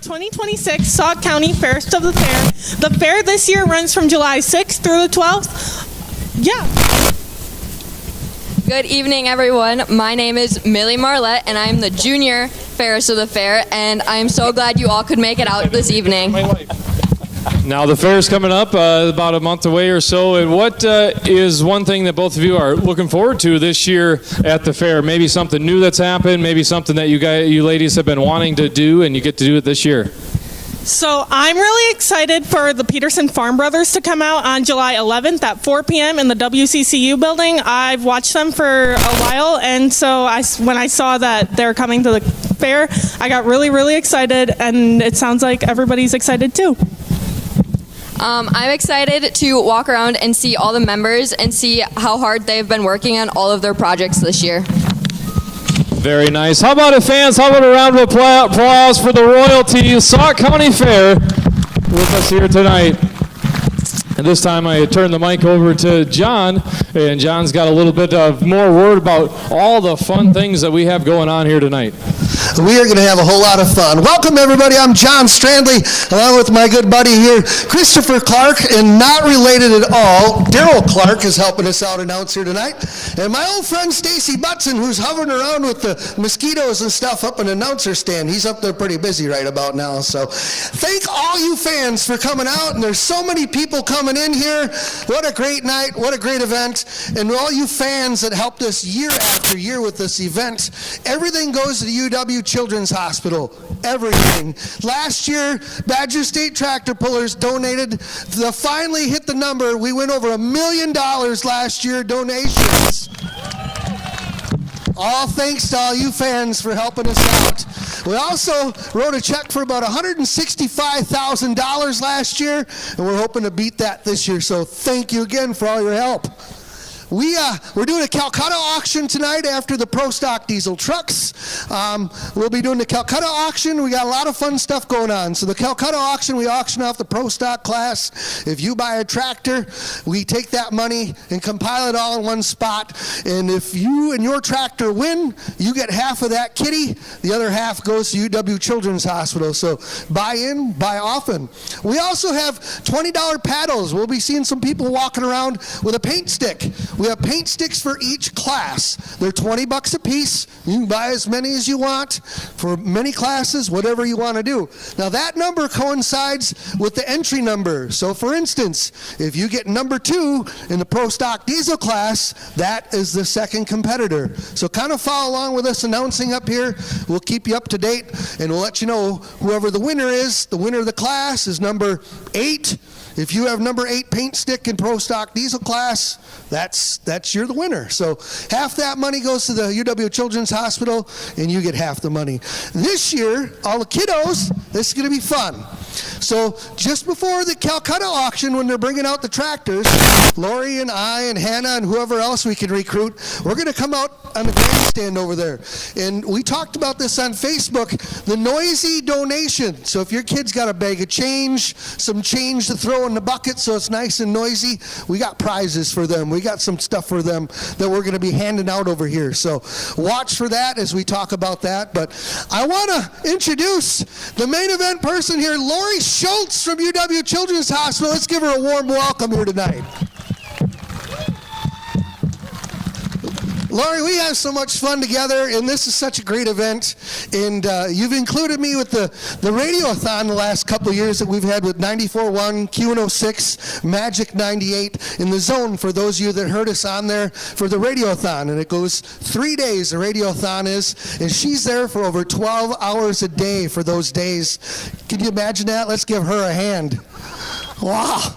2026 Sauk County Fairgrounds of the Fair. The fair this year runs from July 6th through the 12th. Yeah. Good evening, everyone. My name is Millie Marlette, and I'm the junior fairest of the fair, and I'm so glad you all could make it out this evening. Now the fair is coming up about a month away or so, and what is one thing that both of you are looking forward to this year at the fair? Maybe something new that's happened, maybe something that you ladies have been wanting to do and you get to do it this year. So I'm really excited for the Peterson Farm Brothers to come out on July 11th at 4 p.m. in the WCCU building. I've watched them for a while, and so when I saw that they're coming to the fair, I got really, really excited, and it sounds like everybody's excited too. I'm excited to walk around and see all the members and see how hard they've been working on all of their projects this year. Very nice. How about it, fans? How about a round of applause for the royalty, Sauk County Fair, with us here tonight. And this time I turn the mic over to John, and John's got a little bit of more word about all the fun things that we have going on here tonight. We are going to have a whole lot of fun. Welcome, everybody. I'm John Strandley, along with my good buddy here, Christopher Clark, and not related at all, Daryl Clark is helping us out announcer tonight. And my old friend Stacy Butson, who's hovering around with the mosquitoes and stuff up in the announcer stand. He's up there pretty busy right about now. So thank all you fans for coming out, and there's so many people coming in here. What a great night. What a great event. And all you fans that helped us year after year with this event, everything goes to the UW Children's Hospital. Everything. Last year, Badger State Tractor Pullers donated, finally hit the number. We went over $1 million last year donations. All thanks to all you fans for helping us out. We also wrote a check for about $165,000 last year, and we're hoping to beat that this year. So thank you again for all your help. We're doing a Calcutta auction tonight after the Pro Stock diesel trucks. We'll be doing the Calcutta auction. We got a lot of fun stuff going on. So the Calcutta auction, we auction off the Pro Stock class. If you buy a tractor, we take that money and compile it all in one spot. And if you and your tractor win, you get half of that kitty. The other half goes to UW Children's Hospital. So buy in, buy often. We also have $20 paddles. We'll be seeing some people walking around with a paint stick. We have paint sticks for each class. They're $20 a piece. You can buy as many as you want for many classes, whatever you want to do. Now that number coincides with the entry number. So for instance, if you get number 2 in the Pro Stock Diesel class, that is the second competitor. So kind of follow along with us announcing up here. We'll keep you up to date, and we'll let you know whoever the winner is. The winner of the class is number 8. If you have number 8 paint stick in Pro Stock Diesel class, you're the winner. So half that money goes to the UW Children's Hospital, and you get half the money. This year, all the kiddos, this is going to be fun. So just before the Calcutta auction, when they're bringing out the tractors, Lori and I and Hannah and whoever else we can recruit, we're going to come out on the grandstand over there. And we talked about this on Facebook, the noisy donation. So if your kid's got a bag of change, some change to throw in the bucket so it's nice and noisy, we got prizes for them. We got some stuff for them that we're going to be handing out over here. So watch for that as we talk about that. But I want to introduce the main event person here, Lori Schultz from UW Children's Hospital. Let's give her a warm welcome here tonight. Lori, we have so much fun together, and this is such a great event. And you've included me with the Radiothon the last couple of years that we've had with 94.1, Q106, Magic 98 in the zone for those of you that heard us on there for the Radiothon. And it goes 3 days, the Radiothon is, and she's there for over 12 hours a day for those days. Can you imagine that? Let's give her a hand. Wow.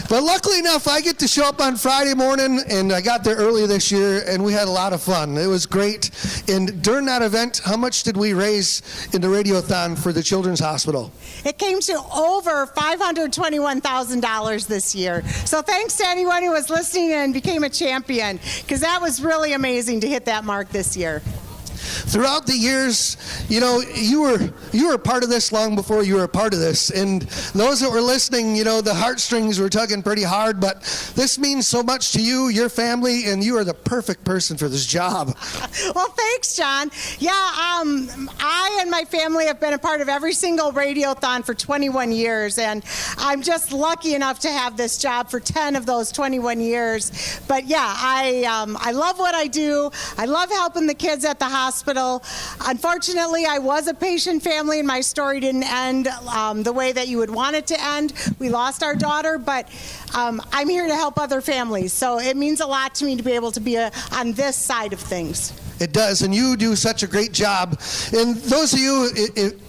But luckily enough, I get to show up on Friday morning, and I got there early this year, and we had a lot of fun. It was great. And during that event, how much did we raise in the Radiothon for the Children's Hospital? It came to over $521,000 this year. So thanks to anyone who was listening and became a champion, because that was really amazing to hit that mark this year. Throughout the years, you know, you were part of this long before you were a part of this. And those that were listening, you know, the heartstrings were tugging pretty hard, but this means so much to you, your family, and you are the perfect person for this job. Well, thanks, John. Yeah, I and my family have been a part of every single radiothon for 21 years, and I'm just lucky enough to have this job for 10 of those 21 years. But yeah, I love what I do. I love helping the kids at the hospital. Unfortunately, I was a patient family, and my story didn't end the way that you would want it to end. We lost our daughter, but I'm here to help other families. So it means a lot to me to be able to be on this side of things. It does, and you do such a great job. And those of you,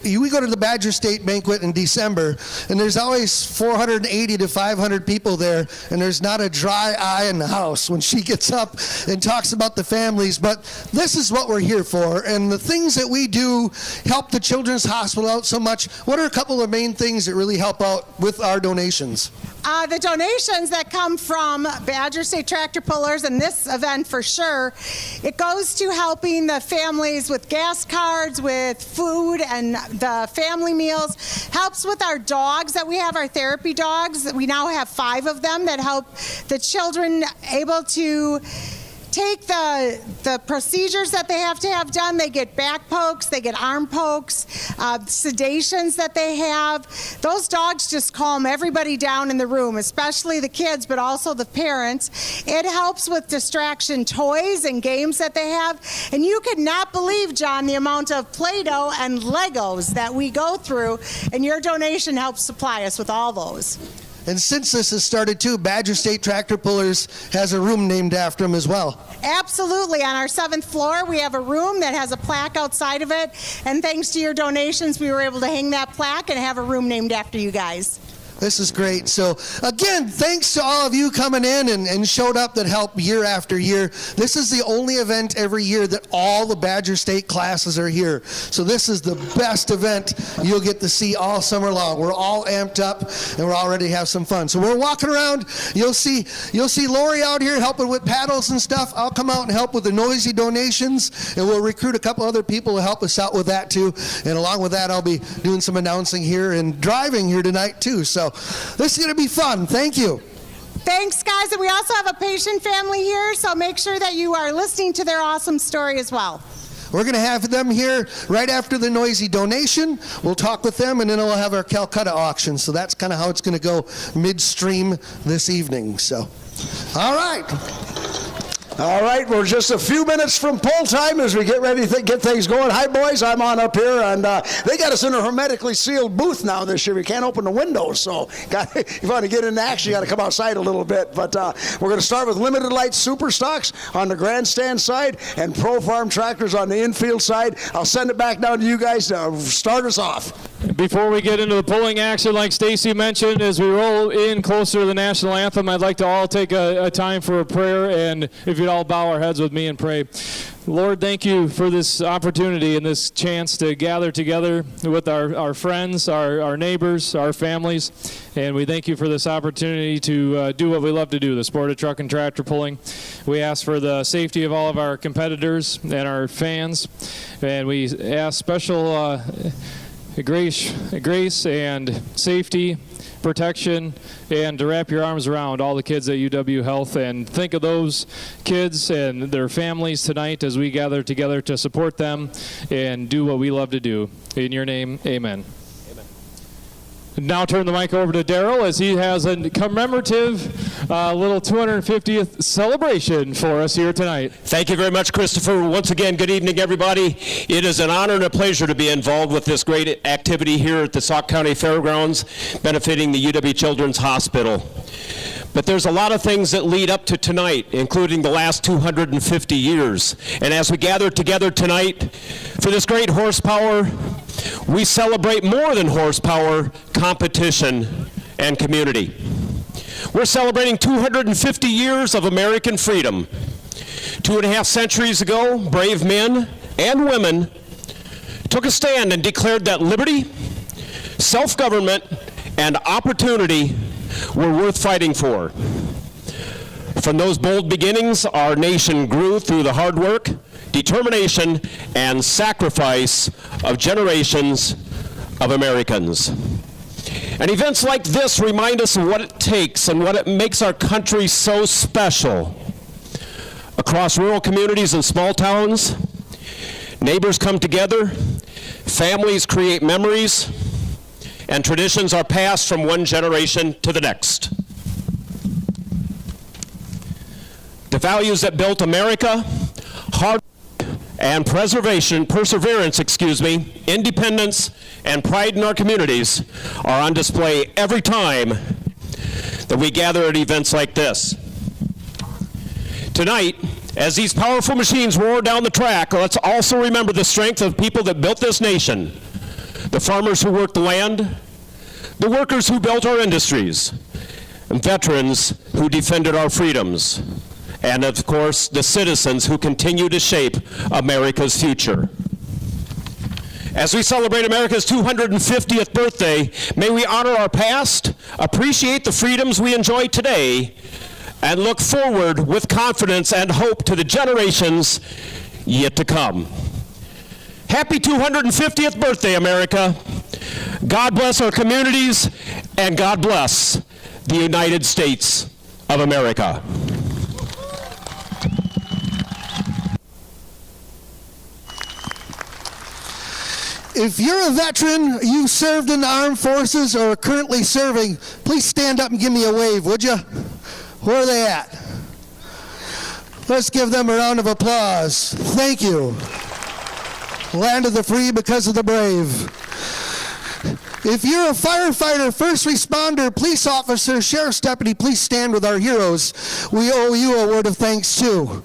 we go to the Badger State Banquet in December, and there's always 480 to 500 people there, and there's not a dry eye in the house when she gets up and talks about the families. But this is what we're here for, and the things that we do help the Children's Hospital out so much. What are a couple of main things that really help out with our donations? The donations that come from Badger State Tractor Pullers and this event for sure, it goes to helping the families with gas cards, with food and the family meals, helps with our dogs that we have, our therapy dogs. We now have 5 of them that help the children able to take the procedures that they have to have done. They get back pokes, they get arm pokes, sedations that they have. Those dogs just calm everybody down in the room, especially the kids, but also the parents. It helps with distraction toys and games that they have. And you could not believe, John, the amount of Play-Doh and Legos that we go through, and your donation helps supply us with all those. And since this has started too, Badger State Tractor Pullers has a room named after them as well. Absolutely. On our 7th floor, we have a room that has a plaque outside of it. And thanks to your donations, we were able to hang that plaque and have a room named after you guys. This is great. So again, thanks to all of you coming in and showed up that help year after year. This is the only event every year that all the Badger State classes are here. So this is the best event you'll get to see all summer long. We're all amped up and we're all ready to have some fun. So we're walking around. You'll see Lori out here helping with paddles and stuff. I'll come out and help with the noisy donations, and we'll recruit a couple other people to help us out with that too. And along with that, I'll be doing some announcing here and driving here tonight too. So this is going to be fun. Thank you. Thanks, guys. And we also have a patient family here, so make sure that you are listening to their awesome story as well. We're going to have them here right after the noisy donation. We'll talk with them, and then we'll have our Calcutta auction. So that's kind of how it's going to go midstream this evening. So, all right. All right, we're just a few minutes from poll time as we get ready to get things going. Hi, boys. I'm on up here, and they got us in a hermetically sealed booth now this year. We can't open the windows, so if you want to get into action, you got to come outside a little bit. But we're going to start with limited light super stocks on the grandstand side and Pro Farm tractors on the infield side. I'll send it back down to you guys to start us off. Before we get into the polling action, like Stacy mentioned, as we roll in closer to the national anthem, I'd like to all take a time for a prayer, and if you'd all bow our heads with me and pray. Lord, thank you for this opportunity and this chance to gather together with our friends, our neighbors, our families, and we thank you for this opportunity to do what we love to do, the sport of truck and tractor pulling. We ask for the safety of all of our competitors and our fans, and we ask special grace and safety, protection, and to wrap your arms around all the kids at UW Health, and think of those kids and their families tonight as we gather together to support them and do what we love to do. In your name, amen. Now turn the mic over to Daryl as he has a commemorative little 250th celebration for us here tonight. Thank you very much, Christopher. Once again, good evening, everybody. It is an honor and a pleasure to be involved with this great activity here at the Sauk County Fairgrounds, benefiting the UW Children's Hospital. But there's a lot of things that lead up to tonight, including the last 250 years. And as we gather together tonight for this great horsepower, we celebrate more than horsepower, competition, and community. We're celebrating 250 years of American freedom. 2.5 centuries ago, brave men and women took a stand and declared that liberty, self-government, and opportunity were worth fighting for. From those bold beginnings, our nation grew through the hard work, determination, and sacrifice of generations of Americans. And events like this remind us of what it takes and what it makes our country so special. Across rural communities and small towns, neighbors come together, families create memories, and traditions are passed from one generation to the next. The values that built America, hard and perseverance, independence, and pride in our communities are on display every time that we gather at events like this. Tonight, as these powerful machines roar down the track, let's also remember the strength of people that built this nation. The farmers who worked the land, the workers who built our industries, and veterans who defended our freedoms, and of course, the citizens who continue to shape America's future. As we celebrate America's 250th birthday, may we honor our past, appreciate the freedoms we enjoy today, and look forward with confidence and hope to the generations yet to come. Happy 250th birthday, America. God bless our communities, and God bless the United States of America. If you're a veteran, you served in the armed forces or are currently serving, please stand up and give me a wave, would you? Where are they at? Let's give them a round of applause. Thank you. Land of the free because of the brave. If you're a firefighter, first responder, police officer, sheriff's deputy, please stand with our heroes. We owe you a word of thanks too.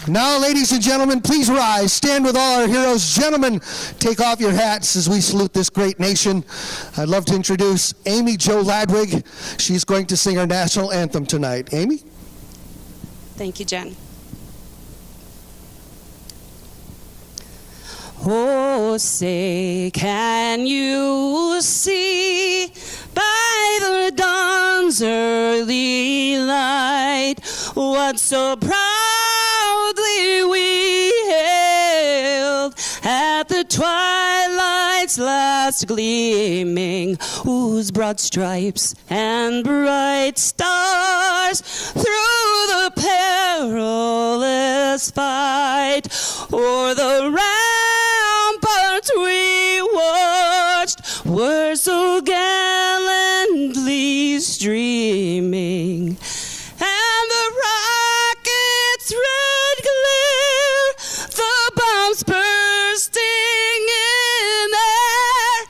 Now, ladies and gentlemen, please rise. Stand with all our heroes. Gentlemen, take off your hats as we salute this great nation. I'd love to introduce Amy Jo Ladwig. She's going to sing our national anthem tonight. Amy? Thank you, Jen. Oh, say, can you see by the dawn's early light what so proudly we hailed at the twilight's last gleaming, whose broad stripes and bright stars through the perilous fight o'er the ramparts we watched were so gallantly streaming, and the rockets' red glare, the bombs bursting in air,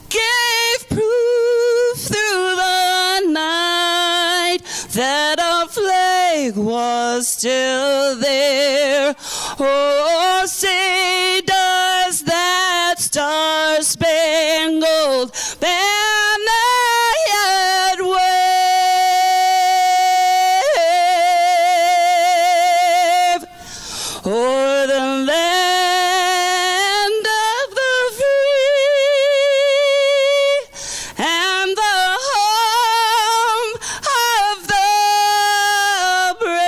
gave proof through the night that our flag was still there. Oh, say, does that star-spangled banner yet wave o'er the land of the free and the home of the brave?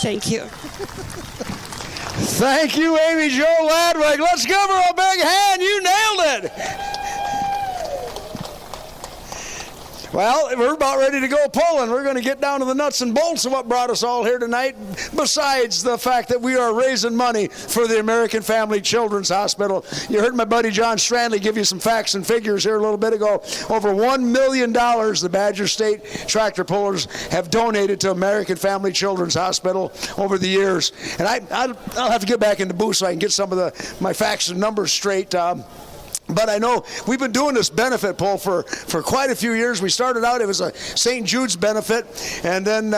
Thank you. Thank you, Amy Jo Ladwig. Let's give her a big hand. You nailed it. Well, we're about ready to go pulling. We're going to get down to the nuts and bolts of what brought us all here tonight, besides the fact that we are raising money for the American Family Children's Hospital. You heard my buddy John Strandley give you some facts and figures here a little bit ago. Over $1 million the Badger State tractor pullers have donated to American Family Children's Hospital over the years. And I'll have to get back in the booth so I can get some of my facts and numbers straight. But I know we've been doing this benefit pull for quite a few years. We started out, it was a St. Jude's benefit, and then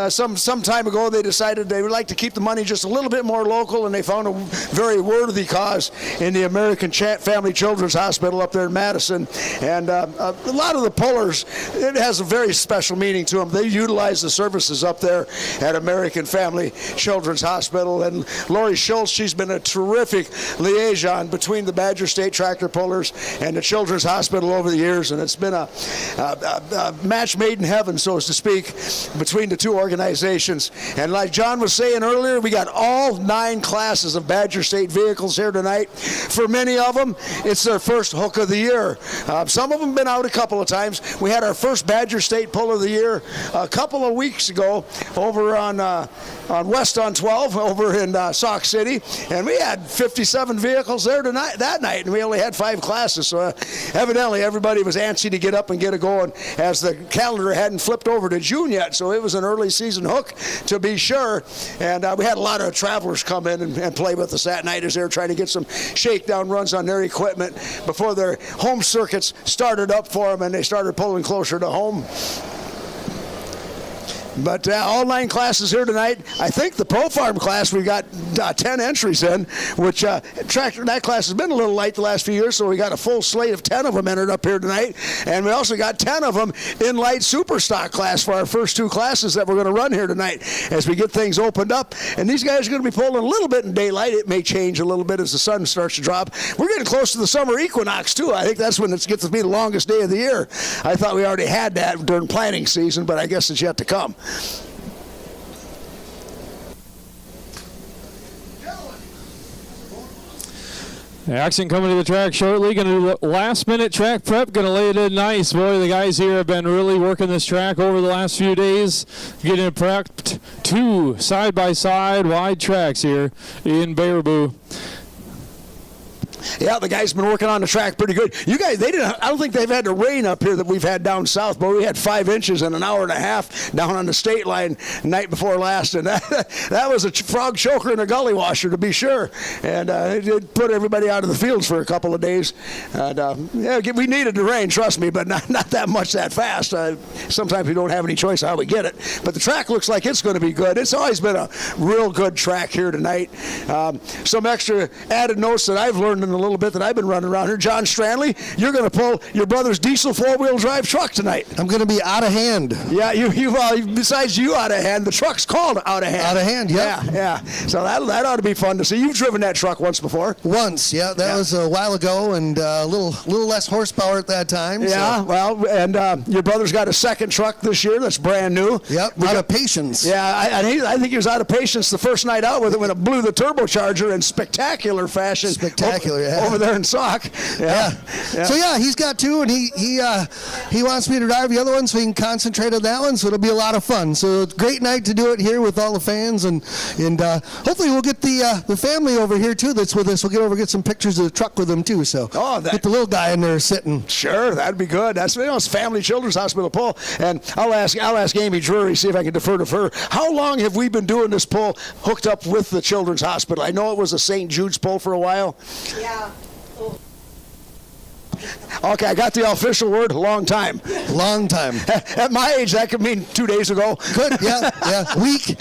some time ago they decided they would like to keep the money just a little bit more local, and they found a very worthy cause in the American Family Children's Hospital up there in Madison. And a lot of the pullers, it has a very special meaning to them. They utilize the services up there at American Family Children's Hospital. And Lori Schultz, she's been a terrific liaison between the Badger State tractor pullers and the Children's Hospital over the years, and it's been a match made in heaven, so to speak, between the two organizations. And like John was saying earlier, we got all 9 classes of Badger State vehicles here tonight. For many of them, it's their first hook of the year. Some of them been out a couple of times. We had our first Badger State Pull of the Year a couple of weeks ago over on West on 12 over in Sauk City, and we had 57 vehicles there that night, and we only had 5 classes. So evidently everybody was antsy to get up and get it going, as the calendar hadn't flipped over to June yet. So it was an early season hook, to be sure. And we had a lot of travelers come in and play with us that night as they were trying to get some shakedown runs on their equipment before their home circuits started up for them and they started pulling closer to home. But all 9 classes here tonight. I think the Pro Farm class, we got 10 entries in, which that class has been a little light the last few years, so we got a full slate of 10 of them entered up here tonight. And we also got 10 of them in light super stock class for our first 2 classes that we're going to run here tonight as we get things opened up. And these guys are going to be pulling a little bit in daylight. It may change a little bit as the sun starts to drop. We're getting close to the summer equinox, too. I think that's when it gets to be the longest day of the year. I thought we already had that during planting season, but I guess it's yet to come. Action coming to the track shortly. Going to do last-minute track prep. Going to lay it in nice. Boy, the guys here have been really working this track over the last few days, getting it prepped. 2 side-by-side wide tracks here in Baraboo. Yeah, the guys been working on the track pretty good. You guys, I don't think they've had the rain up here that we've had down south, but we had 5 inches in an hour and a half down on the state line night before last, and that was a frog choker and a gully washer, to be sure. And it did put everybody out of the fields for a couple of days. And yeah, we needed the rain, trust me, but not that much that fast. Sometimes we don't have any choice how we get it. But the track looks like it's going to be good. It's always been a real good track here tonight. Some extra added notes that I've learned in a little bit that I've been running around here. John Stranley, you're going to pull your brother's diesel 4-wheel drive truck tonight. I'm going to be out of hand. Yeah, besides you out of hand, the truck's called out of hand. Out of hand, yeah. Yeah. So that ought to be fun to see. You've driven that truck once before. Once, yeah. That was a while ago, and a little less horsepower at that time. Yeah, so. well, and your brother's got a second truck this year that's brand new. Yep, out of patience. Yeah, I think he was out of patience the first night out with it when it blew the turbocharger in spectacular fashion. Spectacular, over there in Sauk. Yeah. So yeah, he's got 2, and he wants me to drive the other one so he can concentrate on that one. So it'll be a lot of fun. So it's a great night to do it here with all the fans, and hopefully we'll get the family over here too that's with us. We'll get some pictures of the truck with them too. So get the little guy in there sitting. Sure, that'd be good. That's it's Family Children's Hospital pull, and I'll ask Amy Drury, see if I can defer to her. How long have we been doing this pull hooked up with the Children's Hospital? I know it was a St. Jude's pull for a while. Yeah. Okay, I got the official word, long time. Long time. At my age, that could mean 2 days ago. Good, yeah. Week,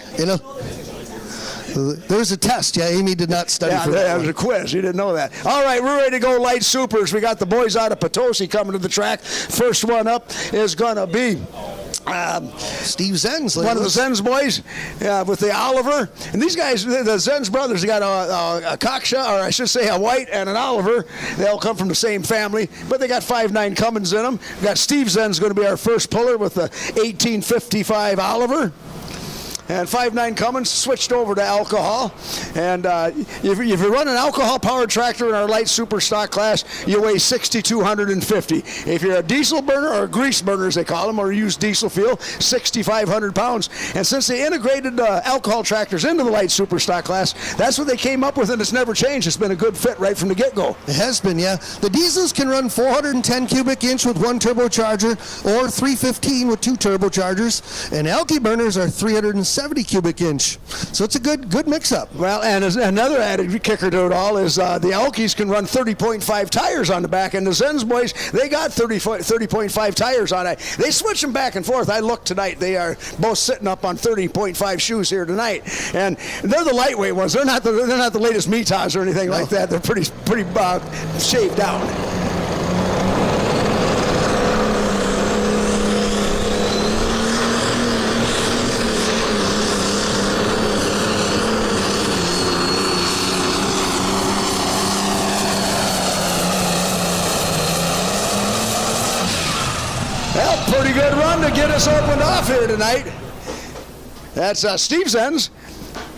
There's a test. Yeah, Amy did not study for that. There was a quiz. You didn't know that. All right, we're ready to go light supers. We got the boys out of Potosi coming to the track. First one up is going to be Steve Zenz. One of the Zenz boys with the Oliver. And these guys, the Zenz brothers, got a Cockshaw, or I should say a White and an Oliver. They all come from the same family, but they got 5.9 Cummins in them. We got Steve Zenz going to be our first puller with the 1855 Oliver. And 5.9 Cummins switched over to alcohol. And if you run an alcohol-powered tractor in our light super stock class, you weigh 6,250. If you're a diesel burner, or a grease burner as they call them, or use diesel fuel, 6,500 pounds. And since they integrated alcohol tractors into the light super stock class, that's what they came up with, and it's never changed. It's been a good fit right from the get-go. It has been, yeah. The diesels can run 410 cubic inch with 1 turbocharger, or 315 with 2 turbochargers, and alky burners are 370 cubic inch. So it's a good mix-up. Well, and another added kicker to it all is the Alkies can run 30.5 tires on the back, and the Zenz boys, they got 30.5 tires on it. They switch them back and forth. I looked tonight. They are both sitting up on 30.5 shoes here tonight, and they're the lightweight ones. They're not the latest Mitas or anything like that. They're pretty shaved down. get us opened off here tonight. That's Steve Zenz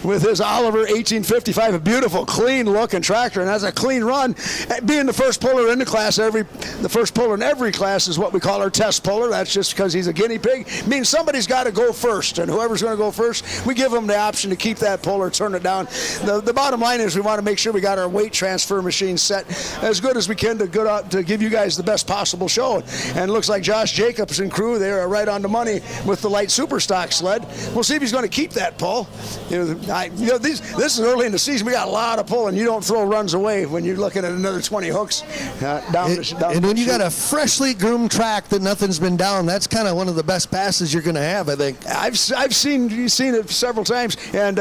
with his Oliver 1855, a beautiful, clean-looking tractor, and has a clean run. Being the first puller in the class, the first puller in every class is what we call our test puller. That's just because he's a guinea pig. It means somebody's got to go first, and whoever's going to go first, we give them the option to keep that puller, turn it down. The bottom line is we want to make sure we got our weight transfer machine set as good as we can to give you guys the best possible show. And it looks like Josh Jacobs and crew, they're right on the money with the light super stock sled. We'll see if he's going to keep that pull. This is early in the season. We got a lot of pulling. You don't throw runs away when you're looking at another 20 hooks down and when you got a freshly groomed track that nothing's been down, that's kind of one of the best passes you're going to have, I think. I've seen it several times, and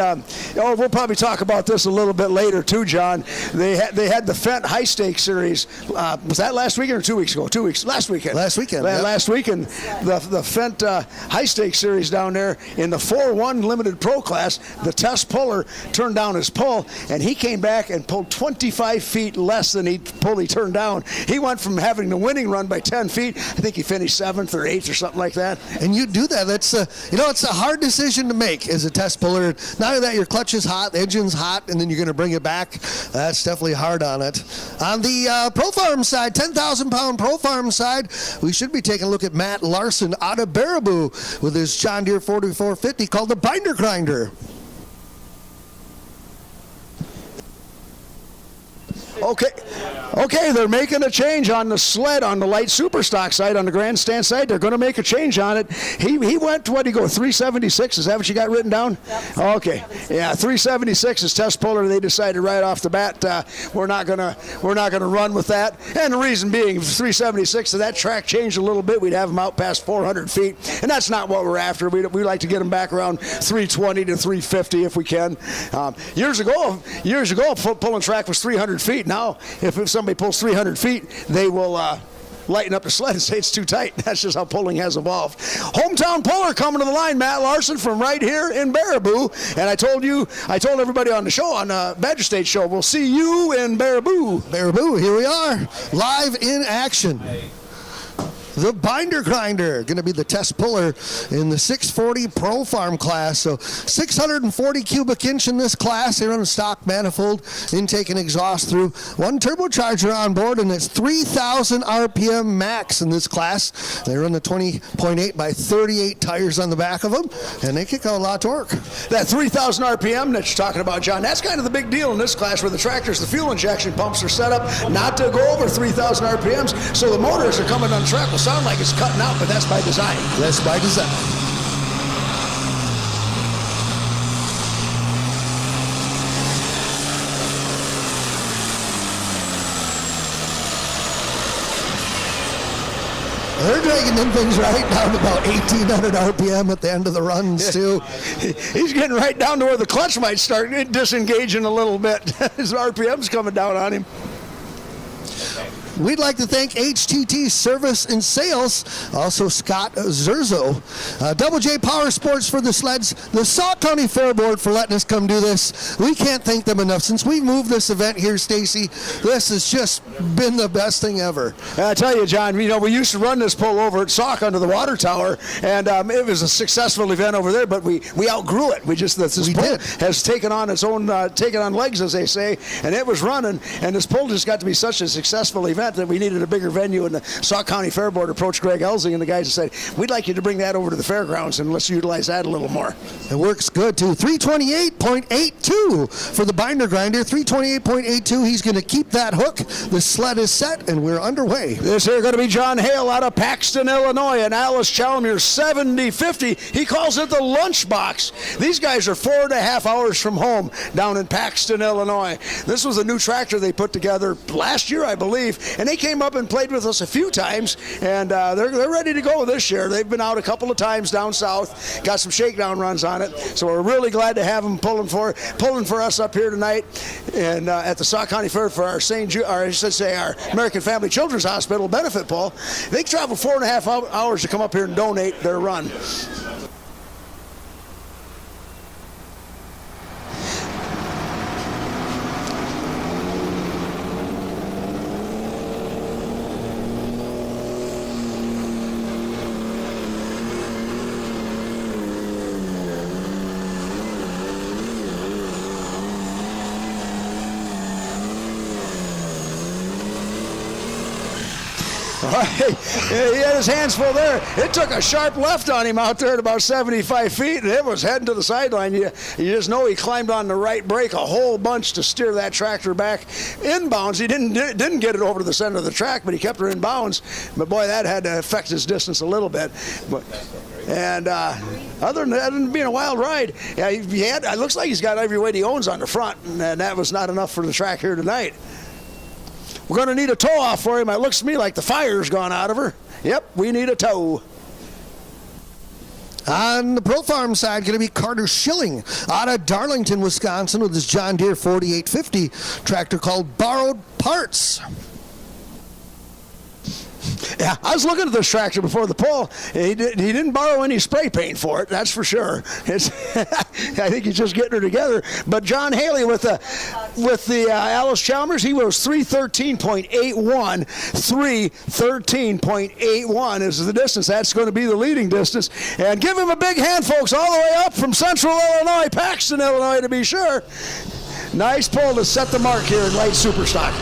we'll probably talk about this a little bit later too, John. They had the Fent High Stakes Series. Was that last weekend or 2 weeks ago? 2 weeks. Last weekend. Last weekend. Yep. Last weekend, the Fent High Stakes Series down there in the 4-1 Limited Pro class. The test puller turned down his pull, and he came back and pulled 25 feet less than he turned down. He went from having the winning run by 10 feet. I think he finished 7th or 8th or something like that. And you do that. That's it's a hard decision to make as a test puller. Not only that, your clutch is hot, the engine's hot, and then you're going to bring it back. That's definitely hard on it. On the Pro Farm side, 10,000-pound Pro Farm side, we should be taking a look at Matt Larson out of Baraboo with his John Deere 4450 called the Binder Grinder. Okay, they're making a change on the sled on the light super stock side, on the grandstand side. They're going to make a change on it. He went to, what did he go, 376? Is that what you got written down? Yep. Okay, yeah, 376 is test puller. They decided right off the bat we're not gonna run with that. And the reason being, 376, so that track changed a little bit. We'd have them out past 400 feet, and that's not what we're after. We like to get them back around 320 to 350 if we can. Years ago, pulling track was 300 feet. Now, if somebody pulls 300 feet, they will lighten up the sled and say it's too tight. That's just how pulling has evolved. Hometown puller coming to the line, Matt Larson from right here in Baraboo. And I told everybody on the show, on the Badger State show, we'll see you in Baraboo. Baraboo, here we are, live in action. The Binder Grinder, going to be the test puller in the 640 Pro Farm class. So 640 cubic inch in this class. They run a stock manifold, intake and exhaust through. One turbocharger on board, and it's 3,000 RPM max in this class. They run the 20.8 by 38 tires on the back of them, and they kick out a lot of torque. That 3,000 RPM that you're talking about, John, that's kind of the big deal in this class where the tractors, the fuel injection pumps are set up not to go over 3,000 RPMs, so the motors are coming on track. Will sound like it's cutting out, but that's by design. That's by design. They're dragging them things right down to about 1,800 RPM at the end of the runs, too. He's getting right down to where the clutch might start disengaging a little bit. His RPM's coming down on him. We'd like to thank HTT Service and Sales, also Scott Zerzo, Double J Power Sports for the sleds, the Sauk County Fair Board for letting us come do this. We can't thank them enough. Since we moved this event here, Stacy, this has just been the best thing ever. I tell you, John, we used to run this pull over at Sauk under the water tower, and it was a successful event over there, but we outgrew it. This pull has taken on its own, taken on legs, as they say, and it was running, and this pull just got to be such a successful event that we needed a bigger venue, and the Sauk County Fair Board approached Greg Elsing and the guys and said, we'd like you to bring that over to the fairgrounds and let's utilize that a little more. It works good too. 328.82 for the Binder Grinder. 328.82. He's going to keep that hook. The sled is set and we're underway. This here going to be John Hale out of Paxton, Illinois, and Alice Chalmers 7050. He calls it the lunchbox. These guys are 4.5 hours from home down in Paxton, Illinois. This was a new tractor they put together last year, I believe, and they came up and played with us a few times, and they're ready to go this year. They've been out a couple of times down south, got some shakedown runs on it, so we're really glad to have them pulling for us up here tonight, and at the Sauk County Fair for our our American Family Children's Hospital benefit pull. They travel 4.5 hours to come up here and donate their run. He had his hands full there. It took a sharp left on him out there at about 75 feet, and it was heading to the sideline. You just know he climbed on the right brake a whole bunch to steer that tractor back inbounds. He didn't get it over to the center of the track, but he kept her in bounds. But boy, that had to affect his distance a little bit. And other than that, being a wild ride, yeah, it looks like he's got every weight he owns on the front, and that was not enough for the track here tonight. We're going to need a tow off for him. It looks to me like the fire's gone out of her. Yep, we need a tow. On the Pro Farm side, going to be Carter Schilling out of Darlington, Wisconsin, with his John Deere 4850 tractor called Borrowed Parts. Yeah, I was looking at this tractor before the poll. He didn't borrow any spray paint for it, that's for sure. I think he's just getting her together. But John Haley with the Alice Chalmers, he was 313.81. 313.81 is the distance. That's going to be the leading distance. And give him a big hand, folks, all the way up from Central Illinois, Paxton, Illinois, to be sure. Nice pull to set the mark here in light superstock.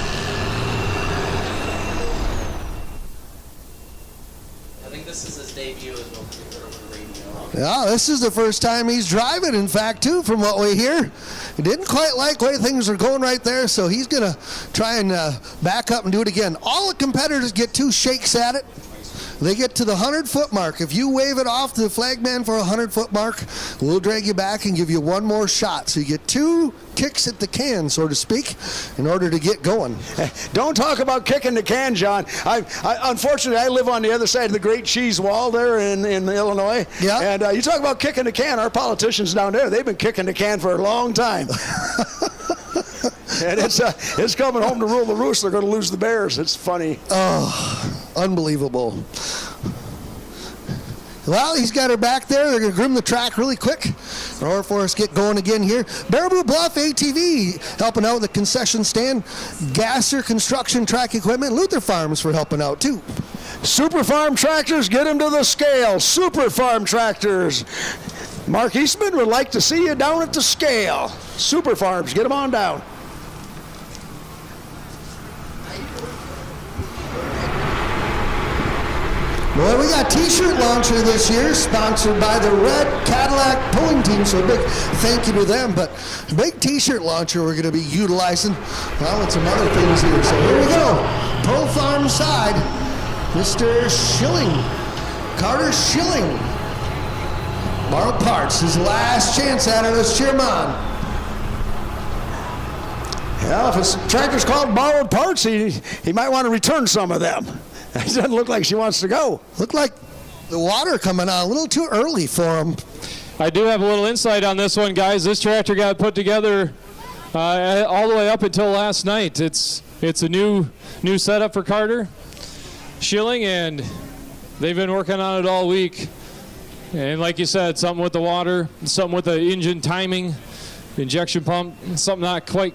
This is his debut as well. Yeah, this is the first time he's driving, in fact, too, from what we hear. He didn't quite like the way things are going right there, so he's going to try and back up and do it again. All the competitors get 2 shakes at it. They get to the 100-foot mark. If you wave it off to the flagman for a 100-foot mark, we'll drag you back and give you 1 more shot. So you get 2 kicks at the can, so to speak, in order to get going. Don't talk about kicking the can, John. Unfortunately, I live on the other side of the Great Cheese Wall there in Illinois. Yeah. And you talk about kicking the can, our politicians down there, they've been kicking the can for a long time. And it's coming home to rule the roost. They're going to lose the Bears. It's funny. Oh, unbelievable. Well, he's got her back there. They're going to groom the track really quick in order for us to get going again here. Baraboo Bluff ATV helping out with the concession stand. Gasser Construction Track Equipment. Luther Farms for helping out, too. Super Farm Tractors, get them to the scale. Super Farm Tractors. Mark Eastman would like to see you down at the scale. Super Farms, get them on down. Well, we got T-shirt launcher this year, sponsored by the Red Cadillac Pulling Team, so a big thank you to them. But big T-shirt launcher we're going to be utilizing, well, and some other things here. So here we go. Pro Farm side, Mr. Schilling, Carter Schilling. Borrowed Parts, his last chance at it. Let's cheer him on. Yeah, if his tractor's called Borrowed Parts, he might want to return some of them. It doesn't look like she wants to go. Look like the water coming on a little too early for him. I do have a little insight on this one, guys. This tractor got put together all the way up until last night. It's a new setup for Carter Schilling, and they've been working on it all week. And like you said, something with the water, something with the engine timing, injection pump, something not quite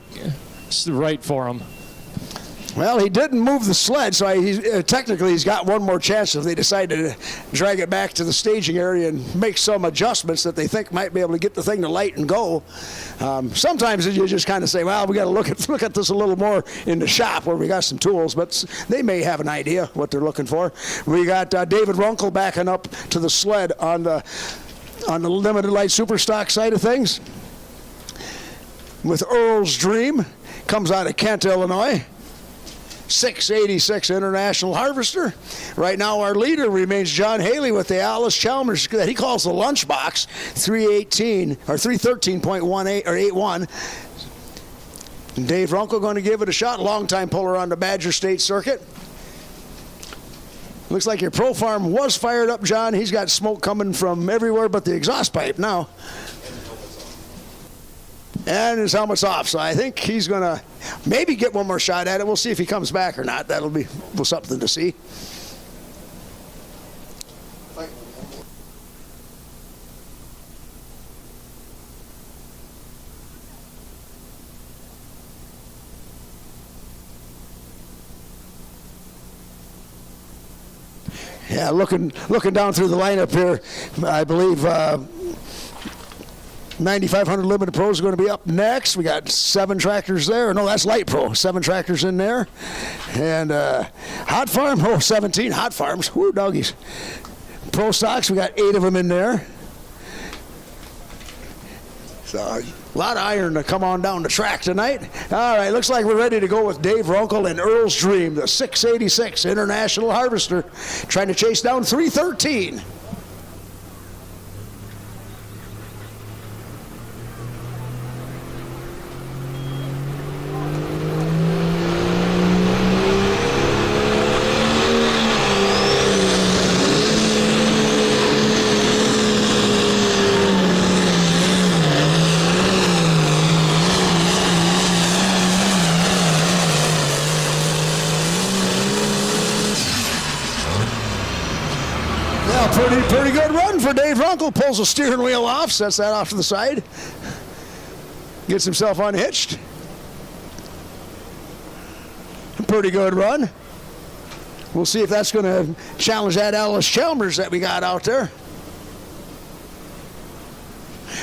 right for him. Well, he didn't move the sled, so technically he's got 1 more chance if they decide to drag it back to the staging area and make some adjustments that they think might be able to get the thing to light and go. Sometimes you just kind of say, well, we got to look at this a little more in the shop where we got some tools, but they may have an idea what they're looking for. We got David Runkle backing up to the sled on the limited light super stock side of things with Earl's Dream. Comes out of Kent, Illinois. 686 International Harvester. Right now our leader remains John Haley with the Alice Chalmers that he calls the lunchbox, 318 or 313.18 or 81. And Dave Runkle going to give it a shot. Longtime puller on the Badger State Circuit. Looks like your Pro Farm was fired up, John. He's got smoke coming from everywhere but the exhaust pipe now. And his helmet's off, so I think he's going to maybe get 1 more shot at it. We'll see if he comes back or not. That'll be something to see. Yeah, looking down through the lineup here, I believe 9,500 Limited Pros are going to be up next. We got 7 tractors there. No, that's Light Pro. 7 tractors in there. And Hot Farm, 17 Hot Farms. Woo, doggies. Pro Stocks, we got 8 of them in there. So a lot of iron to come on down the track tonight. All right, looks like we're ready to go with Dave Runkle and Earl's Dream, the 686 International Harvester, trying to chase down 313. Pretty good run for Dave Runkle. Pulls the steering wheel off, sets that off to the side. Gets himself unhitched. Pretty good run. We'll see if that's going to challenge that Alice Chalmers that we got out there.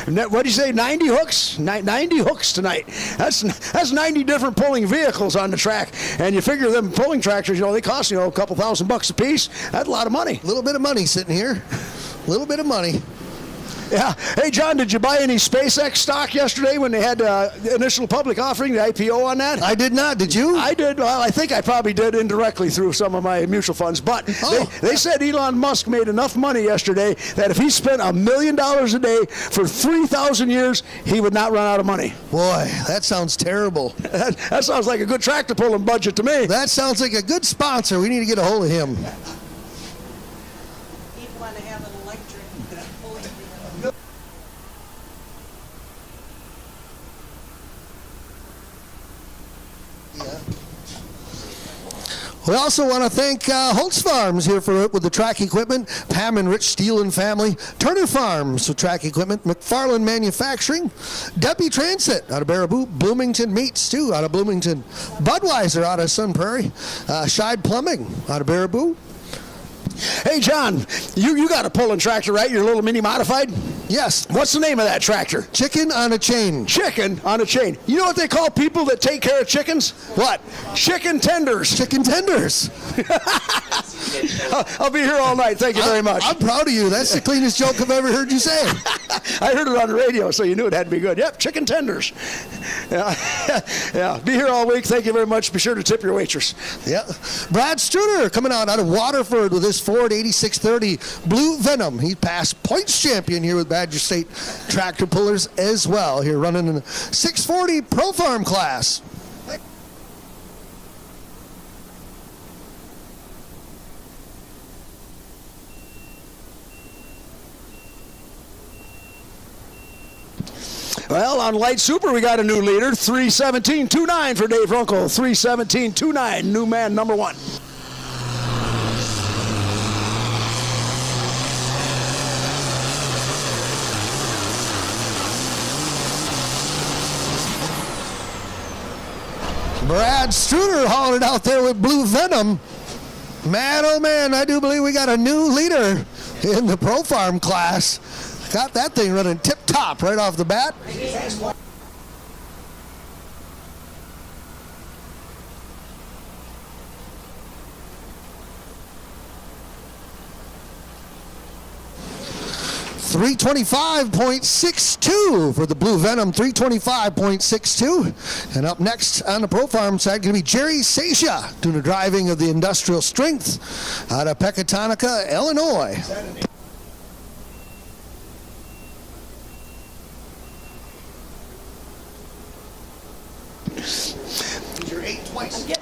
What do you say, 90 hooks? 90 hooks tonight. That's 90 different pulling vehicles on the track. And you figure them pulling tractors, they cost, a couple $1,000 a piece. That's a lot of money. A little bit of money sitting here. A little bit of money. Yeah. Hey, John, did you buy any SpaceX stock yesterday when they had the initial public offering, the IPO on that? I did not. Did you? I did. Well, I think I probably did indirectly through some of my mutual funds. But they said Elon Musk made enough money yesterday that if he spent $1 million a day for 3,000 years, he would not run out of money. Boy, that sounds terrible. That sounds like a good tractor pulling budget to me. That sounds like a good sponsor. We need to get a hold of him. We also want to thank Holtz Farms here with the track equipment, Pam and Rich Steele and family, Turner Farms with track equipment, McFarland Manufacturing, Debbie Transit out of Baraboo, Bloomington Meats too out of Bloomington, Budweiser out of Sun Prairie, Scheid Plumbing out of Baraboo. Hey, John, you got a pulling tractor, right? Your little mini modified? Yes. What's the name of that tractor? Chicken on a chain. Chicken on a chain. You know what they call people that take care of chickens? What? Chicken tenders. Chicken tenders. I'll be here all night. Thank you very much. I'm proud of you. That's the cleanest joke I've ever heard you say. I heard it on the radio, so you knew it had to be good. Yep, chicken tenders. Yeah. Be here all week. Thank you very much. Be sure to tip your waitress. Yeah. Brad Struder coming out of Waterford with his Ford 8630 Blue Venom. He passed points champion here with Badger State tractor pullers as well. Here running in the 640 Pro Farm class. Well, on Light Super, we got a new leader, 317.29 for Dave Runkle, 317.29, new man number 1. Brad Struder hauling it out there with Blue Venom. Man, oh man, I do believe we got a new leader in the Pro Farm class. Got that thing running tip-top right off the bat. $325.62 for the Blue Venom, $325.62. And up next on the Pro Farm side, going to be Jerry Sasha doing the driving of the Industrial Strength out of Pecatonica, Illinois.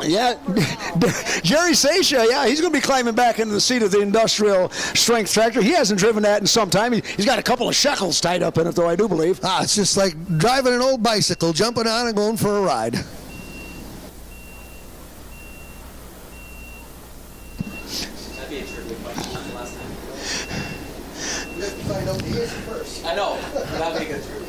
Yeah, Jerry Sasha, yeah, he's going to be climbing back into the seat of the Industrial Strength tractor. He hasn't driven that in some time. He's got a couple of shekels tied up in it, though, I do believe. It's just like driving an old bicycle, jumping on and going for a ride. That'd be a trivia question last time. I know, but that'd be a good trivia.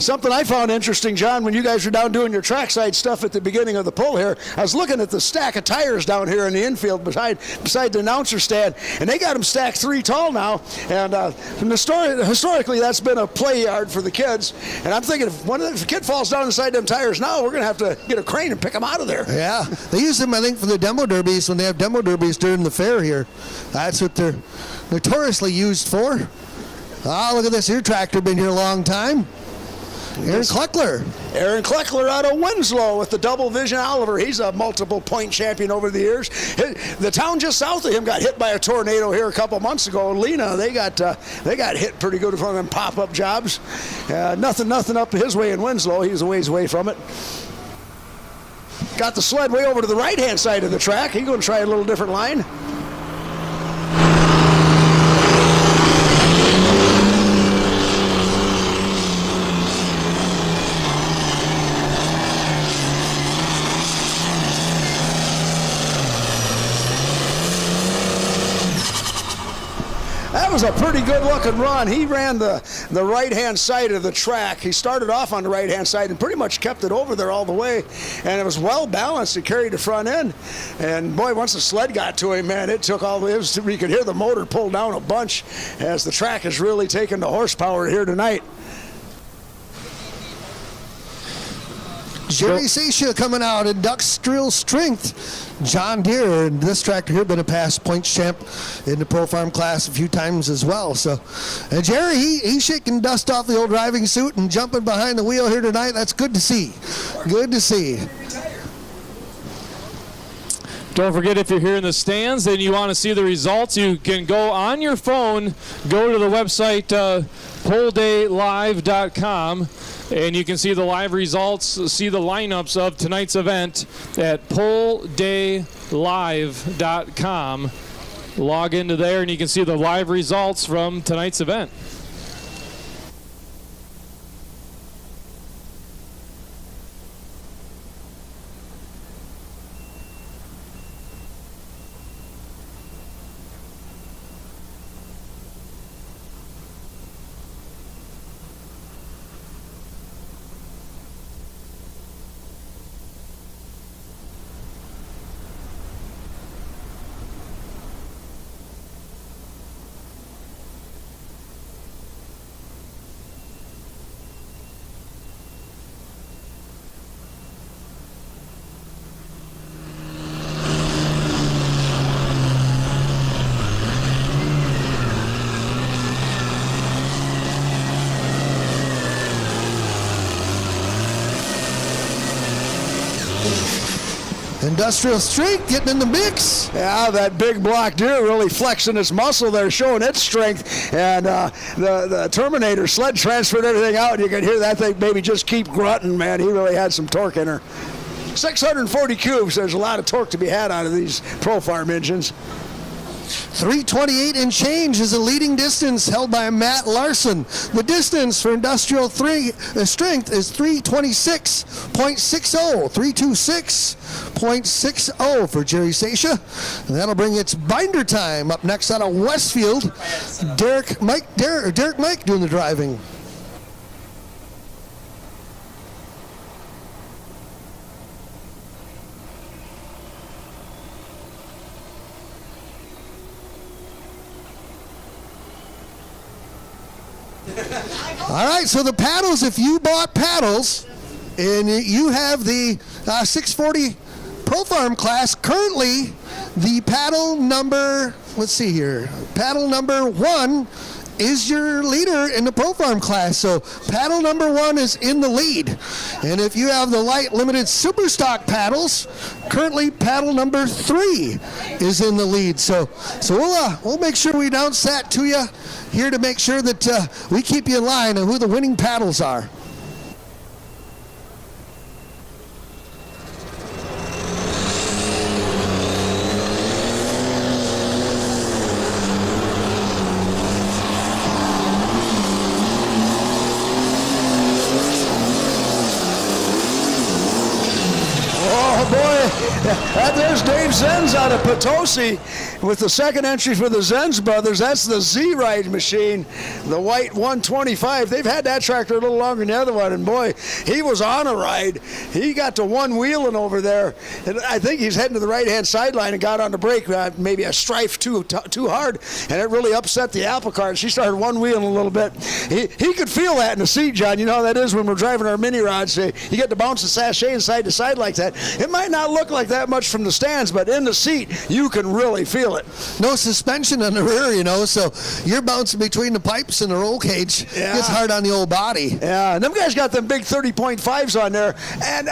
Something I found interesting, John, when you guys were down doing your trackside stuff at the beginning of the pull here, I was looking at the stack of tires down here in the infield beside the announcer stand, and they got them stacked 3 tall now. And historically, that's been a play yard for the kids. And I'm thinking, if a kid falls down inside them tires now, we're going to have to get a crane and pick them out of there. Yeah, they use them, I think, for the demo derbies when they have demo derbies during the fair here. That's what they're notoriously used for. Ah, look at this here tractor, been here a long time. Aaron Kleckler out of Winslow with the double vision Oliver. He's a multiple point champion over the years. The town just south of him got hit by a tornado here a couple months ago. Lena, they got hit pretty good from them pop-up jobs. Nothing up his way in Winslow. He's a ways away from it. Got the sled way over to the right-hand side of the track. He's going to try a little different line. That was a pretty good looking run. He ran the right-hand side of the track. He started off on the right-hand side and pretty much kept it over there all the way. And it was well balanced. He carried the front end. And boy, once the sled got to him, man, it took all the way. You could hear the motor pull down a bunch as the track has really taken the horsepower here tonight. Jerry Seisha coming out, industrial strength. John Deere, and this tractor here, been a past points champ in the Pro Farm class a few times as well. So, and Jerry, he's shaking dust off the old driving suit and jumping behind the wheel here tonight. That's good to see. Good to see. Don't forget, if you're here in the stands and you want to see the results, you can go on your phone, go to the website polldaylive.com, and you can see the live results, see the lineups of tonight's event at polldaylive.com. Log into there and you can see the live results from tonight's event. Industrial strength getting in the mix. Yeah, that big block Deere really flexing its muscle there, showing its strength. And the Terminator sled transferred everything out, and you can hear that thing maybe just keep grunting, man. He really had some torque in her. 640 cubes, there's a lot of torque to be had out of these Pro Farm engines. 328 and change is the leading distance held by Matt Larson. The distance for industrial strength is 326.60. 326.60 for Jerry Seisha. And that'll bring its binder time. Up next out of Westfield, Derek Mike doing the driving. All right, so the paddles, if you bought paddles and you have the 640 Pro Farm class, currently the paddle number, let's see here, paddle number 1 is your leader in the Pro Farm class. So paddle number 1 is in the lead. And if you have the light limited super stock paddles, currently paddle number 3 is in the lead. So we'll make sure we announce that to you here to make sure that we keep you in line on who the winning paddles are. There's Dave Zenz out of Potosi with the second entry for the Zenz brothers. That's the Z-Ride machine, the white 125. They've had that tractor a little longer than the other one, and boy, he was on a ride. He got to one wheeling over there, and I think he's heading to the right-hand sideline and got on the brake, maybe a strife too hard, and it really upset the apple cart. She started one wheeling a little bit. He could feel that in the seat, John. You know how that is when we're driving our mini rods. You get to bounce the sachet side to side like that. It might not look like that much from the stands, but in the seat, you can really feel it. No suspension on the rear, you know, so you're bouncing between the pipes and the roll cage. Yeah. Gets hard on the old body. Yeah, and them guys got them big 30.5s on there. And,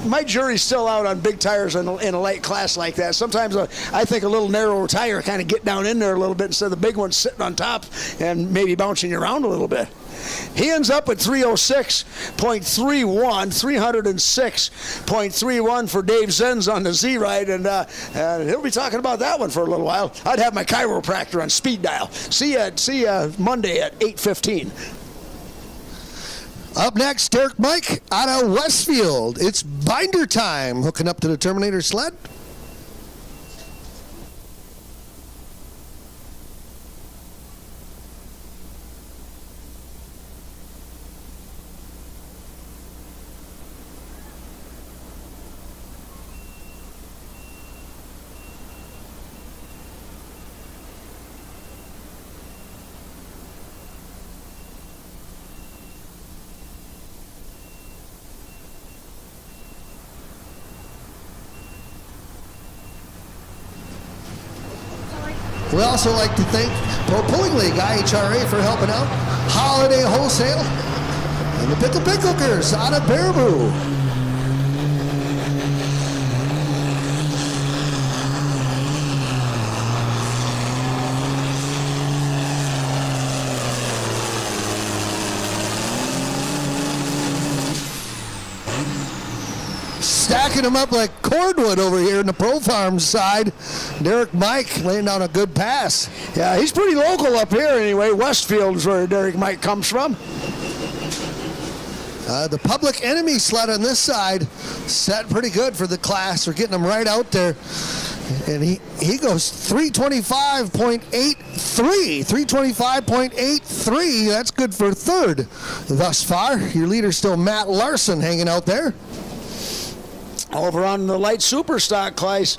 my jury's still out on big tires in a light class like that. Sometimes I think a little narrower tire kind of get down in there a little bit instead of the big one sitting on top and maybe bouncing you around a little bit. He ends up at 306.31, 306.31 for Dave Zenz on the Z-Ride, and he'll be talking about that one for a little while. I'd have my chiropractor on speed dial. See ya Monday at 8:15. Up next, Derek Mike out of Westfield. It's binder time. Hooking up to the Terminator sled. We also like to thank Pro Pulling League, IHRA, for helping out. Holiday Wholesale and the Pickle Hookers out of Baraboo. Stacking them up like cordwood over here in the Pro Farm side. Derek Mike laying down a good pass. Yeah, he's pretty local up here anyway. Westfield is where Derek Mike comes from. The Public Enemy sled on this side set pretty good for the class. We're getting them right out there. And he goes 325.83. 325.83. That's good for third thus far. Your leader's still Matt Larson hanging out there. Over on the light super stock class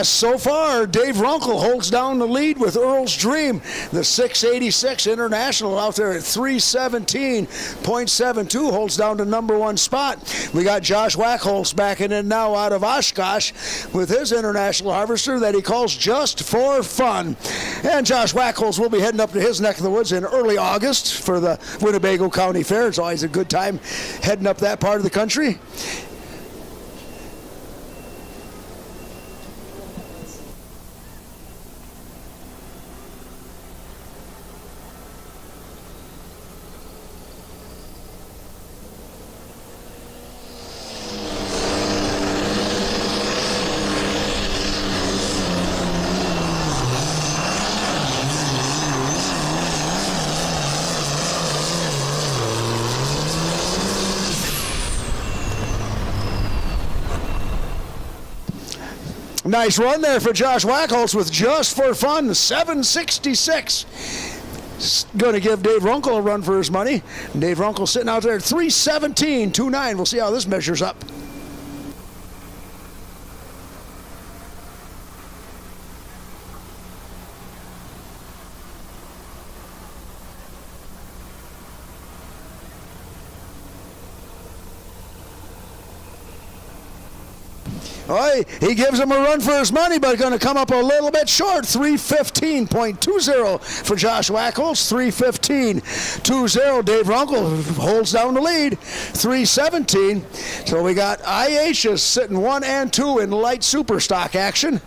so far, Dave Runkle holds down the lead with Earl's Dream. The 686 International out there at 317.72 holds down the number one spot. We got Josh Wackholz backing in now out of Oshkosh with his International Harvester that he calls Just for Fun. And Josh Wackholz will be heading up to his neck of the woods in early August for the Winnebago County Fair. It's always a good time heading up that part of the country. Nice run there for Josh Wackholz with Just for Fun, 766. Going to give Dave Runkle a run for his money. Dave Runkle sitting out there at 317.29. We'll see how this measures up. He gives him a run for his money, but going to come up a little bit short. 315.20 for Josh Wackholz. 315.20. Dave Runkle holds down the lead. 317. So we got IH is sitting 1 and 2 in light super stock action.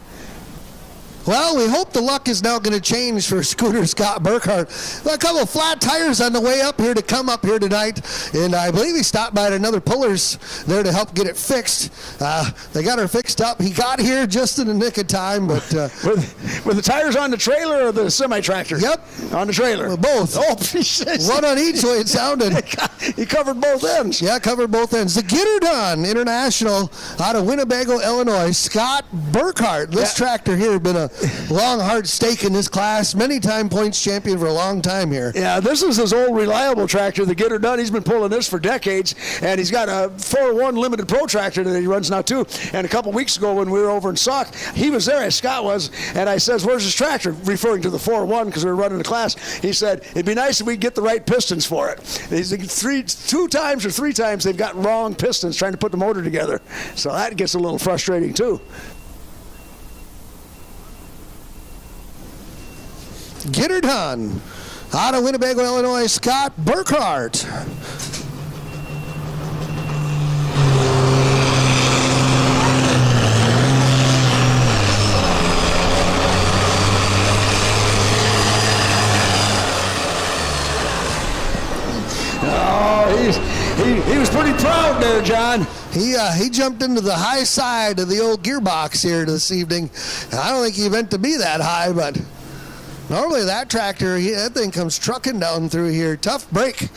Well, we hope the luck is now going to change for Scooter Scott Burkhart. A couple of flat tires on the way up here to come up here tonight, and I believe he stopped by at another Pullers there to help get it fixed. They got her fixed up. He got here just in the nick of time, but with the tires on the trailer or the semi-tractor? Yep, on the trailer. Both. Oh, Jesus. One on each way it sounded. He covered both ends. Yeah, covered both ends. The Get Her Done International out of Winnebago, Illinois. Scott Burkhart. This tractor here has been a long, hard stake in this class. Many-time points champion for a long time here. Yeah, this is his old reliable tractor, the Get Her Done. He's been pulling this for decades, and he's got a 4-1 limited pro tractor that he runs now too. And a couple weeks ago when we were over in Sauk, he was there, as Scott was, and I says, "Where's his tractor?" Referring to the 4-1 because we were running the class. He said, "It'd be nice if we get the right pistons for it." He's like, 2 times or 3 times they've got wrong pistons trying to put the motor together. So that gets a little frustrating too. Get Her Done out of Winnebago, Illinois, Scott Burkhart. He was pretty proud there, John. He jumped into the high side of the old gearbox here this evening. I don't think he meant to be that high, but normally that tractor, that thing comes trucking down through here. Tough break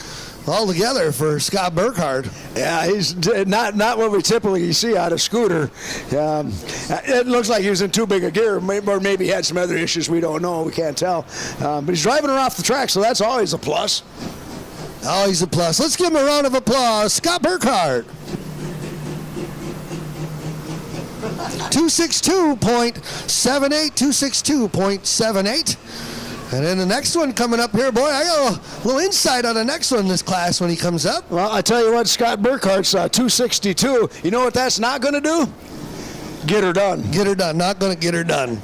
altogether for Scott Burkhart. Yeah, he's not what we typically see out of Scooter. It looks like he was in too big a gear, or maybe he had some other issues. We don't know. We can't tell. But he's driving her off the track, so that's always a plus. Always a plus. Let's give him a round of applause. Scott Burkhart. 262.78, 262.78. And then the next one coming up here, boy, I got a little insight on the next one in this class when he comes up. Well, I tell you what, Scott Burkhart's 262. You know what that's not going to do? Get her done. Get her done. Not going to get her done.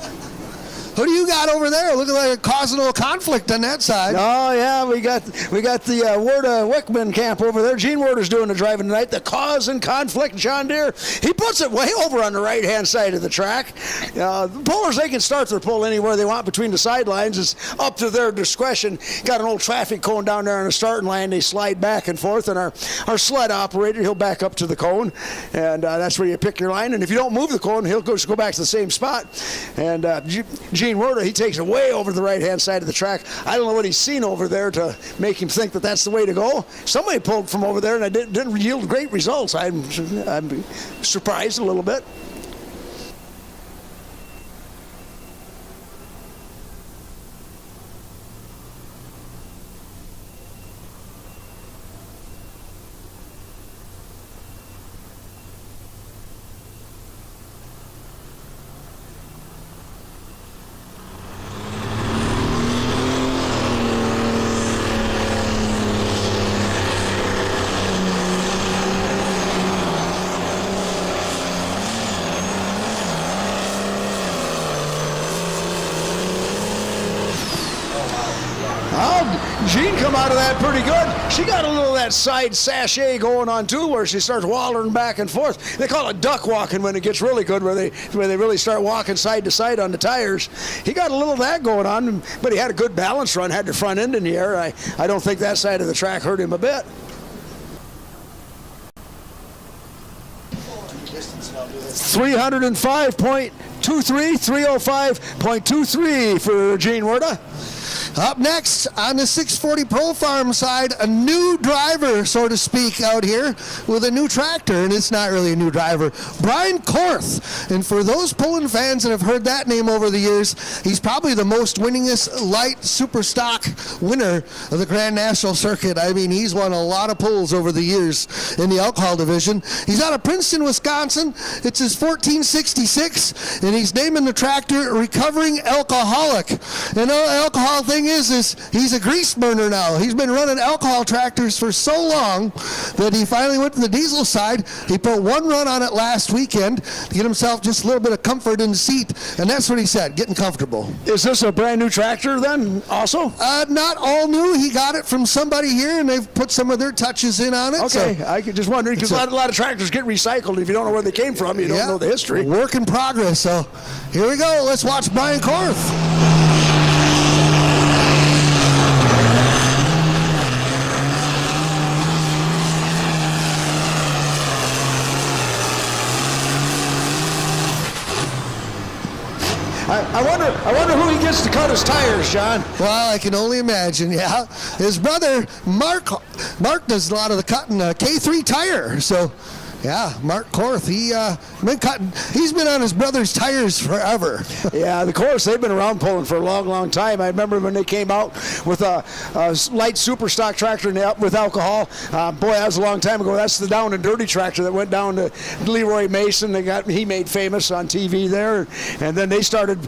Who do you got over there? Looking like you're causing a little conflict on that side. Oh, yeah, we got the Werda Wickman camp over there. Gene Werder's doing the driving tonight. The cause and conflict, John Deere. He puts it way over on the right-hand side of the track. The pullers, they can start their pull anywhere they want between the sidelines. It's up to their discretion. Got an old traffic cone down there on the starting line. They slide back and forth, and our sled operator, he'll back up to the cone, and that's where you pick your line. And if you don't move the cone, he'll go back to the same spot. And Gene Werder, he takes it way over the right-hand side of the track. I don't know what he's seen over there to make him think that that's the way to go. Somebody pulled from over there, and it didn't yield great results. I'm surprised a little bit. Gene come out of that pretty good. She got a little of that side sachet going on too, where she starts wallering back and forth. They call it duck walking when it gets really good, where they really start walking side to side on the tires. He got a little of that going on, but he had a good balance run, had the front end in the air. I don't think that side of the track hurt him a bit. .305.23, 305.23 for Gene Werder. Up next on the 640 Pro Farm side, a new driver, so to speak, out here with a new tractor, and it's not really a new driver, Brian Korth. And for those pulling fans that have heard that name over the years, he's probably the most winningest light super stock winner of the Grand National Circuit. I mean, he's won a lot of pulls over the years in the alcohol division. He's out of Princeton, Wisconsin. It's his 1466, and he's naming the tractor Recovering Alcoholic. And the alcohol thing is he's a grease burner now. He's been running alcohol tractors for so long that he finally went to the diesel side. He put one run on it last weekend to get himself just a little bit of comfort in the seat, and that's what he said, getting comfortable. Is this a brand new tractor then also? Not all new. He got it from somebody here, and they've put some of their touches in on it. Okay, so I could just wondering, because a lot of tractors get recycled. If you don't know where they came from, you don't know the history. Work in progress. So here we go. Let's watch Brian Korth. I wonder who he gets to cut his tires, John. Well, I can only imagine, yeah. His brother, Mark does a lot of the cutting, K3 tire. So, yeah, Mark Korth, he's been on his brother's tires forever. Yeah, the Korths, they've been around pulling for a long, long time. I remember when they came out with a light super stock tractor with alcohol. Boy, that was a long time ago. That's the down and dirty tractor that went down to Leroy Mason. He made famous on TV there. And then they started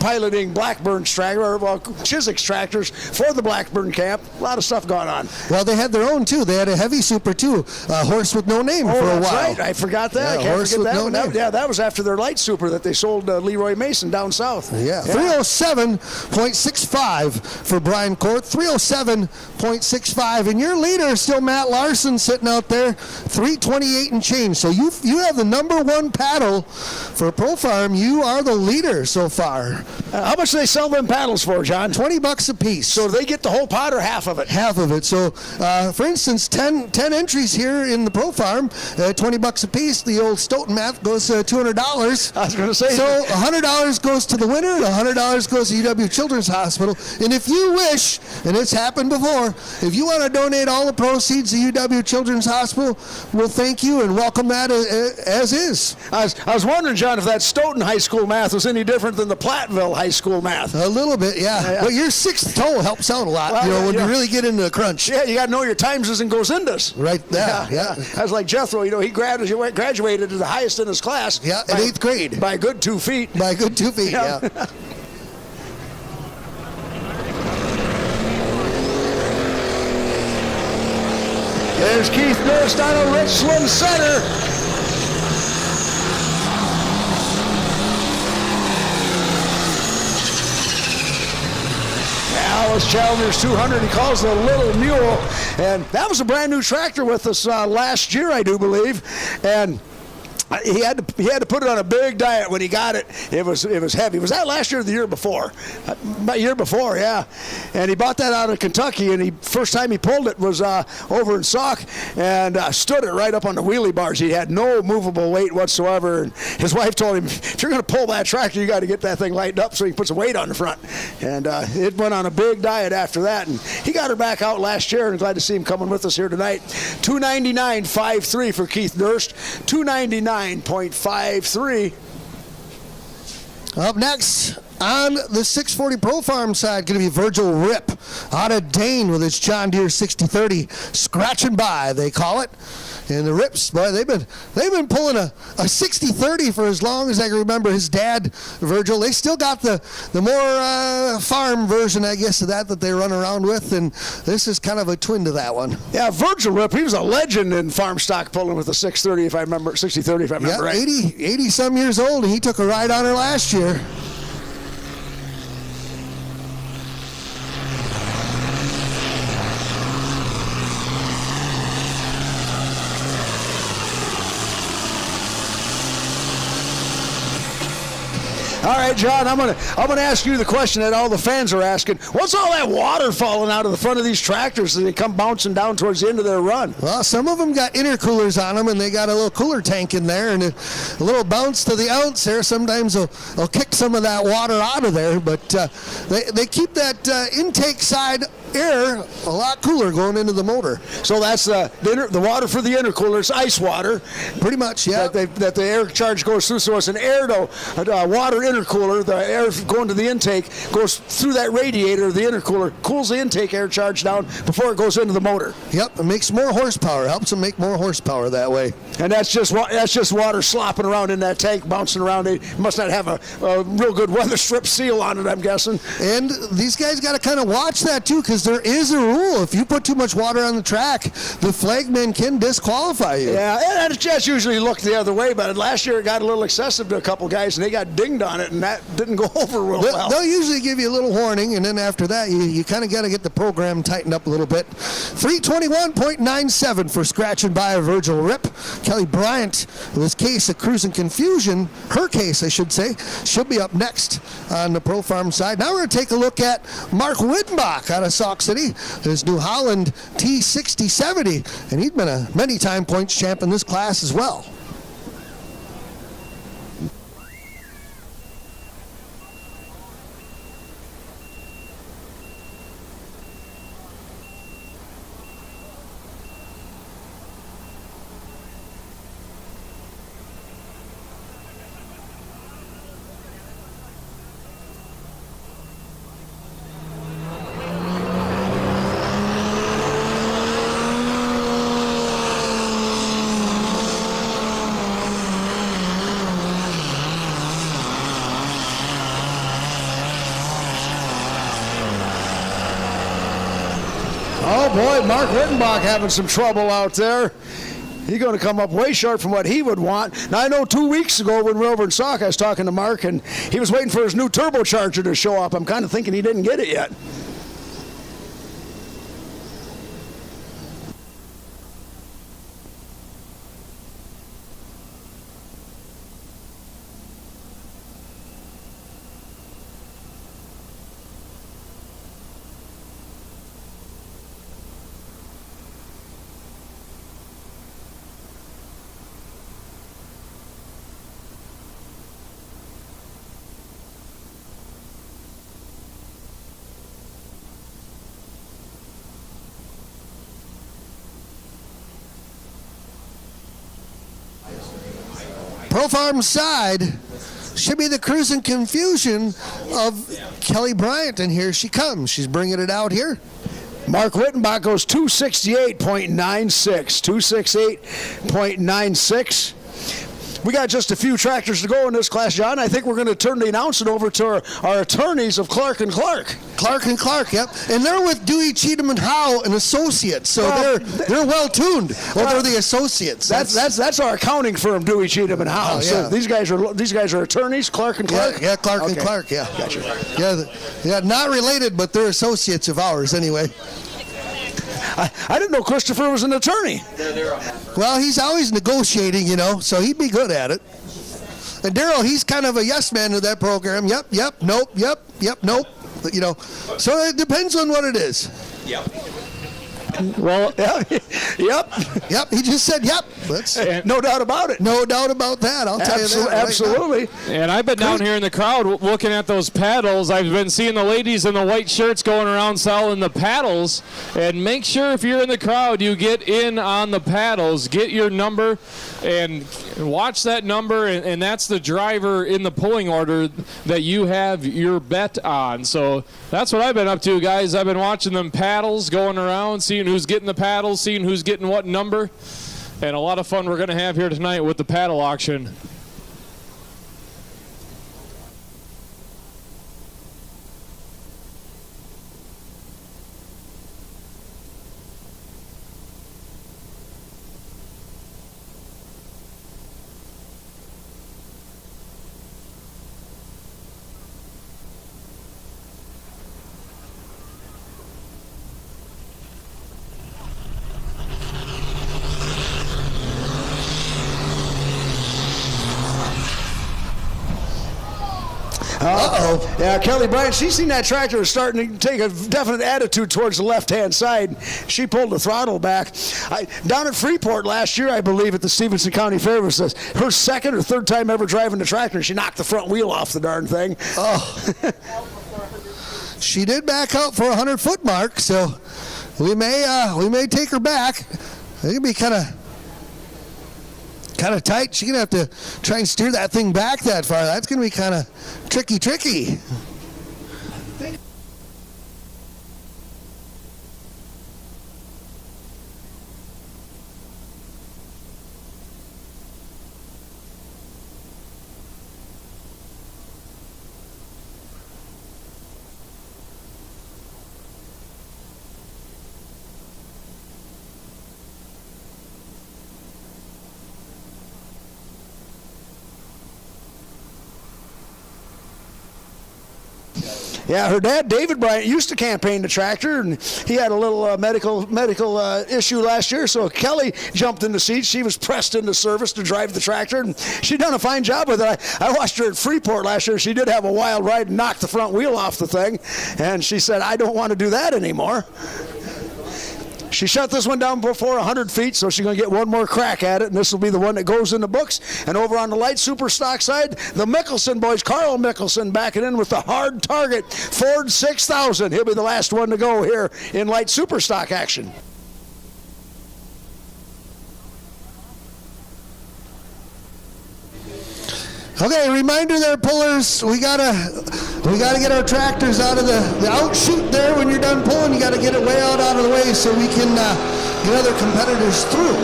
piloting Blackburn's tractor, Chiswick's tractors for the Blackburn camp. A lot of stuff going on. Well, they had their own, too. They had a heavy super, too. A horse with no name for a while. Right. I forgot that. Yeah, I can't forget that no one. That was after their light super that they sold Leroy Mason down south. Yeah. 307.65 for Brian Korth. 307.65. And your leader is still Matt Larson sitting out there. 328 and change. So you have the number one paddle for Pro Farm. You are the leader so far. How much do they sell them paddles for, John? $20 a piece. So they get the whole pot or half of it? Half of it. So, for instance, 10 entries here in the Pro Farm, $20 a piece. The old Stoughton math goes $200. I was going to say. So $100 goes to the winner, and $100 goes to UW Children's Hospital. And if you wish, and it's happened before, if you want to donate all the proceeds to UW Children's Hospital, we'll thank you and welcome that as is. I was wondering, John, if that Stoughton High School math was any different than the Platteville High School math. A little bit, yeah. But your sixth toe helps out a lot, when you really get into the crunch. Yeah, you got to know your timeses and goes-indus. Right there, yeah. That's like Jethro, he graduated to the highest in his class. Yeah, in 8th grade. By a good 2 feet. By a good 2 feet, yeah. There's Keith Durst on a Richland center. Alice Challenger's 200. He calls it a little mule. And that was a brand new tractor with us last year, I do believe. And he had to put it on a big diet when he got it. It was heavy. Was that last year or the year before? Year before, yeah. And he bought that out of Kentucky, and first time he pulled it was over in Sauk, and stood it right up on the wheelie bars. He had no movable weight whatsoever. And his wife told him, if you're going to pull that tractor, you got to get that thing lightened up so he puts some weight on the front. And it went on a big diet after that. And he got her back out last year, and glad to see him coming with us here tonight. $299.53 for Keith Durst. $299.53. Up next on the 640 Pro Farm side, going to be Virgil Rip out of Dane with his John Deere 6030, scratching by, they call it. And the Rips, boy, they've been pulling a 6030 for as long as I can remember. His dad, Virgil, they still got the more farm version, I guess, of that they run around with, and this is kind of a twin to that one. Yeah, Virgil Rip, he was a legend in farm stock pulling with a 6030 if I remember right. 80 some years old, and he took a ride on her last year. All right, John, I'm gonna ask you the question that all the fans are asking. What's all that water falling out of the front of these tractors as they come bouncing down towards the end of their run? Well, some of them got intercoolers on them, and they got a little cooler tank in there, and a little bounce to the ounce there. Sometimes they'll kick some of that water out of there, but they keep that intake side air a lot cooler going into the motor. So that's the water for the intercooler. It's ice water. Pretty much, yeah. That the air charge goes through. So it's an air to water intercooler. The air going to the intake goes through that radiator. The intercooler cools the intake air charge down before it goes into the motor. Yep, it makes more horsepower. Helps them make more horsepower that way. And that's just water slopping around in that tank, bouncing around. They must not have a real good weather strip seal on it, I'm guessing. And these guys got to kind of watch that too, because there is a rule. If you put too much water on the track, the flagman can disqualify you. Yeah, and it's just usually looked the other way, but last year it got a little excessive to a couple guys, and they got dinged on it, and that didn't go over real well. They'll usually give you a little warning, and then after that, you kind of got to get the program tightened up a little bit. 321.97 for scratching by a Virgil Rip. Kelly Bryant, with his case of cruising confusion, her case, I should say, she'll be up next on the Pro Farm side. Now we're going to take a look at Mark Wittenbach out of Sauk City, his New Holland T6070, and he's been a many-time points champ in this class as well. Oh boy, Mark Wittenbach having some trouble out there. He's going to come up way short from what he would want. Now, I know 2 weeks ago when we were over in Sauk, I was talking to Mark, and he was waiting for his new turbocharger to show up. I'm kind of thinking he didn't get it yet. Pro Farm side should be the cruising confusion of Kelly Bryant, and here she comes. She's bringing it out here. Mark Wittenbach goes 268.96. 268.96. We got just a few tractors to go in this class, John. I think we're going to turn the announcement over to our attorneys of Clark & Clark. Clark & Clark, yep. And they're with Dewey, Cheatham & Howe and Associates, so they're well-tuned. Well, they're the associates. That's our accounting firm, Dewey, Cheatham & Howe. Oh, yeah. So these guys are attorneys, Clark & Clark? Yeah, Clark & Clark, yeah. Gotcha. Yeah, not related, but they're associates of ours anyway. I didn't know Christopher was an attorney. Well, he's always negotiating, so he'd be good at it. And Daryl, he's kind of a yes man to that program. Yep, nope, yep, nope. So it depends on what it is. Yep. Well, Yep. He just said yep. No doubt about it. No doubt about that. I'll tell you that. Absolutely. and I've been down here in the crowd looking at those paddles. I've been seeing the ladies in the white shirts going around selling the paddles. And make sure if you're in the crowd, you get in on the paddles. Get your number and watch that number. And that's the driver in the pulling order that you have your bet on. So that's what I've been up to, guys. I've been watching them paddles going around, seeing who's getting the paddles, seeing who's getting what number. And a lot of fun we're going to have here tonight with the paddle auction. Uh-oh. Yeah, Kelly Bryant, she's seen that tractor is starting to take a definite attitude towards the left-hand side. She pulled the throttle back. Down at Freeport last year, I believe, at the Stevenson County Fair, was her second or third time ever driving the tractor, and she knocked the front wheel off the darn thing. Oh. She did back out for a 100-foot mark, so we may take her back. It'll be kind of tight. She's going to have to try and steer that thing back that far. That's going to be kind of tricky. Yeah, her dad, David Bryant, used to campaign the tractor, and he had a little medical issue last year, so Kelly jumped in the seat. She was pressed into service to drive the tractor, and she done a fine job with it. I watched her at Freeport last year. She did have a wild ride and knocked the front wheel off the thing, and she said, I don't want to do that anymore. She shut this one down before 100 feet, so she's going to get one more crack at it, and this will be the one that goes in the books. And over on the light super stock side, the Mickelson boys, Carl Mickelson backing in with the hard target Ford 6000. He'll be the last one to go here in light super stock action. Okay, reminder there, pullers. We gotta get our tractors out of the outshoot there. When you're done pulling, you gotta get it way out of the way so we can get other competitors through.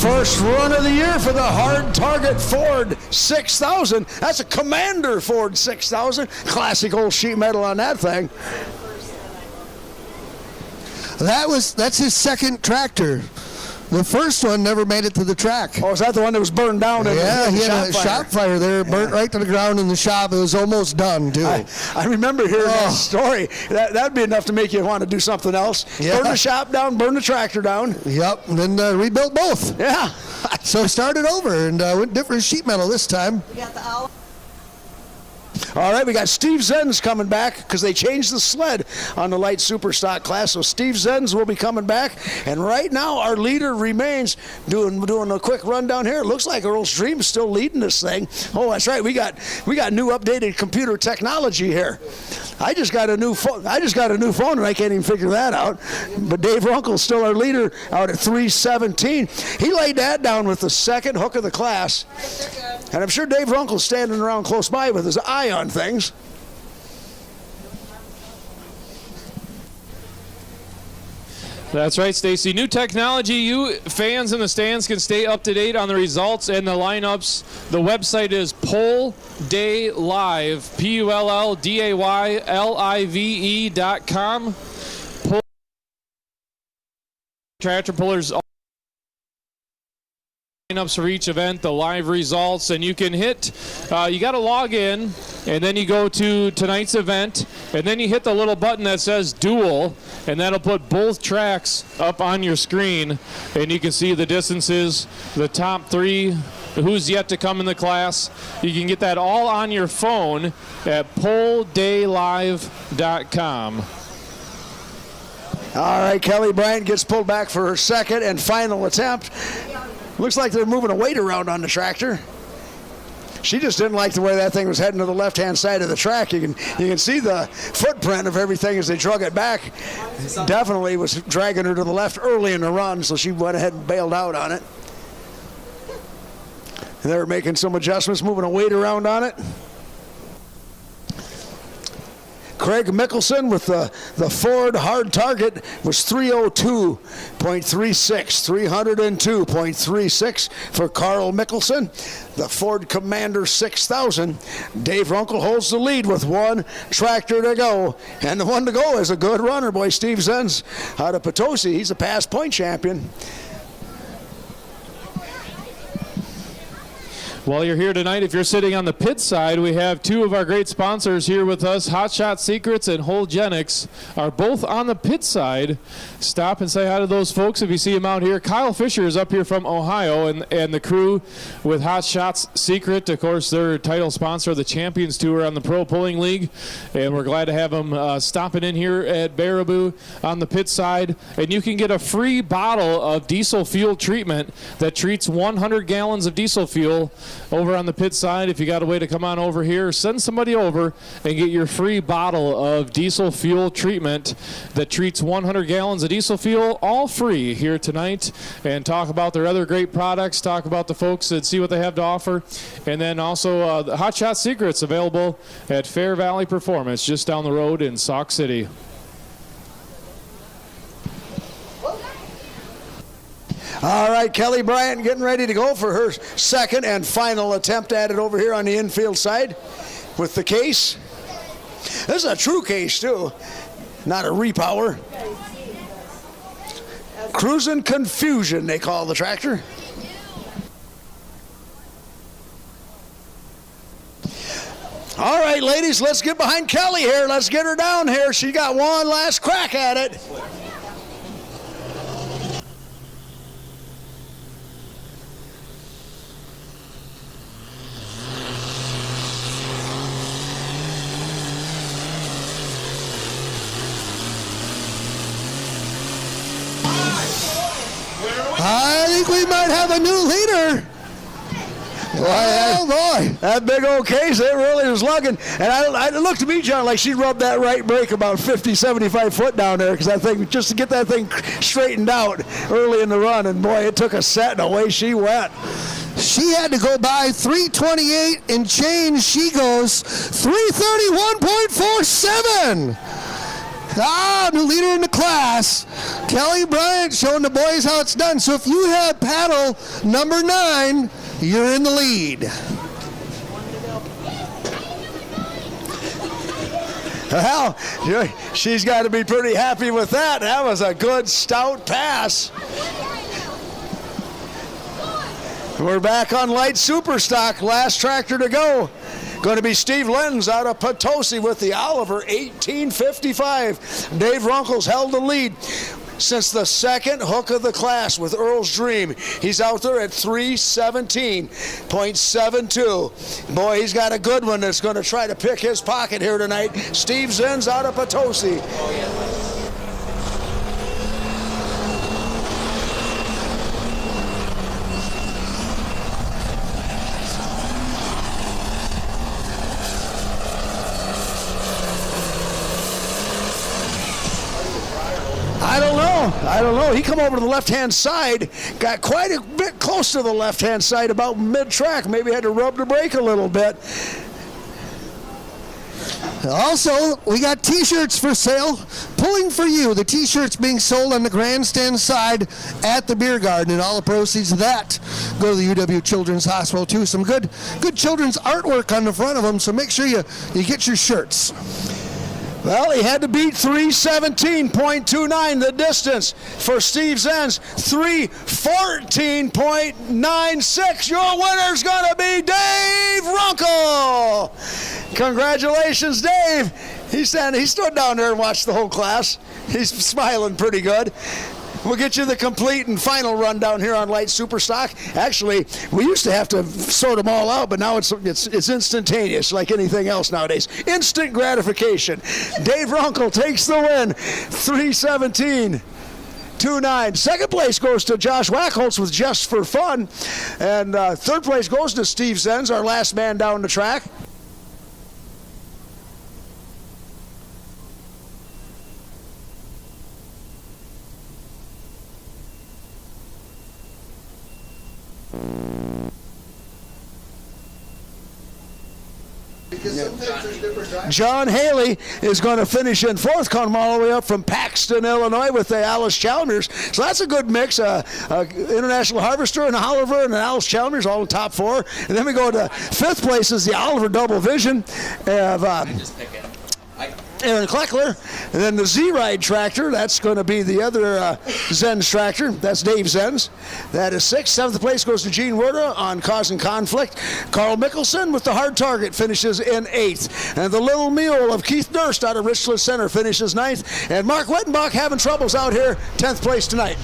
First run of the year for the hard target Ford 6000. That's a Commander Ford 6000. Classic old sheet metal on that thing. That's his second tractor. The first one never made it to the track. Oh, is that the one that was burned down? Yeah, he had a shop fire there, burnt right to the ground in the shop. It was almost done, too. I remember hearing that story. That'd be enough to make you want to do something else. Yeah. Burn the shop down, burn the tractor down. Yep, and then rebuilt both. Yeah. So started over and went different sheet metal this time. We got the owl. All right, we got Steve Zenz coming back because they changed the sled on the light super stock class. So Steve Zenz will be coming back. And right now, our leader remains doing a quick rundown here. It looks like Earl Stream's still leading this thing. Oh, that's right. We got new updated computer technology here. I just got a new phone. And I can't even figure that out. But Dave Runkle's still our leader out at 317. He laid that down with the second hook of the class. And I'm sure Dave Runkle's standing around close by with his eye on things. That's right, Stacy. New technology. You fans in the stands can stay up to date on the results and the lineups. The website is PullDayLive, PullDayLive.com. Tractor pullers. Lineups for each event, the live results, and you can hit, you got to log in, and then you go to tonight's event, and then you hit the little button that says dual, and that'll put both tracks up on your screen, and you can see the distances, the top three, who's yet to come in the class. You can get that all on your phone at PullDayLive.com. All right, Kelly Bryant gets pulled back for her second and final attempt. Looks like they're moving a weight around on the tractor. She just didn't like the way that thing was heading to the left-hand side of the track. You can see the footprint of everything as they drug it back. Definitely was dragging her to the left early in the run, so she went ahead and bailed out on it. And they were making some adjustments, moving a weight around on it. Craig Mickelson with the Ford hard target was 302.36, 302.36 for Carl Mickelson. The Ford Commander 6000. Dave Runkle holds the lead with one tractor to go. And the one to go is a good runner, boy, Steve Zenz out of Potosi. He's a past point champion. While you're here tonight, if you're sitting on the pit side, we have two of our great sponsors here with us. Hot Shot Secrets and Wholegenics are both on the pit side. Stop and say hi to those folks if you see them out here. Kyle Fisher is up here from Ohio, and the crew with Hot Shots Secret, of course, they're title sponsor of the Champions Tour on the Pro Pulling League, and we're glad to have them stopping in here at Baraboo on the pit side. And you can get a free bottle of diesel fuel treatment that treats 100 gallons of diesel fuel over on the pit side. If you got a way to come on over here, send somebody over and get your free bottle of diesel fuel treatment that treats 100 gallons of diesel fuel, all free here tonight, and talk about their other great products, talk about the folks and see what they have to offer. And then also the Hot Shot Secrets available at Fair Valley Performance just down the road in Sauk City. All right, Kelly Bryant getting ready to go for her second and final attempt at it over here on the infield side with the case. This is a true case, too, not a repower. Cruising Confusion, they call the tractor. All right, ladies, let's get behind Kelly here. Let's get her down here. She got one last crack at it. I think we might have a new leader. Oh, boy. That big old case, it really was lugging. And it looked to me, John, like she rubbed that right brake about 50, 75 foot down there, because I think just to get that thing straightened out early in the run, and boy, it took a set and away she went. She had to go by 328 and change. She goes 331.47. New leader in the class. Kelly Bryant showing the boys how it's done. So if you have paddle number 9, you're in the lead. Well, she's got to be pretty happy with that. That was a good stout pass. We're back on light super stock. Last tractor to go. Going to be Steve Lenz out of Potosi with the Oliver 1855. Dave Runkles held the lead since the second hook of the class with Earl's Dream. He's out there at 317.72. Boy, he's got a good one that's going to try to pick his pocket here tonight. Steve Zenz out of Potosi. I don't know. He come over to the left-hand side, got quite a bit close to the left-hand side, about mid-track. Maybe had to rub the brake a little bit. Also, we got T-shirts for sale. Pulling for You. The T-shirts being sold on the grandstand side at the beer garden, and all the proceeds of that go to the UW Children's Hospital too. Some good children's artwork on the front of them. So make sure you get your shirts. Well, he had to beat 317.29 the distance for Steve Zenz. 314.96. Your winner's going to be Dave Runkle. Congratulations, Dave. He stood down there and watched the whole class. He's smiling pretty good. We'll get you the complete and final rundown here on Light Superstock. Actually, we used to have to sort them all out, but now it's instantaneous, like anything else nowadays. Instant gratification. Dave Runkle takes the win, 317.29. Second place goes to Josh Wackholtz with Just for Fun, and third place goes to Steve Zenz, our last man down the track. John Haley is going to finish in fourth, coming all the way up from Paxton, Illinois, with the Alice Chalmers. So that's a good mix. International Harvester and Oliver and Alice Chalmers, all in the top four. And then we go to fifth place is the Oliver Double Vision. Aaron Kleckler. And then the Z-Ride tractor, that's going to be the other Zenz tractor. That's Dave Zenz. That is 6th. 7th place goes to Gene Werda on Causing Conflict. Carl Mickelson with the hard target finishes in 8th. And the Little Mule of Keith Durst out of Richland Center finishes 9th. And Mark Wettenbach having troubles out here, 10th place tonight.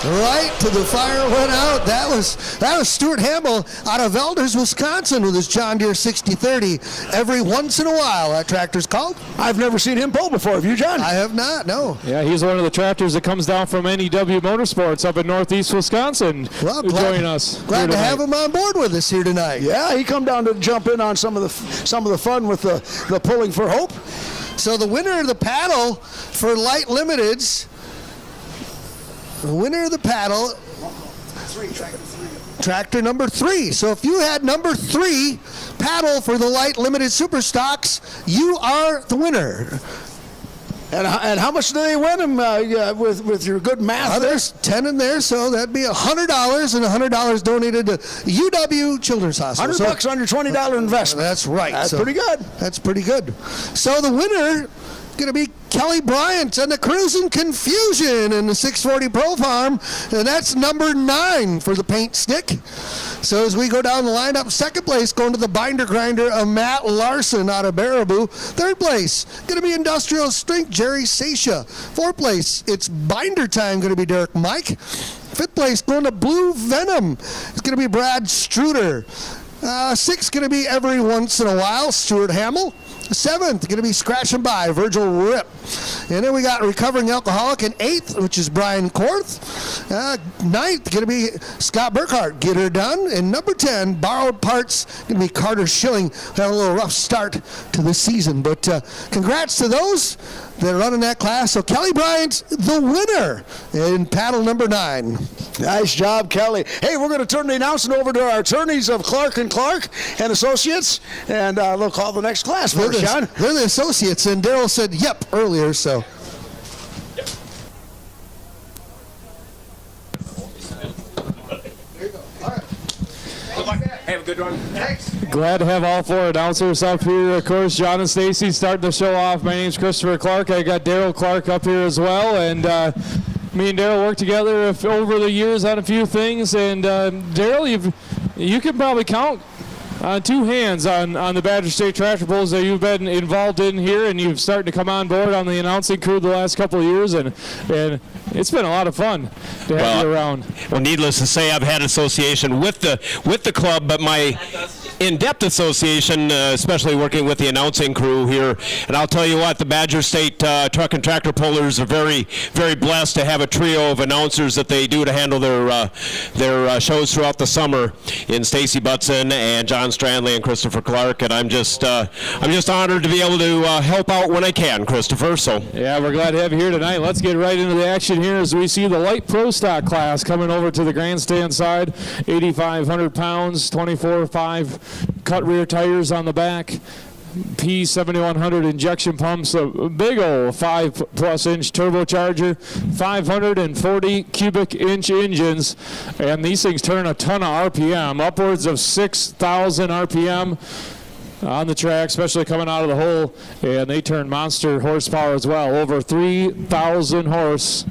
Right to the fire went out. That was Stuart Hamill out of Elders, Wisconsin with his John Deere 6030. Every once in a while, that tractor's called. I've never seen him pull before. Have you, John? I have not, no. Yeah, he's one of the tractors that comes down from NEW Motorsports up in northeast Wisconsin. Well, join us. Glad to have him on board with us here tonight. Yeah, he come down to jump in on some of the fun with the pulling for hope. So the winner of the paddle for light limiteds. The winner of the paddle, tractor number 3. So if you had number 3 paddle for the light limited super stocks, you are the winner. And how much do they win with your good math? There's 10 in there, so that'd be $100 and $100 donated to UW Children's Hospital. $100 on your $20 investment. That's right. That's pretty good. That's pretty good. So the winner going to be Kelly Bryant and the Cruising Confusion in the 640 Pro Farm, and that's number 9 for the paint stick. So as we go down the lineup, 2nd place going to the binder grinder of Matt Larson out of Baraboo. 3rd place going to be Industrial Strength Jerry Sasha. 4th place, it's binder time, going to be Derek Mike. 5th place going to Blue Venom. It's going to be Brad Struder. 6th going to be every once in a while Stuart Hamill. 7th, going to be Scratch and By, Virgil Rip. And then we got Recovering Alcoholic in 8th, which is Brian Korth. 9th, going to be Scott Burkhart, Get Her Done. And number 10, Borrowed Parts, going to be Carter Schilling. Had a little rough start to the season. But congrats to those that are running that class. So Kelly Bryant's the winner in paddle number 9. Nice job, Kelly. Hey, we're going to turn the announcement over to our attorneys of Clark and Clark and Associates, and they'll call the next class for us, John. They're the associates, and Daryl said yep earlier, so. Have a good one. Thanks. Glad to have all 4 announcers up here. Of course, John and Stacy starting the show off. My name's Christopher Clark. I got Daryl Clark up here as well, and me and Daryl worked together over the years on a few things. And Daryl, you can probably count on 2 hands on the Badger State tractor pulls that you've been involved in here, and you've started to come on board on the announcing crew the last couple of years, and it's been a lot of fun to have you around. Well, needless to say, I've had association with the club, but my in-depth association, especially working with the announcing crew here. And I'll tell you what, the Badger State truck and tractor pullers are very, very blessed to have a trio of announcers that they do to handle their shows throughout the summer in Stacy Butson and John Strandley and Christopher Clark. And I'm just honored to be able to help out when I can, Christopher. So yeah, we're glad to have you here tonight. Let's get right into the action here as we see the light pro stock class coming over to the grandstand side. 8,500 pounds, 24.5 cut rear tires on the back. P7100 injection pumps, a big old 5+ inch turbocharger, 540 cubic inch engines, and these things turn a ton of RPM, upwards of 6,000 RPM on the track, especially coming out of the hole, and they turn monster horsepower as well, over 3,000 horse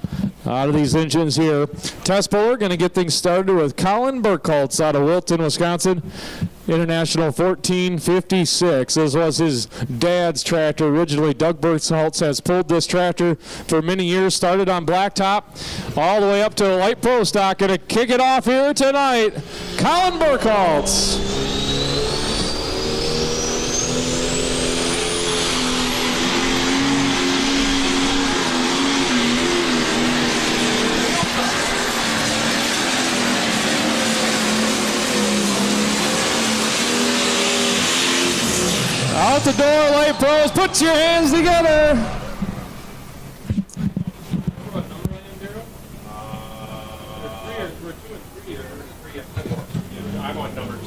out of these engines here. Test puller going to get things started with Colin Burkholtz out of Wilton, Wisconsin. International 1456. This was his dad's tractor originally. Doug Burkholtz has pulled this tractor for many years. Started on blacktop all the way up to light pro stock. Going to kick it off here tonight. Colin Burkholtz. Out the door, light pros, put your hands together. I'm on number 2.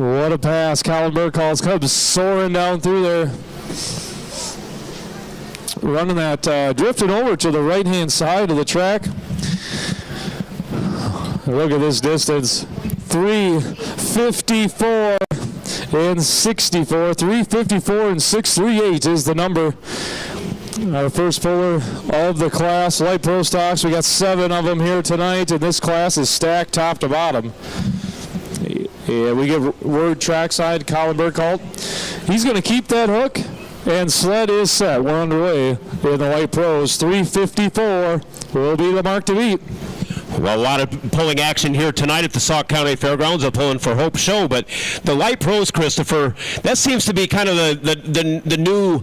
What a pass. Colin Burkholtz comes soaring down through there. running that, drifting over to the right-hand side of the track. Look at this distance, 3:54 and 64. 3:54 and 6:38 is the number. Our first puller of the class, light pro stocks. We got 7 of them here tonight, and this class is stacked top to bottom. Yeah, we give word trackside, Colin Burkholt. He's going to keep that hook, and sled is set. We're underway in the light pros. 3:54 will be the mark to beat. Well, a lot of pulling action here tonight at the Sauk County Fairgrounds, a Pulling for Hope show, but the light pros, Christopher, that seems to be kind of the new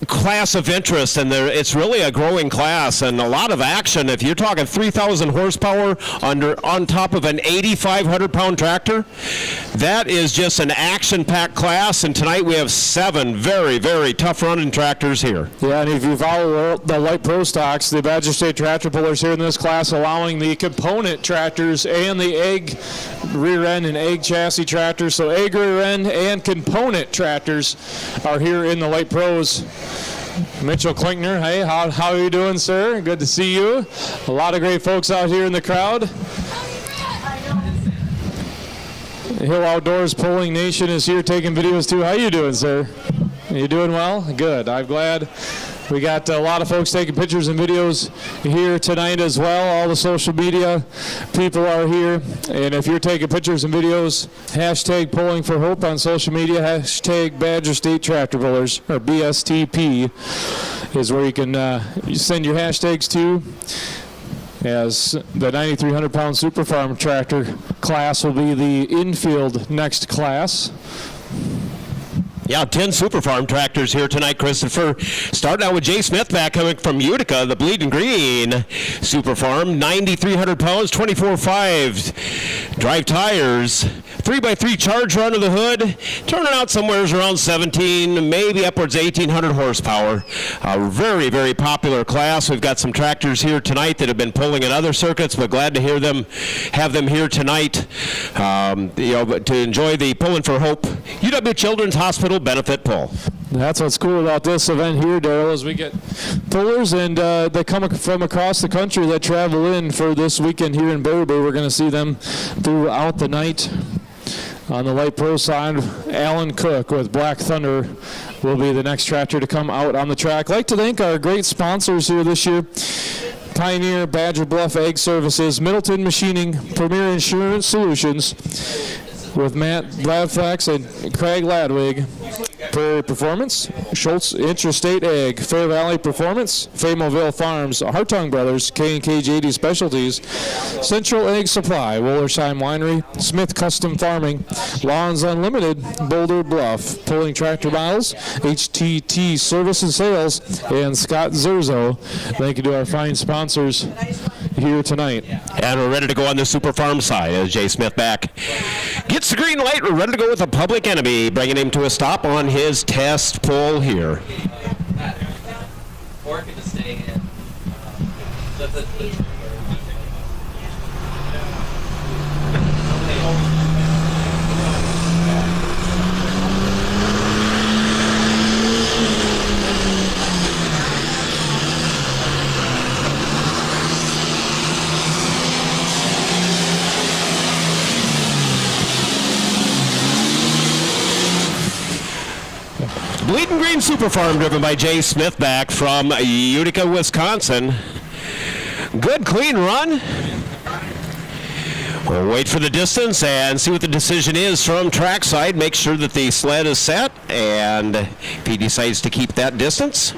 class of interest, and it's really a growing class and a lot of action. If you're talking 3,000 horsepower on top of an 8,500-pound tractor, that is just an action-packed class, and tonight we have 7 very, very tough-running tractors here. Yeah, and if you follow the light pro stocks, the Badger State tractor pullers here in this class allowing the component tractors and the egg rear end and egg chassis tractors, so egg rear end and component tractors are here in the light pros. Mitchell Klinkner, hey, how are you doing, sir? Good to see you. A lot of great folks out here in the crowd. Hill Outdoors Pulling Nation is here taking videos too. How you doing, sir? You doing well? Good. I'm glad. We got a lot of folks taking pictures and videos here tonight as well. All the social media people are here. And if you're taking pictures and videos, hashtag Pulling for Hope on social media, hashtag Badger State Tractor Pullers, or BSTP is where you can send your hashtags to. As the 9,300-pound Super Farm tractor class will be the infield next class. Yeah, 10 Super Farm tractors here tonight, Christopher. Starting out with Jay Smith back coming from Utica, the Bleeding Green Super Farm, 9,300 pounds, 24.5 drive tires, 3x3 charger under the hood, turning out somewhere around 17, maybe upwards 1,800 horsepower. A very, very popular class. We've got some tractors here tonight that have been pulling in other circuits, but glad to have them here tonight to enjoy the Pulling for Hope UW Children's Hospital benefit pull. That's what's cool about this event here, Darryl, is we get pullers and they come from across the country that travel in for this weekend here in Baraboo. We're going to see them throughout the night. On the light pro side, Alan Cook with Black Thunder will be the next tractor to come out on the track. I'd like to thank our great sponsors here this year. Pioneer Badger Bluff Egg Services, Middleton Machining, Premier Insurance Solutions, with Matt Ladflax and Craig Ladwig. Prairie Performance, Schultz Interstate Egg, Fair Valley Performance, Fayetteville Farms, Hartung Brothers, K&K JD Specialties, Central Egg Supply, Wollersheim Winery, Smith Custom Farming, Lawns Unlimited, Boulder Bluff, Pulling Tractor Models, HTT Service and Sales, and Scott Zerzo. Thank you to our fine sponsors here tonight. And we're ready to go on the Super Farm side as Jay Smith back gets the green light. We're ready to go with a Public Enemy, bringing him to a stop on his test pull here. Or could just stay in. Bleeding Green Super Farm, driven by Jay Smith back from Utica, Wisconsin. Good, clean run. We'll wait for the distance and see what the decision is from trackside. Make sure that the sled is set, and if he decides to keep that distance.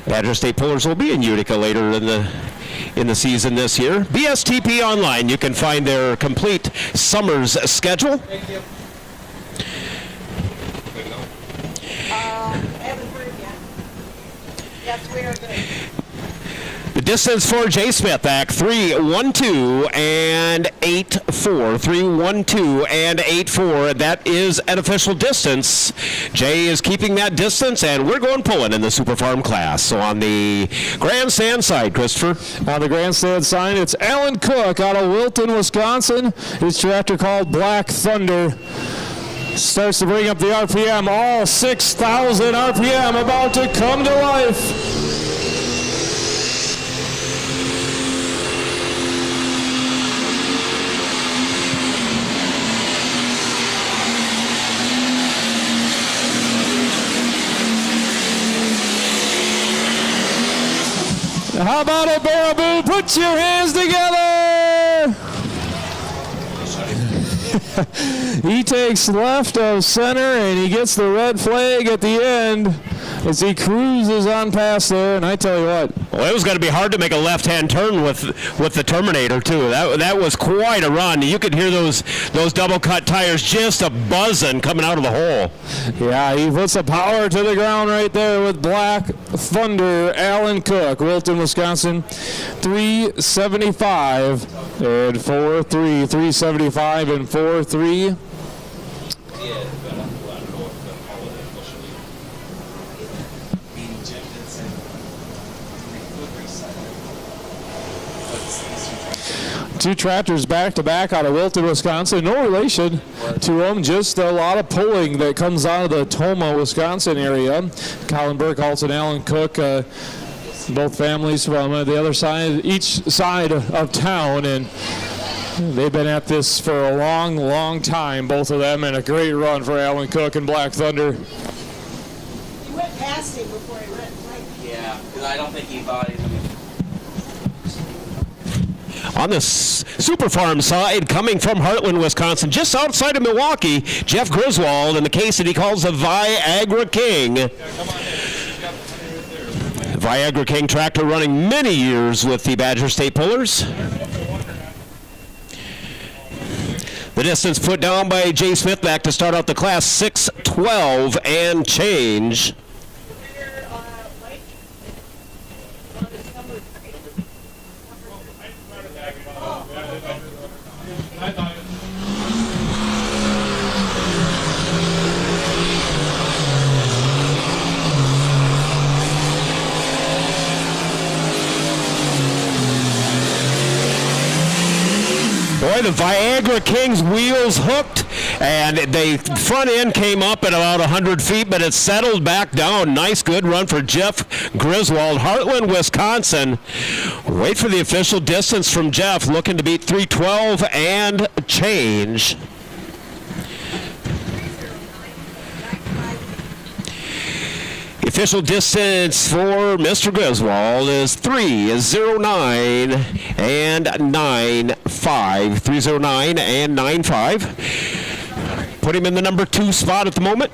Badger State Pullers will be in Utica later in the season this year. BSTP Online, you can find their complete summer's schedule. Thank you. Haven't heard yet. Yes, we are good. The distance for Jay Smith back 3:12 and 8:4. 3:12 and 8:4. That is an official distance. Jay is keeping that distance, and we're going pulling in the Super Farm class. So on the grandstand side, Christopher. On the grandstand side, it's Alan Cook out of Wilton, Wisconsin. His tractor called Black Thunder. Starts to bring up the RPM, all 6,000 RPM about to come to life. How about it, Baraboo? Put your hands together. He takes left of center, and he gets the red flag at the end as he cruises on past there. And I tell you what. Well, it was going to be hard to make a left-hand turn with the Terminator, too. That was quite a run. You could hear those double-cut tires just a-buzzing coming out of the hole. Yeah, he puts the power to the ground right there with Black Thunder, Alan Cook, Wilton, Wisconsin, 375 and 4-3, 375 and 4-3. Two tractors back-to-back out of Wilton, Wisconsin. No relation to them, just a lot of pulling that comes out of the Tomah, Wisconsin area. Colin Burkholz and Alan Cook, both families from the other side, each side of town, and they've been at this for a long, long time, both of them, and a great run for Alan Cook and Black Thunder. He went past him before he went. Yeah, because I don't think he thought he was going to. On the Super Farm side, coming from Heartland, Wisconsin, just outside of Milwaukee, Jeff Griswold in the case that he calls the Viagra King. Viagra King tractor running many years with the Badger State Pullers. The distance put down by Jay Smith back to start out the class, 6:12 and change. Boy, the Viagra King's wheels hooked, and the front end came up at about 100 feet, but it settled back down. Nice, good run for Jeff Griswold. Heartland, Wisconsin. Wait for the official distance from Jeff, looking to beat 3:12 and change. Official distance for Mr. Griswold is 3:09 and 9.5. 3:09 and 9.5. Put him in the number 2 spot at the moment.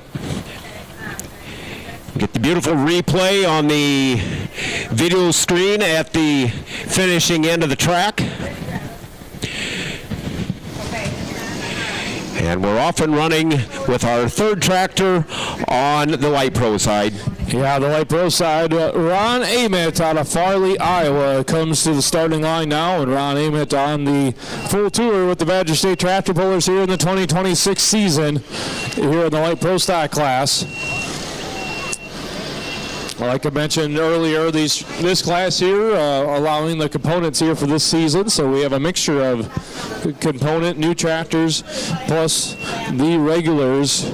Get the beautiful replay on the video screen at the finishing end of the track. And we're off and running with our third tractor on the Light Pro side. Yeah, the Light Pro side, Ron Ament out of Farley, Iowa, comes to the starting line now, and Ron Ament on the full tour with the Badger State Tractor Pullers here in the 2026 season here in the Light Pro stock class. Like I mentioned earlier, this class here allowing the components here for this season, so we have a mixture of component, new tractors, plus the regulars,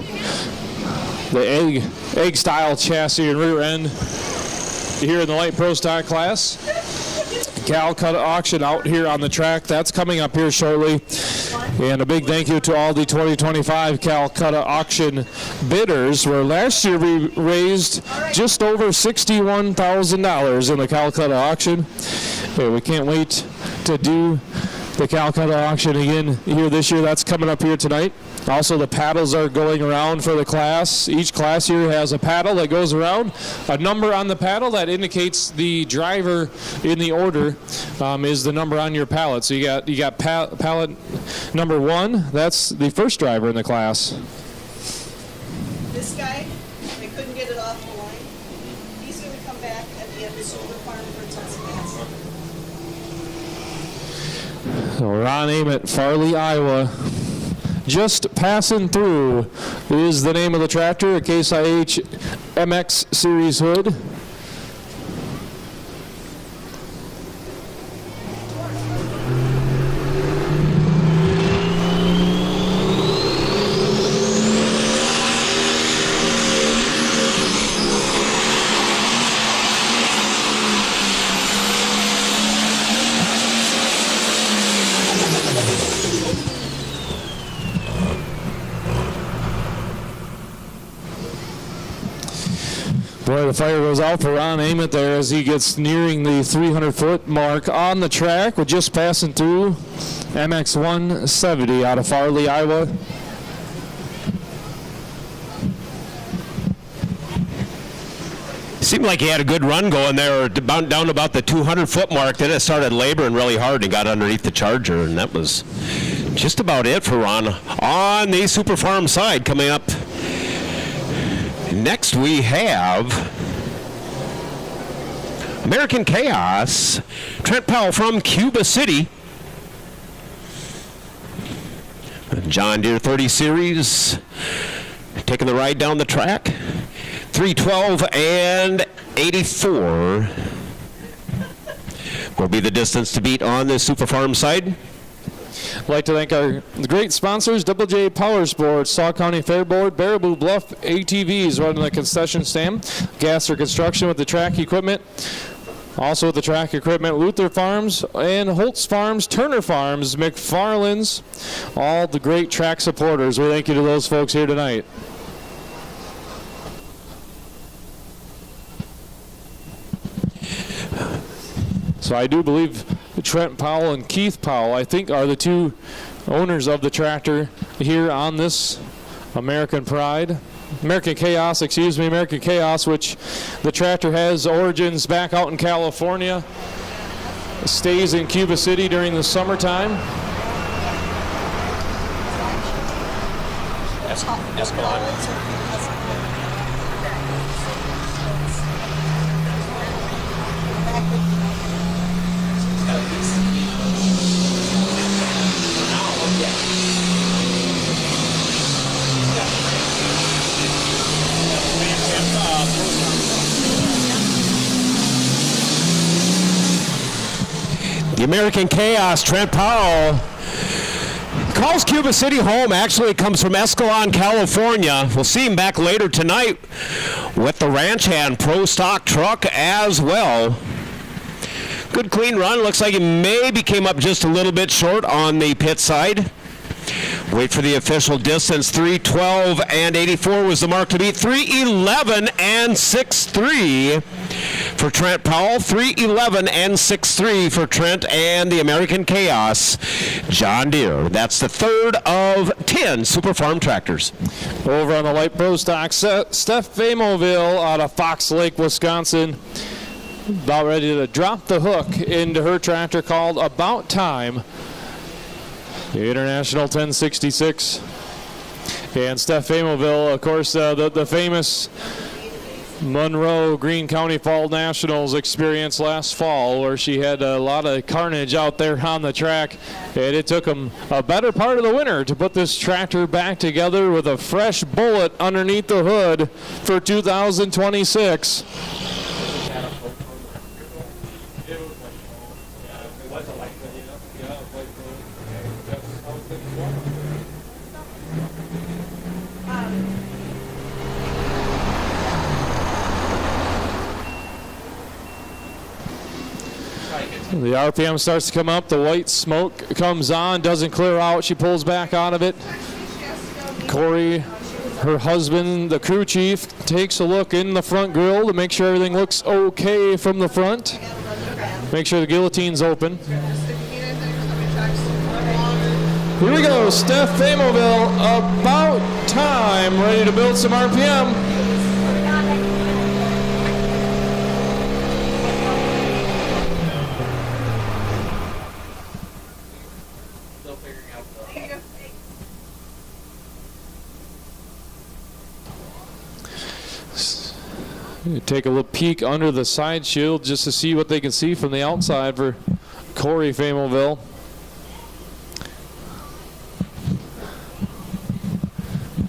the egg-style chassis and rear end here in the Light Pro stock class. Calcutta auction out here on the track. That's coming up here shortly. And a big thank you to all the 2025 Calcutta auction bidders, where last year we raised just over $61,000 in the Calcutta auction. We can't wait to do the Calcutta auction again here this year. That's coming up here tonight. Also, the paddles are going around for the class. Each class here has a paddle that goes around. A number on the paddle that indicates the driver in the order is the number on your pallet. So you got pallet number 1. That's the first driver in the class. This guy, they couldn't get it off the line. He's going to come back at the end of the Super Farm for test. So Ron Ament, Farley, Iowa. Just passing through is the name of the tractor, a Case IH MX Series hood. Boy, the fire goes out for Ron Ament there as he gets nearing the 300-foot mark on the track. We're just passing through MX 170 out of Farley, Iowa. Seemed like he had a good run going there down about the 200-foot mark. Then it started laboring really hard and got underneath the Charger, and that was just about it for Ron on the Super Farm side. Coming up next, we have American Chaos, Trent Powell from Cuba City. John Deere 30 Series taking the ride down the track. 3:12 and 84 will be the distance to beat on the Super Farm side. I'd like to thank our great sponsors, Double J Power Sports, Sauk County Fairboard, Baraboo Bluff ATVs running the concession stand, Gasser Construction with the track equipment. Also with the track equipment, Luther Farms and Holtz Farms, Turner Farms, McFarland's, all the great track supporters. We thank you to those folks here tonight. So I do believe Trent Powell and Keith Powell, I think, are the two owners of the tractor here on this American Chaos, American Chaos, which the tractor has origins back out in California, stays in Cuba City during the summertime. The American Chaos, Trent Powell, calls Cuba City home. Actually, comes from Escalon, California. We'll see him back later tonight with the Ranch Hand Pro Stock truck as well. Good clean run. Looks like he maybe came up just a little bit short on the pit side. Wait for the official distance. 3:12 and 84 was the mark to beat. 3:11 and 6:3 for Trent Powell. 3:11 and 6:3 for Trent and the American Chaos, John Deere. That's the third of 10 Super Farm tractors. Over on the light pro stock, Steph Famoville out of Fox Lake, Wisconsin, about ready to drop the hook into her tractor called About Time, the International 1066. And Steph Famoville, of course, the famous Monroe Greene County Fall Nationals experience last fall, where she had a lot of carnage out there on the track, and it took them a better part of the winter to put this tractor back together with a fresh bullet underneath the hood for 2026. The RPM starts to come up. The white smoke comes on, doesn't clear out. She pulls back out of it. Corey, her husband, the crew chief, takes a look in the front grille to make sure everything looks okay from the front. Make sure the guillotine's open. Here we go, Steph Famoville, About Time, ready to build some RPM. Take a little peek under the side shield just to see what they can see from the outside for Corey Famoville.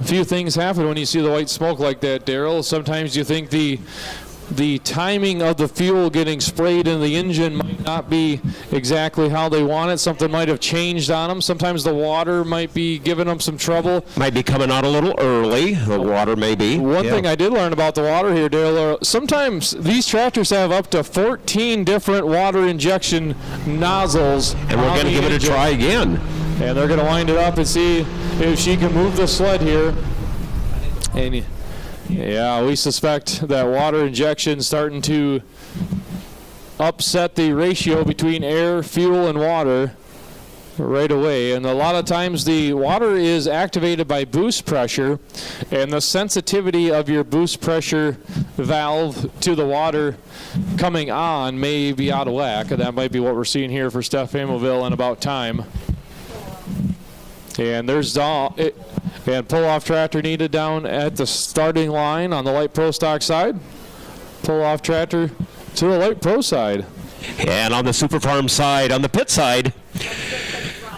A few things happen when you see the white smoke like that, Daryl. Sometimes you think the timing of the fuel getting sprayed in the engine might not be exactly how they want it. Something might have changed on them. Sometimes the water might be giving them some trouble. Might be coming out a little early, the water may be. One thing I did learn about the water here, Daryl, sometimes these tractors have up to 14 different water injection nozzles. And we're going to give it a try again. And they're going to wind it up and see if she can move the sled here. And Yeah, we suspect that water injection starting to upset the ratio between air, fuel, and water right away. And a lot of times the water is activated by boost pressure, and the sensitivity of your boost pressure valve to the water coming on may be out of whack. And that might be what we're seeing here for Steph Amoville in about time. And there's and pull-off tractor needed down at the starting line on the light pro stock side. Pull-off tractor to the light pro side. And on the Super Farm side, on the pit side,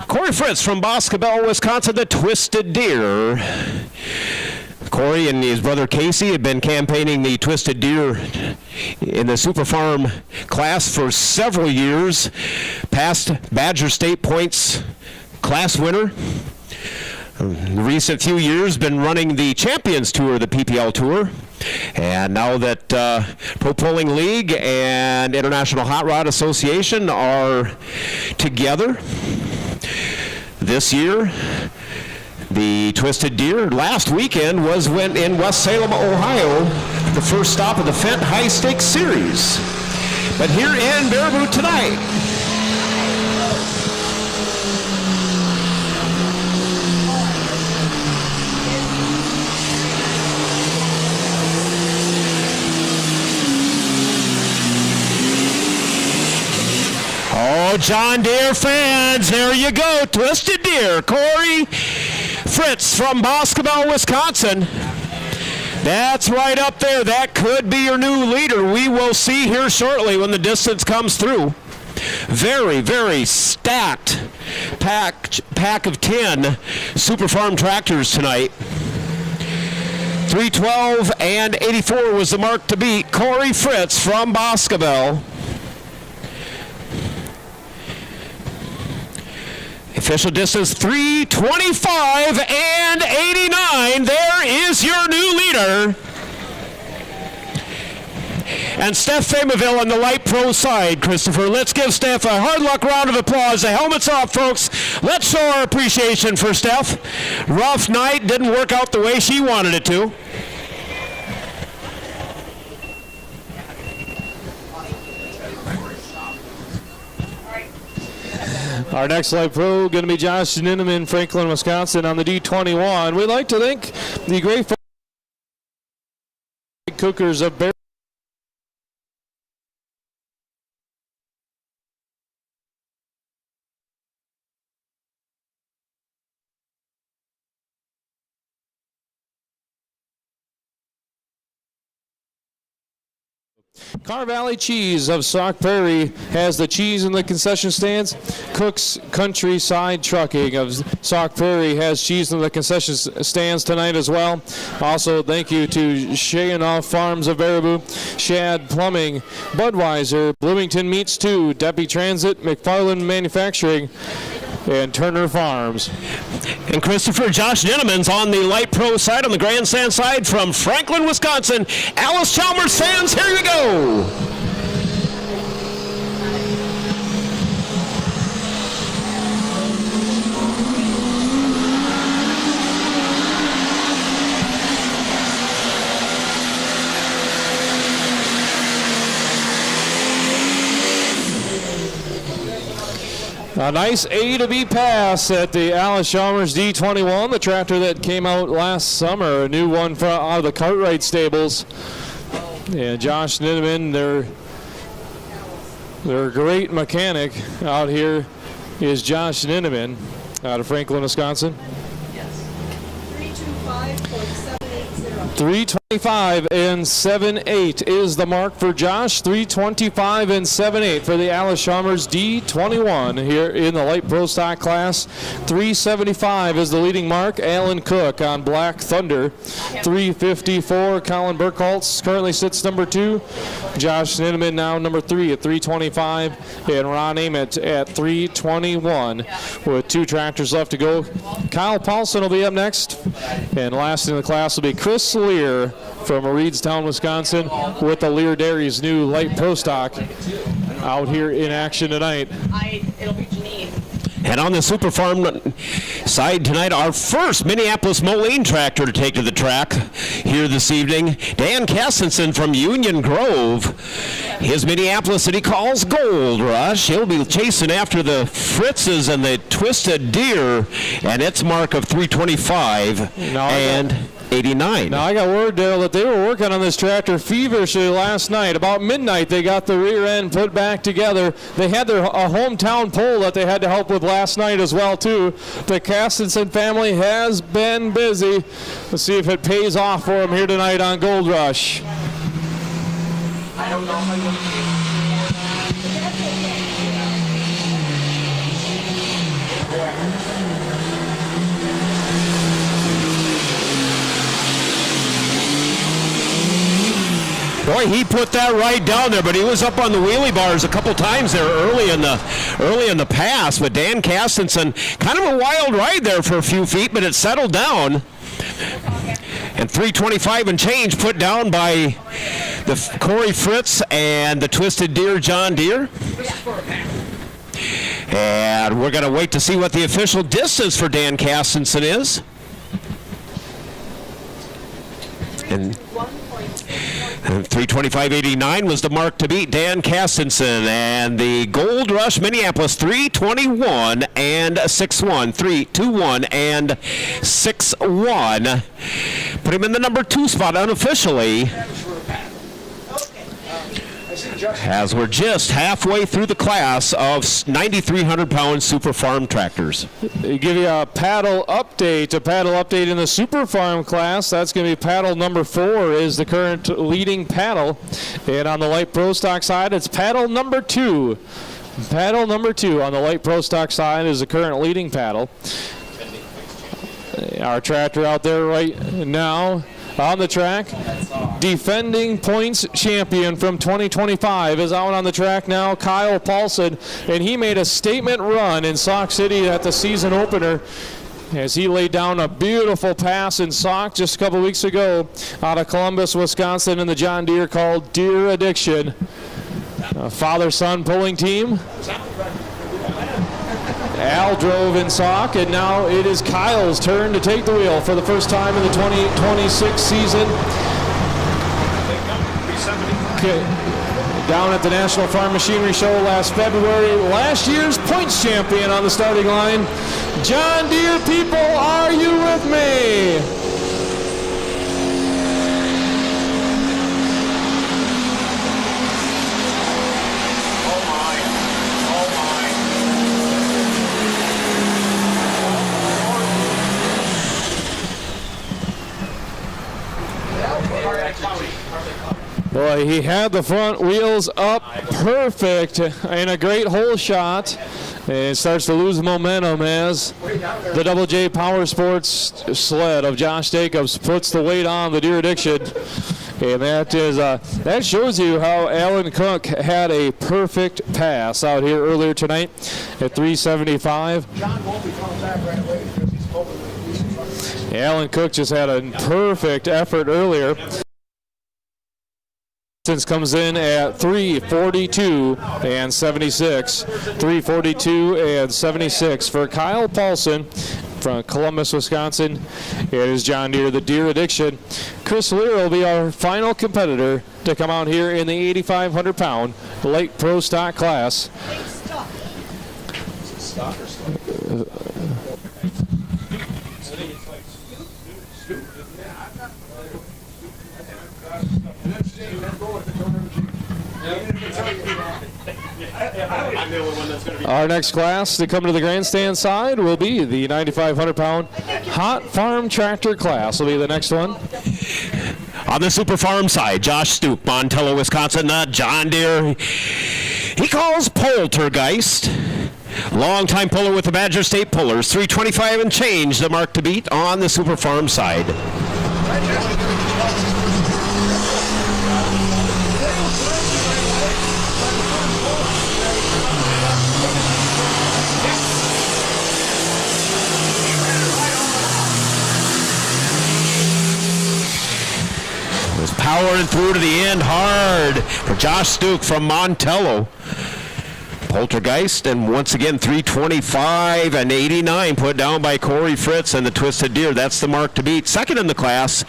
Corey Fritz from Boscobel, Wisconsin, the Twisted Deer. Corey and his brother Casey have been campaigning the Twisted Deer in the Super Farm class for several years. Past Badger State Points class winner. In the recent few years, been running the Champions Tour, the PPL Tour. And now that Pro Polling League and International Hot Rod Association are together this year, the Twisted Deer last weekend went in West Salem, Ohio, the first stop of the Fent High Stakes Series. But here in Baraboo tonight, oh, John Deere fans, there you go. Twisted Deer, Corey Fritz from Boscobel, Wisconsin. That's right up there. That could be your new leader. We will see here shortly when the distance comes through. Very, very stacked pack of 10 Super Farm tractors tonight. 312 and 84 was the mark to beat. Corey Fritz from Boscobel. Official distance 325 and 89. There is your new leader. And Steph Famaville on the light pro side, Christopher. Let's give Steph a hard luck round of applause. The helmet's off, folks. Let's show our appreciation for Steph. Rough night, didn't work out the way she wanted it to. Our next live pro going to be Josh Ninneman, Franklin, Wisconsin on the D21. We'd like to thank the great cookers of Baraboo. Car Valley Cheese of Sauk Prairie has the cheese in the concession stands. Cook's Countryside Trucking of Sauk Prairie has cheese in the concession stands tonight as well. Also, thank you to Cheyenne Farms of Baraboo, Shad Plumbing, Budweiser, Bloomington Meats 2, Debbie Transit, McFarland Manufacturing, and Turner Farms. And Christopher, Josh Ninneman's on the light pro side, on the grandstand side from Franklin, Wisconsin. Alice Chalmers fans, here you go. A nice A to B pass at the Alice Chalmers D21, the tractor that came out last summer, a new one out of the Cartwright stables. And Josh Ninneman, their great mechanic out here is Josh Ninneman out of Franklin, Wisconsin. Yes. 325.780. 325 and 7.8 is the mark for Josh. 325 and 7.8 for the Alice Chalmers D21 here in the light pro stock class. 375 is the leading mark. Alan Cook on Black Thunder. 354. Colin Burkholtz currently sits number 2. Josh Ninneman now number 3 at 325, and Ron Ament at 321 with 2 tractors left to go. Kyle Paulson will be up next, and last in the class will be Chris Lear from Reedstown, Wisconsin, with the Lear Dairies new light pro stock out here in action tonight. It'll be Janine. And on the Super Farm side tonight, our first Minneapolis Moline tractor to take to the track here this evening, Dan Castenson from Union Grove. His Minneapolis that he calls Gold Rush. He'll be chasing after the Fritzes and the Twisted Deer, and its mark of 325 and 89. Now, I got word, Dale, that they were working on this tractor feverishly last night. About midnight, they got the rear end put back together. They had a hometown pole that they had to help with last night as well, too. The Castenson family has been busy. Let's see if it pays off for them here tonight on Gold Rush. I don't know how you Boy, he put that right down there, but he was up on the wheelie bars a couple times there early in the pass. But Dan Castenson, kind of a wild ride there for a few feet, but it settled down. And 325 and change put down by the Corey Fritz and the Twisted Deer John Deere. And we're going to wait to see what the official distance for Dan Castenson is. And 325.89 was the mark to beat Dan Castenson, and the Gold Rush Minneapolis 321 and 6-1, 3-2-1 and 6-1. Put him in the number 2 spot unofficially, as we're just halfway through the class of 9,300-pound Super Farm tractors. They give you a paddle update. A paddle update in the Super Farm class. That's going to be paddle number 4 is the current leading paddle. And on the light pro stock side, it's paddle number 2. Paddle number 2 on the light pro stock side is the current leading paddle. Our tractor out there right now on the track, defending points champion from 2025, is out on the track now, Kyle Paulson, and he made a statement run in Sauk City at the season opener as he laid down a beautiful pass in Sauk just a couple weeks ago out of Columbus, Wisconsin, in the John Deere called Deer Addiction. A father-son pulling team. Al drove in Sauk, and now it is Kyle's turn to take the wheel for the first time in the 2026 season. Okay. Down at the National Farm Machinery Show last February, last year's points champion on the starting line. John Deere people, are you with me? Boy, he had the front wheels up perfect and a great hole shot. And starts to lose momentum as the Double J Power Sports sled of Josh Jacobs puts the weight on the Deer Addiction. And that shows you how Alan Cook had a perfect pass out here earlier tonight at 375. Alan Cook just had a perfect effort earlier. Comes in at 3:42 and 76. 3:42 and 76 for Kyle Paulson from Columbus, Wisconsin. It is John Deere, the Deer Addiction. Chris Lear will be our final competitor to come out here in the 8,500-pound light pro stock class. Our next class to come to the grandstand side will be the 9,500-pound Hot Farm Tractor class. Will be the next one. On the Super Farm side, Josh Stoop, Montello, Wisconsin, John Deere. He calls Poltergeist. Long-time puller with the Badger State Pullers. 325 and change, the mark to beat on the Super Farm side. Was powering through to the end hard for Josh Stuke from Montello. Poltergeist, and once again 325 and 89 put down by Corey Fritz and the Twisted Deer. That's the mark to beat. Second in the class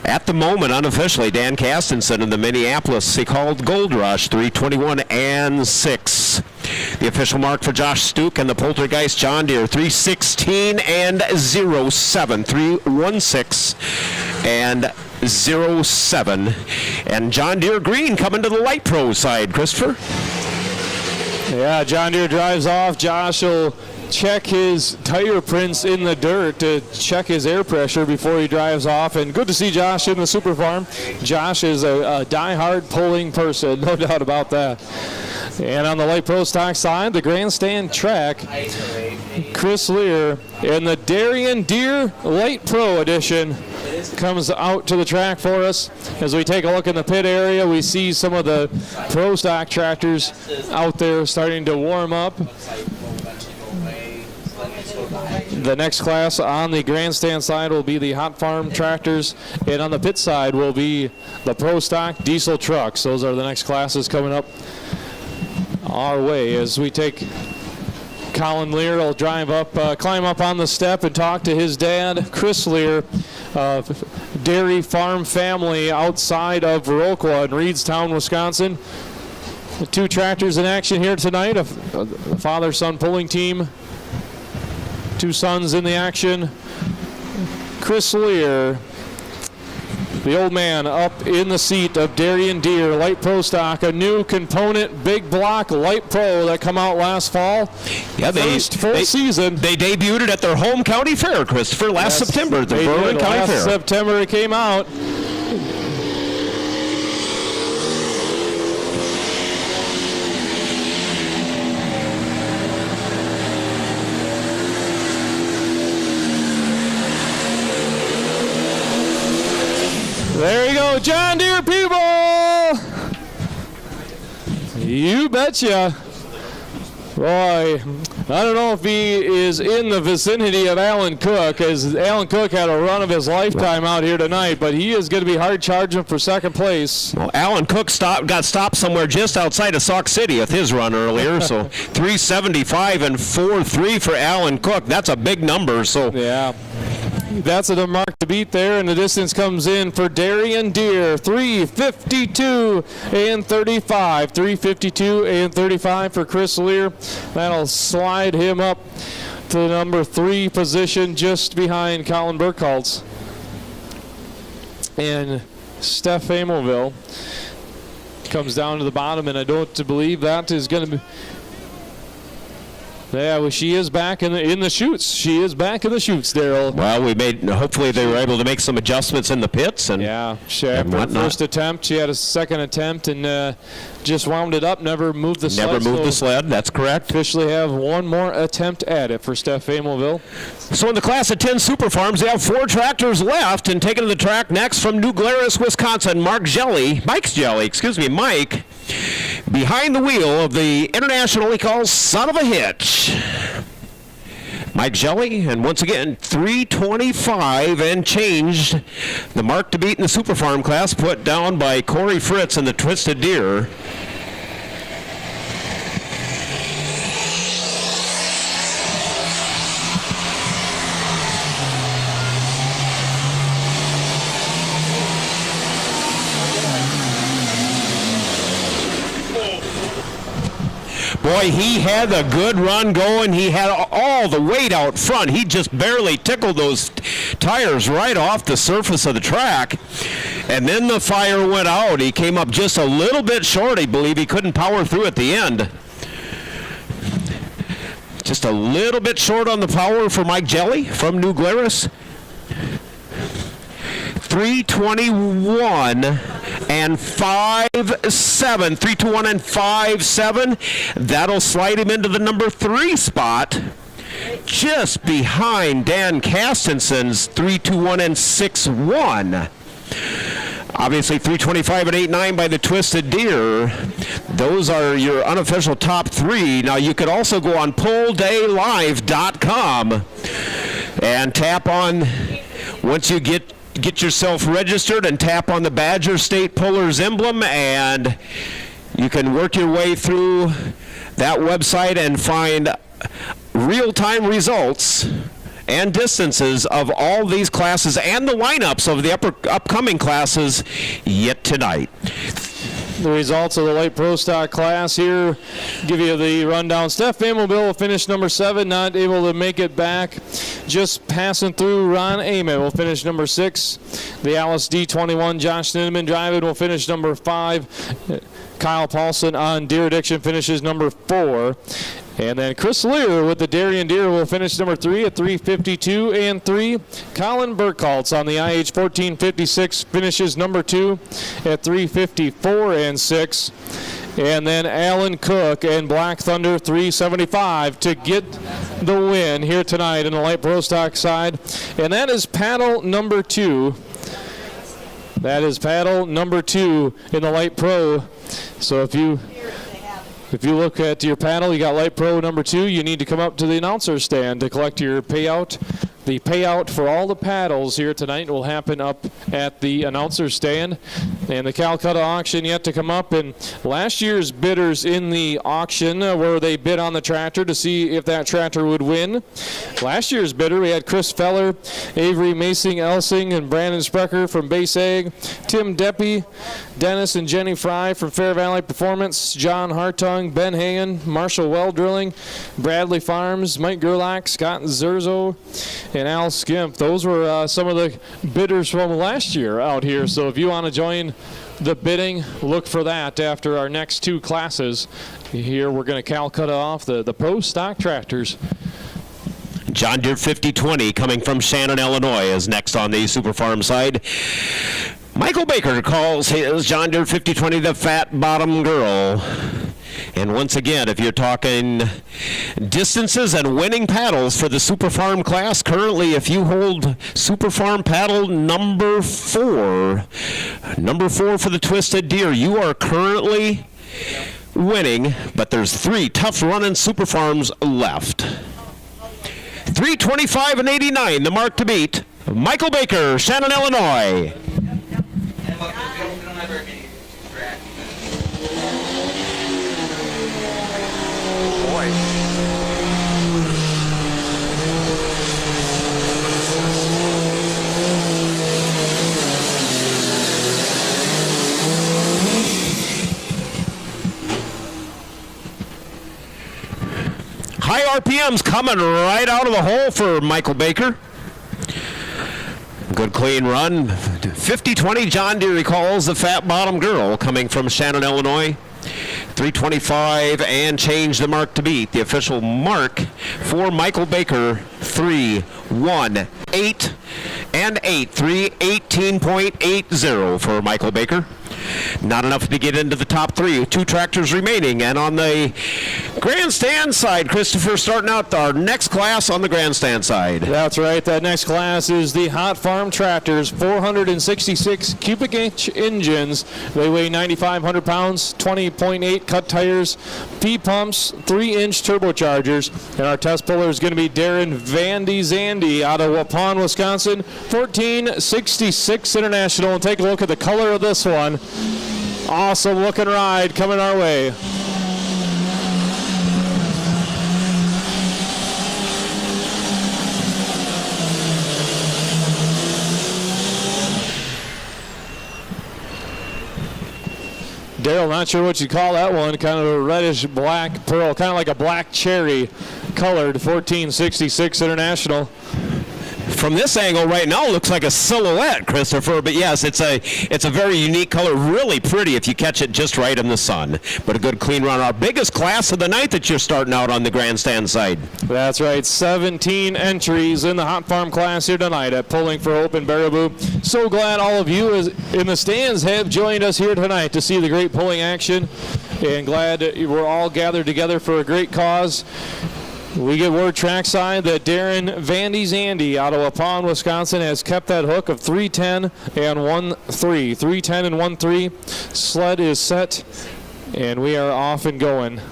at the moment, unofficially, Dan Castenson in the Minneapolis. He called Gold Rush, 321 and 6. The official mark for Josh Stuck and the Poltergeist John Deere, 316 and 07. 316 and 07. And John Deere Green coming to the Light Pro side. Christopher? Yeah, John Deere drives off. Josh will check his tire prints in the dirt to check his air pressure before he drives off. And good to see Josh in the Super Farm. Josh is a die-hard pulling person, no doubt about that. And on the Light Pro Stock side, the grandstand track, Chris Lear in the Darien Deere Light Pro edition comes out to the track for us. As we take a look in the pit area, we see some of the Pro Stock tractors out there starting to warm up. The next class on the grandstand side will be the Hot Farm tractors, and on the pit side will be the Pro Stock diesel trucks. Those are the next classes coming up our way. As we take Colin Lear will drive up, climb up on the step and talk to his dad, Chris Lear, dairy farm family outside of Viroqua in Reedstown, Wisconsin. The two tractors in action here tonight, a father-son pulling team. Two sons in the action. Chris Lear, the old man, up in the seat of Darien Deere Light Pro Stock, a new component big block Light Pro that come out last fall. Yeah, First full season. They debuted it at their home county fair, Christopher, last September. The Berlin County Fair. Last September it came out. There you go, John Deere people! You betcha. Boy, I don't know if he is in the vicinity of Alan Cook, as Alan Cook had a run of his lifetime out here tonight, but he is going to be hard charging for second place. Well, Alan Cook got stopped somewhere just outside of Sauk City with his run earlier, so 375 and 4.3 for Alan Cook. That's a big number. So yeah. That's a mark to beat there, and the distance comes in for Darien Deere, 3:52 and 35. 3:52 and 35 for Chris Lear. That'll slide him up to the number 3 position, just behind Colin Burkhaltz. And Steph Amelville comes down to the bottom, and I don't believe that is going to be... Yeah, well, she is back in the chutes. She is back in the chutes, Daryl. Well, hopefully they were able to make some adjustments in the pits. And yeah, after her first attempt, she had a second attempt and just wound it up, never moved the sled. Never moved the sled, that's correct. Officially have one more attempt at it for Steph Amelville. So in the class of 10 Super Farms, they have 4 tractors left, and taking to the track next from New Glarus, Wisconsin, Mike Jelly, behind the wheel of the internationally called Son of a Hitch. Mike Jelly, and once again, 325 and changed. The mark to beat in the Super Farm class put down by Corey Fritz and the Twisted Deer. Boy, he had a good run going. He had all the weight out front. He just barely tickled those tires right off the surface of the track. And then the fire went out. He came up just a little bit short. I believe he couldn't power through at the end. Just a little bit short on the power for Mike Jelly from New Glarus. 321 and 5.7. 321 and 5.7. That'll slide him into the number 3 spot, just behind Dan Castenson's 321 and 6.1. Obviously 325 and 8.9 by the Twisted Deer. Those are your unofficial top 3. Now you could also go on polldaylive.com and tap on, once you get yourself registered, and tap on the Badger State Pullers emblem, and you can work your way through that website and find real-time results and distances of all these classes and the lineups of the upcoming classes yet tonight. The results of the light pro stock class here. Give you the rundown. Steph Van Mobile will finish number 7, not able to make it back. Just passing through. Ron Ament will finish number 6. The Alice D21, Josh Ninneman driving, will finish number 5. Kyle Paulson on Deer Addiction finishes number 4. And then Chris Lear with the Darien Deer will finish number 3 at 3:52 and 3. Colin Burkhaltz on the IH 1456 finishes number 2 at 3:54 and 6. And then Alan Cook and Black Thunder 375 to get the win here tonight in the light pro stock side. And that is paddle number 2. That is paddle number 2 in the light pro. So if you look at your paddle, you got light pro number 2, you need to come up to the announcer stand to collect your payout. The payout for all the paddles here tonight will happen up at the announcer stand. And the Calcutta auction yet to come up. And last year's bidders in the auction where they bid on the tractor to see if that tractor would win. Last year's bidder, we had Chris Feller, Avery Masing Elsing, and Brandon Sprecher from Base Ag, Tim Deppie, Dennis and Jenny Fry from Fair Valley Performance, John Hartung, Ben Hagen, Marshall Well Drilling, Bradley Farms, Mike Gerlach, Scott Zerzo, and Al Skimp. Those were some of the bidders from last year out here. So if you want to join the bidding, look for that after our next 2 classes. Here we're going to Calcutta off the pro stock tractors. John Deere 5020 coming from Shannon, Illinois is next on the Super Farm side. Michael Baker calls his John Deere 5020 the Fat Bottom Girl. And once again, if you're talking distances and winning paddles for the Super Farm class, currently if you hold Super Farm paddle number 4 for the Twisted Deer, you are currently winning, but there's 3 tough running Super Farms left. 325 and 89, the mark to beat. Michael Baker, Shannon, Illinois. High RPMs coming right out of the hole for Michael Baker. Good clean run. 50-20 John Deere, he calls the Fat Bottom Girl, coming from Shannon, Illinois. 325 and change the mark to beat. The official mark for Michael Baker, 3-1-8 and 8. 3:18.80 for Michael Baker. Not enough to get into the top 3. 2 tractors remaining. And on the grandstand side, Christopher, starting out our next class on the grandstand side. That's right. That next class is the Hot Farm Tractors, 466 cubic inch engines. They weigh 9,500 pounds, 20.8 cut tires, P-pumps, 3-inch turbochargers. And our test puller is going to be Darren Vandy Zandy out of Waupun, Wisconsin, 1466 International. And take a look at the color of this one. Awesome looking ride coming our way. Daryl, not sure what you call that one. Kind of a reddish black pearl, kind of like a black cherry colored 1466 International. From this angle right now, it looks like a silhouette, Christopher. But yes, it's a very unique color, really pretty if you catch it just right in the sun. But a good clean run. Our biggest class of the night that you're starting out on the grandstand side. That's right, 17 entries in the Hot Farm class here tonight at Pulling for Hope in Baraboo. So glad all of you in the stands have joined us here tonight to see the great pulling action. And glad we're all gathered together for a great cause. We get word trackside that Darren Vandy Zandy out of Waupun, Wisconsin has kept that hook of 310 and 1-3. 310 and 1-3. Sled is set, and we are off and going.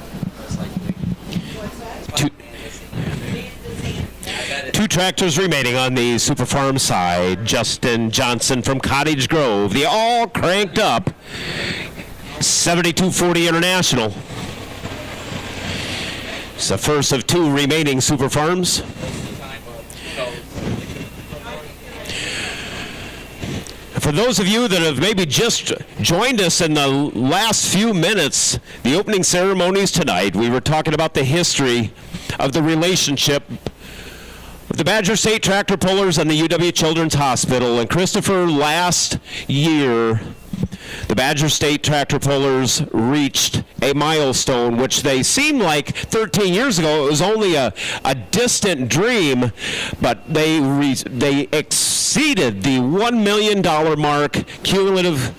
Two tractors remaining on the Super Farm side. Justin Johnson from Cottage Grove. The all cranked up 7240 International. It's the first of 2 remaining Super Farms. For those of you that have maybe just joined us in the last few minutes, the opening ceremonies tonight, we were talking about the history of the relationship of the Badger State Tractor Pullers and the UW Children's Hospital. And Christopher, last year, the Badger State Tractor Pullers reached a milestone, which they seemed like 13 years ago. It was only a distant dream, but they exceeded the $1 million mark cumulative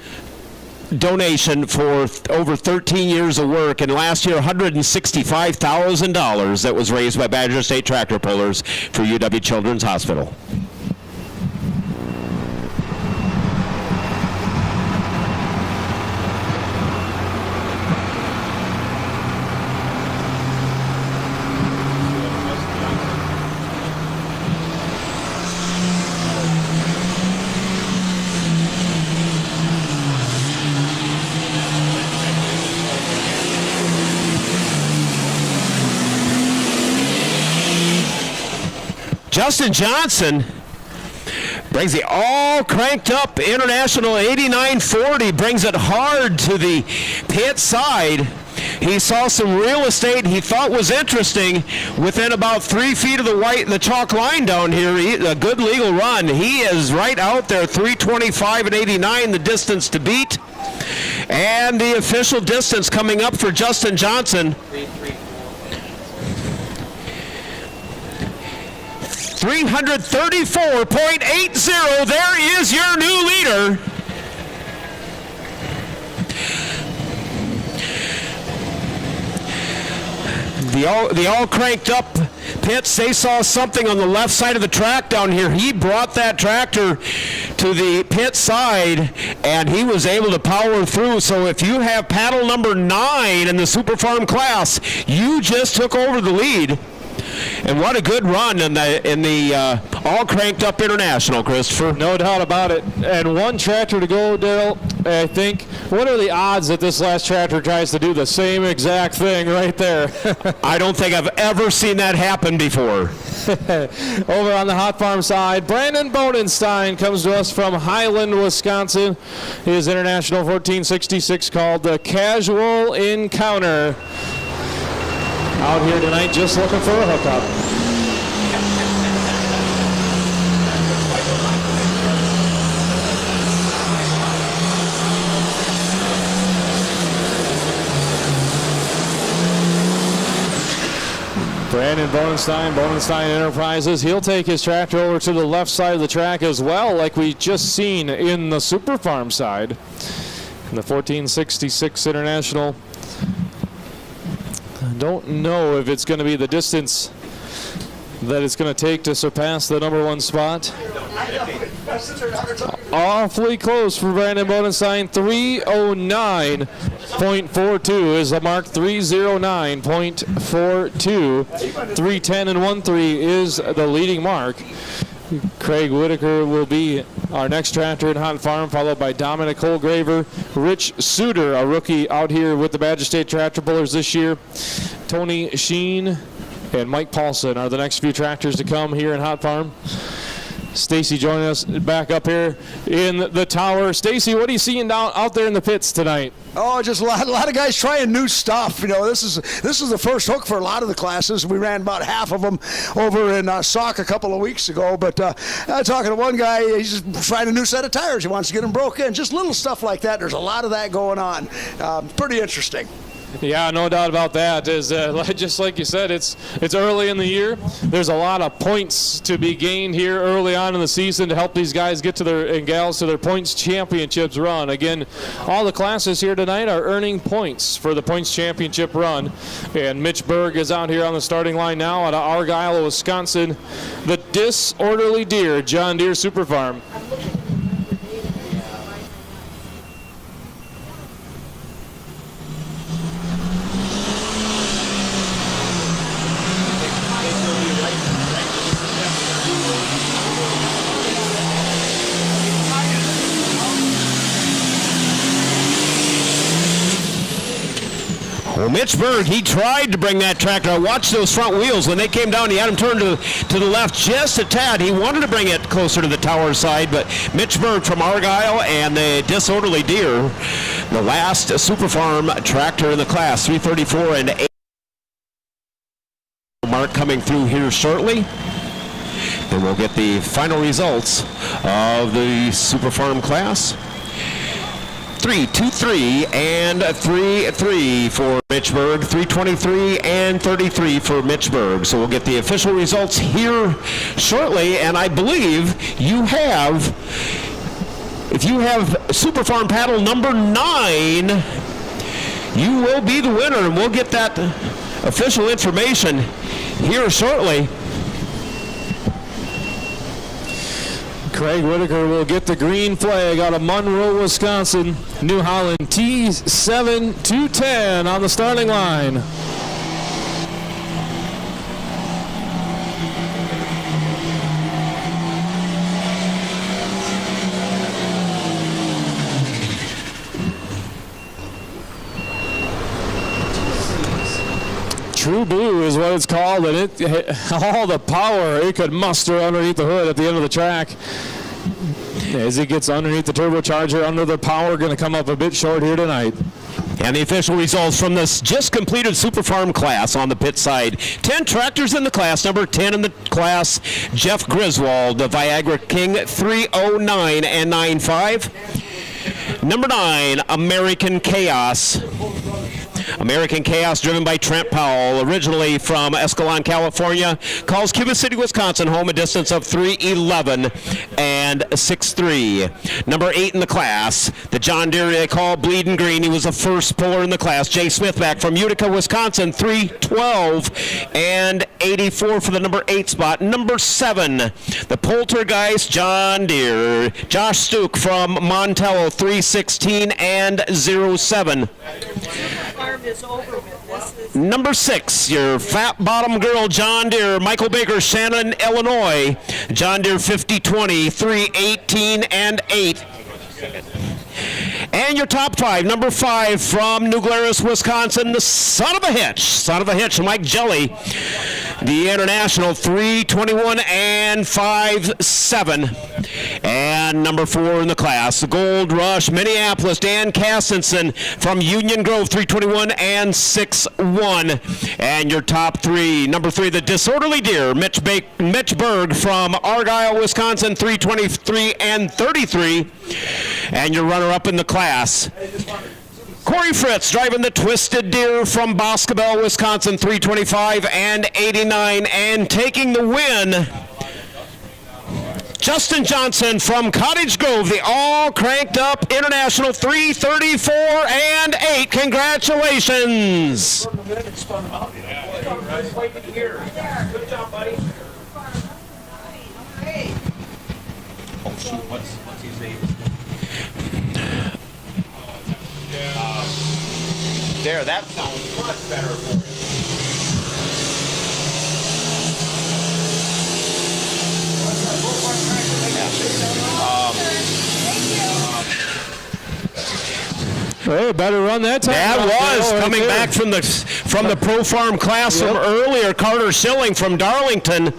donation for over 13 years of work, and last year $165,000 that was raised by Badger State Tractor Pullers for UW Children's Hospital. Justin Johnson brings the all cranked up International 8940, brings it hard to the pit side. He saw some real estate he thought was interesting within about 3 feet of the chalk line down here. A good legal run. He is right out there, 325 and 89, the distance to beat. And the official distance coming up for Justin Johnson. 334.80. There is your new leader. The all cranked up pits, they saw something on the left side of the track down here. He brought that tractor to the pit side, and he was able to power through. So if you have paddle number 9 in the Super Farm class, you just took over the lead. And what a good run in the all cranked up International, Christopher. No doubt about it. And one tractor to go, Daryl. I think, what are the odds that this last tractor tries to do the same exact thing right there? I don't think I've ever seen that happen before. Over on the Hot Farm side, Brandon Bodenstein comes to us from Highland, Wisconsin. His International 1466 called the Casual Encounter. Out here tonight just looking for a hookup. Brandon Bodenstein Enterprises. He'll take his tractor over to the left side of the track as well, like we just seen in the Super Farm side. In the 1466 International. I don't know if it's going to be the distance that it's going to take to surpass the number 1 spot. Awfully close for Brandon Bodenstein. 309.42 is the mark. 309.42. 310 and 13 is the leading mark. Craig Whitaker will be our next tractor in Hot Farm, followed by Dominic Holgraver, Rich Suter, a rookie out here with the Badger State Tractor Pullers this year. Tony Sheen and Mike Paulson are the next few tractors to come here in Hot Farm. Stacy joining us back up here in the tower. Stacy, what are you seeing out there in the pits tonight? Oh, just a lot of guys trying new stuff. You know, this is the first hook for a lot of the classes. We ran about half of them over in Sauk a couple of weeks ago. But talking to one guy, he's just trying a new set of tires. He wants to get them broken. Just little stuff like that. There's a lot of that going on. Pretty interesting. Yeah, no doubt about that. Is just like you said, it's early in the year. There's a lot of points to be gained here early on in the season to help these guys get to and gals to their points championships run. Again, all the classes here tonight are earning points for the points championship run. And Mitch Berg is out here on the starting line now out of Argyle, Wisconsin. The Disorderly Deer, John Deere Super Farm. Mitch Berg, he tried to bring that tractor. I watched those front wheels. When they came down, he had them turned to the left just a tad. He wanted to bring it closer to the tower side, but Mitch Berg from Argyle and the Disorderly Deer, the last Super Farm tractor in the class, 334 and 8. Mark coming through here shortly. And we'll get the final results of the Super Farm class. 323 and 33 for Mitch Berg, 323 and 33 for Mitch Berg. So we'll get the official results here shortly, and I believe you have, if you have Super Farm paddle number 9, you will be the winner, and we'll get that official information here shortly. Craig Whitaker will get the green flag out of Monroe, Wisconsin. New Holland T7-210 on the starting line. True Blue is what it's called, and all the power it could muster underneath the hood at the end of the track. As it gets underneath the turbocharger, under the power, going to come up a bit short here tonight. And the official results from this just completed Super Farm class on the pit side. 10 tractors in the class. Number 10 in the class, Jeff Griswold, the Viagra King, 309 and 95. Number 9, American Chaos. American Chaos, driven by Trent Powell, originally from Escalon, California, calls Cuba City, Wisconsin home, a distance of 3:11 and 6:3. Number 8 in the class, the John Deere they call Bleeding Green. He was the first puller in the class. Jay Smith back from Utica, Wisconsin, 3:12 and 84 for the number 8 spot. Number 7, the Poltergeist John Deere. Josh Stuck from Montello, 3:16 and 07. Number 6, your fat bottom girl John Deere, Michael Baker, Shannon, Illinois. John Deere 5020, 3:18 and 8. And your top 5, number 5 from New Glarus, Wisconsin, the Son of a Hitch, Mike Jelly, the International, 3:21 and 5:7. And number 4 in the class, the Gold Rush, Minneapolis, Dan Castenson from Union Grove, 3:21 and 6:1. And your top 3, number 3, the Disorderly Deer, Mitch Berg from Argyle, Wisconsin, 3:23 and 33. And your runner-up in the class, Corey Fritz, driving the Twisted Deer from Boscobel, Wisconsin, 3:25 and 89. And taking the win, Justin Johnson from Cottage Grove, the all-cranked-up International, 3:34 and 8. Congratulations. Good job, buddy. Oh, shoot, what's his name? There, that sounds much better for you. Hey, better run that time. That was coming back from the Pro Farm class from earlier. Carter Schilling from Darlington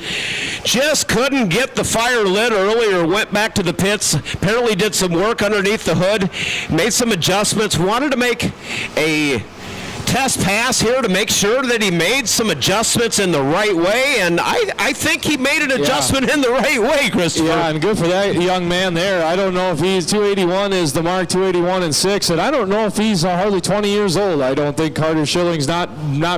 just couldn't get the fire lit earlier. Went back to the pits. Apparently did some work underneath the hood. Made some adjustments. Wanted to make a test pass here to make sure that he made some adjustments in the right way, and I think he made an adjustment in the right way, Christopher. Yeah, and good for that young man there. I don't know if he's 281 is the mark, 281 and 6, and I don't know if he's hardly 20 years old. I don't think Carter Schilling's not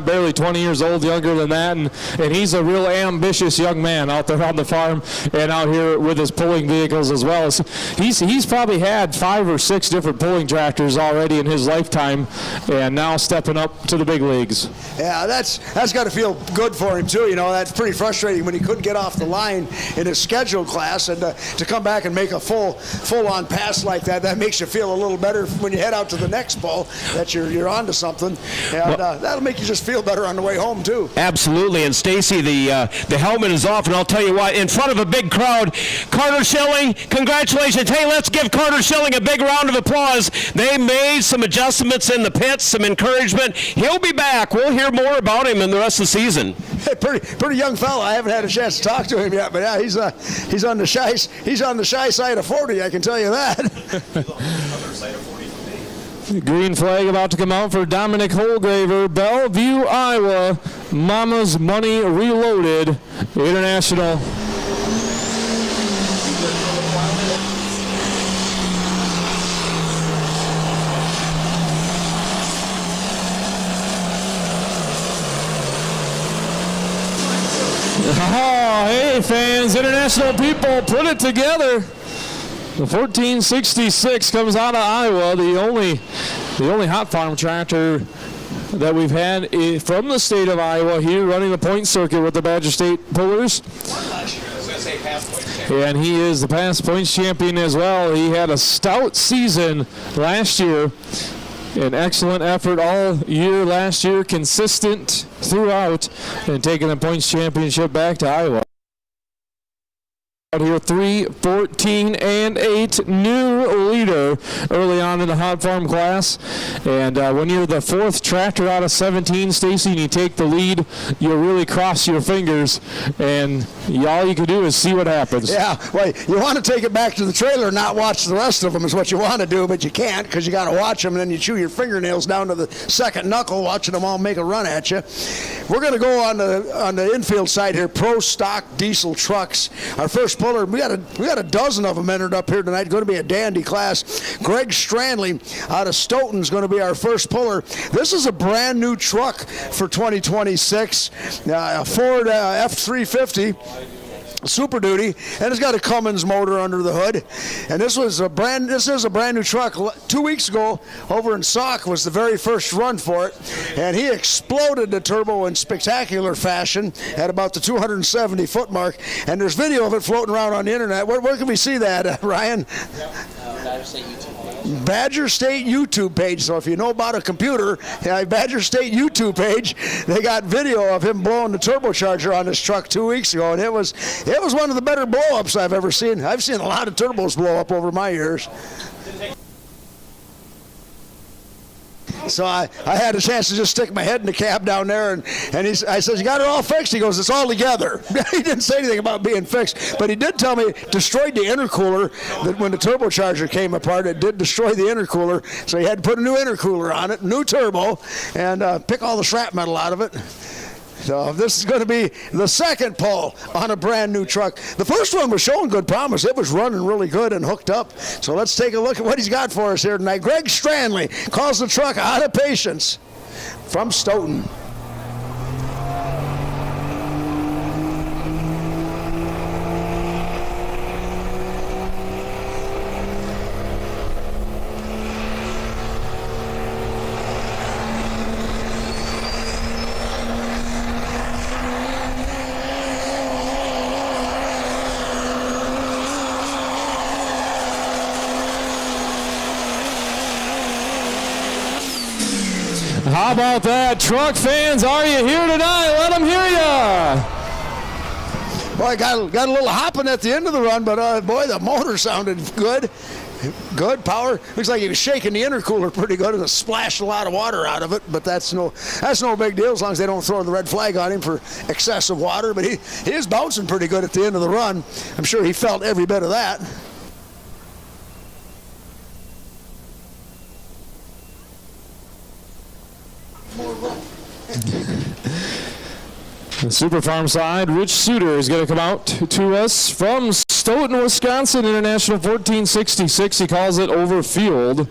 barely 20 years old, younger than that, and he's a real ambitious young man out there on the farm and out here with his pulling vehicles as well. He's probably had 5 or 6 different pulling tractors already in his lifetime, and now stepping up to the big leagues. Yeah, that's got to feel good for him too. You know, that's pretty frustrating when he couldn't get off the line in his scheduled class, and to come back and make a full-on pass like that, that makes you feel a little better when you head out to the next bowl that you're onto something, and that'll make you just feel better on the way home too. Absolutely, and Stacy, the helmet is off, and I'll tell you what, in front of a big crowd, Carter Schilling, congratulations. Hey, let's give Carter Schilling a big round of applause. They made some adjustments in the pits, some encouragement. but he'll be back. We'll hear more about him in the rest of the season. Hey, pretty young fella. I haven't had a chance to talk to him yet, but yeah, he's on the shy side of 40. I can tell you that. Green flag about to come out for Dominic Holgraver, Bellevue, Iowa. Mama's Money Reloaded International. Oh, hey fans, international people, put it together. The 1466 comes out of Iowa, the only hot farm tractor that we've had from the state of Iowa here running the point circuit with the Badger State Pullers. And he is the past points champion as well. He had a stout season last year. An excellent effort all year last year, consistent throughout, and taking the points championship back to Iowa. Out here 3, 14, and 8, new leader early on in the hot farm class. And when you're the fourth tractor out of 17, Stacy, and you take the lead, you'll really cross your fingers, and all you can do is see what happens. Yeah, well, you want to take it back to the trailer and not watch the rest of them is what you want to do, but you can't because you got to watch them, and then you chew your fingernails down to the second knuckle watching them all make a run at you. We're going to go on the infield side here, Pro Stock Diesel Trucks. Our first puller, we got a dozen of them entered up here tonight. Going to be a dandy class. Greg Strandley out of Stoughton is going to be our first puller. This is a brand new truck for 2026, a Ford F-350. Super Duty, and it's got a Cummins motor under the hood. And this is a brand new truck. 2 weeks ago, over in Sauk was the very first run for it, and he exploded the turbo in spectacular fashion at about the 270-foot mark. And there's video of it floating around on the internet. Where can we see that, Ryan? Badger State YouTube page. So if you know about a computer, Badger State YouTube page, they got video of him blowing the turbocharger on this truck 2 weeks ago, and it was one of the better blow-ups I've ever seen. I've seen a lot of turbos blow up over my years. So I had a chance to just stick my head in the cab down there, and I said, "You got it all fixed?" He goes, "It's all together." He didn't say anything about being fixed, but he did tell me destroyed the intercooler. That when the turbocharger came apart, it did destroy the intercooler, so he had to put a new intercooler on it, new turbo, and pick all the shrapnel out of it. So this is going to be the second pull on a brand new truck. The first one was showing good promise. It was running really good and hooked up. So let's take a look at what he's got for us here tonight. Greg Strandley calls the truck Out of Patience from Stoughton. How about that? Truck fans, are you here tonight? Let them hear ya. Boy, got a little hopping at the end of the run, but boy, the motor sounded good. Good power. Looks like he was shaking the intercooler pretty good, and it splashed a lot of water out of it. But that's no big deal as long as they don't throw the red flag on him for excessive water. But he is bouncing pretty good at the end of the run. I'm sure he felt every bit of that. The Super Farm side, Rich Suter is going to come out to us from Stoughton, Wisconsin, International 1466. He calls it Overfield.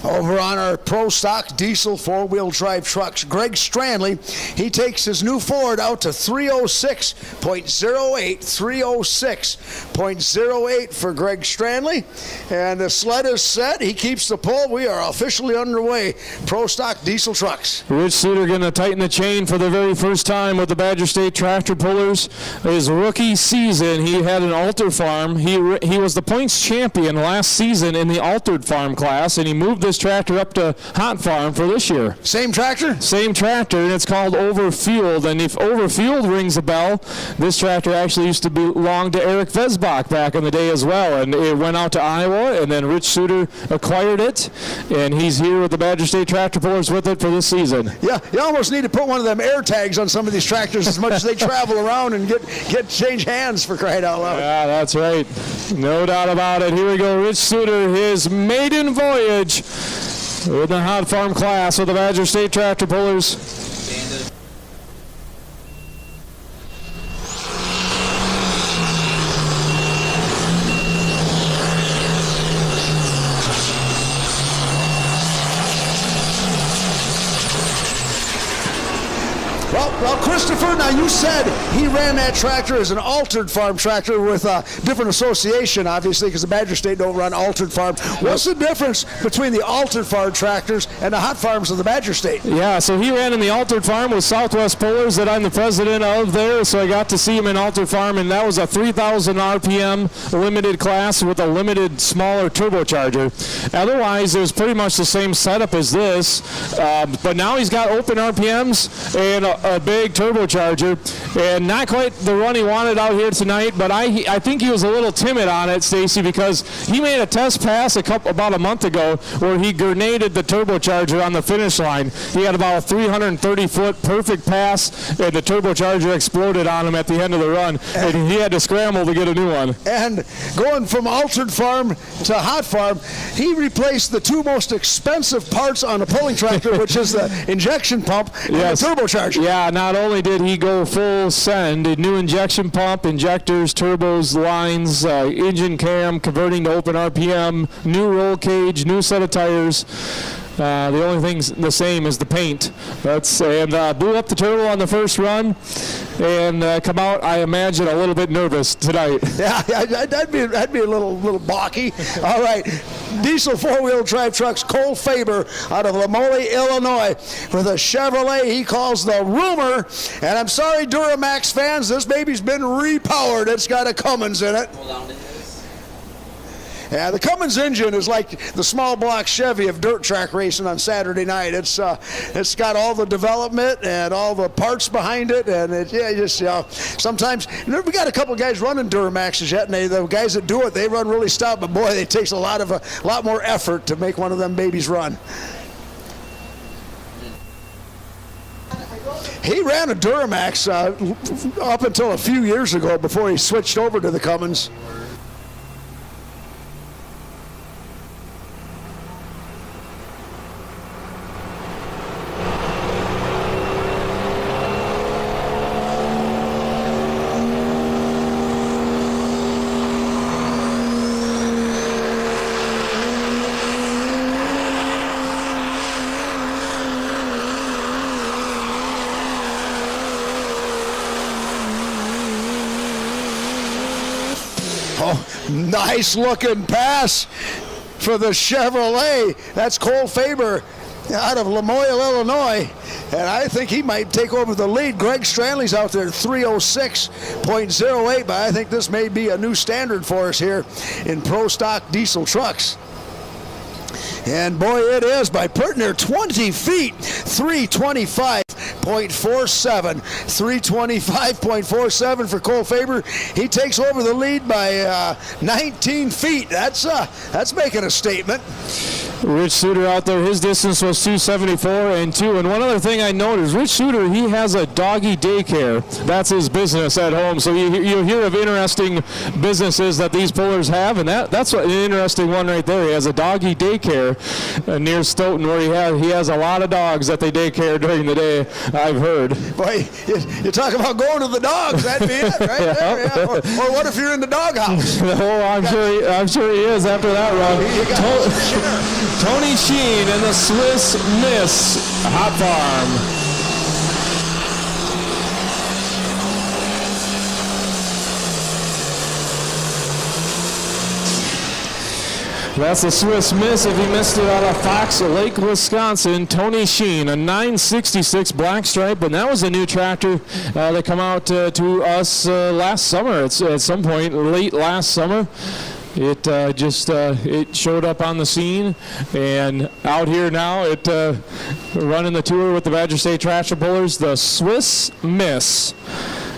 Over on our Pro Stock Diesel four-wheel drive trucks, Greg Strandley, he takes his new Ford out to 306.08, 306.08 for Greg Strandley. And the sled is set. He keeps the pull. We are officially underway. Pro Stock Diesel trucks. Rich Suter going to tighten the chain for the very first time with the Badger State Tractor Pullers. His rookie season, he had an Alter Farm. He was the points champion last season in the Altered Farm class, and he moved this tractor up to Hot Farm for this year. Same tractor? Same tractor, and it's called Overfueled. And if Overfueled rings a bell, this tractor actually used to belong to Eric Vesbach back in the day as well. And it went out to Iowa, and then Rich Suter acquired it, and he's here with the Badger State Tractor Pullers with it for this season. Yeah, you almost need to put one of them air tags on some of these tractors as much as they travel around and change hands, for crying out loud. Yeah, that's right. No doubt about it. Here we go. Rich Suter, his maiden voyage with the Hot Farm class of the Badger State Tractor Pullers. Well, Christopher, now you said he ran that tractor as an altered farm tractor with a different association, obviously, because the Badger State don't run altered farm. What's the difference between the altered farm tractors and the hot farms of the Badger State? Yeah, so he ran in the altered farm with Southwest Pullers that I'm the president of there, so I got to see him in altered farm, and that was a 3,000 RPM limited class with a limited, smaller turbocharger. Otherwise, it was pretty much the same setup as this, but now he's got open RPMs and a big turbocharger, and not quite the run he wanted out here tonight, but I think he was a little timid on it, Stacy, because he made a test pass about a month ago where he grenaded the turbocharger on the finish line. He had about a 330-foot perfect pass, and the turbocharger exploded on him at the end of the run, and he had to scramble to get a new one. And going from altered farm to hot farm, he replaced the two most expensive parts on a pulling tractor, which is the injection pump and the turbocharger. Yeah, not only did he go full send, a new injection pump, injectors, turbos, lines, engine cam, converting to open RPM, new roll cage, new set of tires. The only thing the same is the paint. And blew up the turbo on the first run, and come out, I imagine, a little bit nervous tonight. Yeah, that'd be a little balky. All right, diesel four-wheel drive trucks, Cole Faber out of Lamoille, Illinois, with a Chevrolet he calls the Rumor. And I'm sorry, Duramax fans, this baby's been repowered. It's got a Cummins in it. Hold on to this. Yeah, the Cummins engine is like the small block Chevy of dirt track racing on Saturday night. It's got all the development and all the parts behind it, and sometimes we got a couple guys running Duramaxes yet, and the guys that do it, they run really stout, but boy, it takes a lot more effort to make one of them babies run. He ran a Duramax up until a few years ago before he switched over to the Cummins. Nice looking pass for the Chevrolet. That's Cole Faber out of Lamoille, Illinois. And I think he might take over the lead. Greg Stranley's out there at 306.08, but I think this may be a new standard for us here in pro stock diesel trucks. And boy, it is by putting there 20 feet, 325.47. 325.47 for Cole Faber. He takes over the lead by 19 feet. That's making a statement. Rich Suter out there, his distance was 274.2. And one other thing I noticed, Rich Suter, he has a doggy daycare. That's his business at home. So you hear of interesting businesses that these pullers have, and that's an interesting one right there. He has a doggy daycare near Stoughton, where he has a lot of dogs that they daycare during the day, I've heard. Boy, you talk about going to the dogs, that'd be it right there. Yeah. Or what if you're in the doghouse? Oh, I'm sure he is after that run. Tony Sheen and the Swiss Miss Hot Farm. That's the Swiss Miss. If you missed it, out of Fox Lake, Wisconsin, Tony Sheen, a 966 black stripe, and that was a new tractor that came out to us last summer. It's at some point late last summer. It it showed up on the scene, and out here now, running the tour with the Badger State Tractor Pullers. The Swiss Miss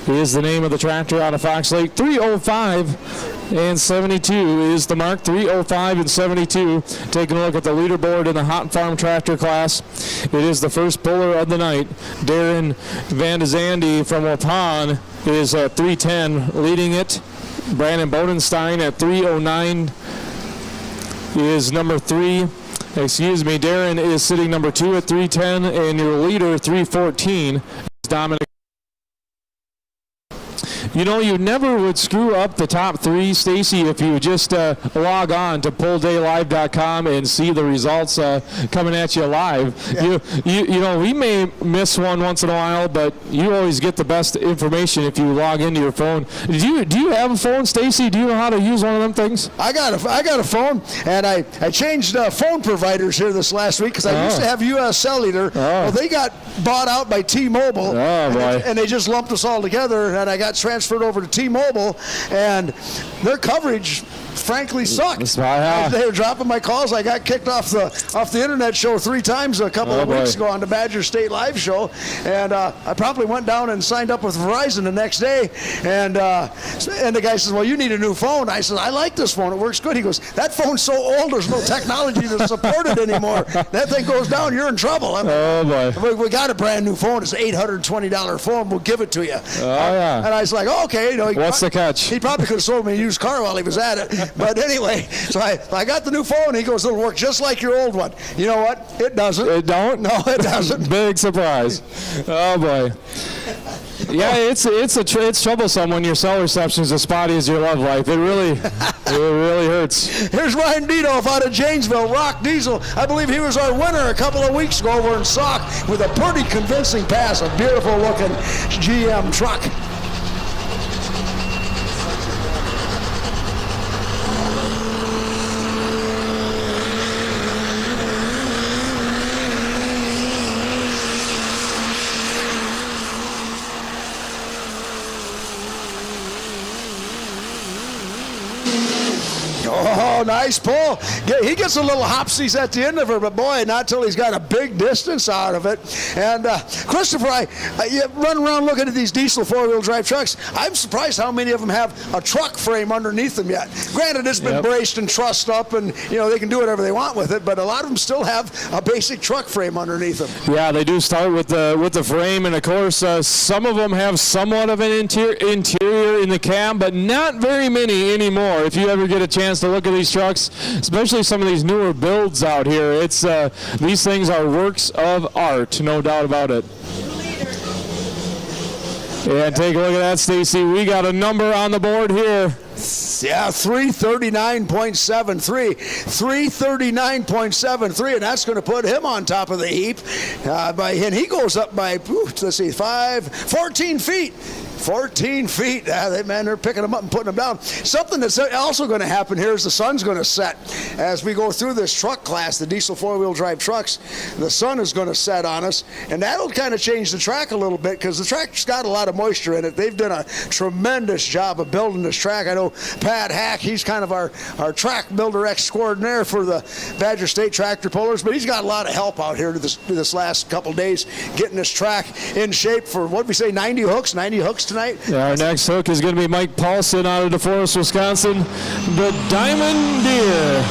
is the name of the tractor out of Fox Lake. 3:05 and 72 is the mark. 3:05 and 72. Taking a look at the leaderboard in the Hot Farm Tractor class. It is the first puller of the night. Darren Van de Zandy from Waupun is 3:10 leading it. Brandon Bodenstein at 3:09 is number 3. Darren is sitting number 2 at 3:10, and your leader 3:14 is Dominic. You know, you never would screw up the top 3, Stacy, if you just log on to polldaylive.com and see the results coming at you live. Yeah. You know, we may miss one once in a while, but you always get the best information if you log into your phone. Do you have a phone, Stacy? Do you know how to use one of them things? I got a phone, and I changed phone providers here this last week because I used to have US Cellular. Well, they got bought out by T-Mobile, and they just lumped us all together, and I got transferred over to T-Mobile, and their coverage frankly sucked. They were dropping my calls. I got kicked off the internet show 3 times a couple of weeks ago on the Badger State Live show, and I promptly went down and signed up with Verizon the next day, and the guy says, well, you need a new phone. I said, I like this phone. It works good. He goes, that phone's so old, there's no technology to support it anymore. That thing goes down, you're in trouble. We got a brand new phone. It's an $820 phone. We'll give it to you. And I was like, okay. You know, what's the catch? He probably could have sold me a used car while he was at it. But anyway, so I got the new phone. He goes, it'll work just like your old one. You know what? It doesn't. It don't? No, it doesn't. Big surprise. Oh, boy. Yeah, it's troublesome when your cell reception is as spotty as your love life. It really hurts. Here's Ryan Diedoff out of Janesville, Rock Diesel. I believe he was our winner a couple of weeks ago over in Sauk with a pretty convincing pass, a beautiful looking GM truck. Oh, nice pull. He gets a little hopsies at the end of her, but boy, not till he's got a big distance out of it. And Christopher, you run around looking at these diesel 4-wheel drive trucks. I'm surprised how many of them have a truck frame underneath them yet. Granted, it's been braced and trussed up, and you know they can do whatever they want with it, but a lot of them still have a basic truck frame underneath them. Yeah, they do start with the frame, and of course, some of them have somewhat of an interior in the cab, but not very many anymore. If you ever get a chance to look at these trucks, especially some of these newer builds out here, it's these things are works of art, no doubt about it. And take a look at that, Stacy. We got a number on the board here. Yeah, 339.73. 339.73, and that's going to put him on top of the heap. And he goes up by, 14 feet. 14 feet. They're picking them up and putting them down. Something that's also going to happen here is the sun's going to set. As we go through this truck class, the diesel 4-wheel drive trucks, the sun is going to set on us, and that'll kind of change the track a little bit because the track's got a lot of moisture in it. They've done a tremendous job of building this track. I know Pat Hack, he's kind of our track builder extraordinaire for the Badger State Tractor Pullers, but he's got a lot of help out here this last couple days getting this track in shape for, what we say, 90 hooks tonight. Our next hook is going to be Mike Paulson out of DeForest, Wisconsin, the Diamond Deer.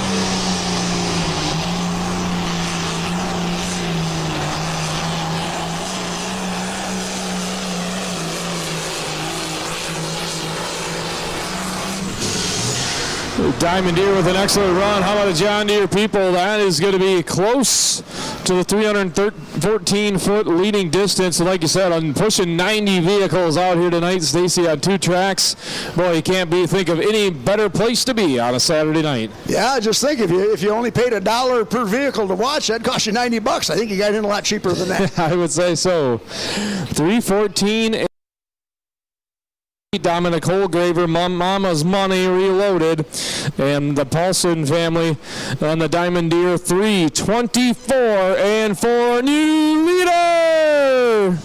Diamond Deer with an excellent run. How about a John Deere, people? That is going to be close to the 314-foot leading distance. And like you said, I'm pushing 90 vehicles out here tonight, Stacy, on 2 tracks. Boy, you can't think of any better place to be on a Saturday night. Yeah, just think, if you only paid $1 per vehicle to watch, that'd cost you $90. I think you got in a lot cheaper than that. I would say so. 314. Dominic Holgraver, Mama's Money Reloaded, and the Paulson family on the Diamond Deer. 324 and for new leader.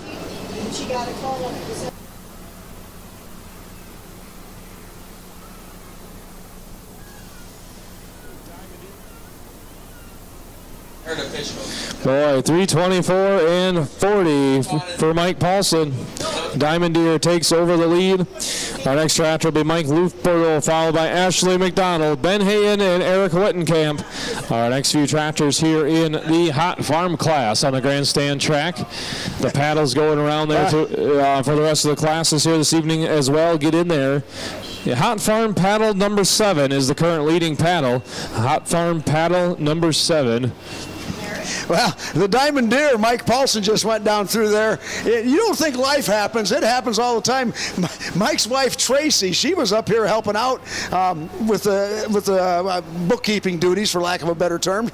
She got a call. Boy, 324 and 40 for Mike Paulson. Diamond Deer takes over the lead. Our next tractor will be Mike Lufberg, followed by Ashley McDonald, Ben Hayen, and Eric Wittenkamp. Our next few tractors here in the Hot Farm class on the grandstand track. The paddles going around there for the rest of the classes here this evening as well. Get in there. The Hot Farm paddle number 7 is the current leading paddle. Hot Farm paddle number 7. Well, the Diamond Deer, Mike Paulson just went down through there. You don't think life happens. It happens all the time. Mike's wife, Tracy, she was up here helping out with the bookkeeping duties, for lack of a better term.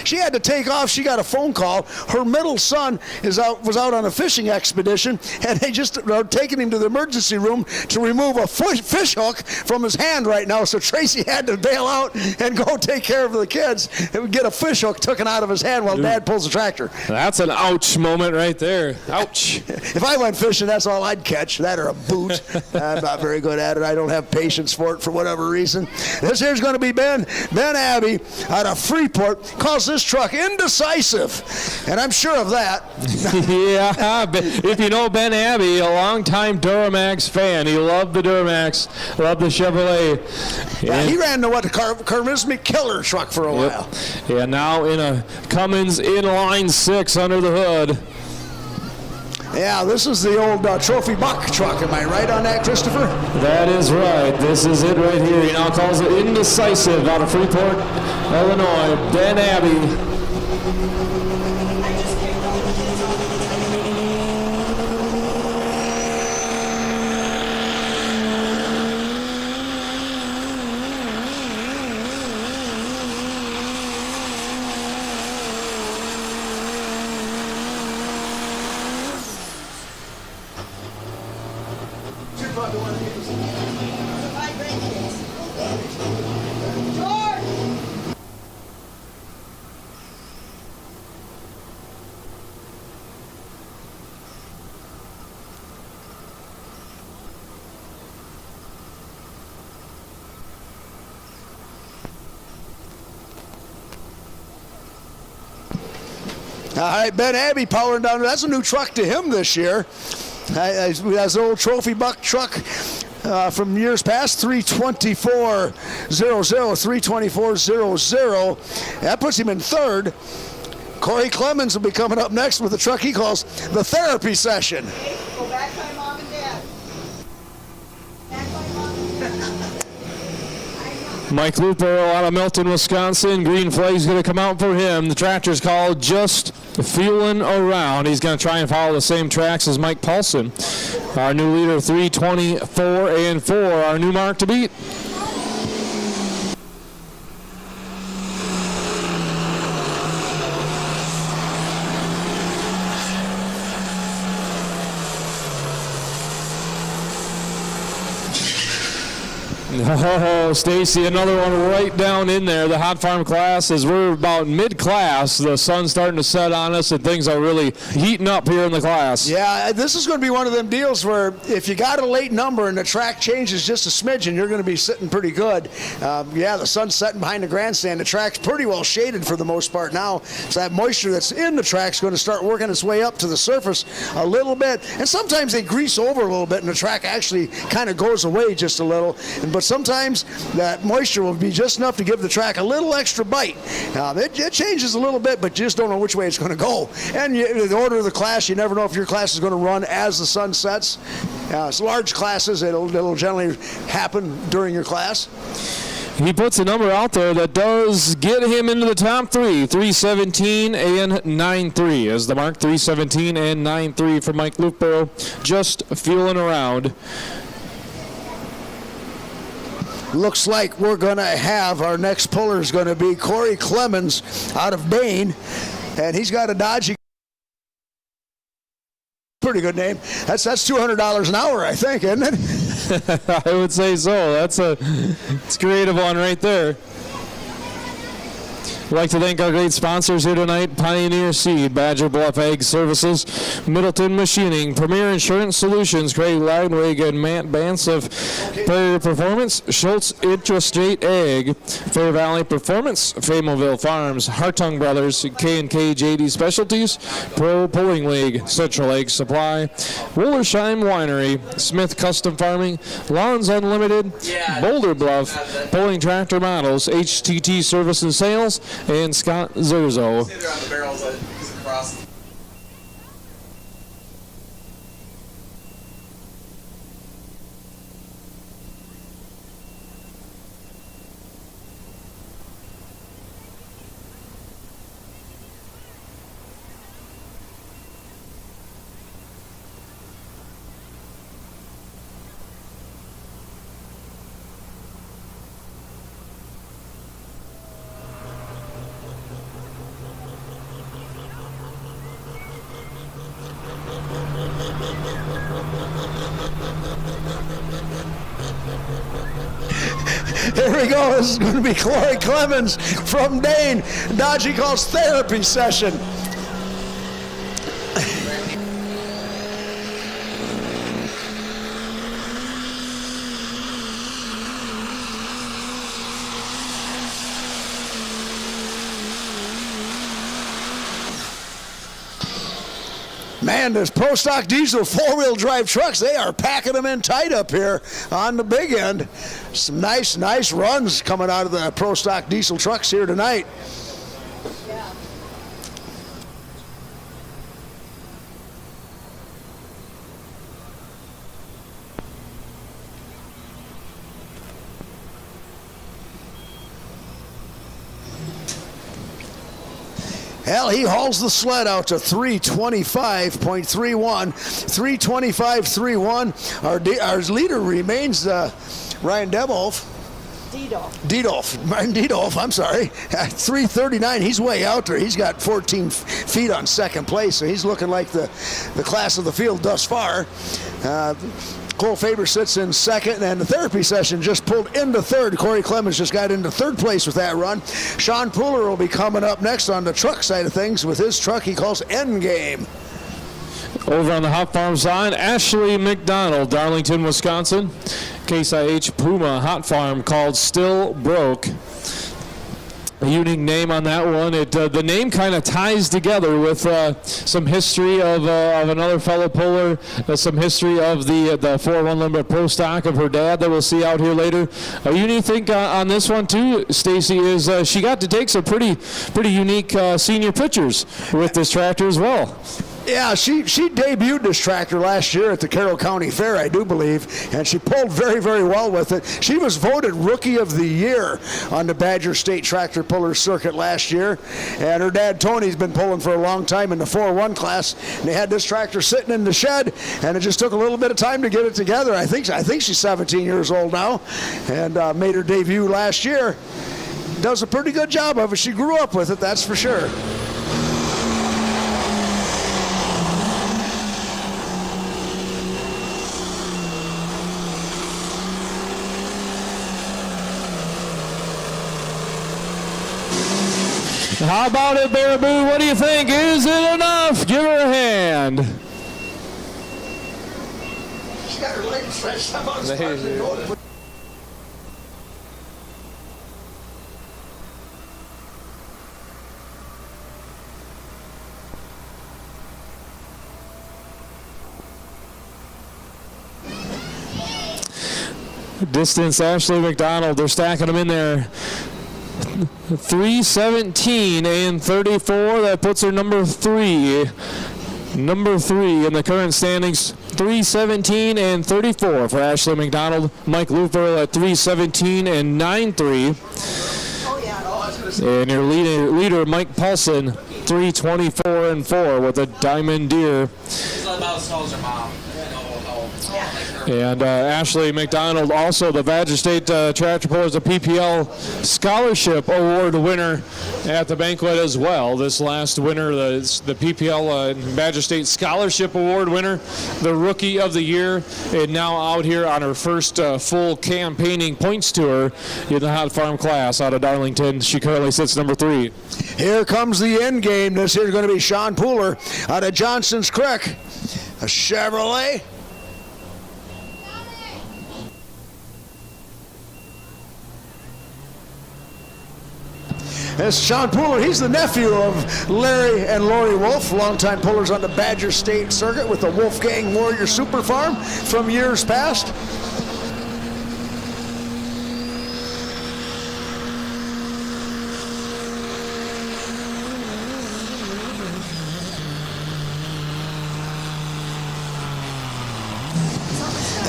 She had to take off. She got a phone call. Her middle son was out on a fishing expedition, and they just are taking him to the emergency room to remove a fish hook from his hand right now. So Tracy had to bail out and go take care of the kids and get a fish hook taken out of his hand while Dad pulls the tractor. That's an ouch moment right there. Ouch. If I went fishing, that's all I'd catch, that or a boot. I'm not very good at it. I don't have patience for it for whatever reason. This here's going to be Ben Abbey out of Freeport. Calls this truck indecisive, and I'm sure of that. Yeah, if you know Ben Abbey, a longtime Duramax fan. He loved the Duramax, loved the Chevrolet. Yeah, he ran the charismatic killer truck for a while. Yeah, now in a Cummins inline 6 under the hood. Yeah, this is the old Trophy Buck truck. Am I right on that, Christopher? That is right. This is it right here. He now calls it indecisive out of Freeport, Illinois. Ben Abbey. All right, Ben Abbey powering down. That's a new truck to him this year. That's an old Trophy Buck truck from years past, 324.00, 324.00. That puts him in third. Corey Clemens will be coming up next with the truck he calls the therapy session. Okay, go back by Mom and Dad. Back by Mom and Dad. Mike Lupero out of Milton, Wisconsin. Green flag's going to come out for him. The tractor's called Just Fueling Around. He's going to try and follow the same tracks as Mike Paulson. Our new leader, 324 and 4. Our new mark to beat. Oh, Stacy, another one right down in there. The Hot Farm class, as we're about mid-class, the sun's starting to set on us and things are really heating up here in the class. Yeah, this is going to be one of them deals where if you got a late number and the track changes just a smidgen, you're going to be sitting pretty good. Yeah, the sun's setting behind the grandstand. The track's pretty well shaded for the most part now, so that moisture that's in the track's going to start working its way up to the surface a little bit. And sometimes they grease over a little bit and the track actually kind of goes away just a little. But sometimes that moisture will be just enough to give the track a little extra bite. It changes a little bit, but you just don't know which way it's going to go. And the order of the class, you never know if your class is going to run as the sun sets. It's large classes, it'll generally happen during your class. He puts a number out there that does get him into the top three. 317 and 9.3 is the mark. 317 and 9.3 for Mike Lupero. Just fueling around. Looks like we're going to have our next puller is going to be Corey Clemens out of Maine, and he's got a Dodge. Pretty good name. That's $200 an hour, I think, isn't it? I would say so. It's a creative one right there. We'd like to thank our great sponsors here tonight: Pioneer Seed, Badger Bluff Egg Services, Middleton Machining, Premier Insurance Solutions, Craig Loudwig and Matt Bance of Prairie Performance, Schultz Intrastate Egg, Fair Valley Performance, Fayetteville Farms, Hartung Brothers, K&K JD Specialties, Pro Pulling League, Central Egg Supply, Wollersheim Winery, Smith Custom Farming, Lawns Unlimited, Boulder Bluff, Pulling Tractor Models, HTT Service and Sales, and Scott Zerzo. Here we go. This is going to be Corey Clemens from Dane. Dodgy calls therapy session. Man, those Pro Stock Diesel four-wheel drive trucks, they are packing them in tight up here on the big end. Some nice runs coming out of the Pro Stock Diesel trucks here tonight. Hell, he hauls the sled out to 325.31. 325.31. Our leader remains Ryan Debolf. Martin Diedolf, I'm sorry. At 339, he's way out there. He's got 14 feet on second place, so he's looking like the class of the field thus far. Cole Faber sits in second, and the therapy session just pulled into third. Corey Clemens just got into third place with that run. Sean Pooler will be coming up next on the truck side of things with his truck he calls Endgame. Over on the Hot Farm side, Ashley McDonald, Darlington, Wisconsin. Case IH Puma Hot Farm called Still Broke. A unique name on that one. The name kind of ties together with some history of another fellow puller, some history of the 4-1 Limber Pro Stock of her dad that we'll see out here later. A unique thing on this one too, Stacy, is she got to take some pretty unique senior pictures with this tractor as well. Yeah, she debuted this tractor last year at the Carroll County Fair, I do believe, and she pulled very, very well with it. She was voted Rookie of the Year on the Badger State Tractor Puller Circuit last year, and her dad Tony's been pulling for a long time in the 4-1 class, and they had this tractor sitting in the shed, and it just took a little bit of time to get it together. I think she's 17 years old now, and made her debut last year. Does a pretty good job of it. She grew up with it, that's for sure. How about it, Baraboo? What do you think? Is it enough? Give her a hand. She's got her legs stretched out. Distance, Ashley McDonald. They're stacking them in there. 3:17 and 34. That puts her number three in the current standings. 3:17 and 34 for Ashley McDonald. Mike Looper at 3:17 and 9.3. And your leader Mike Paulson, 3:24 and 4 with a Diamond Deer. She's about as tall as her mom. And Ashley McDonald, also the Badger State Tractor Pullers, a PPL Scholarship Award winner at the banquet as well. This last winner, the PPL Badger State Scholarship Award winner, the Rookie of the Year, and now out here on her first full campaigning points tour in the Hot Farm class out of Darlington. She currently sits number 3. Here comes the end game. This here's going to be Sean Pooler out of Johnson's Creek, a Chevrolet. That's Sean Pooler. He's the nephew of Larry and Lori Wolf, longtime pullers on the Badger State circuit with the Wolfgang Warrior Super Farm from years past.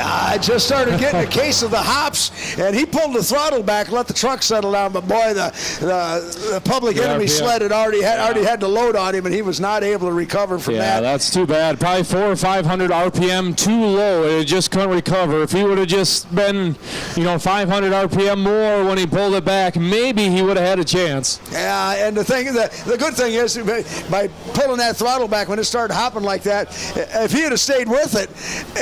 I just started getting a case of the hops, and he pulled the throttle back, let the truck settle down. But boy, the public enemy sled had already had the load on him, and he was not able to recover from that. Yeah, that's too bad. Probably 400 or 500 RPM too low. It just couldn't recover. If he would have just been, 500 RPM more when he pulled it back, maybe he would have had a chance. Yeah, and the good thing is, by pulling that throttle back when it started hopping like that, if he had stayed with it,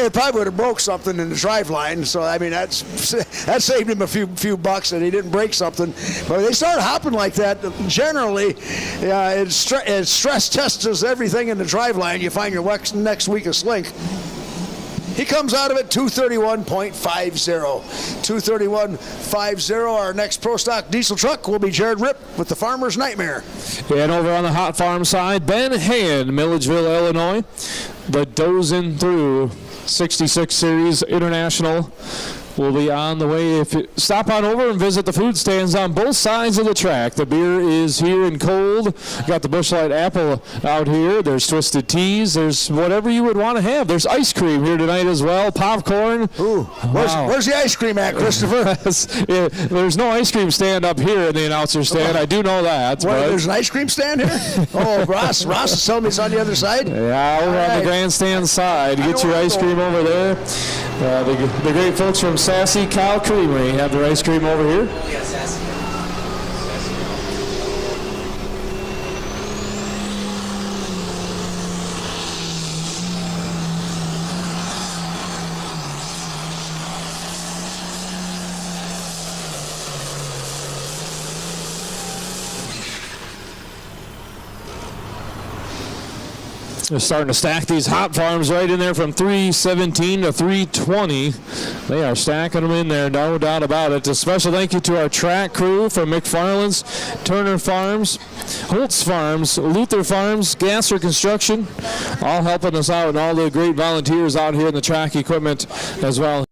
it probably would have broke something in the drive line. So I mean, that saved him a few bucks that he didn't break something. But they start hopping like that, generally it stress tests everything in the drive line. You find your next weakest link. He comes out of it 231.50. 231.50. Our next Pro Stock diesel truck will be Jared Ripp with the Farmer's Nightmare. And over on the Hot Farm side, Ben Hand, Milledgeville, Illinois, the dozing through 66 Series International will be on the way. If you stop on over and visit the food stands on both sides of the track. The beer is here and cold. Got the Busch Light apple out here. There's twisted teas. There's whatever you would want to have. There's ice cream here tonight as well. Popcorn. Ooh, where's the ice cream at, Christopher? There's no ice cream stand up here in the announcer stand. I do know that. There's an ice cream stand here? Oh, Ross is telling me it's on the other side? Yeah, over on the grandstand side. Get your ice cream over there. The great folks from Sassy Cow Creamery have their ice cream over here. Yeah, Sassy. They're starting to stack these hot farms right in there from 317 to 320. They are stacking them in there, no doubt about it. A special thank you to our track crew from McFarland's, Turner Farms, Holtz Farms, Luther Farms, Gasser Construction, all helping us out, and all the great volunteers out here in the track equipment as well.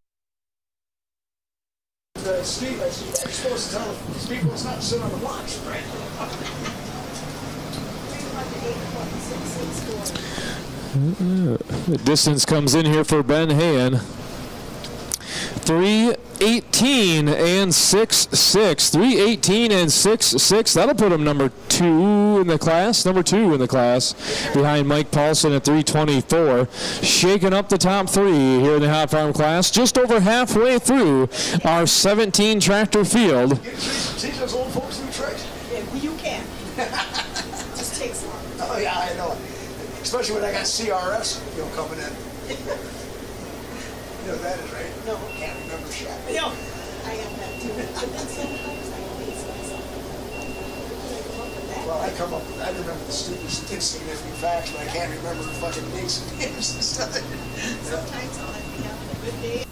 Steve, you're supposed to tell people it's not to sit on the blocks, right? The distance comes in here for Ben Hand. 3:18 and 6:6. 3:18 and 6:6. That'll put him number 2 in the class. Number 2 in the class, behind Mike Paulson at 3:24. Shaking up the top 3 here in the Hot Farm class. Just over halfway through our 17 tractor field. See those old folks in the trucks? Yeah, you can. Just takes long. Oh yeah, I know. Especially when I got CRS, coming in. You know what that is, right? No. Can't remember shit. No, I am that too. But then sometimes I always myself. Well, I remember the stupidest insignificant facts, but I can't remember the fucking dates and names and stuff. Sometimes I'll have to have a good day.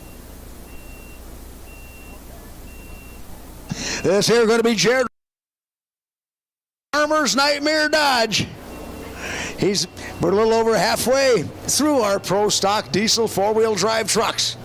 This here going to be Jared Farmer's Nightmare Dodge. We're a little over halfway through our Pro Stock diesel 4-wheel drive trucks.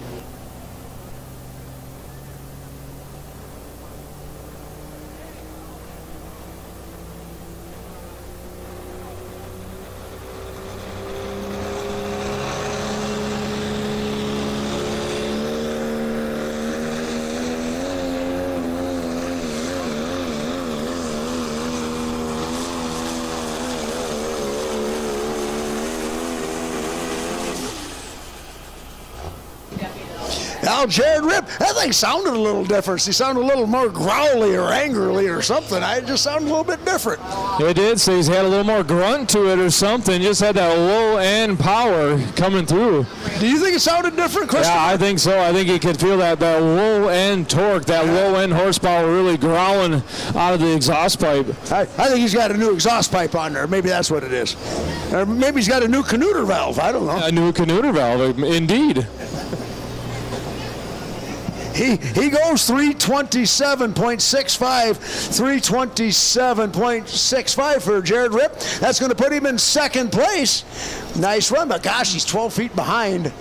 Now, Jared Ripp, that thing sounded a little different. He sounded a little more growly or angrily or something. It just sounded a little bit different. It did, so he's had a little more grunt to it or something. Just had that low end power coming through. Do you think it sounded different, Christopher? Yeah, I think so. I think you could feel that low end torque, that low end horsepower really growling out of the exhaust pipe. I think he's got a new exhaust pipe on there. Maybe that's what it is. Or maybe he's got a new Canuter valve. I don't know. A new Canuter valve, indeed. He goes 327.65, 327.65 for Jared Ripp. That's going to put him in second place. Nice run, but gosh, he's 12 feet behind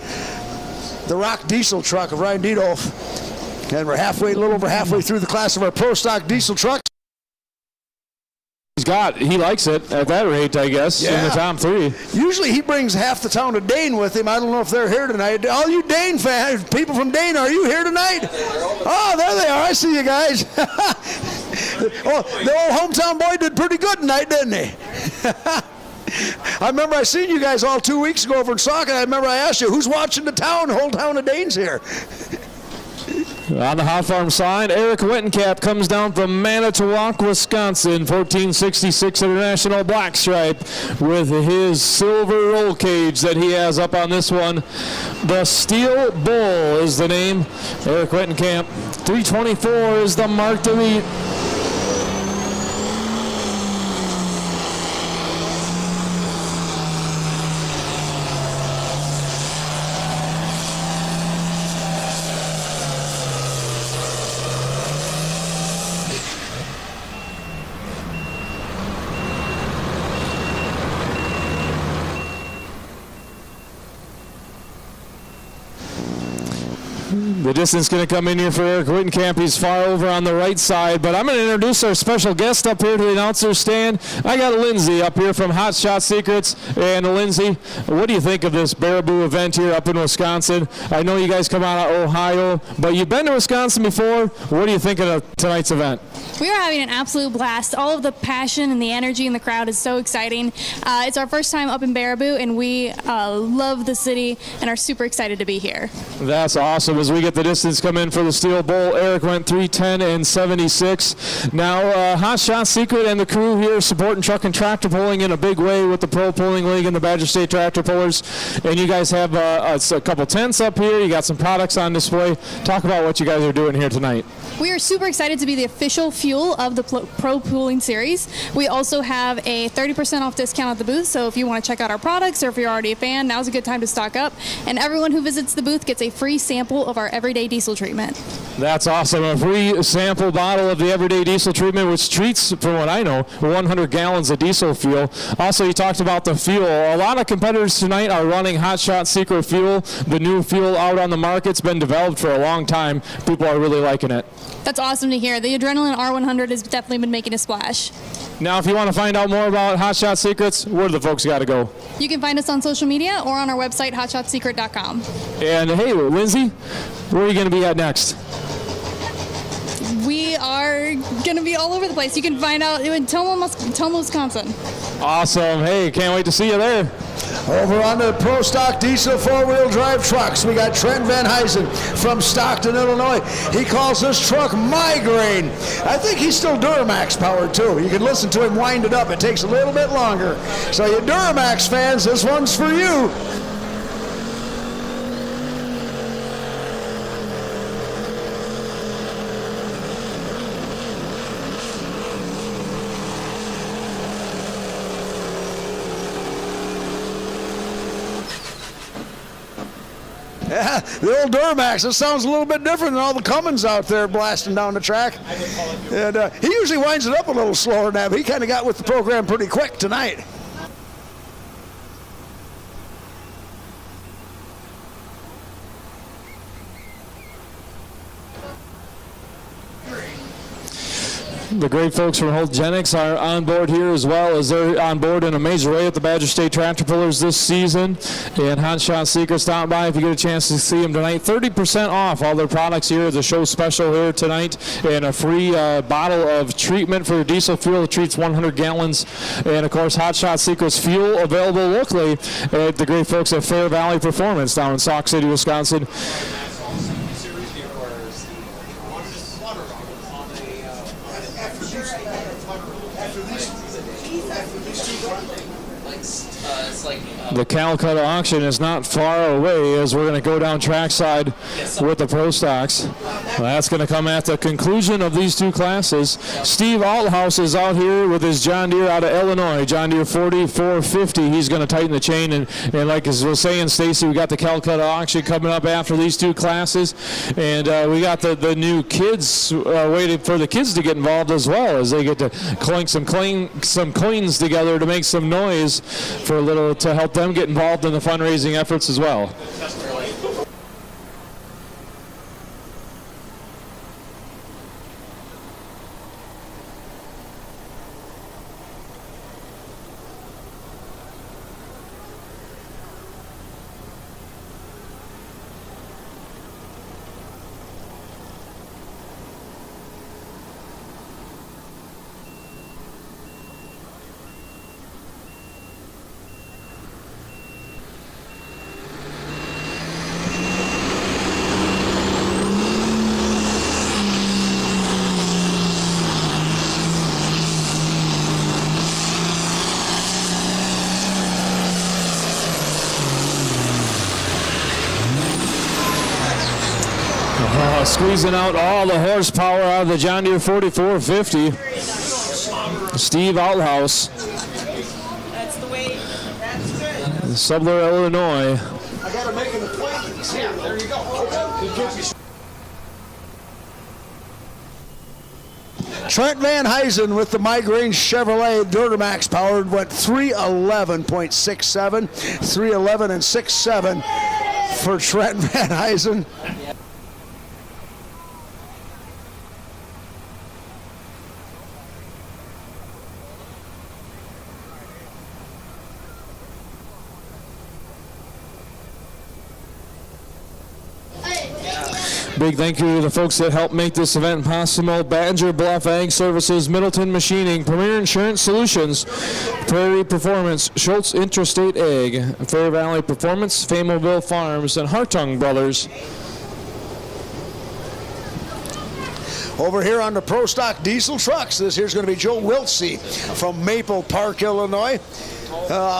the Rock diesel truck of Ryan Diedolf. And we're a little over halfway through the class of our Pro Stock diesel trucks. He likes it at that rate, I guess, in the top three. Usually he brings half the town of Dane with him. I don't know if they're here tonight. All you Dane fans, people from Dane, are you here tonight? Oh, there they are. I see you guys. Oh, the old hometown boy did pretty good tonight, didn't he? I remember I seen you guys all 2 weeks ago over in Sauk, and I remember I asked you, who's watching the town? The whole town of Dane's here. On the Hot Farm side, Eric Wittencap comes down from Manitowoc, Wisconsin, 1466 International Black Stripe with his silver roll cage that he has up on this one. The Steel Bull is the name. Eric Wittencamp. 324 is the mark to beat. The distance going to come in here for Eric Wittencamp. He's far over on the right side, but I'm going to introduce our special guest up here to the announcer stand. I got Lindsay up here from Hot Shot Secrets. And Lindsay, what do you think of this Baraboo event here up in Wisconsin? I know you guys come out of Ohio, but you've been to Wisconsin before. What do you think of tonight's event? We are having an absolute blast. All of the passion and the energy in the crowd is so exciting. It's our first time up in Baraboo, and we love the city and are super excited to be here. That's awesome. As we get the distance come in for the Steel Bull, Eric went 3:10 and 76. Now, Hot Shot Secret and the crew here supporting truck and tractor pulling in a big way with the Pro Pulling League and the Badger State Tractor Pullers. And you guys have a couple tents up here. You got some products on display. Talk about what you guys are doing here tonight. We are super excited to be the official fuel of the Pro Pooling Series. We also have a 30% off discount at the booth, so if you want to check out our products or if you're already a fan, now's a good time to stock up. And everyone who visits the booth gets a free sample of our Everyday Diesel Treatment. That's awesome. A free sample bottle of the Everyday Diesel Treatment, which treats, from what I know, 100 gallons of diesel fuel. Also, you talked about the fuel. A lot of competitors tonight are running Hot Shot Secret fuel. The new fuel out on the market's been developed for a long time. People are really liking it. That's awesome to hear. The Adrenaline R100 has definitely been making a splash. Now, if you want to find out more about Hot Shot Secrets, where do the folks got to go? You can find us on social media or on our website, hotshotsecret.com. And hey, Lindsay, where are you going to be at next? We are going to be all over the place. You can find out in Toma, Wisconsin. Awesome. Hey, can't wait to see you there. Over on the Pro Stock Diesel four-wheel drive trucks, we got Trent Van Huysen from Stockton, Illinois. He calls this truck Migraine. I think he's still Duramax powered too. You can listen to him wind it up. It takes a little bit longer. So you Duramax fans, this one's for you. Yeah, the old Duramax, it sounds a little bit different than all the Cummins out there blasting down the track. And he usually winds it up a little slower now, but he kind of got with the program pretty quick tonight. The great folks from Holtgenics are on board here as well, as they're on board in a major way at the Badger State Tractor Pullers this season. And Hot Shot Secret, stop by if you get a chance to see them tonight. 30% off all their products here. The show special here tonight, and a free bottle of treatment for diesel fuel that treats 100 gallons. And of course, Hot Shot Secret's fuel available locally at the great folks at Fair Valley Performance down in Sauk City, Wisconsin. The Calcutta auction is not far away as we're going to go down trackside with the Pro Stocks. That's going to come at the conclusion of these two classes. Steve Althouse is out here with his John Deere out of Illinois, John Deere 4450. He's going to tighten the chain, and like as was saying, Stacy, we got the Calcutta auction coming up after these two classes, and we got the new kids waiting for the kids to get involved as well, as they get to clink some coins together to make some noise for a little to help them get involved in the fundraising efforts as well. Squeezing out all the horsepower out of the John Deere 4450. Steve Althouse. That's the way. That's good. Subler, Illinois. I got to make an appointment. Yeah, there you go. Trent Van Huysen with the Migraine Chevrolet Duramax powered went 311.67, 311 and 67 for Trent Van Huysen. Big thank you to the folks that helped make this event possible. Badger Bluff Ag Services, Middleton Machining, Premier Insurance Solutions, Prairie Performance, Schultz Interstate Ag, Fair Valley Performance, Fameville Farms, and Hartung Brothers. Over here on the Pro Stock Diesel Trucks, this here's going to be Joe Wiltsey from Maple Park, Illinois.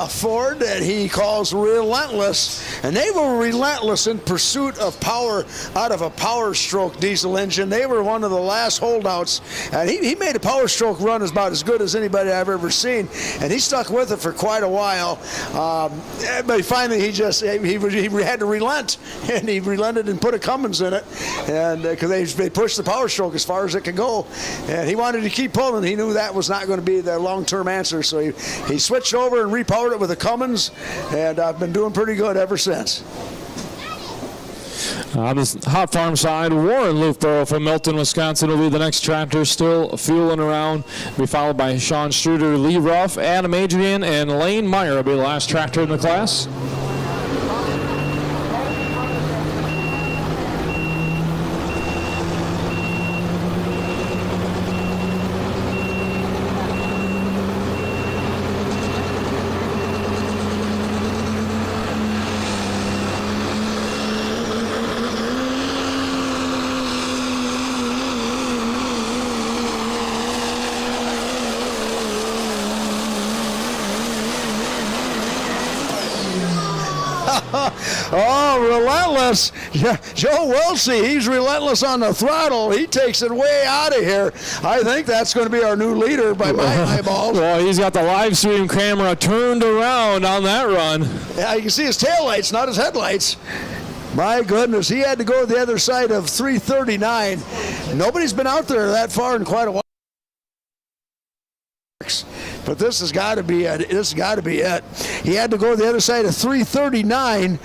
Ford that he calls relentless, and they were relentless in pursuit of power out of a Power Stroke diesel engine. They were one of the last holdouts, and he made a Power Stroke run about as good as anybody I've ever seen, and he stuck with it for quite a while. But finally, he had to relent, and he relented and put a Cummins in it, and because they pushed the Power Stroke as far as it could go, and he wanted to keep pulling. He knew that was not going to be the long-term answer, so he switched over and repowered it with a Cummins, and I've been doing pretty good ever since. On the hot farm side, Warren Loofborough from Milton, Wisconsin will be the next tractor, still fueling around. Be followed by Sean Struder, Lee Ruff, Adam Adrian, and Lane Meyer will be the last tractor in the class. Oh, relentless. Joe Wiltsey, he's relentless on the throttle. He takes it way out of here. I think that's going to be our new leader by my eyeballs. Well, he's got the live stream camera turned around on that run. Yeah, you can see his taillights, not his headlights. My goodness, he had to go to the other side of 339. Nobody's been out there that far in quite a while. But this has got to be it. This has got to be it. He had to go to the other side of 339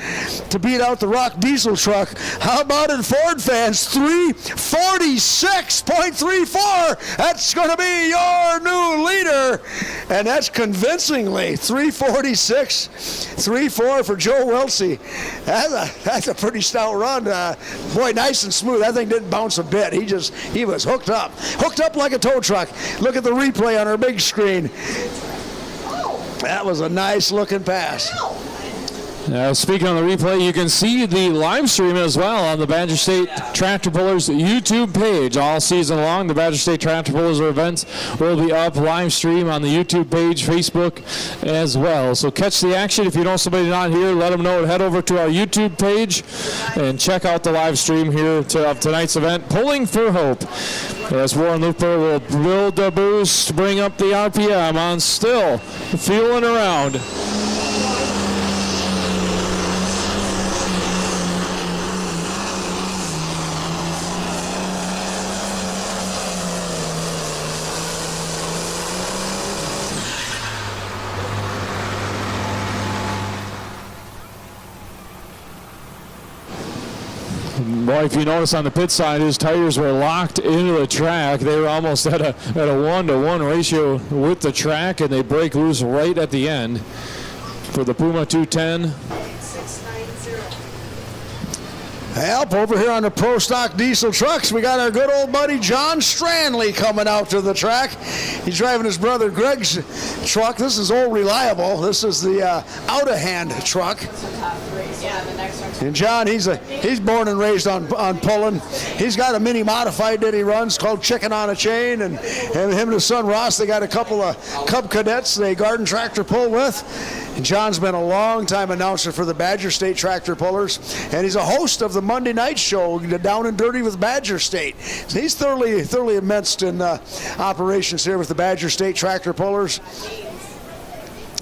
to beat out the Rock diesel truck. How about it, Ford fans? 346.34. That's going to be your new leader. And that's convincingly 346.34 for Joe Wiltsey. That's a pretty stout run. Boy, nice and smooth. That thing didn't bounce a bit. He was hooked up. Hooked up like a tow truck. Look at the replay on our big screen. That was a nice looking pass. Speaking on the replay, you can see the live stream as well on the Badger State Tractor Pullers YouTube page all season long. The Badger State Tractor Pullers events will be up live stream on the YouTube page, Facebook as well. So catch the action. If you know somebody not here, let them know. Head over to our YouTube page and check out the live stream here of tonight's event, Pulling for Hope. As Warren Looper will build a boost, bring up the RPM on Still Fueling Around. Boy, if you notice on the pit side, his tires were locked into the track. They were almost at a 1-to-1 ratio with the track, and they break loose right at the end for the Puma 210. Help over here on the Pro Stock Diesel trucks. We got our good old buddy John Stranley coming out to the track. He's driving his brother Greg's truck. This is Old Reliable. This is the out-of-hand truck. And John, he's born and raised on pulling. He's got a mini modified that he runs called Chicken on a Chain, and him and his son Ross, they got a couple of Cub Cadets they garden tractor pull with. And John's been a long-time announcer for the Badger State Tractor Pullers, and he's a host of the Monday night show, Down and Dirty with Badger State. So he's thoroughly immersed in operations here with the Badger State Tractor Pullers.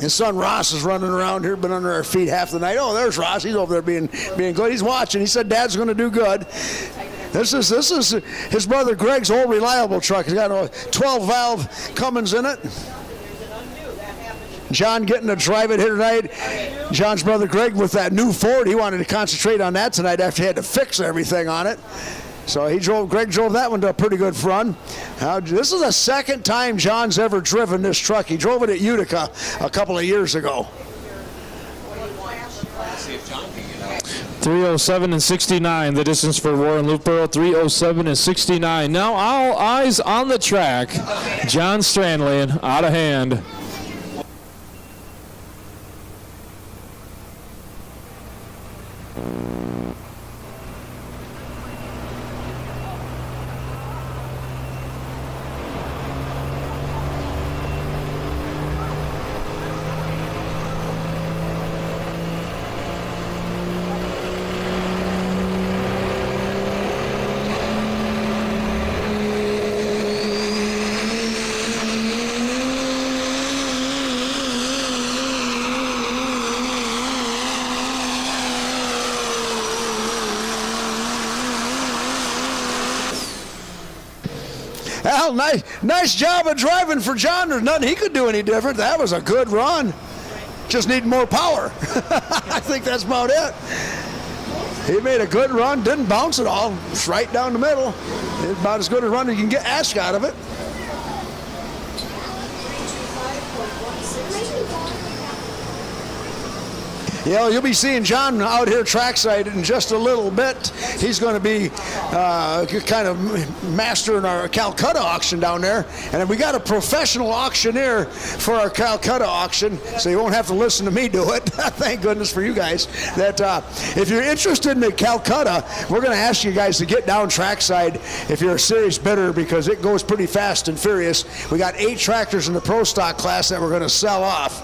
His son Ross is running around here, been under our feet half the night. Oh, there's Ross. He's over there being good. He's watching. He said Dad's going to do good. This is his brother Greg's Old Reliable truck. He's got a 12-valve Cummins in it. John getting to drive it here tonight. John's brother Greg with that new Ford. He wanted to concentrate on that tonight after he had to fix everything on it. So Greg drove that one to a pretty good run. This is the second time John's ever driven this truck. He drove it at Utica a couple of years ago. 3:07 and 69, the distance for Warren Loopboro, 3:07 and 69. Now all eyes on the track. John Stranley out of hand. Well, nice job of driving for John. There's nothing he could do any different. That was a good run. Just need more power. I think that's about it. He made a good run, didn't bounce at all. It's right down the middle. It's about as good a run as you can ask out of it. You know, you'll be seeing John out here trackside in just a little bit. He's going to be kind of mastering our Calcutta auction down there. And we got a professional auctioneer for our Calcutta auction, so you won't have to listen to me do it. Thank goodness for you guys. That if you're interested in the Calcutta, we're going to ask you guys to get down trackside if you're a serious bidder, because it goes pretty fast and furious. We got 8 tractors in the Pro Stock class that we're going to sell off.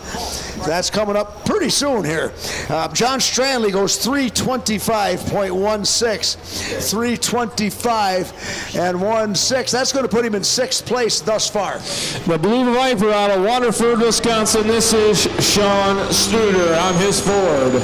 That's coming up pretty soon here. John Stranley goes 325.16. 325.16. That's going to put him in 6th place thus far. The Blue Viper out of Waterford, Wisconsin. This is Sean Studer on his Ford.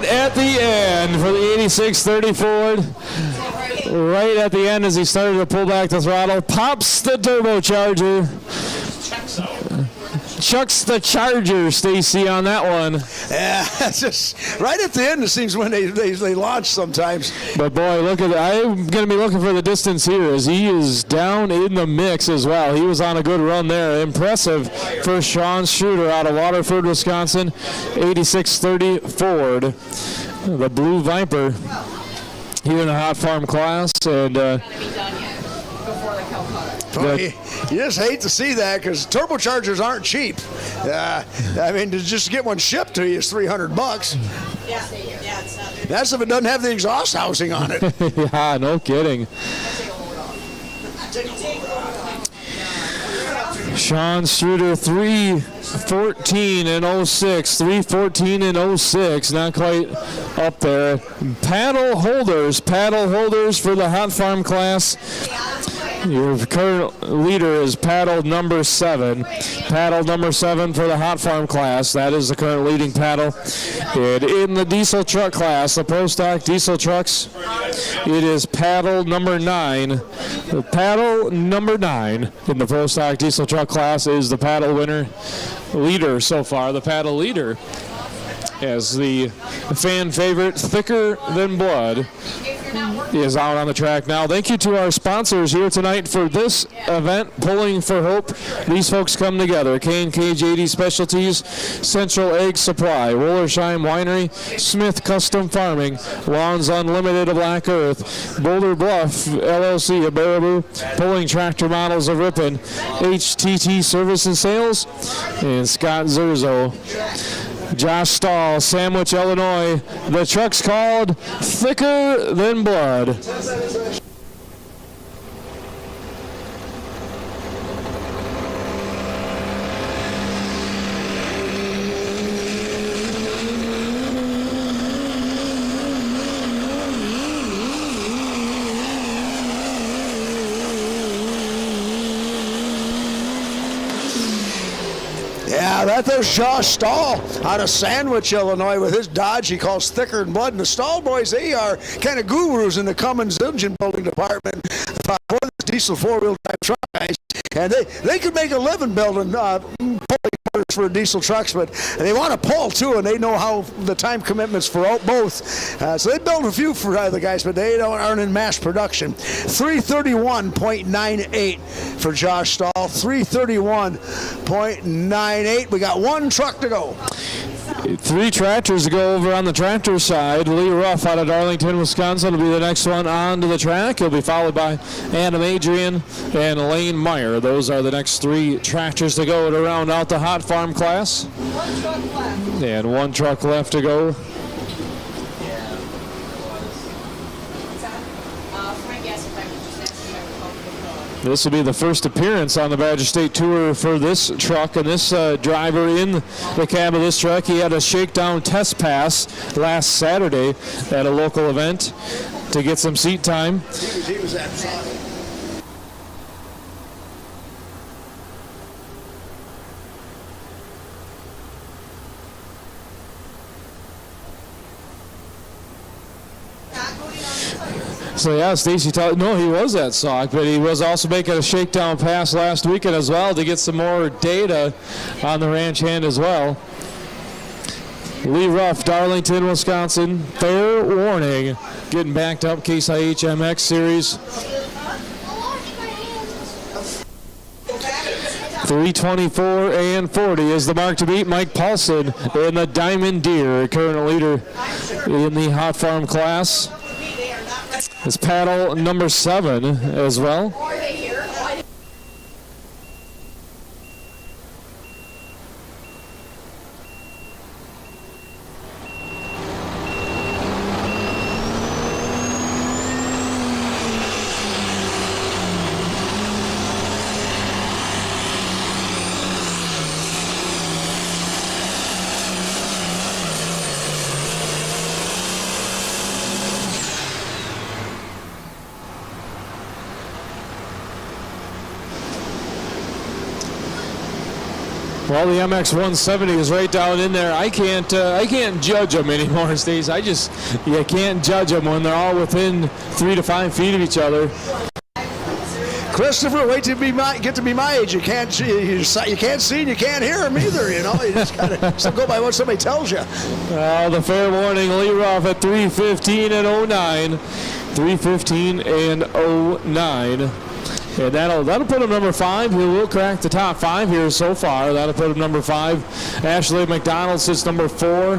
At the end for the 8630 Ford. Right at the end as he started to pull back the throttle, pops the turbocharger. chucks the Charger, Stacy, on that one. Yeah, it's just right at the end, it seems, when they launch sometimes. But boy, look at that. I'm going to be looking for the distance here as he is down in the mix as well. He was on a good run there. Impressive for Sean Schroeder out of Waterford, Wisconsin. 86-30 Ford. The Blue Viper here in the hot farm class. And you just hate to see that because turbochargers aren't cheap. I mean, to just get one shipped to you is $300. Yeah, it's not. That's if it doesn't have the exhaust housing on it. Yeah, no kidding. Sean Struder, 3:14 and 06. 3:14 and 06. Not quite up there. Paddle holders for the hot farm class. Your current leader is paddle number 7. Paddle number 7 for the hot farm class. That is the current leading paddle. And in the diesel truck class, the Pro Stock diesel trucks, it is paddle number 9. Paddle number 9 in the Pro Stock diesel truck class is the paddle winner leader so far. The paddle leader as the fan favorite, Thicker Than Blood, is out on the track now. Thank you to our sponsors here tonight for this event, Pulling for Hope. These folks come together. K&K JD Specialties, Central Egg Supply, Wollersheim Winery, Smith Custom Farming, Lawns Unlimited of Black Earth, Boulder Bluff LLC of Baraboo, Pulling Tractor Models of Ripon, HTT Service and Sales, and Scott Zerzo. Josh Stahl, Sandwich, Illinois. The truck's called Thicker Than Blood. Yeah, there's Josh Stahl out of Sandwich, Illinois, with his Dodge he calls Thicker Than Blood. And the Stahl boys, they are kind of gurus in the Cummins engine building department for this diesel four-wheel drive truck, guys. And they could make a living building pulling motors for diesel trucks, but they want to pull too, and they know how the time commitments for both. So they build a few for the guys, but they aren't in mass production. 331.98 for Josh Stahl. 331.98. We got one truck to go. 3 tractors to go over on the tractor side. Lee Ruff out of Darlington, Wisconsin will be the next one onto the track. He'll be followed by Adam Adrian and Lane Meyer. Those are the next 3 tractors to go to round out the hot farm class. One truck left. And one truck left to go. This will be the first appearance on the Badger State Tour for this truck, and this driver in the cab of this truck, he had a shakedown test pass last Saturday at a local event to get some seat time. He was at Sauk. So yeah, Stacy no, he was at Sauk, but he was also making a shakedown pass last weekend as well to get some more data on the ranch hand as well. Lee Ruff, Darlington, Wisconsin. Fair warning, getting backed up. Case IH MX Series. 3:24 and 40 is the mark to beat. Mike Paulson in the Diamond Deer, current leader in the hot farm class. It's paddle number 7 as well. Well, the MX 170 is right down in there. I can't judge them anymore, Stace. You can't judge them when they're all within 3 to 5 feet of each other. Christopher, wait till get to be my age. You can't see and you can't hear him either. You know, you just gotta go by what somebody tells you. The fair warning leader off at 3:15 and 09. 3:15 and 09. And that'll put him number 5. He will crack the top 5 here so far. That'll put him number 5. Ashley McDonald sits number 4.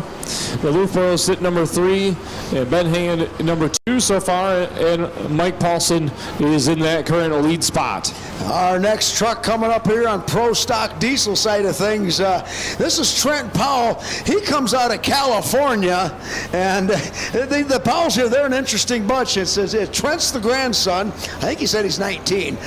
The Lufboro sit number 3. And Ben Hand number 2 so far. And Mike Paulson is in that current lead spot. Our next truck coming up here on Pro Stock Diesel side of things. This is Trent Powell. He comes out of California. And the Powells here, they're an interesting bunch. Trent's the grandson. I think he said he's 19.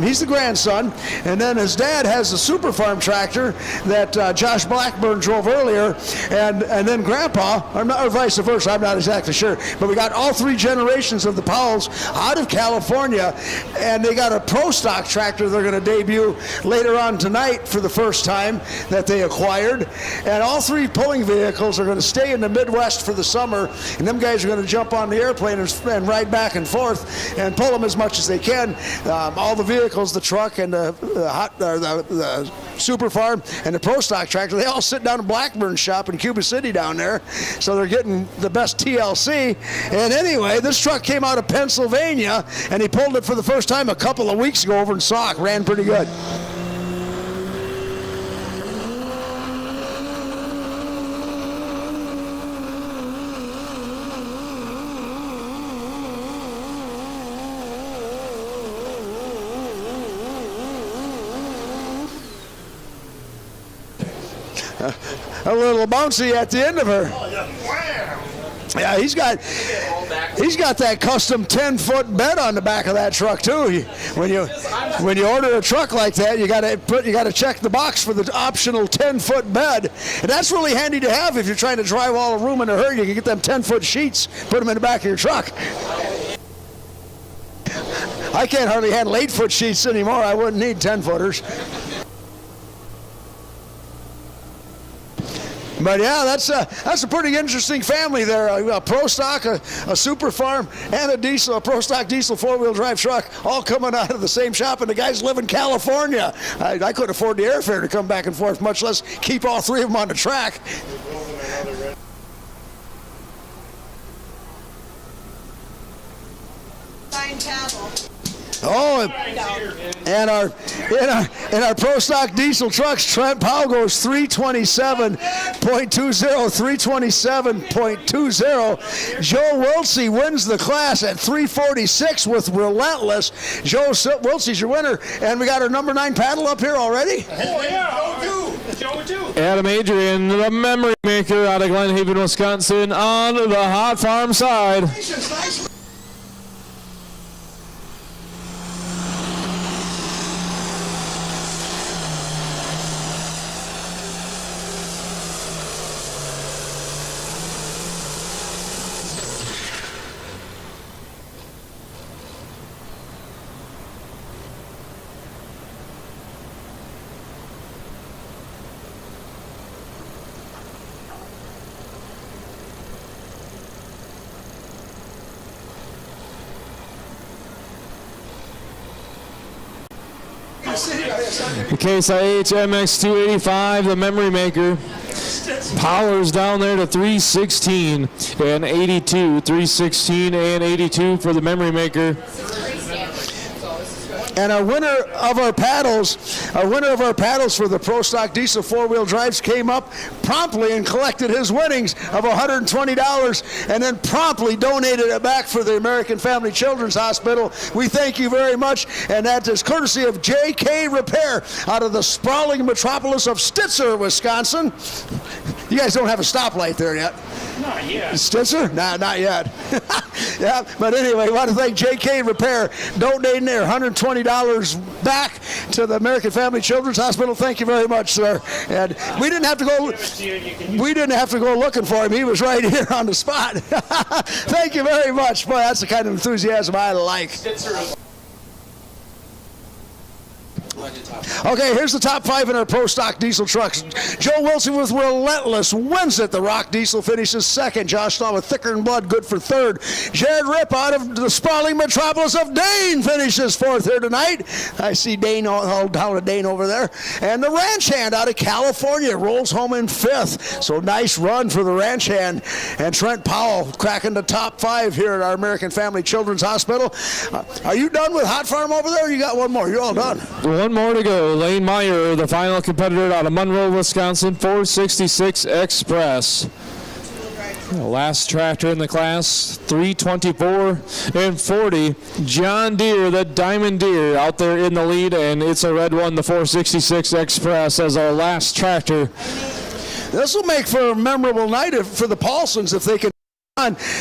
He's the grandson, and then his dad has a Super Farm tractor that Josh Blackburn drove earlier, and then Grandpa, or vice versa, I'm not exactly sure, but we got all 3 generations of the Powells out of California, and they got a Pro Stock tractor they're going to debut later on tonight for the first time that they acquired, and all 3 pulling vehicles are going to stay in the Midwest for the summer, and them guys are going to jump on the airplane and ride back and forth and pull them as much as they can. All the vehicles, the truck and the Super Farm and the Pro Stock tractor, they all sit down in Blackburn's shop in Cuba City down there. So they're getting the best TLC. And anyway, this truck came out of Pennsylvania, and he pulled it for the first time a couple of weeks ago over in Sauk. Ran pretty good. A little bouncy at the end of her. Yeah, he's got that custom 10-foot bed on the back of that truck too. When you order a truck like that, you got to check the box for the optional 10-foot bed, and that's really handy to have if you're trying to drive all the room in a hurry. You can get them 10-foot sheets, put them in the back of your truck. I can't hardly handle 8-foot sheets anymore. I wouldn't need 10-footers. But yeah, that's a pretty interesting family there. A Pro Stock, a Super Farm, and a Pro Stock diesel 4-wheel drive truck, all coming out of the same shop. And the guys live in California. I couldn't afford the airfare to come back and forth, much less keep all 3 of them on the track. Fine paddle. Oh, and our Pro Stock diesel trucks, Trent Powell goes 327.20, 327.20. Joe Wiltsey wins the class at 346 with Relentless. Joe Wiltsey's your winner, and we got our number 9 paddle up here already. Oh yeah, Joe too. Adam Adrian, the memory maker out of Glen Haven, Wisconsin, on the Hot Farm side. The Case IH MX285, the memory maker. Powers down there to 316 and 82. 316 and 82 for the memory maker. And our winner of our paddles for the Pro Stock Diesel 4-wheel drives came up promptly and collected his winnings of $120 and then promptly donated it back for the American Family Children's Hospital. We thank you very much, and that is courtesy of J.K. Repair out of the sprawling metropolis of Stitzer, Wisconsin. You guys don't have a stoplight there yet. Not yet. Stitzer? Nah, not yet. Yeah, but anyway, I want to thank J.K. Repair donating their $120 back to the American Family Children's Hospital. Thank you very much, sir. And we didn't have to go looking for him. He was right here on the spot. Thank you very much. Boy, that's the kind of enthusiasm I like. Okay, here's the top 5 in our Pro Stock diesel trucks. Joe Wilson with Relentless wins it. The Rock Diesel finishes second. Josh Law with Thicker Than Blood, good for third. Jared Ripp out of the sprawling metropolis of Dane finishes fourth here tonight. I see Dane, all down to Dane over there. And the Ranch Hand out of California rolls home in fifth. So nice run for the Ranch Hand. And Trent Powell cracking the top 5 here at our American Family Children's Hospital. Are you done with Hot Farm over there? Or you got one more? You're all done. One more to go. Lane Meyer, the final competitor out of Monroe, Wisconsin, 466 Express. Last tractor in the class, 324 and 40. John Deere, the Diamond Deere, out there in the lead, and it's a red one, the 466 Express, as our last tractor. This will make for a memorable night for the Paulsons if they can.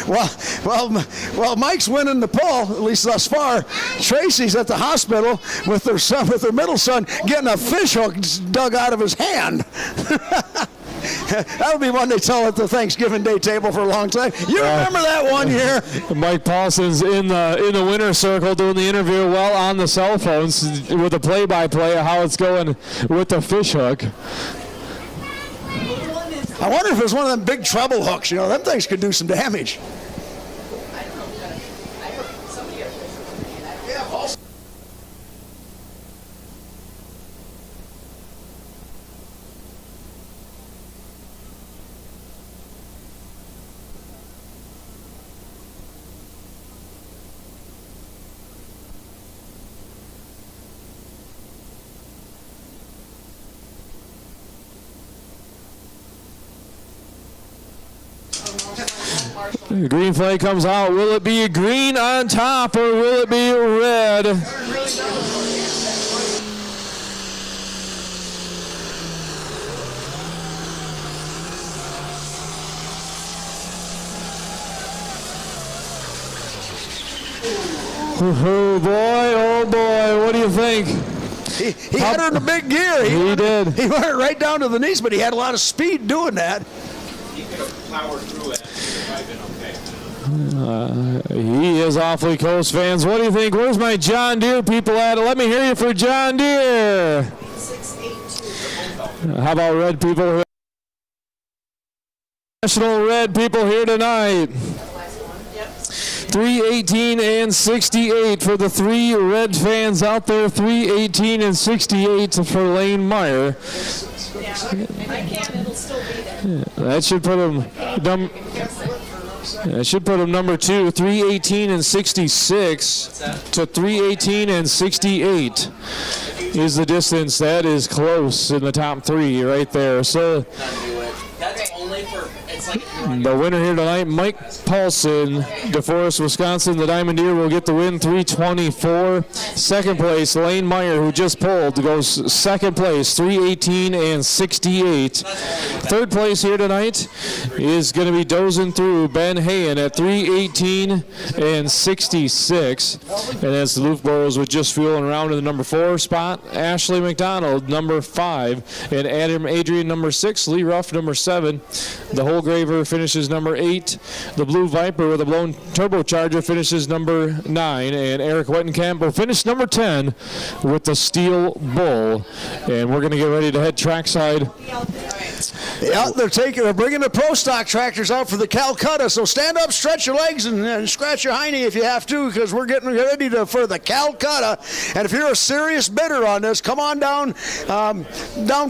Well, Mike's winning the poll, at least thus far. Tracy's at the hospital with their son, with their middle son, getting a fish hook dug out of his hand. That'll be one they tell at the Thanksgiving Day table for a long time. You remember that one year? Mike Paulson's in the winner's circle doing the interview well on the cell phones with a play-by-play of how it's going with the fish hook. I wonder if it was one of them big treble hooks. You know, them things could do some damage. The green flag comes out. Will it be green on top or will it be red? Oh boy, what do you think? He had her in a big gear. He did. He went right down to the knees, but he had a lot of speed doing that. He could have powered through it. He is awfully close, fans. What do you think? Where's my John Deere people at? Let me hear you for John Deere. 682. How about red people here? National red people here tonight. 318 and 68 for the 3 red fans out there. 318 and 68 for Lane Meyer. Yeah, I can. It'll still be there. That should put him. That should put him number 2, 318 and 66 to 318 and 68 is the distance. That is close in the top 3 right there. So That's only for, it's like the winner here tonight, Mike Paulson, DeForest, Wisconsin. The Diamond Deere will get the win, 324. Second place, Lane Meyer, who just pulled, goes second place, 318 and 68. Third place here tonight is going to be dozing through Ben Hayen at 318 and 66. And as the Loofboros with just fueling around in the number 4 spot, Ashley McDonald, number 5, and Adam Adrian, number 6, Lee Ruff, number 7. The Holgraver finishes number 8. The Blue Viper with a blown turbocharger finishes number 9. And Eric Wettenkamp will finish number 10 with the Steel Bull. And we're going to get ready to head trackside. Yeah, they're bringing the Pro Stock tractors out for the Calcutta. So stand up, stretch your legs, and scratch your hiney if you have to, because we're getting ready for the Calcutta. And if you're a serious bidder on this, come on down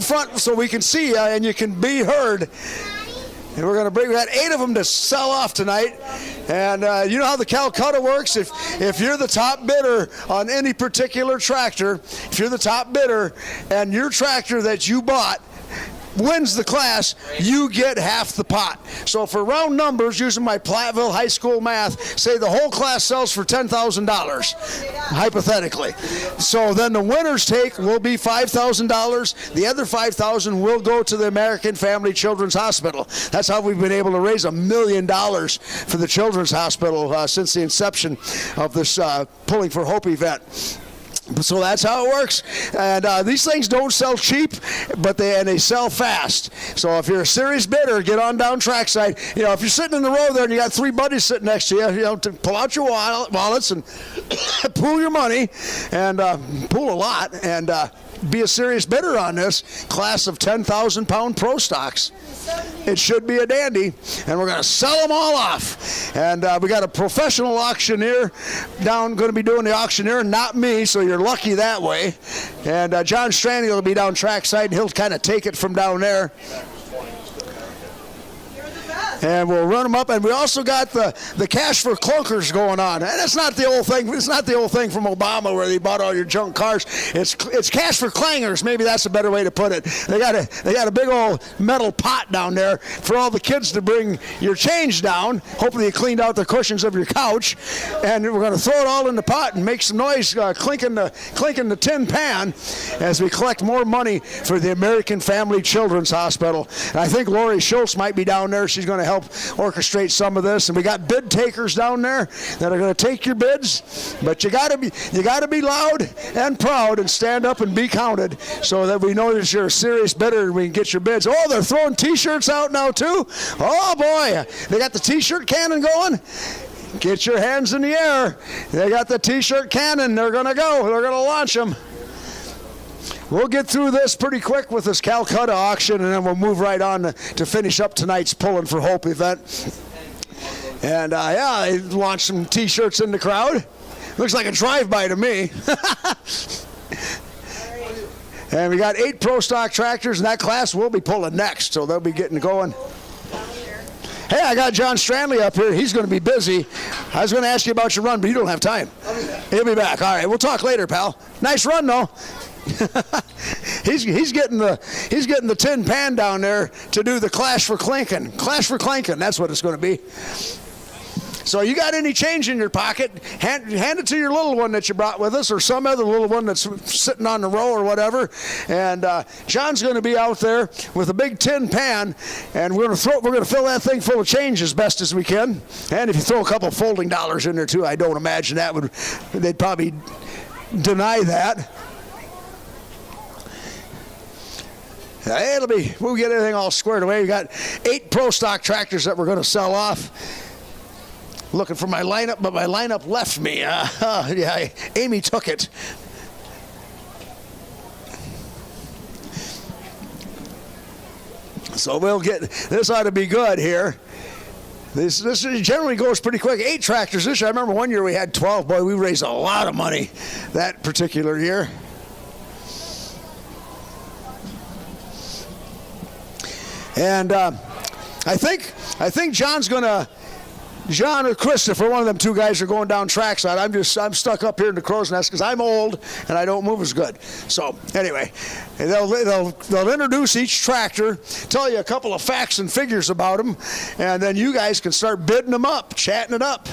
front so we can see you and you can be heard. And we're going to bring that 8 of them to sell off tonight. And you know how the Calcutta works. If you're the top bidder on any particular tractor, if you're the top bidder and your tractor that you bought wins the class, you get half the pot. So for round numbers, using my Platteville High School math, say the whole class sells for $10,000, hypothetically. So then the winner's take will be $5,000. The other $5,000 will go to the American Family Children's Hospital. That's how we've been able to raise $1 million for the Children's Hospital since the inception of this Pulling for Hope event. So that's how it works. And these things don't sell cheap, but they sell fast. So if you're a serious bidder, get on down trackside. You know, if you're sitting in the row there and you got 3 buddies sitting next to you, you know, to pull out your wallets and pool your money and pool a lot and be a serious bidder on this class of 10,000-pound pro stocks. It should be a dandy, and we're going to sell them all off. And we got a professional auctioneer down, going to be doing the auctioneer, not me, so you're lucky that way. And John Strandy will be down trackside, and he'll kind of take it from down there. And we'll run them up, and we also got the cash for clunkers going on. And it's not the old thing. It's not the old thing from Obama where they bought all your junk cars. It's cash for clangers. Maybe that's a better way to put it. They got a big old metal pot down there for all the kids to bring your change down. Hopefully you cleaned out the cushions of your couch, and we're going to throw it all in the pot and make some noise, clinking the tin pan as we collect more money for the American Family Children's Hospital. And I think Lori Schultz might be down there. She's going to help orchestrate some of this, and we got bid takers down there that are going to take your bids. But you got to be loud and proud and stand up and be counted, so that we know that you're a serious bidder and we can get your bids. Oh, they're throwing T-shirts out now too. Oh boy, they got the T-shirt cannon going. Get your hands in the air. They got the T-shirt cannon. They're going to go. They're going to launch them. We'll get through this pretty quick with this Calcutta auction, and then we'll move right on to finish up tonight's Pulling for Hope event. And yeah, they launched some T-shirts in the crowd. Looks like a drive-by to me. And we got 8 pro stock tractors in that class. We'll be pulling next, so they'll be getting going. Hey, I got John Stranley up here. He's going to be busy. I was going to ask you about your run, but you don't have time. He'll be back. All right, we'll talk later, pal. Nice run, though. he's getting the tin pan down there to do the Clash for Clankin'. Clash for Clankin', that's what it's going to be. So you got any change in your pocket, hand it to your little one that you brought with us, or some other little one that's sitting on the row or whatever. And John's going to be out there with a big tin pan, and we're going to fill that thing full of change as best as we can. And if you throw a couple folding dollars in there too, I don't imagine they'd probably deny that. We'll get everything all squared away. We got 8 pro stock tractors that we're going to sell off. Looking for my lineup, but my lineup left me. Yeah, Amy took it. So we'll get, this ought to be good here. This generally goes pretty quick. 8 tractors this year. I remember one year we had 12. Boy, we raised a lot of money that particular year. And I think John or Christopher, one of them 2 guys are going down trackside. I'm stuck up here in the crow's nest because I'm old and I don't move as good. So anyway, they'll introduce each tractor, tell you a couple of facts and figures about them, and then you guys can start bidding them up, chatting it up.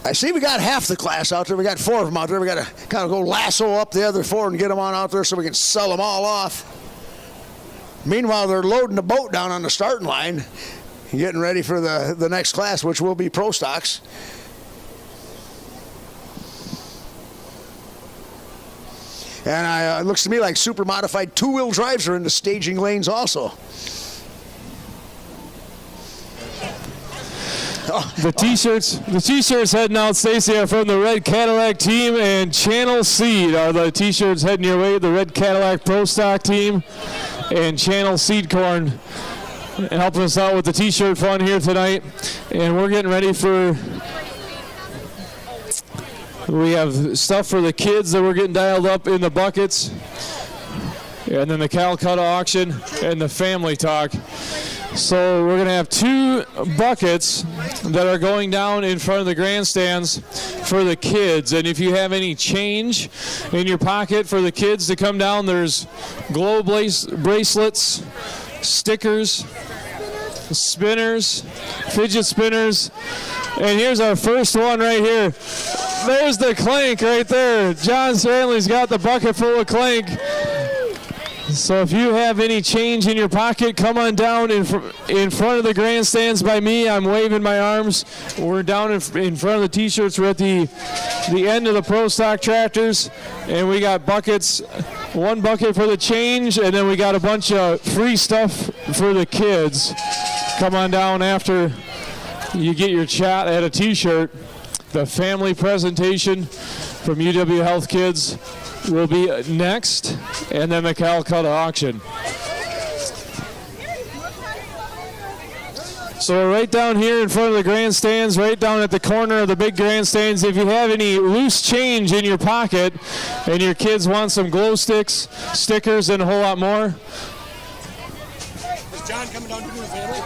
I see we got half the class out there. We got 4 of them out there. We got to kind of go lasso up the other 4 and get them on out there so we can sell them all off. Meanwhile, they're loading the boat down on the starting line, getting ready for the next class, which will be pro stocks. And it looks to me like super modified 2-wheel drives are in the staging lanes also. The t-shirts heading out, Stacy, are from the Red Cadillac team, and Channel Seed are the t-shirts heading your way. The Red Cadillac Pro Stock team and Channel Seed Corn helping us out with the t-shirt fun here tonight. And we're getting ready we have stuff for the kids that we're getting dialed up in the buckets. And then the Calcutta auction and the family talk. So we're going to have 2 buckets that are going down in front of the grandstands for the kids. And if you have any change in your pocket for the kids to come down, there's glow bracelets, stickers, spinners, fidget spinners. And here's our first one right here. There's the clank right there. John Stanley's got the bucket full of clank. So if you have any change in your pocket, come on down in front of the grandstands by me. I'm waving my arms. We're down in front of the T-shirts. We're at the end of the Pro Stock tractors, and we got buckets. One bucket for the change, and then we got a bunch of free stuff for the kids. Come on down after you get your chat at a T-shirt. The family presentation from UW Health Kids will be next, and then the Calcutta auction. So we're right down here in front of the grandstands, right down at the corner of the big grandstands. If you have any loose change in your pocket and your kids want some glow sticks, stickers, and a whole lot more. Is John coming down to do the family?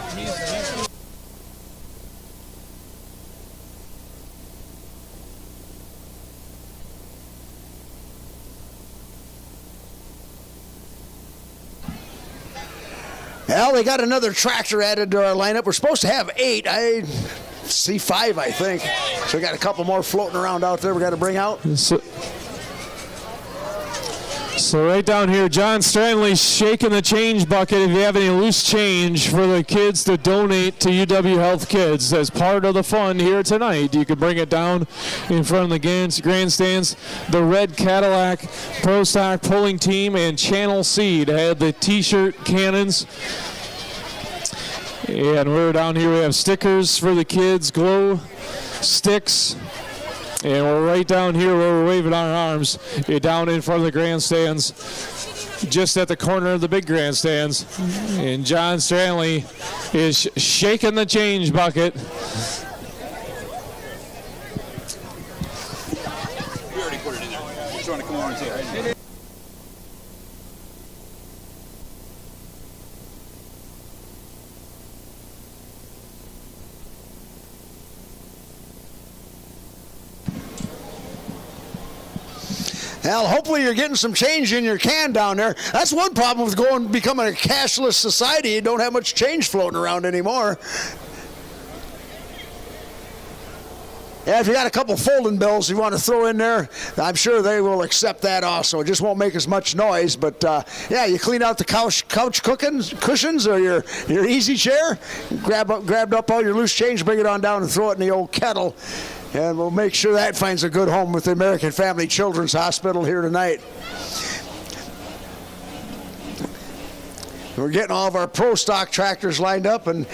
Well, they got another tractor added to our lineup. We're supposed to have 8. I see 5, I think. So we got a couple more floating around out there we got to bring out. So right down here, John Stranley's shaking the change bucket. If you have any loose change for the kids to donate to UW Health Kids as part of the fun here tonight, you can bring it down in front of the grandstands. The red Cadillac Pro Stock pulling team and Channel Seed had the T-shirt cannons. And we're down here. We have stickers for the kids, glow sticks. And we're right down here where we're waving our arms, down in front of the grandstands, just at the corner of the big grandstands. And John Stanley is shaking the change bucket. We already put it in there. Just want to come over and see it. Well, hopefully you're getting some change in your can down there. That's one problem with becoming a cashless society. You don't have much change floating around anymore. Yeah, if you got a couple folding bills you want to throw in there, I'm sure they will accept that also. It just won't make as much noise. But, yeah, you clean out the couch cushions or your easy chair, grabbed up all your loose change, bring it on down and throw it in the old kettle. And we'll make sure that finds a good home with the American Family Children's Hospital here tonight. We're getting all of our Pro Stock tractors lined up, and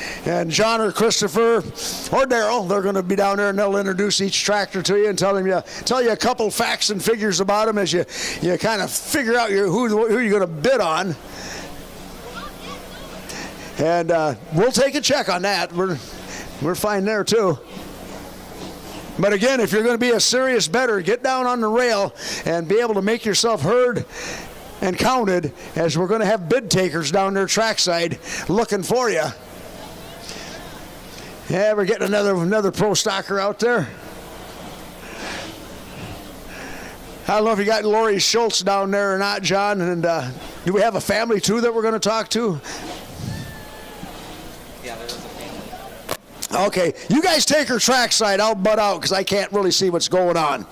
John or Christopher or Daryl, they're going to be down there and they'll introduce each tractor to you and tell you a couple facts and figures about them as you kind of figure out who you're going to bid on. And we'll take a check on that. We're fine there too. But again, if you're going to be a serious bettor, get down on the rail and be able to make yourself heard and counted, as we're going to have bid takers down there trackside looking for you. Yeah, we're getting another Pro Stocker out there. I don't know if you got Lori Schultz down there or not, John. And do we have a family too that we're going to talk to? Yeah, there is a family. Okay, you guys take her trackside. I'll butt out because I can't really see what's going on.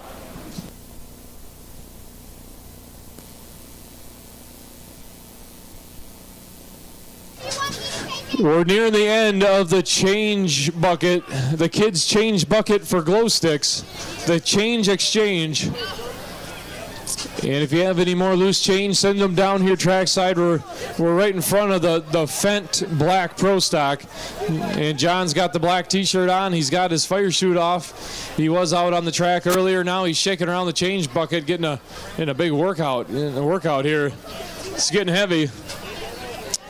We're near the end of the change bucket, the kids' change bucket for glow sticks, the change exchange. And if you have any more loose change, send them down here trackside. We're right in front of the Fendt Black Pro Stock. And John's got the black T-shirt on. He's got his fire chute off. He was out on the track earlier. Now he's shaking around the change bucket, getting in a big workout here. It's getting heavy.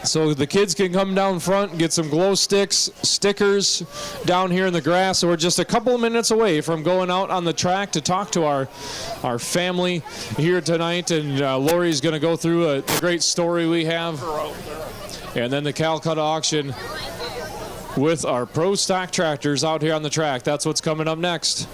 So the kids can come down front and get some glow sticks, stickers down here in the grass. So we're just a couple of minutes away from going out on the track to talk to our family here tonight. And Lori's going to go through a great story we have. And then the Calcutta auction with our Pro Stock tractors out here on the track. That's what's coming up next.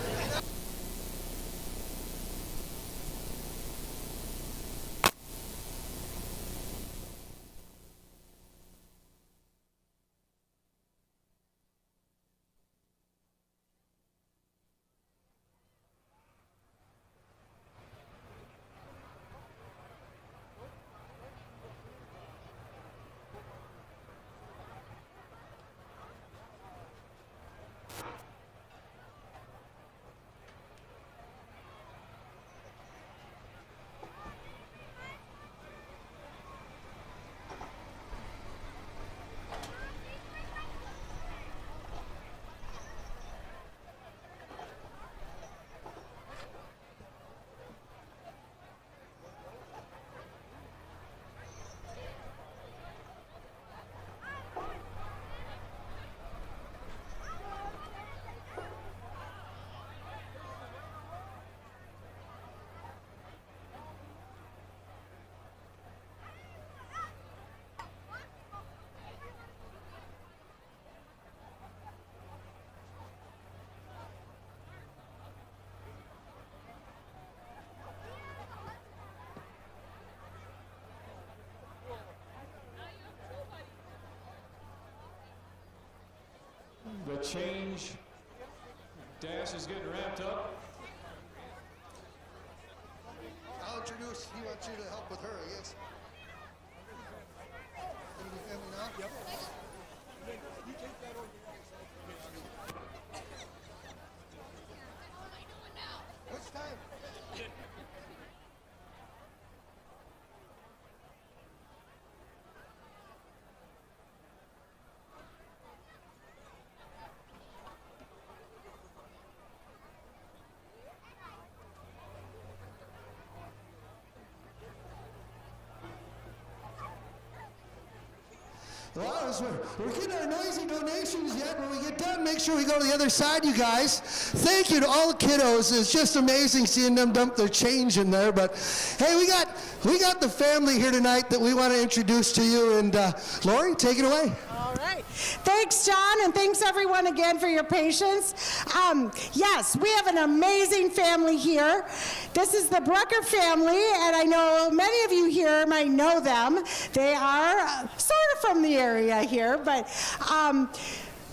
change. Dash is getting wrapped up. I'll introduce, he wants you to help with her, I guess. Family now? Yep. You take that over. What's time? Well, we're getting our noisy donations yet. When we get done, make sure we go to the other side, you guys. Thank you to all the kiddos. It's just amazing seeing them dump their change in there. But hey, we got the family here tonight that we want to introduce to you. And Lori, take it away. All right. Thanks, John, and thanks everyone again for your patience. Yes, we have an amazing family here. This is the Brucker family, and I know many of you here might know them. They are sort of from the area here, but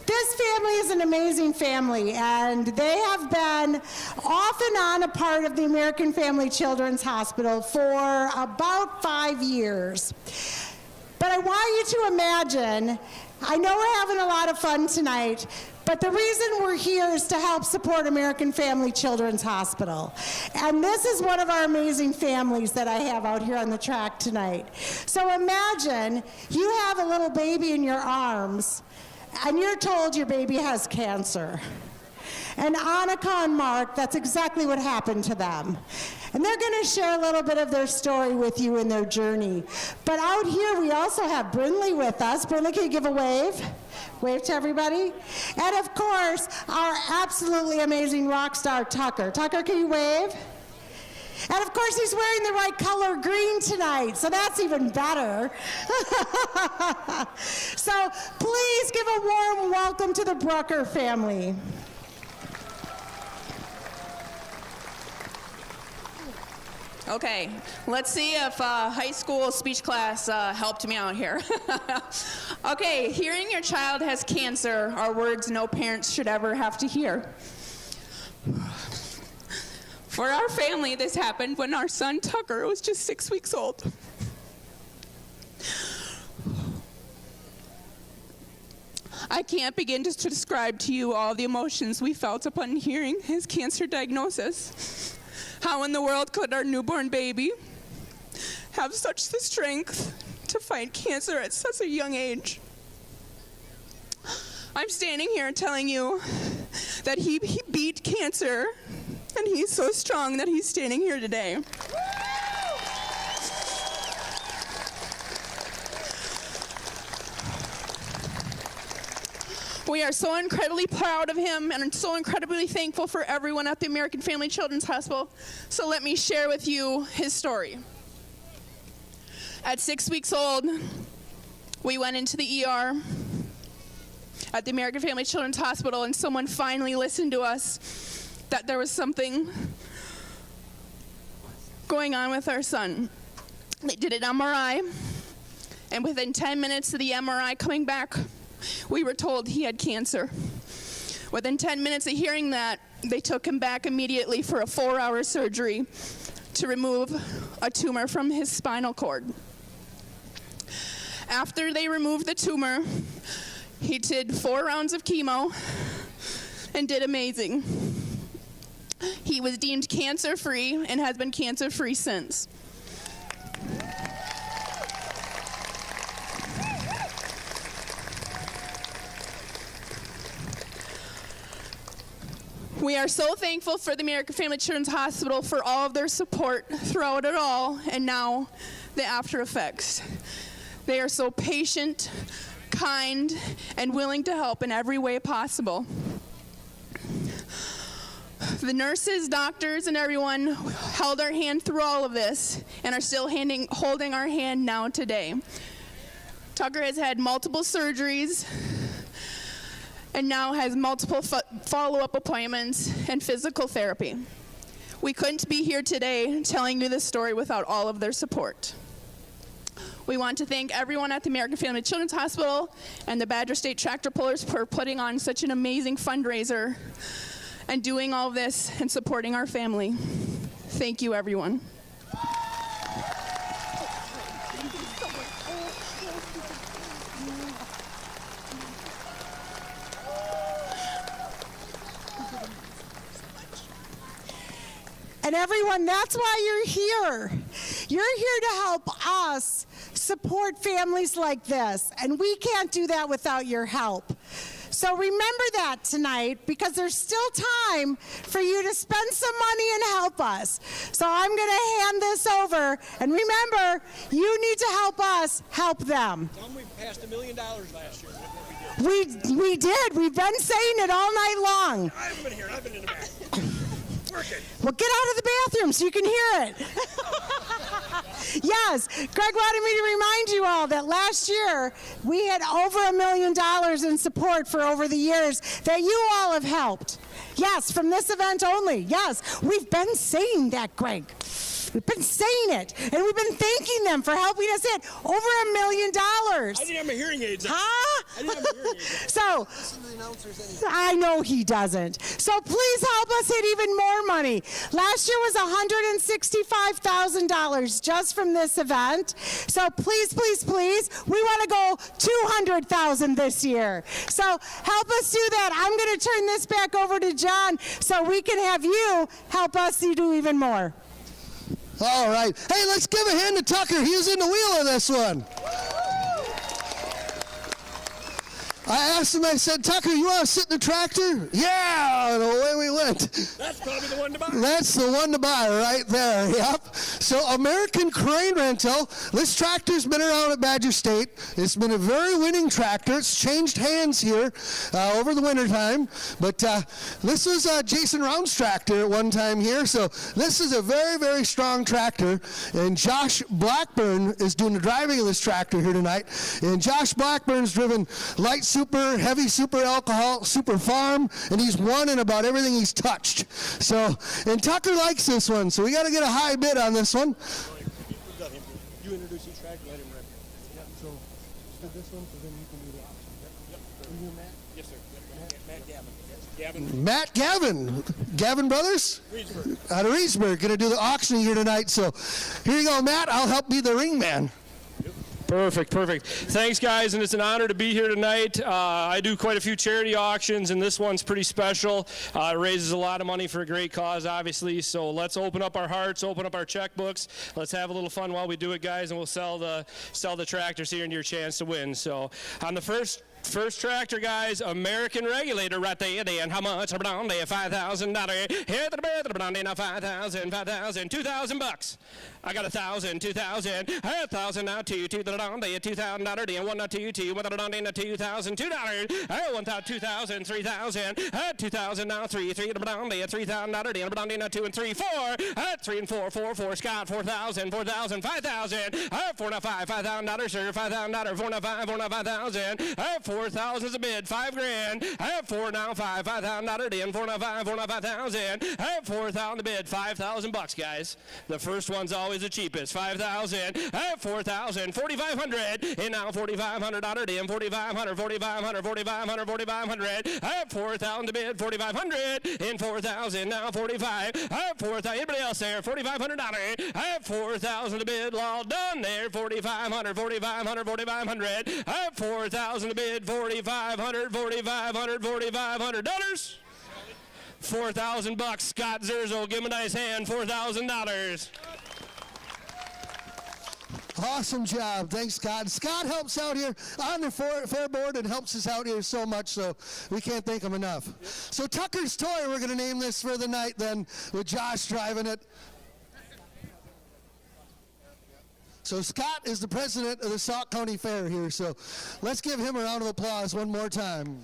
this family is an amazing family, and they have been off and on a part of the American Family Children's Hospital for about 5 years. But I want you to imagine, I know we're having a lot of fun tonight, but the reason we're here is to help support American Family Children's Hospital. And this is one of our amazing families that I have out here on the track tonight. So imagine you have a little baby in your arms, and you're told your baby has cancer. And Annika and Mark, that's exactly what happened to them. And they're going to share a little bit of their story with you in their journey. But out here, we also have Brinley with us. Brinley, can you give a wave? Wave to everybody. And of course, our absolutely amazing rock star, Tucker. Tucker, can you wave? And of course, he's wearing the right color green tonight, so that's even better. So please give a warm welcome to the Brucker family. Okay, let's see if high school speech class helped me out here. Okay, hearing your child has cancer are words no parents should ever have to hear. For our family, this happened when our son Tucker was just 6 weeks old. I can't begin to describe to you all the emotions we felt upon hearing his cancer diagnosis. How in the world could our newborn baby have such the strength to fight cancer at such a young age? I'm standing here telling you that he beat cancer, and he's so strong that he's standing here today. We are so incredibly proud of him and so incredibly thankful for everyone at the American Family Children's Hospital. So let me share with you his story. At 6 weeks old, we went into the ER at the American Family Children's Hospital, and someone finally listened to us that there was something going on with our son. They did an MRI, and within 10 minutes of the MRI coming back, we were told he had cancer. Within 10 minutes of hearing that, they took him back immediately for a 4-hour surgery to remove a tumor from his spinal cord. After they removed the tumor, he did 4 rounds of chemo and did amazing. He was deemed cancer-free and has been cancer-free since. We are so thankful for the American Family Children's Hospital for all of their support throughout it all, and now the after effects. They are so patient, kind, and willing to help in every way possible. The nurses, doctors, and everyone held our hand through all of this and are still holding our hand now today. Tucker has had multiple surgeries and now has multiple follow-up appointments and physical therapy. We couldn't be here today telling you this story without all of their support. We want to thank everyone at the American Family Children's Hospital and the Badger State Tractor Pullers for putting on such an amazing fundraiser and doing all of this and supporting our family. Thank you, everyone. And everyone, that's why you're here. You're here to help us support families like this. And we can't do that without your help. So remember that tonight, because there's still time for you to spend some money and help us. So I'm going to hand this over. And remember, you need to help us help them. We passed $1 million last year. We did. We've been saying it all night long. I haven't been here. I've been in the back. Working. Well, get out of the bathroom so you can hear it. Yes, Greg wanted me to remind you all that last year we had over $1 million in support for over the years that you all have helped. Yes, from this event only. Yes, we've been saying that, Greg. We've been saying it, and we've been thanking them for helping us hit over $1 million. I didn't have my hearing aids on. Huh? I didn't have my hearing aids on. So, Listen to the announcers anyway. I know he doesn't. So please help us hit even more money. Last year was $165,000 just from this event. So please, please, please, we want to go $200,000 this year. So help us do that. I'm going to turn this back over to John so we can have you help us do even more. All right. Hey, let's give a hand to Tucker. He was in the wheel of this one. I asked him, I said, Tucker, you want to sit in the tractor? Yeah, and away we went. That's probably the one to buy. That's the one to buy right there, yep. So American Crane Rental, this tractor's been around at Badger State. It's been a very winning tractor. It's changed hands here over the wintertime. But this was Jason Round's tractor at one time here. So this is a very, very strong tractor. And Josh Blackburn is doing the driving of this tractor here tonight. And Josh Blackburn's driven light super, heavy super alcohol, super farm, and he's won in about everything he's touched. So, and Tucker likes this one, so we got to get a high bid on this one. You introduce each track, let him rip. Yep, so this one, so then you can do the option. Yep. And you, Matt? Yes, sir. Matt Gavin. Matt Gavin. Gavin Brothers? Reedsburg. Out of Reedsburg, going to do the auctioning here tonight. So here you go, Matt. I'll help be the ring man. Perfect. Thanks, guys, and it's an honor to be here tonight. I do quite a few charity auctions, and this one's pretty special. It raises a lot of money for a great cause, obviously, so let's open up our hearts, open up our checkbooks. Let's have a little fun while we do it, guys, and we'll sell the tractors here and your chance to win. So on the first tractor, guys, American Regulator right there. And how much? $5,000. Here to the bed, now 5,000, 2,000 bucks. I got 1,000, 2,000, 1,000 now, $2,000, $2,000, 1 now, 2, 2, 1,000, $2,000, $2, 1,000, 2,000, 3,000, 2,000 now, 3, 3, $3,000, now 2 and 3, 4, 3 and 4, 4, 4, Scott, 4,000, 4,000, 5,000, 4 now, $5,000, sir, $5,000, 4 now, 5, 4 now, 5,000, 4,000 is a bid, $5,000. 4 now, $5,000, 4 now, 5, 4 now, 5,000, 4,000 to bid, 5,000 bucks, guys. The first one's always the cheapest, 5,000, 4,000, 4,500, and now $4,500, 4,500, 4,500, 4,500, 4,500, 4,000 to bid, 4,500, and 4,000, now 45, 4,000, anybody else there, $4,500, 4,000 to bid, all done there, 4,500, 4,500, 4,500, 4,000 to bid, 4,500, 4,500, $4,500. 4,000 bucks. Scott Zerzo, give him a nice hand. $4,000. Awesome job. Thanks, Scott. Scott helps out here on the fair board and helps us out here so much, so we can't thank him enough. Yep. So Tucker's Toy, we're going to name this for the night then, with Josh driving it. So Scott is the president of the Sauk County Fair here, so let's give him a round of applause one more time.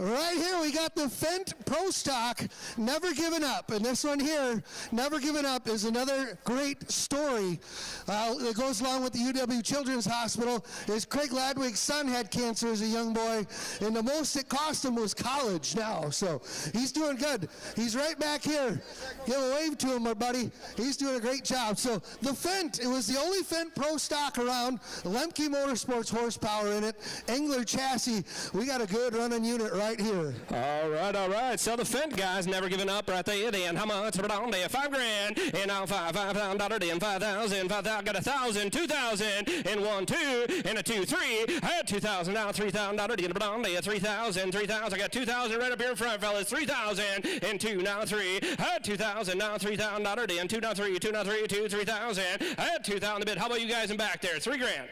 Right here, we got the Fent Pro Stock, Never Giving Up. And this one here, Never Giving Up, is another great story that goes along with the UW Children's Hospital. Is Craig Ladwig's son had cancer as a young boy, and the most it cost him was college now. So he's doing good. He's right back here. Give a wave to him, my buddy. He's doing a great job. So the Fent, it was the only Fent Pro Stock around. Lemke Motorsports horsepower in it. Engler chassis. We got a good running unit right here. All right. So the Fent guys, Never Giving Up right there. Then how much? $5 grand. And now $5,000. Then 5,000. 5,000. Got 1,000. 2,000. And 1, 2. And a 2, 3. Had 2,000. Now $3,000. Then 3,000. 3,000. I got 2,000 right up here in front, fellas. 3,000. And 2. Now 3. Had 2,000. Now $3,000. Then 2. Now 3. 2. Now 3. 2. 3,000. Had 2,000 a bit. How about you guys in back there? 3 grand.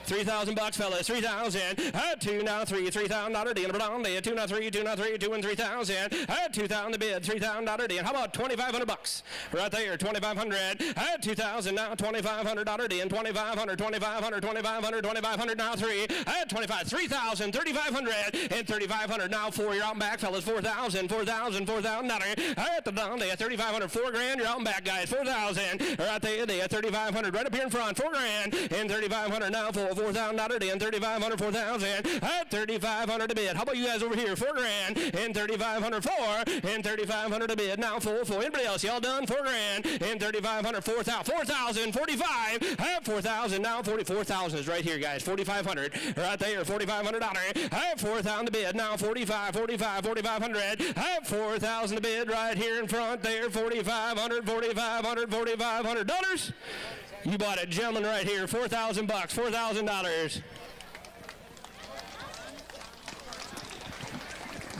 3,000 bucks, fellas. 3,000. Had 2. Now 3. $3,000. Then 2. Now 3. 2. Now 3. 2 and 3,000. Had 2,000 a bid. $3,000. Then how about 2,500 bucks? Right there. 2,500. Had 2,000. Now $2,500. Then 2,500. 2,500. 2,500. 2,500. Now 3. Had 25. 3,000. 3,500. And 3,500. Now 4. You're out and back, fellas. 4,000. 4,000. $4,000. Had the down there. 3,500. 4 grand. You're out and back, guys. 4,000. Right there. 3,500. Right up here in front. 4 grand. And 3,500. Now 4,000. And 3,500. 4,000. Had 3,500 a bid. How about you guys over here? 4 grand. And 3,500. 4. And 3,500 a bid. Now 4. Anybody else? Y'all done? 4 grand. And 3,500. 4,000. 4,000. 45. Have 4,000. Now 44,000 is right here, guys. 4,500. Right there. $4,500. Have 4,000 a bid. Now 45. 45. 4,500. Have 4,000 a bid right here in front there. 4,500. 4,500. $4,500. You bought it, gentlemen, right here. 4,000 bucks. $4,000.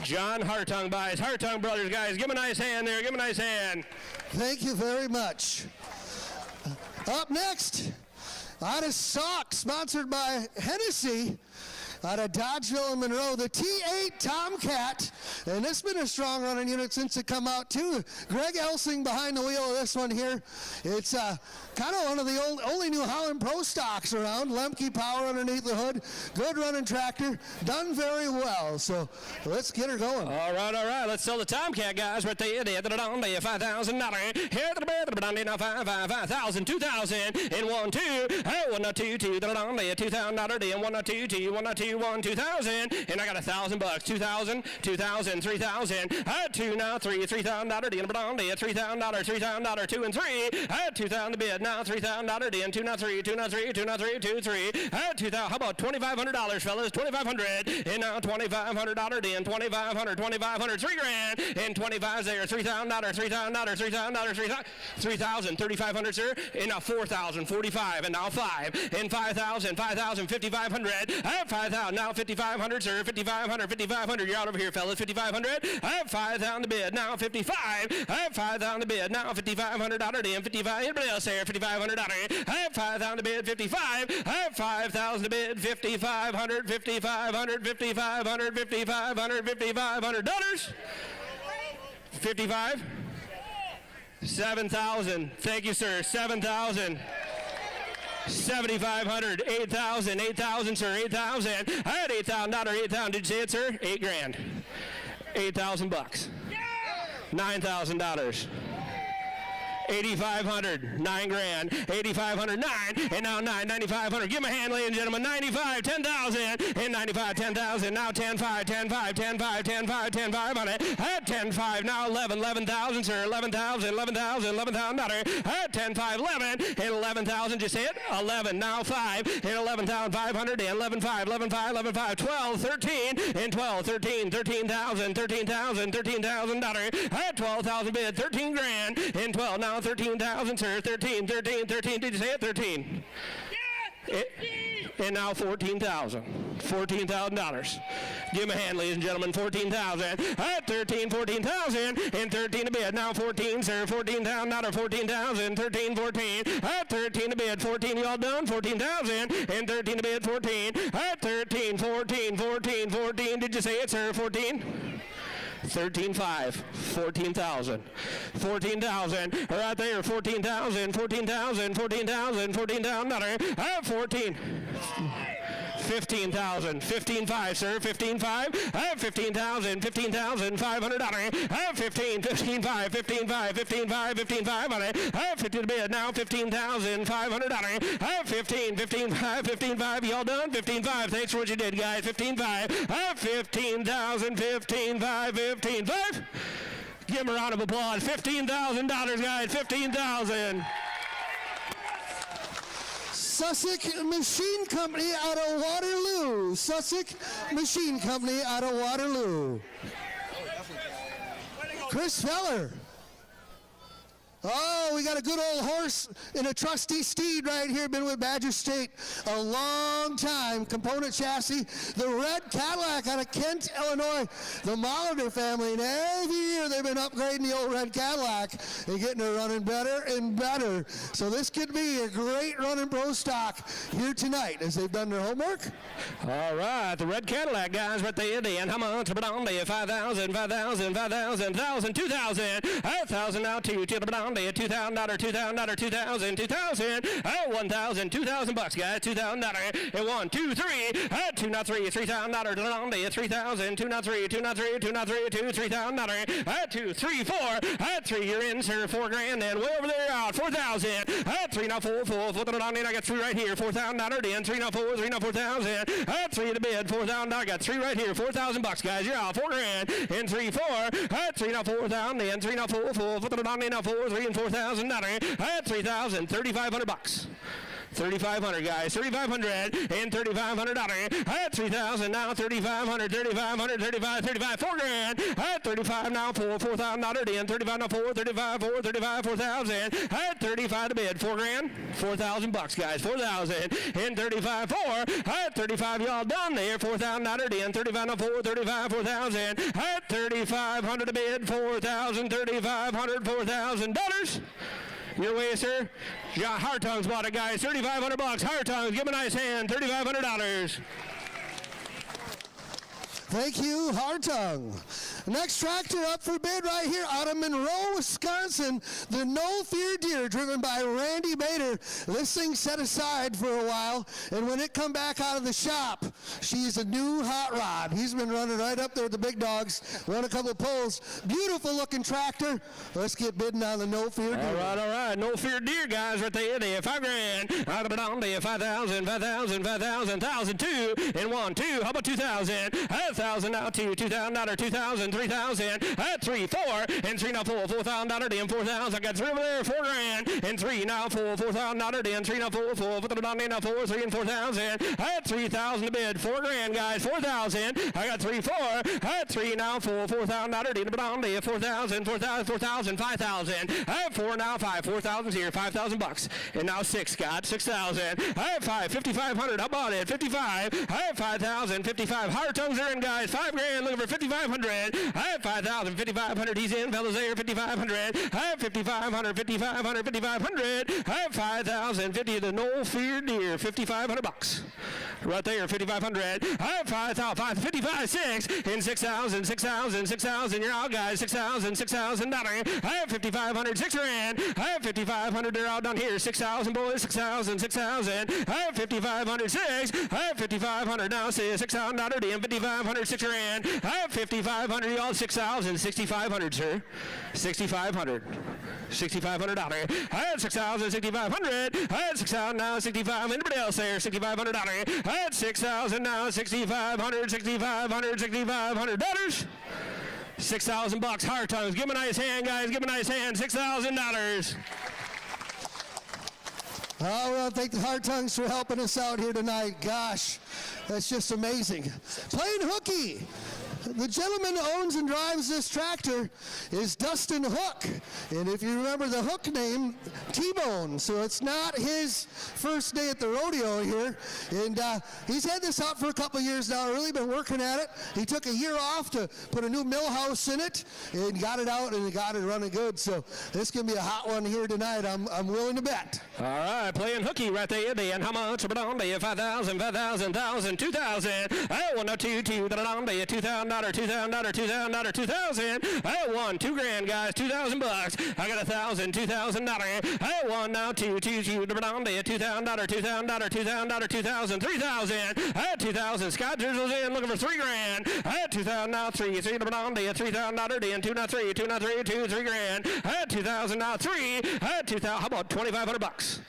John Hartung buys. Hartung Brothers, guys. Give him a nice hand there. Give him a nice hand. Thank you very much. Up next, out of Sauk, sponsored by Hennessy, out of Dodgeville and Monroe, the T8 Tomcat. And it's been a strong running unit since it come out too. Greg Elsing behind the wheel of this one here. It's kind of one of the only New Holland Pro stocks around. Lemke power underneath the hood. Good running tractor. Done very well. So let's get her going. All right. Let's sell the Tomcat, guys. Right there. $5,000. Here to the bed. Now 5,000. 2,000. And 1, 2. Hey, 1, 2, 2. $2,000. And 1, 2, 2. 1, 2, 1, 2,000. And I got 1,000 bucks. 2,000. 2,000. 3,000. Had 2. Now 3. $3,000. $3,000. $3,000. 2 and 3. Had 2,000 to bid. Now $3,000. And 2 now 3. 2 now 3. 2 now 3. 2 3. Had 2,000. How about $2,500, fellas? $2,500. And now $2,500. And 2,500. 2,500. 3 grand. And 25 there. $3,000. $3,000. $3,000. 3,000. 3,500, sir. And now 4,000. 45. And now 5. And 5,000. 5,000. 5,500. Have 5,000. Now 5,500, sir. 5,500. 5,500. You're out over here, fellas. 5,500. Have 5,000 to bid. Now 55. Have 5,000 to bid. Now $5,500. And 55. Anybody else there? $5,500. Have 5,000 to bid. 55. Have 5,000 to bid. 5,500. 5,500. 5,500. 5,500. $5,500. 55. 7,000. Thank you, sir. 7,000. 7,500, 8,000, 8,000, sir, 8,000. I had $8,000, 8,000. Did you say it, sir? 8 grand. 8,000 bucks. $9,000. 8,500, 9 grand, 8,500, 9, and now 9,500. Give him a hand, ladies and gentlemen. 95, 10,000, and 95, 10,000. Now 10,5, 10,5, 10,5, 10,5, 10,5 on it. At 10,5, now 11,000, sir. 11,000, 11,000, $11,000. At 10,5, 11, and 11,000. Just say it. 11, now 5, and 11,500, and 11,5, 11,5, 11,5, 12, 13, and 12, 13, 13,000, 13,000, $13,000. At 12,000 bid, 13 grand, and 12, now 13,000, sir. 13. Did you say it? 13. And now 14,000. $14,000. Give him a hand, ladies and gentlemen. 14,000. At 13, 14,000, and 13 to bid. Now 14, sir. 14,000, not a 14,000. 13, 14. At 13 to bid. 14, you all done? 14,000, and 13 to bid. 14. At 13, 14, 14, 14. Did you say it, sir? 14. 13,500, 14,000, 14,000, right there, 14,000, 14,000, 14,000, $14,000, 14. 15,000. 15,500, sir. 15,500. 15,000. 15,500. 15,500. 15,500. 15,500. 50 to bid now. 15,500. 15,500. 15,500. Y'all done? 15,500. Thanks for what you did, guys. 15,500. 15,000. 15,500. 15,500. Give them a round of applause. $15,000, guys. 15,000. Sauk Machine Company out of Waterloo. Sauk Machine Company out of Waterloo. Chris Feller. Oh, we got a good old horse and a trusty steed right here. Been with Badger State a long time. Component chassis. The red Cadillac out of Kent, Illinois. The Molitor family. And every year they've been upgrading the old red Cadillac and getting it running better and better. So this could be a great running pro stock here tonight as they've done their homework. All right, the red Cadillac guys right there. And how much? 5,000, 5,000, 5,000, 5,000, 1,000, 2,000, 1,000 now two. $2,000, $2,000, $2,000, 2,000, 1,000, 2,000 bucks, guys. $2,000. And 1, 2, 3, 2, not 3, $3,000, 3,000, 2, not 3, 2, not 3, 2, not 3, 2, $3,000, 2, 3, 4, 3, you're in, sir, $4,000, and way over there out, 4,000, 3, now 4, 4, 4,000, I got 3 right here, $4,000, in, 3, now 4, 3, now 4,000, 3 in the bid, $4,000, I got 3 right here, 4,000 bucks, guys, you're out, $4,000, and 3, 4, 3, now 4,000, and 3, now 4, 4, 4,000, now 4, 3, and $4,000, 3,000, 3,500 bucks. 3,500 guys, 3,500 and $3,500. 3,000 now, 3,500, 3,500, 35, 35, $4,000. 35 now, $4,000 in, 35 now, 4, 35, 4, 35, 4,000. 35 to bid, $4,000, 4,000 bucks, guys, 4,000 and 35, 4, 35 y'all done there, $4,000 in, 35 now, 4, 35, 4,000. 3,500 to bid, 4,000, 3,500, $4,000. Your way, sir. Yeah, Hard Tongues bought it, guys. 3,500 bucks. Hard Tongues, give him a nice hand. $3,500. Thank you, Hard Tongue. Next tractor up for bid right here out of Monroe, Wisconsin. The No Fear Deer, driven by Randy Bader. This thing set aside for a while, and when it come back out of the shop, she's a new hot rod. He's been running right up there with the big dogs. Won a couple of pulls. Beautiful looking tractor. Let's get bidding on the No Fear Deer. All right. No Fear Deer, guys, right there. $5,000. Out of it on there. 5,000, 5,000, 5,000, 1,002, and 1, 2. How about 2,000? 1,000 now, 2, $2,000, 2,000, 3,000, 3, 4, and 3 now, 4, $4,000, and 4,000. I got 3 over there, $4,000, and 3 now, 4, $4,000, and 3 now, 4, 4, now 4, 3, and 4,000. 3,000 to bid, $4,000, guys, 4,000. I got 3, 4, 3 now, 4, $4,000, and 4,000, 4,000, 4,000, 5,000. 4 now, 5, 4,000 here, 5,000 bucks, and now 6, got 6,000. 5, 5,500. How about it? 55. 5,000, 55. Hard Tongues are in, guys. $5,000, looking for 5,500. 5,000, 5,500. He's in, fellas there. 5,500. 5,500, 5,500, 5,500. 5,000, 50. The No Fear Deer. 5,500 bucks. Right there, 5,500. 5,000, 55, 6, and 6,000, 6,000, 6,000. You're out, guys. 6,000, $6,000. 5,500, 6,000. 5,500. They're out down here. 6,000, boys. 6,000, 6,000. 5,500, 6. 5,500 now. Say $6,000 in. 5,500, 6,000. 5,500. Y'all 6,000, 6,500, sir. 6,500. $6,500. 6,000, 6,500. 6,000 now, 6,500. Anybody else there? $6,500. 6,000 now, 6,500, 6,500, $6,500. 6,000 bucks. Hard Tongues. Give him a nice hand, guys. Give him a nice hand. $6,000. Oh, well, thank the Hard Tongues for helping us out here tonight. Gosh, that's just amazing. Playing hooky. The gentleman who owns and drives this tractor is Dustin Hook. And if you remember the Hook name, T-Bone. So it's not his first day at the rodeo here. And he's had this out for a couple of years now, really been working at it. He took a year off to put a new mill house in it and got it out and got it running good. So this can be a hot one here tonight, I'm willing to bet. All right, playing hooky right there. And how much? 5,000, 5,000, 5,000, 1,000, 2,000. 1, 2, 2, 2,000. $2,000, $2,000, $2,000, $2,000. I won $2,000, guys, $2,000 bucks. I got $1,000, $2,000. I won now $2,000, $2,000, $2,000, $2,000, $3,000. I had $2,000. Scott Drizzle's in looking for $3,000. I had $2,000 now $3,000, then $2,000, now $3, $3,000. I had $2,000 now $3. I had $2,000. How about $2,500?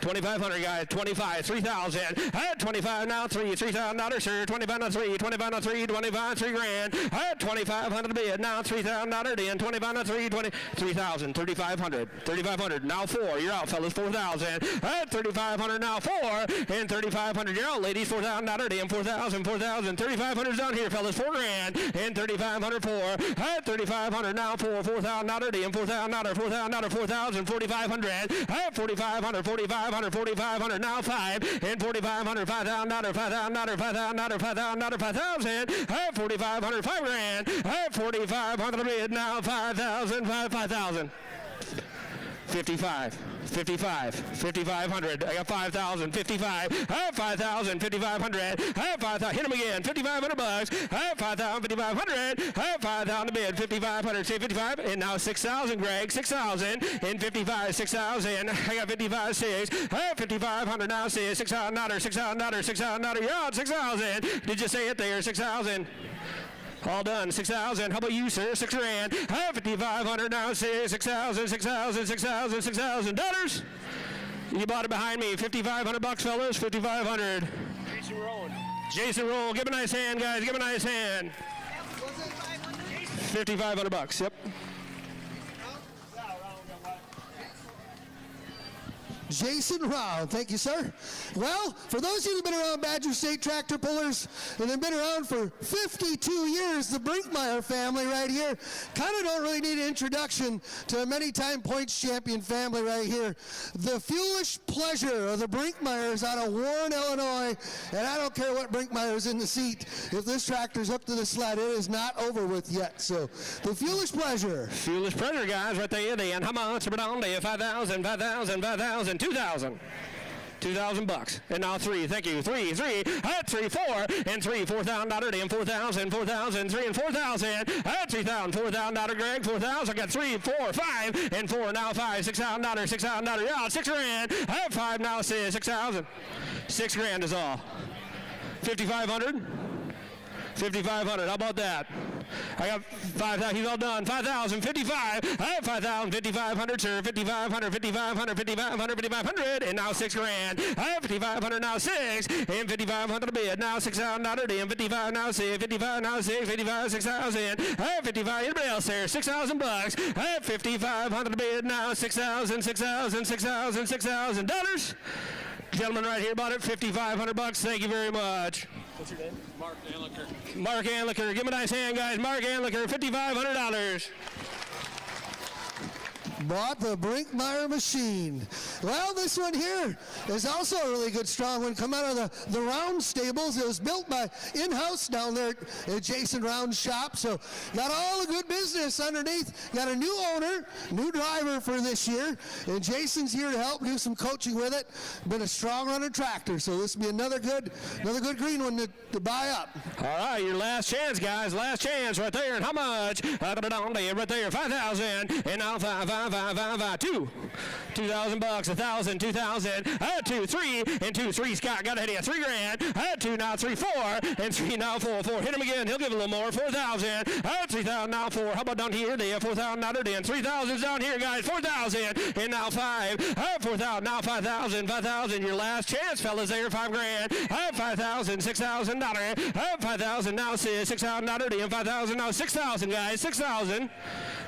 $2,500, guys. 25, $3,000. I had 25 now $3,000, sir. 25 now 3, 25 now 3, 25, $3,000. I had 2,500 bid now $3,000, then 25 now 3, 20, 3,000, 3,500, 3,500. Now 4, you're out, fellas. 4,000. I had 3,500 now 4, and 3,500. You're out, ladies. $4,000, then 4,000, 4,000. 3,500's down here, fellas. $4,000, and 3,500 4. I had 3,500 now 4, $4,000, then 4,000, 4,000, 4,000, 4,500. I had 4,500, 4,500, 4,500 now 5, and 4,500, $5,000, $5,000, $5,000, $5,000, 5,000. I have 4,500, $5,000. I have 4,500 bid now 5,000, 5,000. 55, 55, 5,500. I got 5,000, 55. I have 5,000, 5,500. I have 5,000. Hit him again. 5,500 bucks. I have 5,000, 5,500. I have 5,000 bid. 5,500. Say 55. And now 6,000, Greg. 6,000 and 55. 6,000. I got 55, 6. I have 5,500 now. Say $6,000, $6,000, $6,000. You're out. 6,000. Did you say it there? 6,000. All done. 6,000. How about you, sir? $6,000. I have 5,500 now. Say 6,000, 6,000, 6,000, $6,000. You bought it behind me. 5,500 bucks, fellas. 5,500. Jason Rowan. Jason Roll. Give him a nice hand, guys. Give him a nice hand. 5,500 bucks. Yep. Jason Rao, thank you, sir. Well, for those of you who've been around Badger State Tractor Pullers and have been around for 52 years, the Brinkmeyer family right here kind of don't really need an introduction to a many-time points champion family right here. The foolish pleasure of the Brinkmeyers out of Warren, Illinois, and I don't care what Brinkmeyer's in the seat. If this tractor's hooked to the sled, it is not over with yet. So, the foolish pleasure. Foolish pleasure, guys, right there. Then how much? 5,000, 5,000, 5,000. 2,000. 2,000 bucks. And now 3. Thank you. 3. I had 3, 4, and 3. $4,000, and 4,000, 4,000, 3, and 4,000. I had 3,000, $4,000, Greg. 4,000. I got 3, 4, 5, and 4. Now 5. $6,000, $6,000. Yeah, $6,000. I have 5 now. 6,000. $6,000 is all. 5,500. 5,500. How about that? I got 5,000. He's all done. 5,000. 55. I have 5,000. 5,500, sir. 5,500. 5,500. 5,500. 5,500. And now $6,000. I have 5,500 now 6. And 5,500 bid. Now $6,000. And 55 now 6. 55 now 6. 55. 6,000. I have 55. Anybody else there? 6,000 bucks. I have 5,500 bid. Now 6,000. 6,000. 6,000. $6,000. Gentleman right here bought it. 5,500 bucks. Thank you very much. What's your name? Mark Anliker. Mark Anliker. Give him a nice hand, guys. Mark Anliker, $5,500. Bought the Brinkmeyer machine. Well, this one here is also a really good strong one. Come out of the Round stables. It was built by in-house down there at Jason Round's shop. So got all the good business underneath. Got a new owner, new driver for this year. And Jason's here to help do some coaching with it. Been a strong running tractor. So this will be another good green one to buy up. All right, your last chance, guys. Last chance right there. And how much? Right there, 5,000. And now 5,000 bucks, 1,000, 2,000. I had 2, 3, and 2, 3. Scott got ahead of you. $3,000. I had 2 now 3, 4, and 3 now 4. Hit him again. He'll give a little more. 4,000. I had 3,000 now 4. How about down here? They have 4,000 out of 10. 3,000's down here, guys. 4,000 and now 5. I have 4,000 now 5,000. 5,000. Your last chance, fellas. There, $5,000. I have 5,000. $6,000. I have 5,000 now 6. 6,000 out of 10. 5,000 now 6,000, guys. 6,000.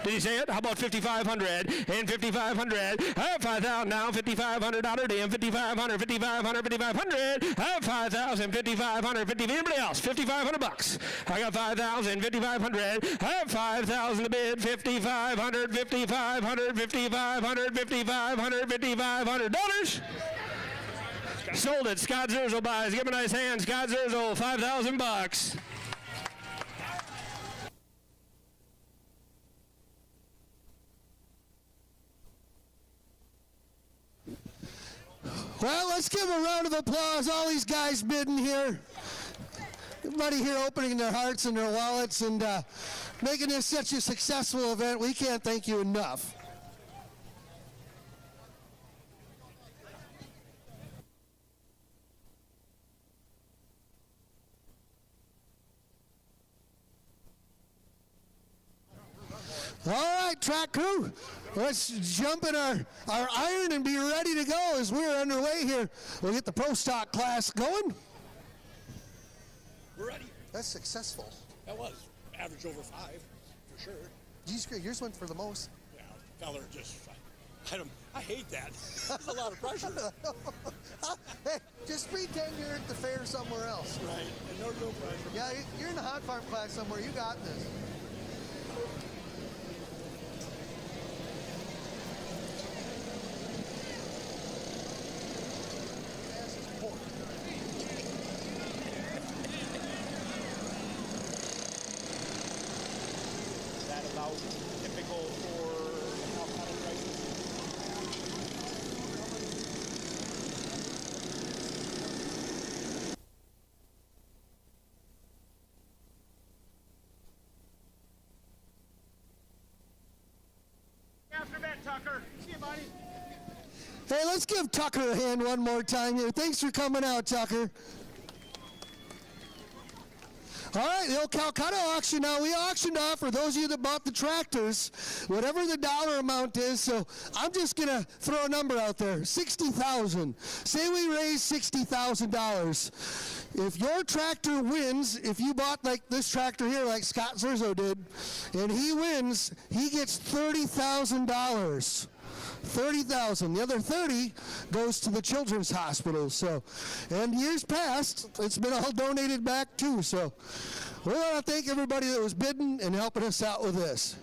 Did he say it? How about 5,500 and 5,500? I have 5,000 now. 5,500 out of 10. 5,500. 5,500. 5,500. I have 5,000. 5,500. 50. Anybody else? 5,500 bucks. I got 5,000. 5,500. I have 5,000 to bid. 5,500. 5,500. 5,500. 5,500. $5,500. Sold it. Scott Zerzel buys. Give him a nice hand. Scott Zerzel, 5,000 bucks. Well, let's give a round of applause. All these guys bidding here. everybody here opening their hearts and their wallets and making this such a successful event. We can't thank you enough. All right, track crew, let's jump in our iron and be ready to go as we're underway here. We'll get the Pro Stock class going. We're ready. That's successful. That was. Average over 5, for sure. Geez, yours went for the most. Yeah, feller just, I hate that. There's a lot of pressure. Hey, just pretend you're at the fair somewhere else. Right, and no pressure. Yeah, you're in the hot farm class somewhere. You got this. Is that about typical for Sauk County prices? After that, Tucker. See you, buddy. Hey, let's give Tucker a hand one more time here. Thanks for coming out, Tucker. All right, the old Calcutta auction now. We auctioned off, for those of you that bought the tractors, whatever the dollar amount is. So I'm just going to throw a number out there, $60,000. Say we raise $60,000. If your tractor wins, if you bought like this tractor here, like Scott Zerzo did, and he wins, he gets $30,000. $30,000. The other 30 goes to the Children's Hospital. So, and years past, it's been all donated back too. So, we want to thank everybody that was bidding and helping us out with this.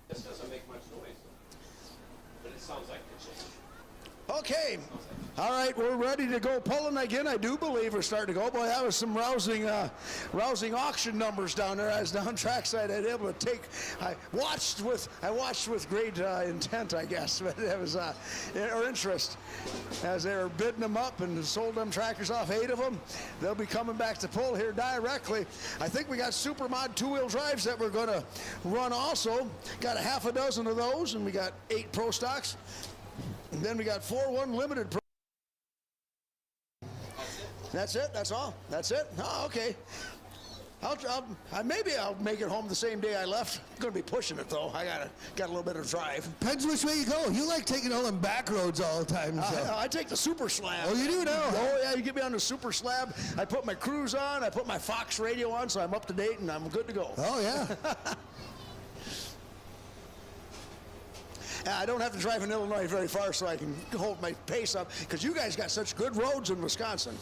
This doesn't make much noise, but it sounds like the change. Okay. All right, we're ready to go pulling again. I do believe we're starting to go. Boy, that was some rousing auction numbers down there. I was down trackside. I was able to take. I watched with great intent, I guess, but it was or interest as they were bidding them up and sold them tractors off, 8 of them. They'll be coming back to pull here directly. I think we got Supermod 2-wheel drives that we're going to run also. Got a half a dozen of those, and we got 8 Pro Stocks. And then we got 4-1 limited. That's it? That's all? That's it? Oh, okay. Maybe I'll make it home the same day I left. I'm going to be pushing it, though. I got a little bit of drive. Depends which way you go. You like taking all them back roads all the time. So. I take the super slab. Oh, you do now? Oh, yeah, you get me on the super slab. I put my cruise on. I put my Fox radio on, so I'm up to date, and I'm good to go. Oh, yeah. I don't have to drive in Illinois very far, so I can hold my pace up, because you guys got such good roads in Wisconsin.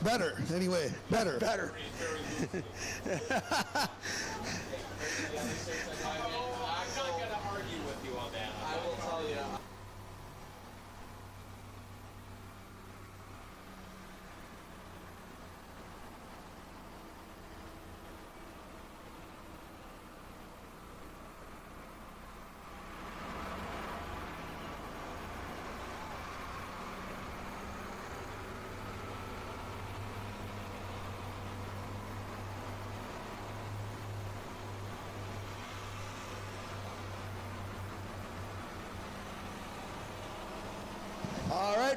Better, anyway. Better. Better. I'm not going to argue with you on that. I will tell you.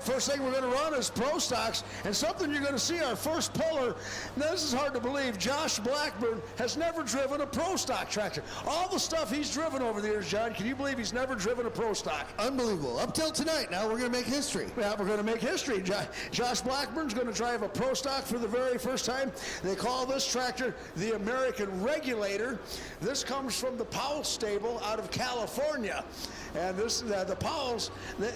First thing we're going to run is Pro Stocks, and something you're going to see, our first puller. Now, this is hard to believe. Josh Blackburn has never driven a Pro Stock tractor. All the stuff he's driven over the years, John, can you believe he's never driven a Pro Stock? Unbelievable. Up till tonight, now we're going to make history. Yeah, we're going to make history. Josh Blackburn's going to drive a Pro Stock for the very first time. They call this tractor the American Regulator. This comes from the Powell stable out of California. And this, the Powells,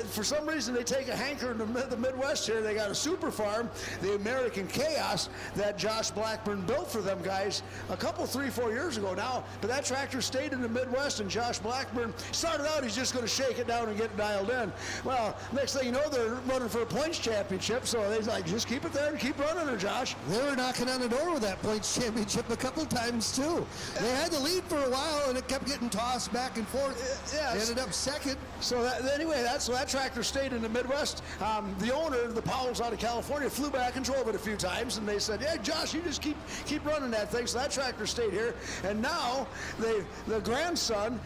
for some reason, they take a hanker in the Midwest here. They got a super farm, the American Chaos, that Josh Blackburn built for them guys a couple, 3-4 years ago now. But that tractor stayed in the Midwest, and Josh Blackburn started out, he's just going to shake it down and get it dialed in. Well, next thing you know, they're running for a points championship, so they're like, just keep it there and keep running her, Josh. They were knocking on the door with that points championship a couple times, too. They had the lead for a while, and it kept getting tossed back and forth. Yeah, They ended up second. So anyway, that tractor stayed in the Midwest. The owner, the Powells out of California, flew back and drove it a few times, and they said, "Yeah, Josh, you just keep running that thing." So that tractor stayed here, and now the grandson,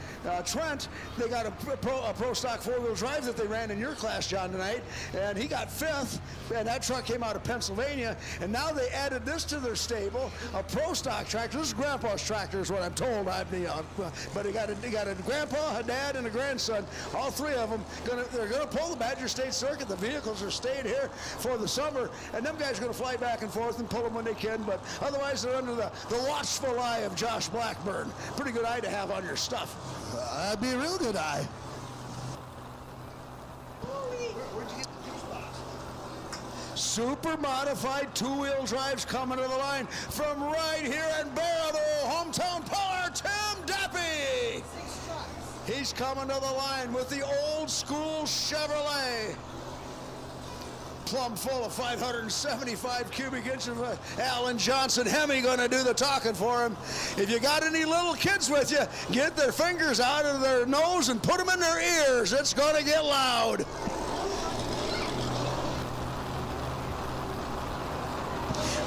Trent, they got a Pro Stock 4-wheel drive that they ran in your class, John, tonight, and he got 5th. And that truck came out of Pennsylvania, and now they added this to their stable, a Pro Stock tractor. This is Grandpa's tractor, is what I'm told. But he got a grandpa, a dad, and a grandson. All three of them they're gonna pull the Badger State Circuit. The vehicles are staying here for the summer, and them guys are gonna fly back and forth and pull them when they can. But otherwise, they're under the watchful eye of Josh Blackburn. Pretty good eye to have on your stuff. That'd be a real good eye. Where'd you get the juice box? Super modified 2-wheel drives coming to the line from right here in Baraboo, hometown puller Tim Deppy. He's coming to the line with the old school Chevrolet. Plumb full of 575 cubic inches of Alan Johnson Hemi going to do the talking for him. If you got any little kids with you, get their fingers out of their nose and put them in their ears. It's going to get loud.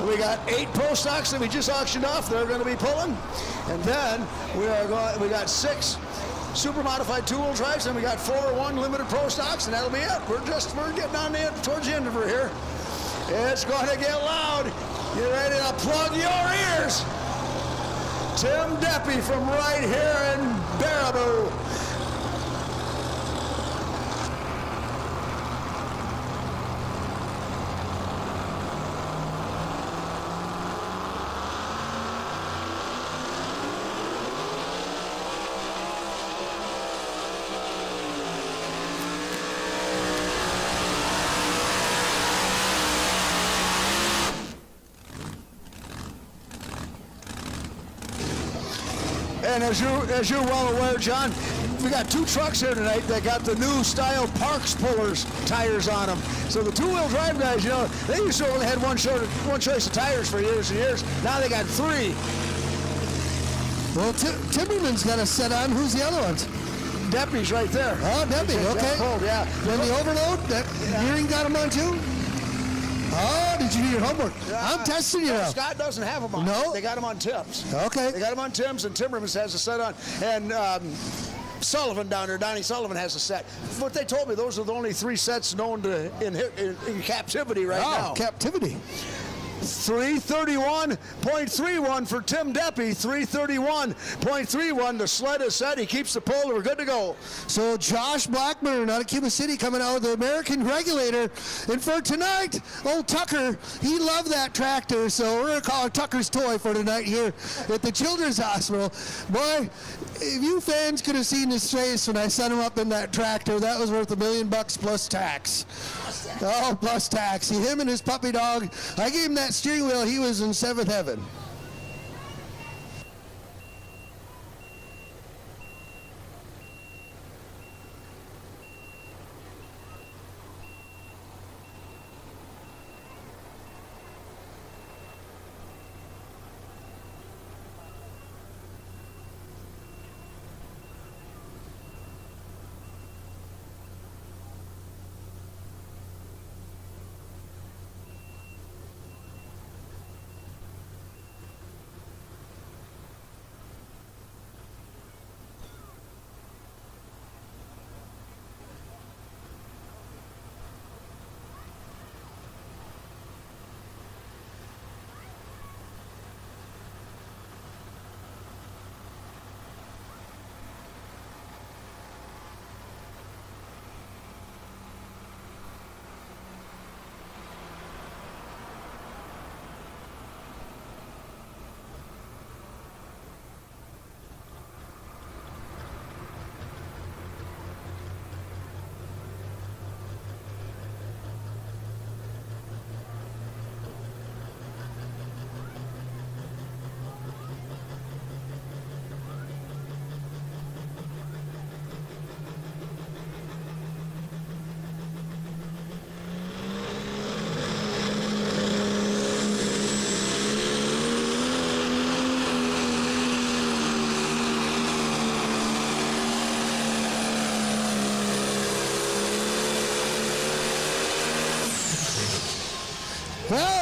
We got 8 Pro Stocks that we just auctioned off. They're going to be pulling. And then we got 6 super modified 2-wheel drives, and we got 4 limited Pro Stocks, and that'll be it. We're getting on towards the end of her here. It's going to get loud. Get ready to plug your ears. Tim Deppy from right here in Baraboo. And as you're well aware, John, we got 2 trucks here tonight that got the new style Parks pullers tires on them. So the 2-wheel drive guys, they used to only had one choice of tires for years and years. Now they got 3. Well, Timberman's got a set on. Who's the other ones? Deppy's right there. Oh, Deppy, okay. Pulled, yeah. Then the overload, Gearing got him on too? Oh, did you do your homework? I'm testing you now. Scott doesn't have them on. No? They got them on Tim's. Okay. They got them on Tim's, and Timmermans has a set on. And Sullivan down there, Donnie Sullivan has a set. What they told me, those are the only 3 sets known in captivity right now. Oh, captivity. 331.31 for Tim Deppy. 331.31. The sled is set. He keeps the pole. We're good to go. So Josh Blackburn out of Cuba City coming out with the American Regulator. And for tonight, old Tucker, he loved that tractor. So we're going to call it Tucker's Toy for tonight here at the Children's Hospital. Boy, if you fans could have seen his face when I set him up in that tractor, that was worth $1 million plus tax. Oh, plus tax. Him and his puppy dog. I gave him that steering wheel. He was in 7th heaven.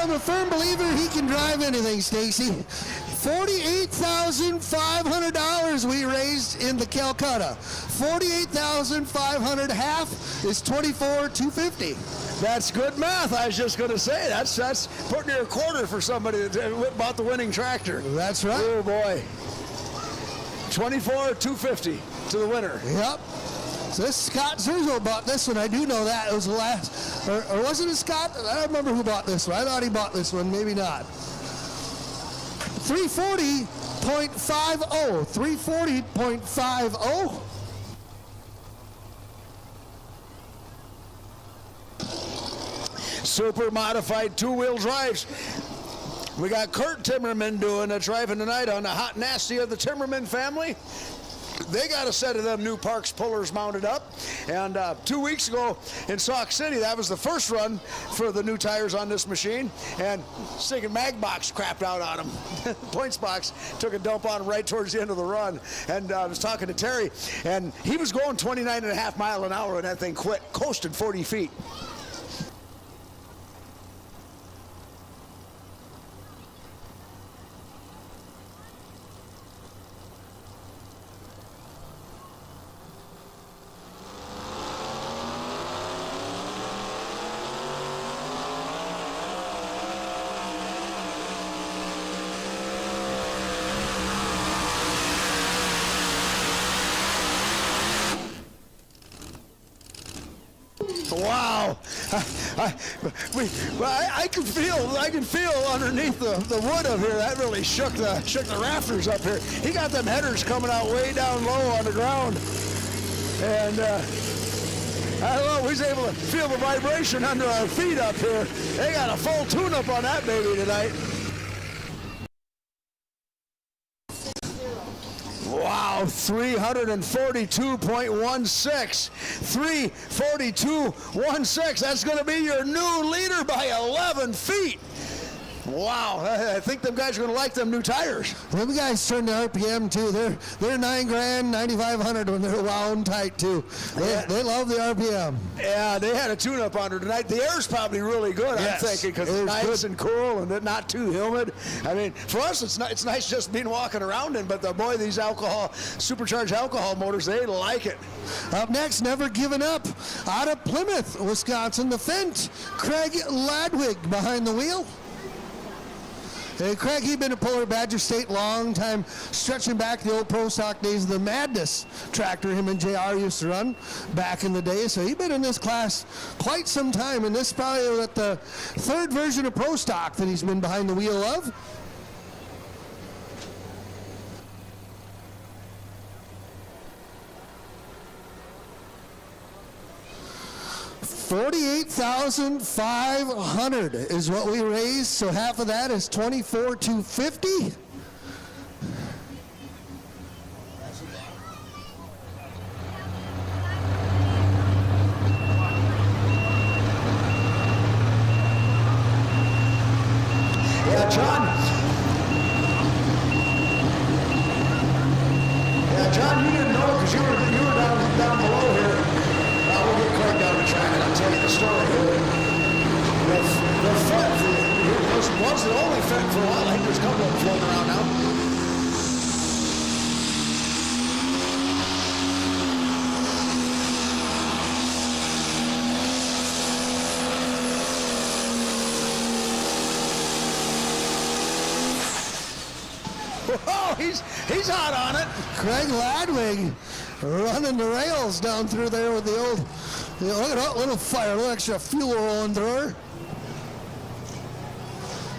am a firm believer he can drive anything, Stacy. $48,500 we raised in the Calcutta. $48,500, half is $24,250. That's good math. I was just going to say that's putting near a quarter for somebody that bought the winning tractor. That's right. Oh boy. $24,250 to the winner. Yep. So this Scott Zerzo bought this one. I do know that. It was the last, or wasn't it Scott? I don't remember who bought this one. I thought he bought this one. Maybe not. 340.50. 340.50. Super modified two-wheel drives. We got Kurt Timmerman doing a driving tonight on the Hot Nasty of the Timmerman family. They got a set of them new Parks pullers mounted up. And 2 weeks ago in Sauk City, that was the first run for the new tires on this machine. And stinking mag box crapped out on them. Points box took a dump on him right towards the end of the run. And I was talking to Terry, and he was going 29.5 miles an hour, and that thing quit, coasted 40 feet. Wow, I can feel underneath the wood up here. That really shook the rafters up here. He got them headers coming out way down low on the ground, and I don't know. We was able to feel the vibration under our feet up here. They got a full tune-up on that baby tonight. Wow, 342.16. 342.16. That's going to be your new leader by 11 feet. Wow, I think them guys are going to like them new tires. Them guys turn the RPM too. They're $9,000, $9,500 when they're wound tight too. They love the RPM. Yeah, they had a tune-up on her tonight. The air's probably really good, yes, I'm thinking, because it's nice and cool and not too humid. I mean, for us, it's nice just being walking around in, but boy, these supercharged alcohol motors, they like it. Up next, Never Giving Up, out of Plymouth, Wisconsin, the Fent, Craig Ladwig behind the wheel. Hey, Craig, he'd been a puller Badger State long time, stretching back the old pro stock days of the Madness tractor him and JR used to run back in the day. So he'd been in this class quite some time, and this is probably at the third version of pro stock that he's been behind the wheel of. $48,500 is what we raised, so half of that is $24,250. Yeah, John, you didn't know because you were down below here. We'll get Craig down the track and I'll tell you the story here. The Fent was the only Fent for a while. I think there's a couple of them floating around now. Oh, he's hot on it. Craig Ladwig running the rails down through there with the old, look at that little fire, a little extra fuel rolling through her.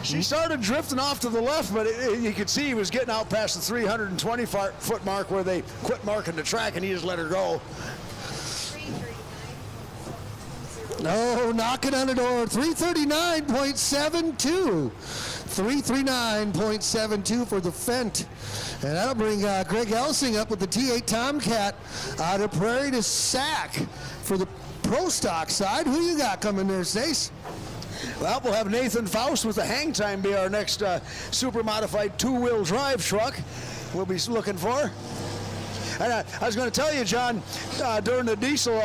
She started drifting off to the left, but you could see he was getting out past the 320-foot mark where they quit marking the track, and he just let her go. No, knocking on the door, 339.72. 339.72 for the Fent. And that'll bring Greg Elsing up with the T8 Tomcat out of Prairie to Sac for the pro stock side. Who you got coming there, Stace? Well, we'll have Nathan Faust with the Hang Time be our next super modified two-wheel drive truck we'll be looking for. And I was going to tell you, John, during the diesel,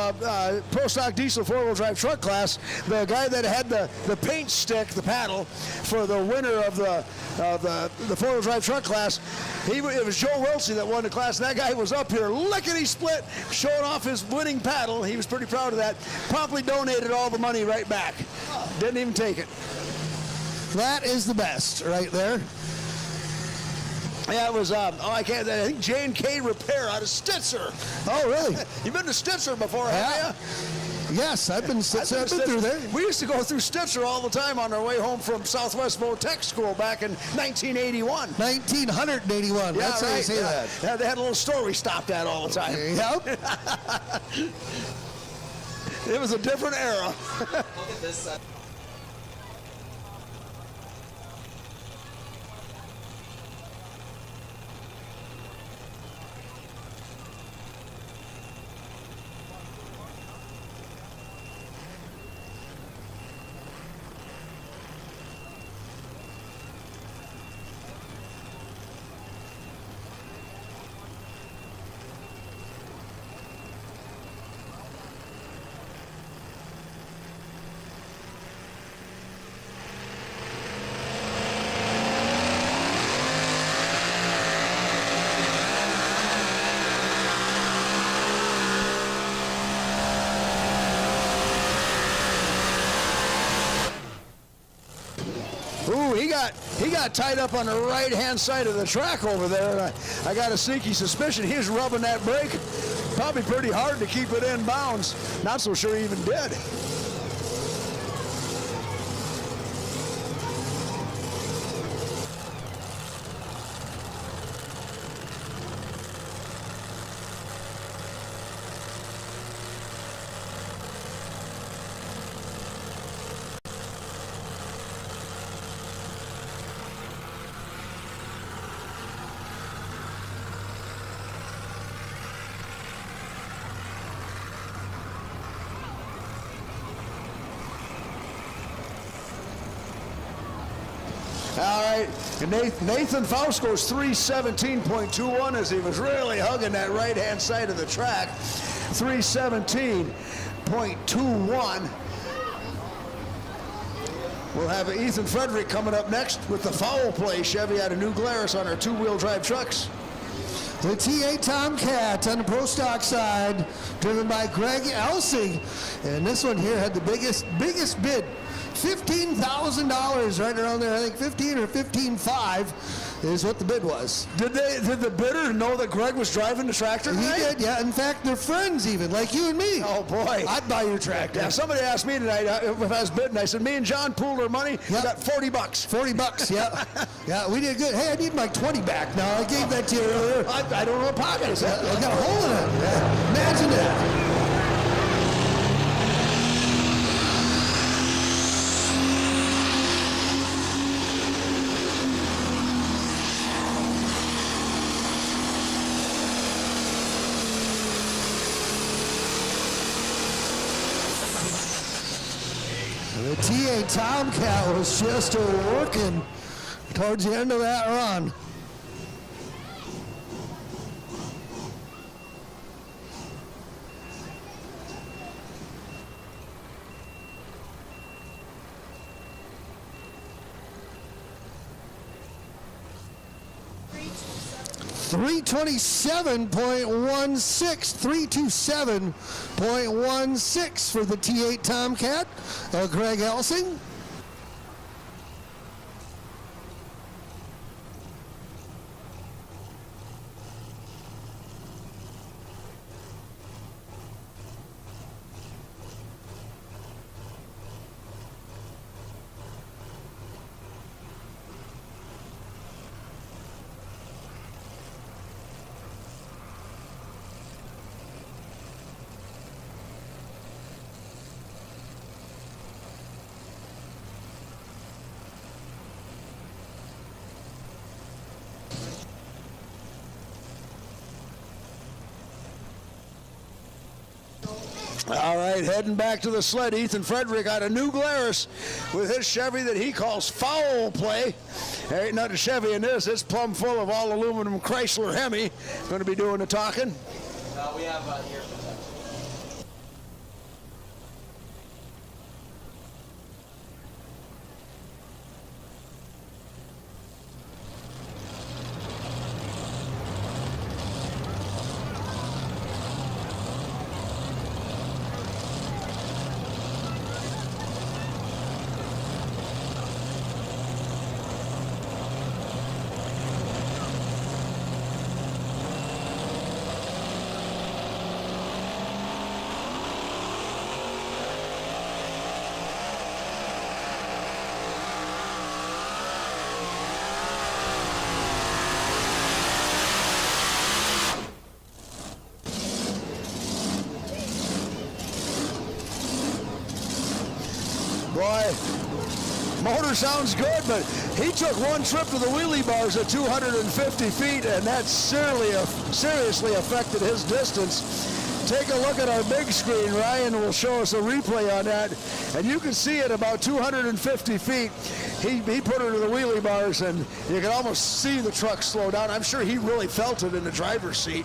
Pro Stock diesel four-wheel drive truck class, the guy that had the paint stick, the paddle, for the winner of the four-wheel drive truck class, it was Joe Wiltsey that won the class. That guy was up here lickety-split, showing off his winning paddle. He was pretty proud of that. Promptly donated all the money right back. Didn't even take it. That is the best right there. Yeah, it was, I think J&K Repair out of Stitzer. Oh, really? You've been to Stitzer before, haven't you? Yes, I've been through there. We used to go through Stitzer all the time on our way home from Southwest Tech School back in 1981. 1981. Yeah, That's how you say that. Yeah, they had a little store we stopped at all the time. Yep. It was a different era. Look at this. Ooh, he got tied up on the right-hand side of the track over there. And I got a sneaky suspicion he was rubbing that brake probably pretty hard to keep it in bounds. Not so sure he even did. All right, and Nathan Faust goes 3:17.21 as he was really hugging that right-hand side of the track. 3:17.21. We'll have Ethan Frederick coming up next with the foul play Chevy out of New Glarus on our two-wheel drive trucks. The T8 Tomcat on the Pro Stock side, driven by Greg Elsing. And this one here had the biggest bid. $15,000 right around there. I think 15 or 15.5 is what the bid was. Did the bidder know that Greg was driving the tractor? He did, yeah. In fact, they're friends even, like you and me. Oh, boy. I'd buy your tractor. Yeah, somebody asked me tonight if I was bidding. I said, me and John pooled our money. We got $40. $40, yeah. Yeah, we did good. Hey, I need my 20 back now. I gave that to you earlier. I don't know what pocket is that. I got a hole in it. Yeah. Imagine that. The T8 Tomcat was just working towards the end of that run. .16 for the T8 Tomcat. Greg Elsing. All right, heading back to the sled, Ethan Frederick out of New Glarus with his Chevy that he calls foul play. There ain't nothing Chevy in this. It's plumb full of all aluminum Chrysler Hemi. Going to be doing the talking. We have here. Boy, motor sounds good, but he took one trip to the wheelie bars at 250 feet, and that seriously affected his distance. Take a look at our big screen. Ryan will show us a replay on that, and you can see at about 250 feet, he put her to the wheelie bars, and you can almost see the truck slow down. I'm sure he really felt it in the driver's seat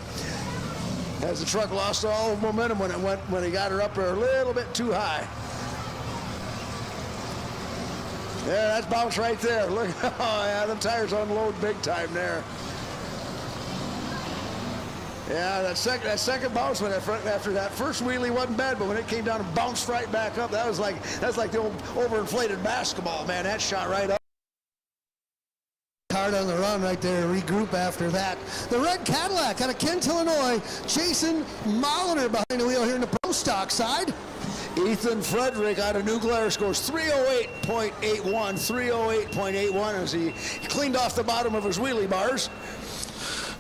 as the truck lost all momentum when he got her up there a little bit too high. Yeah, that's bounce right there. Look, oh yeah, the tires unload big time there. Yeah, that second bounce after that first wheelie wasn't bad, but when it came down and bounced right back up, that's like the old overinflated basketball, man. That shot right up. Hard on the run right there, regroup after that. The red Cadillac out of Kent, Illinois, Jason Molitor behind the wheel here in the pro stock side. Ethan Frederick out of New Glarus scores 308.81 as he cleaned off the bottom of his wheelie bars.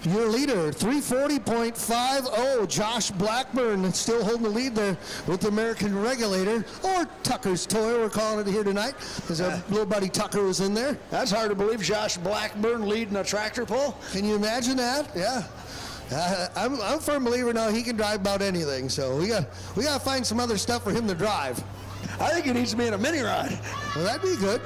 Your leader, 340.50. Josh Blackburn still holding the lead there with the American Regulator, or Tucker's Toy, we're calling it here tonight, because our little buddy Tucker was in there. That's hard to believe, Josh Blackburn leading a tractor pull. Can you imagine that? Yeah. I'm a firm believer now he can drive about anything, so we got to find some other stuff for him to drive. I think he needs to be in a mini rod. Well, that'd be good.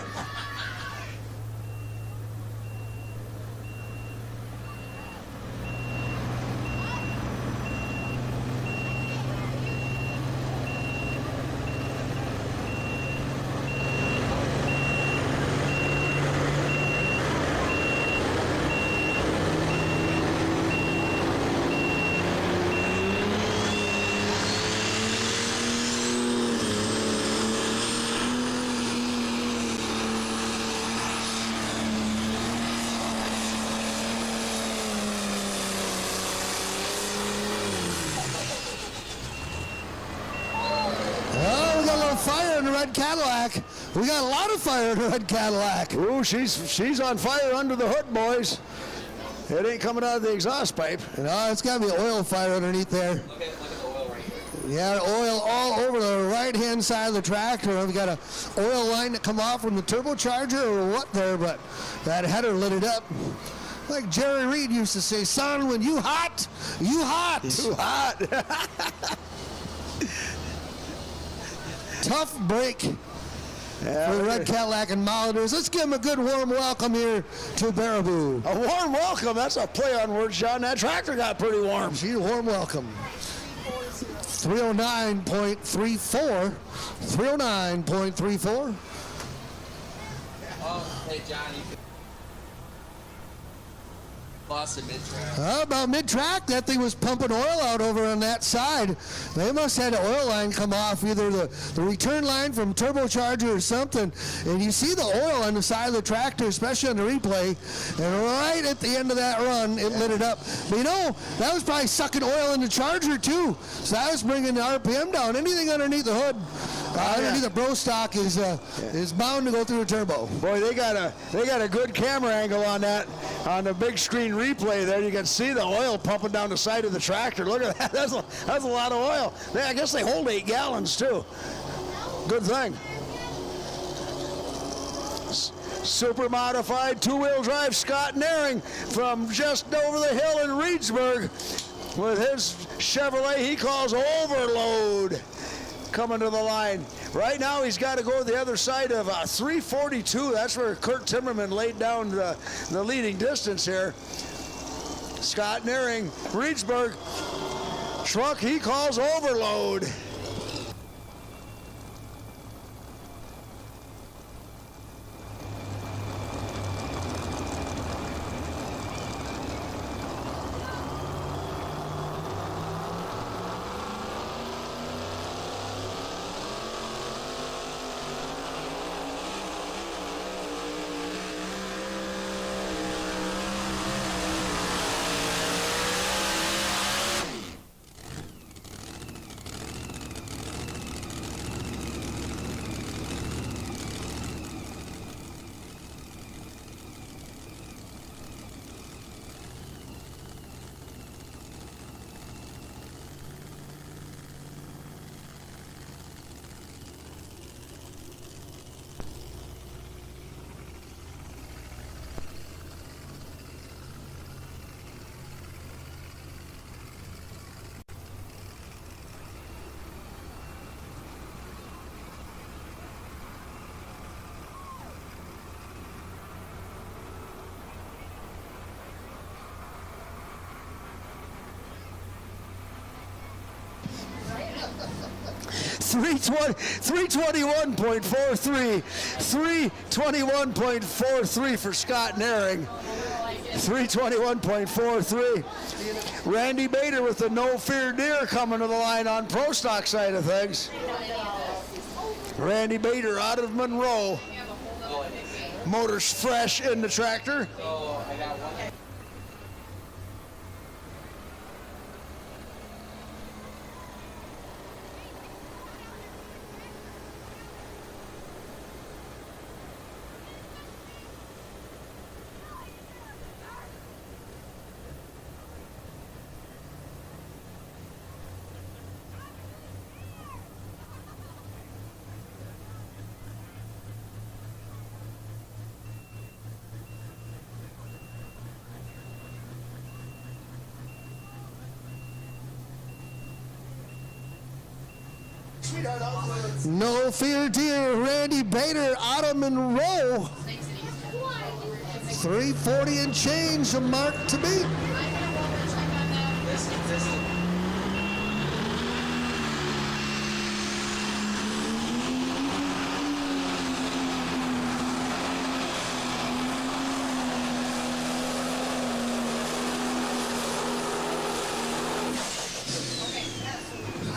Cadillac. We got a lot of fire in the red Cadillac. Ooh, she's on fire under the hood, boys. It ain't coming out of the exhaust pipe. No, it's got to be oil fire underneath there. Look at the oil right here. Yeah, oil all over the right-hand side of the tractor. We've got an oil line that come off from the turbocharger or what there, but that header lit it up. Like Jerry Reed used to say, son, when you hot, you hot. You hot. Tough break for the red Cadillac and Molitors. Let's give them a good warm welcome here to Baraboo. A warm welcome. That's a play on words, John. That tractor got pretty warm. She's a warm welcome. 309.34. 309.34. Oh, hey, John, you can lost in mid-track. About mid-track, that thing was pumping oil out over on that side. They must have had an oil line come off, either the return line from turbocharger or something. And you see the oil on the side of the tractor, especially on the replay. And right at the end of that run, it lit it up. But you know, that was probably sucking oil in the charger too. So that was bringing the RPM down. Anything underneath the hood, underneath the bro stock is bound to go through a turbo. Boy, they got a good camera angle on that, on the big screen replay there. You can see the oil pumping down the side of the tractor. Look at that. That's a lot of oil. I guess they hold 8 gallons too. Good thing. Super modified two-wheel drive Scott Naring from just over the hill in Reedsburg with his Chevrolet he calls Overload. coming to the line. Right now he's got to go to the other side of 3:42. That's where Kurt Timmerman laid down the leading distance here. Scott Nearing, Reedsburg, truck he calls overload. $321.43, $321.43 for Scott Nearing. 321.43. Randy Bader with the No Fear Deer coming to the line on Pro Stock side of things. Randy Bader out of Monroe. Motors fresh in the tractor. No Fear Deer, Randy Bader out of Monroe. 340 and change, a mark to beat.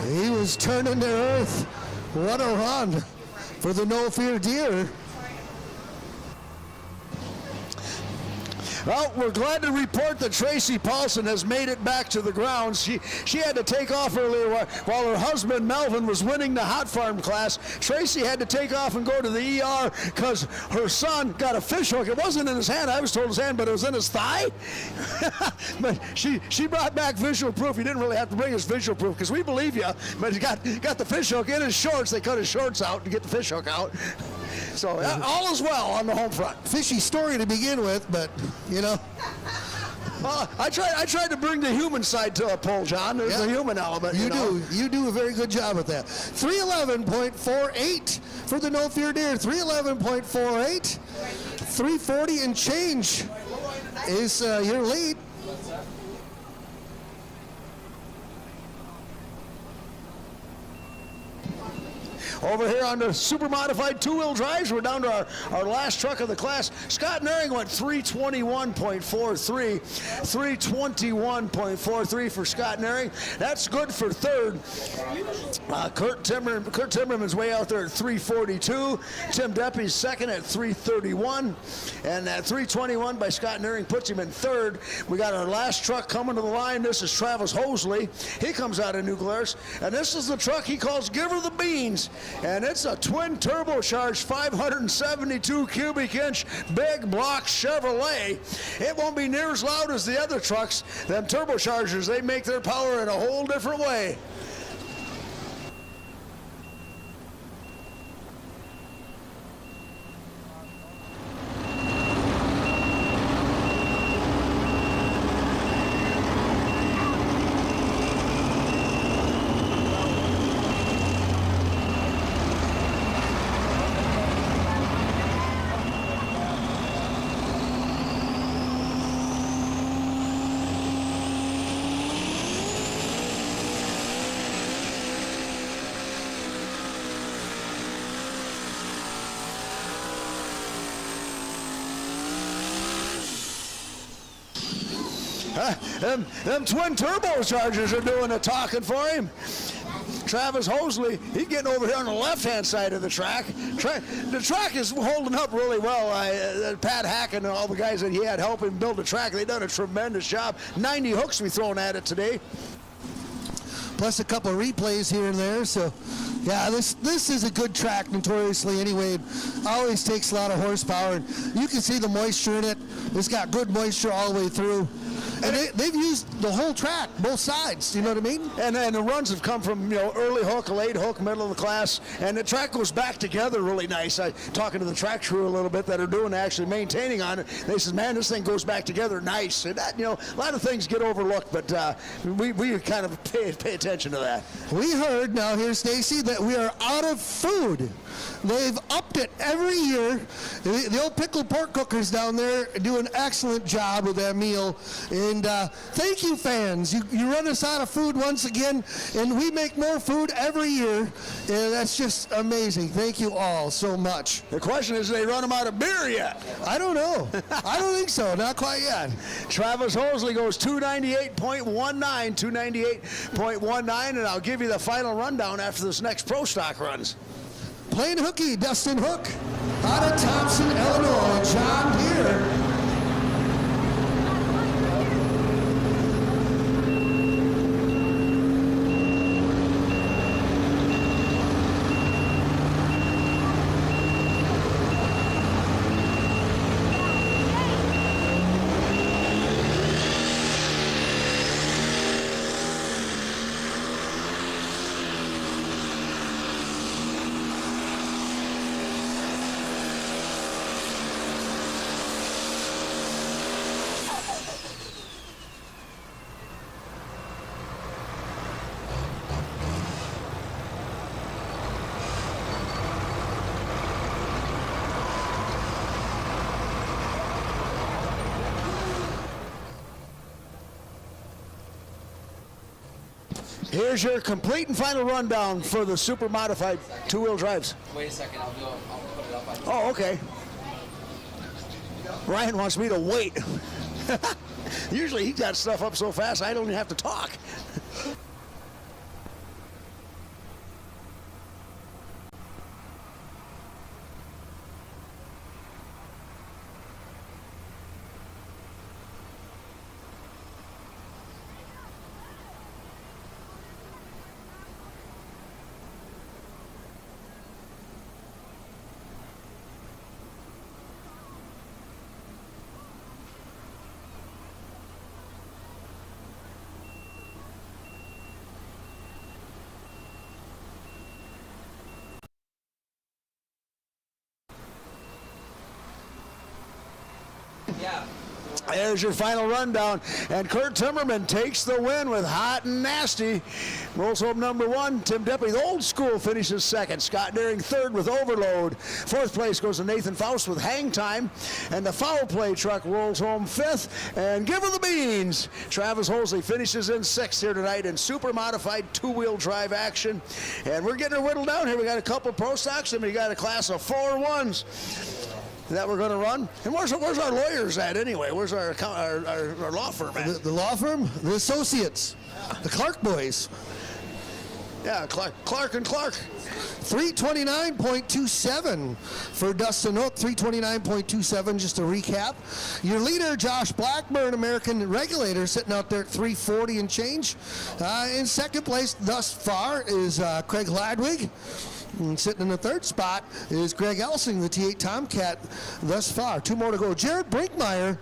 He was turning to earth. What a run for the No Fear Deer. Well, we're glad to report that Tracy Paulson has made it back to the grounds. She had to take off earlier while her husband Melvin was winning the hot farm class. Tracy had to take off and go to the ER because her son got a fish hook. It wasn't in his hand. I was told his hand, but it was in his thigh. But she brought back visual proof. He didn't really have to bring his visual proof because we believe you. But he got the fish hook in his shorts. They cut his shorts out to get the fish hook out. So all is well on the home front. Fishy story to begin with, but you know. Well, I tried to bring the human side to a poll, John. There's the human element. You do a very good job at that. 311.48 for the No Fear Deer. 311.48. 340 and change is your lead. Over here on the super modified two-wheel drives, we're down to our last truck of the class. Scott Nearing went 321.43. 321.43 for Scott Nearing. That's good for third. Kurt Timmerman's way out there at 342. Tim Deppy's second at 331. And that 321 by Scott Nearing puts him in third. We got our last truck coming to the line. This is Travis Hosley. He comes out of New Glarus. And this is the truck he calls Give Her the Beans. And it's a twin turbocharged 572 cubic inch big block Chevrolet. It won't be near as loud as the other trucks. Them turbochargers, they make their power in a whole different way. Them twin turbochargers are doing the talking for him. Travis Hosley, he's getting over here on the left-hand side of the track. The track is holding up really well. Pat Hack and all the guys that he had help him build the track, they've done a tremendous job. 90 hooks we thrown at it today. Plus a couple of replays here and there. So, yeah, this is a good track notoriously anyway. It always takes a lot of horsepower. And you can see the moisture in it. It's got good moisture all the way through. And they've used the whole track, both sides. You know what I mean? And the runs have come from early hook, late hook, middle of the class, and the track goes back together really nice. Talking to the track crew a little bit that are doing actually maintaining on it. They says, man, this thing goes back together nice. And that, a lot of things get overlooked, but we kind of pay attention to that. We heard now here, Stacy, that we are out of food. They've upped it every year. The old pickled pork cookers down there do an excellent job with that meal. And thank you, fans. You run us out of food once again, and we make more food every year. And that's just amazing. Thank you all so much. The question is, do they run them out of beer yet? I don't know. I don't think so. Not quite yet. Travis Hosley goes 298.19, 298.19, and I'll give you the final rundown after this next Pro Stock runs. Playing hooky, Dustin Hook. Out of Thompson, Illinois, John Deere. Here's your complete and final rundown for the super modified two-wheel drives. Wait a second, I'll put it up. Oh, okay. Ryan wants me to wait. Usually he's got stuff up so fast I don't even have to talk. Yeah. There's your final rundown, and Kurt Timmerman takes the win with Hot and Nasty. Rolls home number one. Tim Deppy, the old school, finishes second. Scott Deering third with Overload. Fourth place goes to Nathan Faust with Hang Time, and the Foul Play truck rolls home fifth. And give her the beans. Travis Hosley finishes in sixth here tonight in super modified two-wheel drive action. And we're getting her whittled down here. We got a couple Pro Stocks, and we got a class of 4-1s that we're going to run. And where's our lawyers at anyway? Where's our law firm at? The law firm? The associates. The Clark boys. Yeah, Clark and Clark. 329.27 for Dustin Hook. 329.27, just to recap. Your leader, Josh Blackburn, American Regulator, sitting out there at 340 and change. In second place thus far is Craig Ladwig. And sitting in the third spot is Greg Elsing, the T8 Tomcat, thus far. Two more to go. Jared Brinkmeyer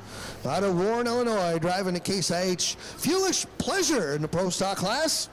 out of Warren, Illinois, driving a Case IH Fuelish Pleasure in the Pro Stock class.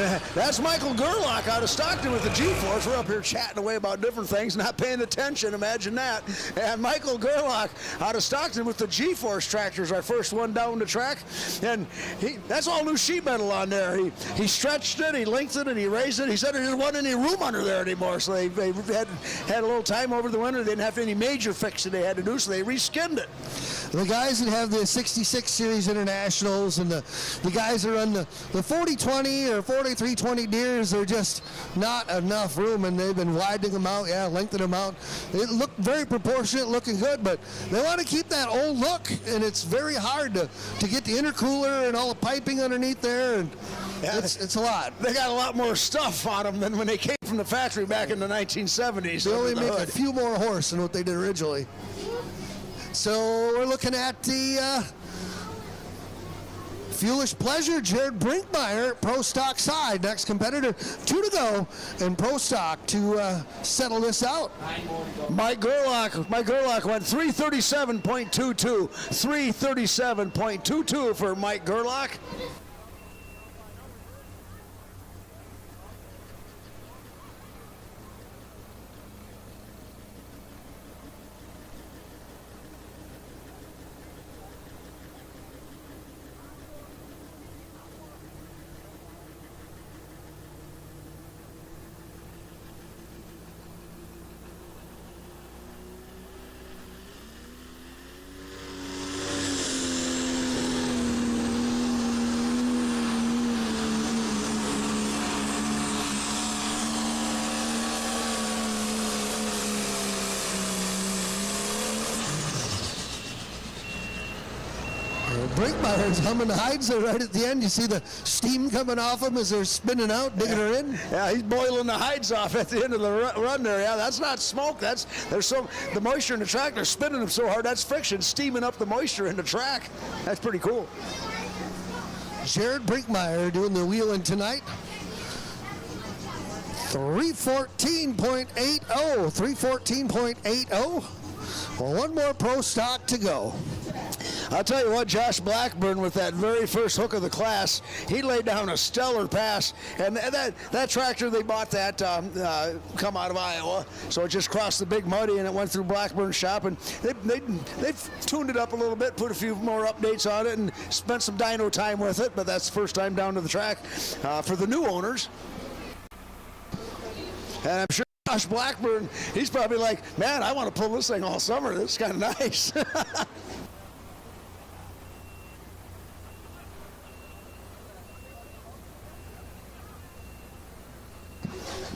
And that's Michael Gerlach out of Stockton with the G-Force. We're up here chatting away about different things, not paying attention. Imagine that. And Michael Gerlach out of Stockton with the G-Force tractors, our first one down the track. And that's all new sheet metal on there. He stretched it, he lengthened it, he raised it. He said there wasn't any room under there anymore, so they had a little time over the winter. They didn't have any major fixing they had to do, so they reskinned it. The guys that have the 66 Series Internationals and the guys that run the 40-20 or 43-20 Deers, they're just not enough room, and they've been widening them out, lengthening them out. They look very proportionate, looking good, but they want to keep that old look, and it's very hard to get the intercooler and all the piping underneath there, and it's a lot. They got a lot more stuff on them than when they came from the factory back in the 1970s. They only make a few more horse than what they did originally. So we're looking at the Fuelish Pleasure, Jared Brinkmeyer, Pro Stock side. Next competitor, 2 to go, and Pro Stock to settle this out. Mike Gerlach went 337.22. 337.22 for Mike Gerlach. Brinkmeyer's humming the hides there right at the end. You see the steam coming off them as they're spinning out, digging her in. Yeah, he's boiling the hides off at the end of the run there. Yeah, that's not smoke. The moisture in the track. They're spinning them so hard. That's friction steaming up the moisture in the track. That's pretty cool. Jared Brinkmeyer doing the wheeling tonight. 314.80. 314.80. Well, one more Pro Stock to go. I'll tell you what, Josh Blackburn with that very first hook of the class, he laid down a stellar pass. And that tractor, they bought that come out of Iowa, so it just crossed the Big Muddy and it went through Blackburn's shop. And they've tuned it up a little bit, put a few more updates on it, and spent some dyno time with it. But that's the first time down to the track for the new owners. And I'm sure Josh Blackburn, he's probably like, man, I want to pull this thing all summer. This is kind of nice.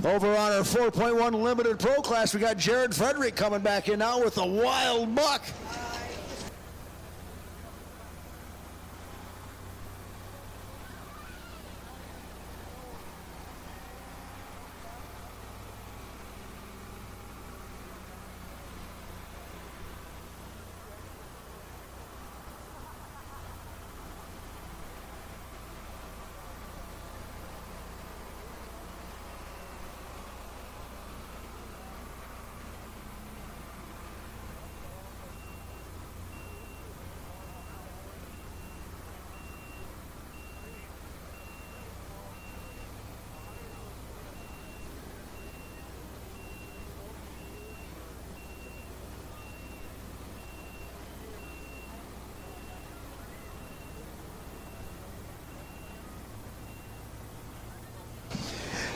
Over on our 4.1 Limited Pro class, we got Jared Frederick coming back in now with a wild buck.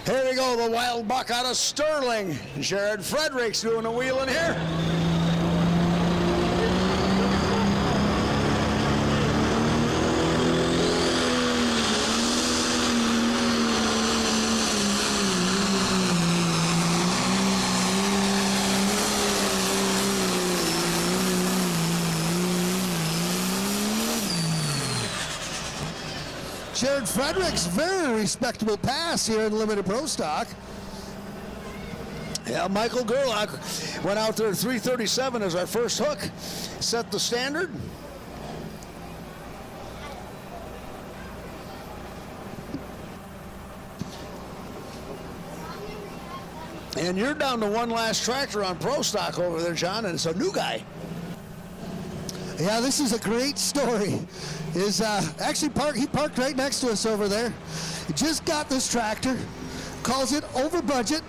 Here we go, the wild buck out of Sterling. Jared Frederick's doing a wheeling here. Jared Frederick's very respectable pass here in Limited Pro Stock. Yeah, Michael Gerlach went out there at 337 as our first hook, set the standard. And you're down to one last tractor on Pro Stock over there, John, and it's a new guy. Yeah, this is a great story. Actually he parked right next to us over there. He just got this tractor, calls it over budget.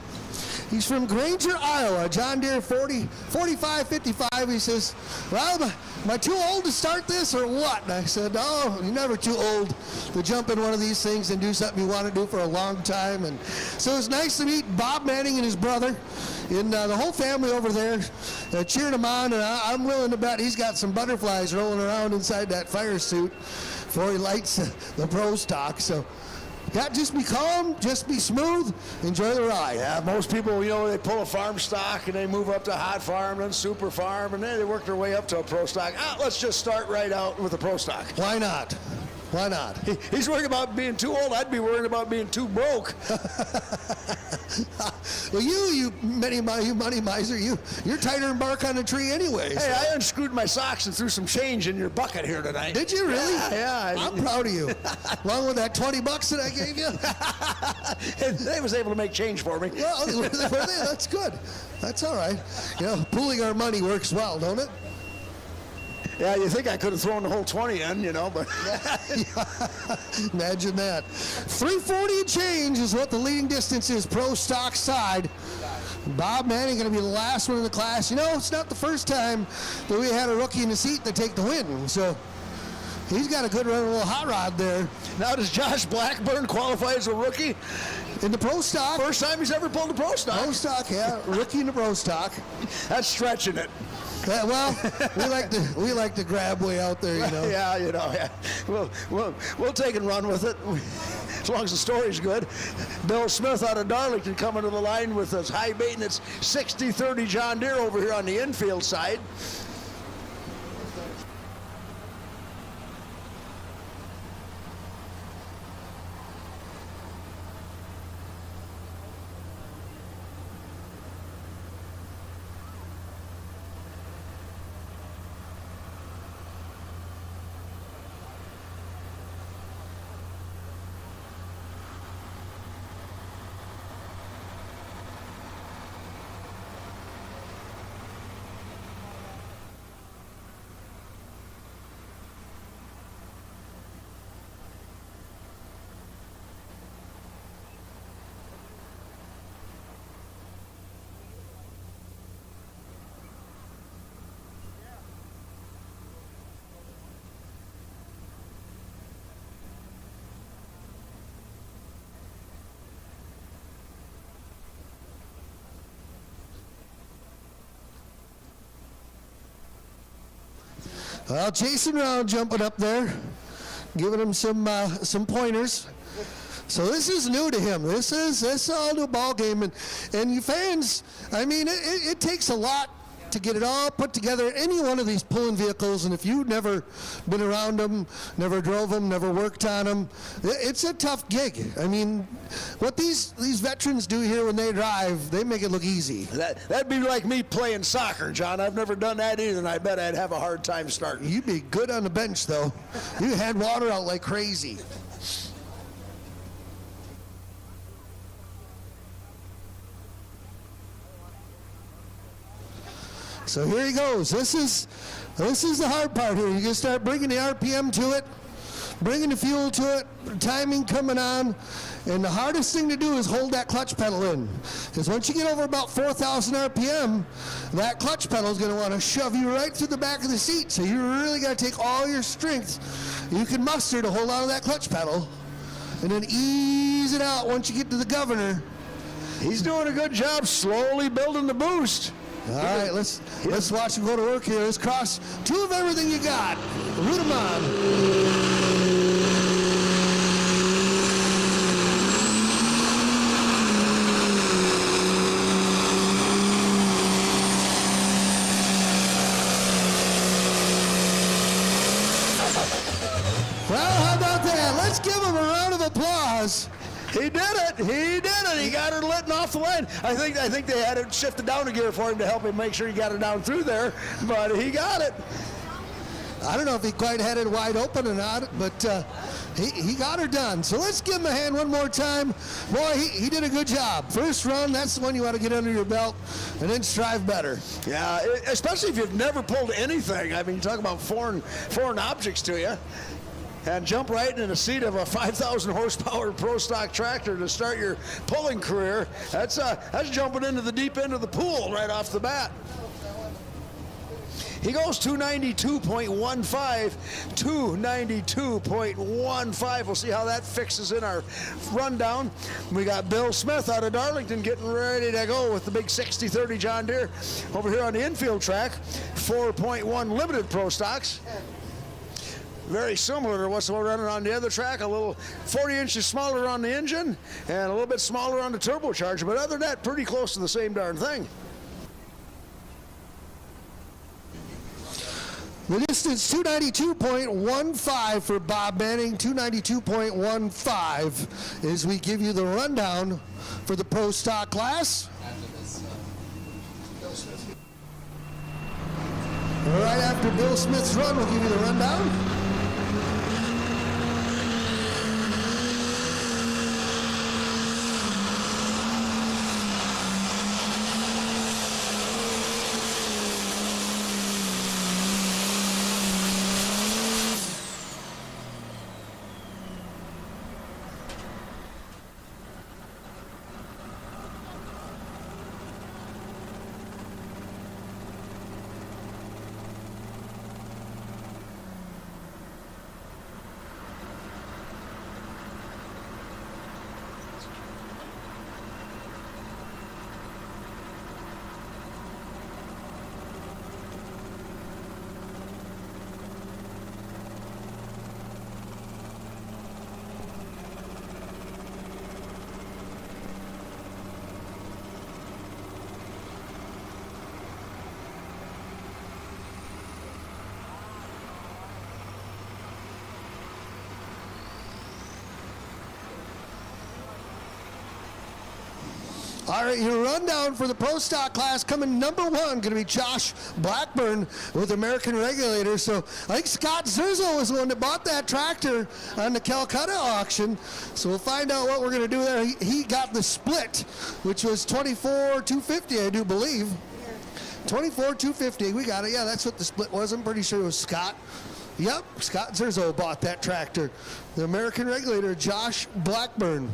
He's from Granger, Iowa, John Deere 4555. He says, well, am I too old to start this or what? And I said, oh, you're never too old to jump in one of these things and do something you want to do for a long time. And so it's nice to meet Bob Manning and his brother and the whole family over there cheering him on. And I'm willing to bet he's got some butterflies rolling around inside that fire suit before he lights the Pro Stock. So yeah, just be calm, just be smooth, enjoy the ride. Yeah, most people, they pull a farm stock and they move up to hot farm, then super farm, and then they work their way up to a Pro Stock. Let's just start right out with a Pro Stock. Why not? Why not? He's worried about being too old. I'd be worried about being too broke. Well, you money miser, you're tighter than bark on a tree anyways. Hey, I unscrewed my socks and threw some change in your bucket here tonight. Did you really? Yeah. I'm proud of you. Along with that $20 that I gave you. And they was able to make change for me. Well, that's good. That's all right. Pooling our money works well, don't it? Yeah, you think I could have thrown the whole 20 in, but... Imagine that. 340 and change is what the leading distance is, Pro Stock side. Bob Manning going to be the last one in the class. It's not the first time that we had a rookie in the seat to take the win, so he's got a good run, a little hot rod there. Now, does Josh Blackburn qualify as a rookie? In the Pro Stock. First time he's ever pulled the Pro Stock. Pro Stock, yeah. Rookie in the Pro Stock. That's stretching it. Yeah, well, we like to grab way out there, Yeah, yeah. We'll take and run with it as long as the story's good. Bill Smith out of Darlington coming to the line with his high maintenance 60-30 John Deere over here on the infield side. Well, Jason Round jumping up there, giving him some pointers. So this is new to him. This is all new ball game, and you fans. I mean, it takes a lot to get it all put together. Any one of these pulling vehicles, and if you've never been around them, never drove them, never worked on them, it's a tough gig. I mean, what these veterans do here when they drive, they make it look easy. That'd be like me playing soccer, John. I've never done that either, and I bet I'd have a hard time starting. You'd be good on the bench, though. You had water out like crazy. So here he goes. This is the hard part here. You can start bringing the RPM to it, bringing the fuel to it, timing coming on, and the hardest thing to do is hold that clutch pedal in. Because once you get over about 4,000 RPM, that clutch pedal is going to want to shove you right through the back of the seat. So you really got to take all your strength you can muster to hold on to that clutch pedal, and then ease it out once you get to the governor. He's doing a good job slowly building the boost. All right, let's watch him go to work here. Let's cross two of everything you got. Root him on. Well, how about that? Let's give him a round of applause. He did it. He got her lit off the line. I think they had it shifted down a gear for him to help him make sure he got it down through there, but he got it. I don't know if he quite had it wide open or not, but he got her done. So let's give him a hand one more time. Boy, he did a good job. First run, that's the one you want to get under your belt and then strive better. Yeah, especially if you've never pulled anything. I mean, you talk about foreign objects to you. And jump right into the seat of a 5,000 horsepower pro stock tractor to start your pulling career. That's jumping into the deep end of the pool right off the bat. He goes 292.15, 292.15. We'll see how that fixes in our rundown. We got Bill Smith out of Darlington getting ready to go with the big 60-30 John Deere over here on the infield track. 4.1 limited pro stocks. Very similar to what's running on the other track, a little 40 inches smaller on the engine and a little bit smaller on the turbocharger, but other than that, pretty close to the same darn thing. The distance 292.15 for Bob Manning, 292.15 as we give you the rundown for the pro stock class. Right after Bill Smith's run, we'll give you the rundown. All right, your rundown for the pro stock class coming number one, going to be Josh Blackburn with American Regulator. So I think Scott Zerzo was the one that bought that tractor on the Calcutta auction. So we'll find out what we're going to do there. He got the split, which was $24,250, I do believe. $24,250. We got it. Yeah, that's what the split was. I'm pretty sure it was Scott. Yep, Scott Zerzo bought that tractor. The American Regulator, Josh Blackburn.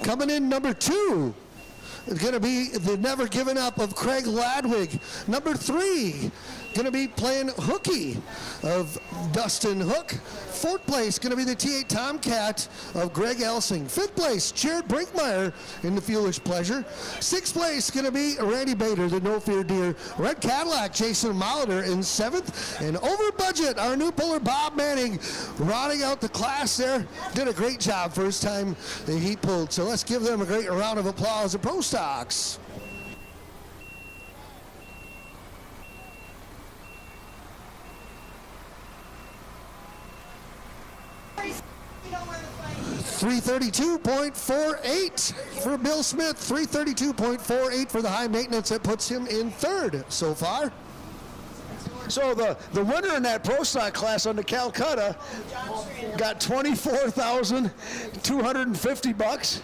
Coming in number two is going to be the Never Given Up of Craig Ladwig. Number three, going to be playing Hooky of Dustin Hook. Fourth place, going to be the T8 Tomcat of Greg Elsing. Fifth place, Jared Brinkmeyer in the Foolish Pleasure. Sixth place, going to be Randy Bader, the No Fear Deer. Red Cadillac, Jason Molitor in seventh. And over budget, our new puller, Bob Manning, rounding out the class there. Did a great job first time that he pulled. So let's give them a great round of applause at Pro Stocks. $332.48 for Bill Smith, $332.48 for the high maintenance. That puts him in third so far. So the winner in that pro stock class on the Calcutta got $24,250.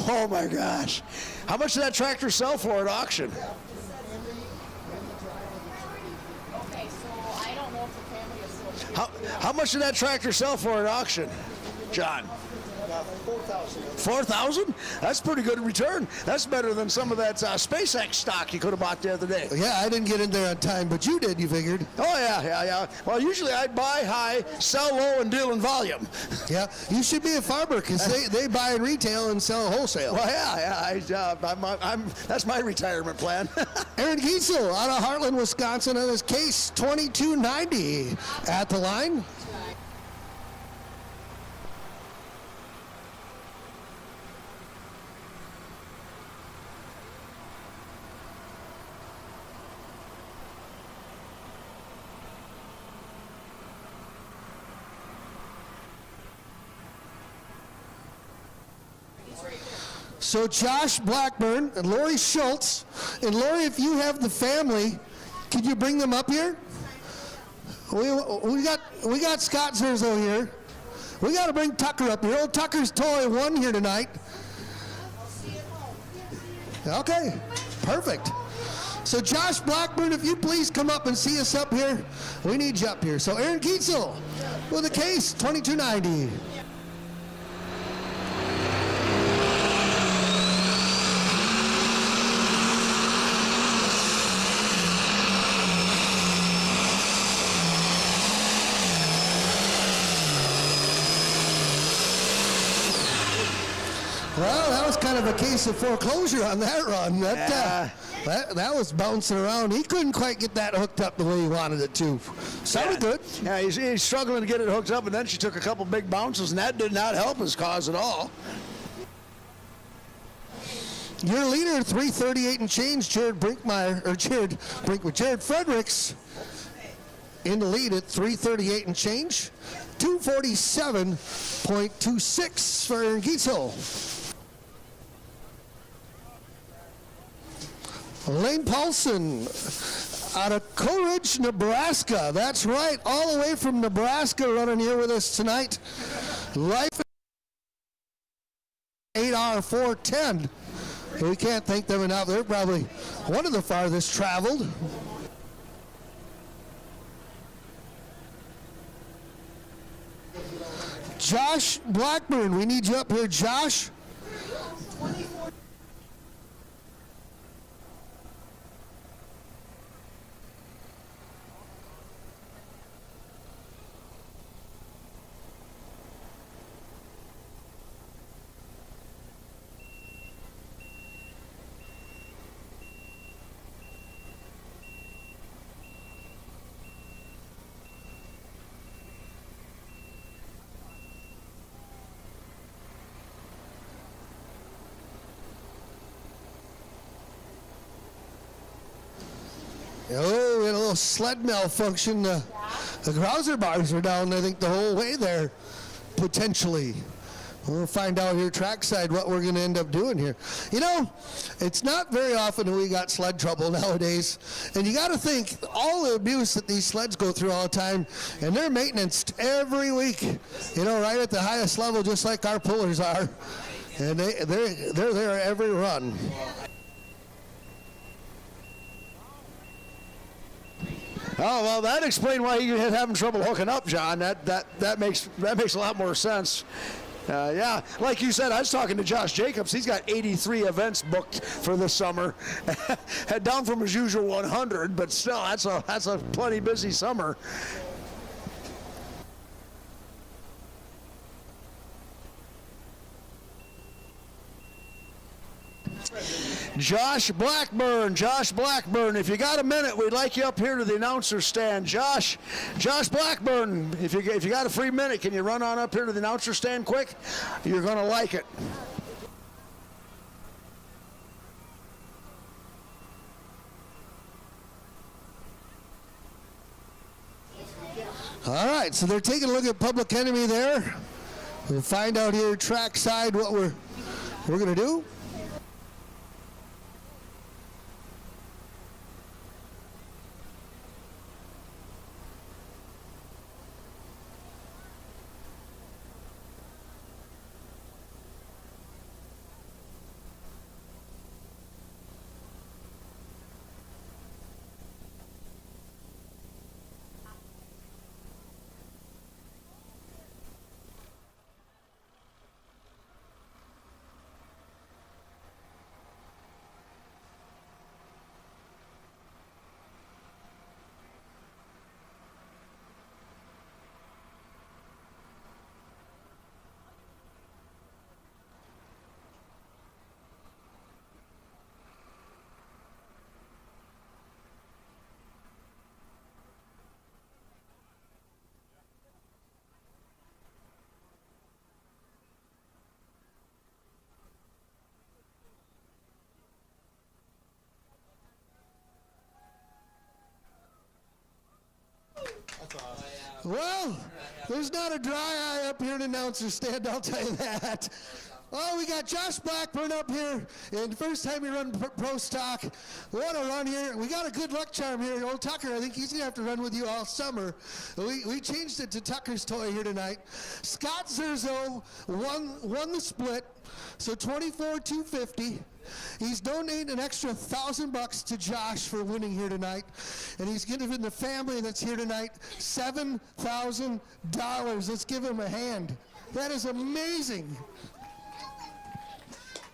Oh my gosh. How much did that tractor sell for at auction? Okay, so I don't know if the family is still here. How much did that tractor sell for at auction, John? $4,000? That's pretty good return. That's better than some of that SpaceX stock you could have bought the other day. Yeah, I didn't get in there on time, but you did, you figured. Oh, yeah. Well, usually I'd buy high, sell low, and deal in volume. Yeah, you should be a farmer because they buy in retail and sell wholesale. Well, yeah. That's my retirement plan. Aaron Giesel out of Heartland, Wisconsin on his case 2290 at the line. So Josh Blackburn and Lori Schultz. And Lori, if you have the family, Could you bring them up here? We got Scott Zerzo here. We got to bring Tucker up here. Old Tucker's toy won here tonight. Okay, perfect. So Josh Blackburn, if you please come up and see us up here. We need you up here. So Aaron Kietzel with a case, 2290. Well, that was kind of a case of foreclosure on that run. That was bouncing around. He couldn't quite get that hooked up the way he wanted it to. Sounded good. Yeah, he's struggling to get it hooked up, and then she took a couple big bounces, and that did not help his cause at all. Your leader, 338 and change, Jared Fredericks in the lead at 338 and change. 247.26 for Aaron Gietzel. Lane Paulson out of Coleridge, Nebraska. That's right, all the way from Nebraska running here with us tonight. Life 8R410. We can't thank them enough. They're probably one of the farthest traveled. Josh Blackburn, we need you up here, Josh. Oh, we had a little sled malfunction. The Grouser bars are down, I think, the whole way there, potentially. We'll find out here trackside what we're going to end up doing here. You know, it's not very often that we got sled trouble nowadays. And you got to think, all the abuse that these sleds go through all the time, and they're maintained every week, you know, right at the highest level, just like our pullers are. And they're there every run. Oh, well, that explained why you had having trouble hooking up, John. That makes a lot more sense. Yeah, like you said, I was talking to Josh Jacobs. He's got 83 events booked for this summer. Down from his usual 100, but still, that's a plenty busy summer. Josh Blackburn, if you got a minute, we'd like you up here to the announcer stand. Josh Blackburn, if you got a free minute, can you run on up here to the announcer stand quick? You're going to like it. All right, so they're taking a look at Public Enemy there. We'll find out here trackside what we're going to do. Well, there's not a dry eye up here in announcer stand, I'll tell you that. Oh, we got Josh Blackburn up here, and first time he run pro stock. What a run here. We got a good luck charm here. Old Tucker, I think he's going to have to run with you all summer. We changed it to Tucker's toy here tonight. Scott Zerzo won the split, so $24,250. He's donating an extra $1,000 to Josh for winning here tonight, and he's giving the family that's here tonight $7,000. Let's give him a hand. That is amazing.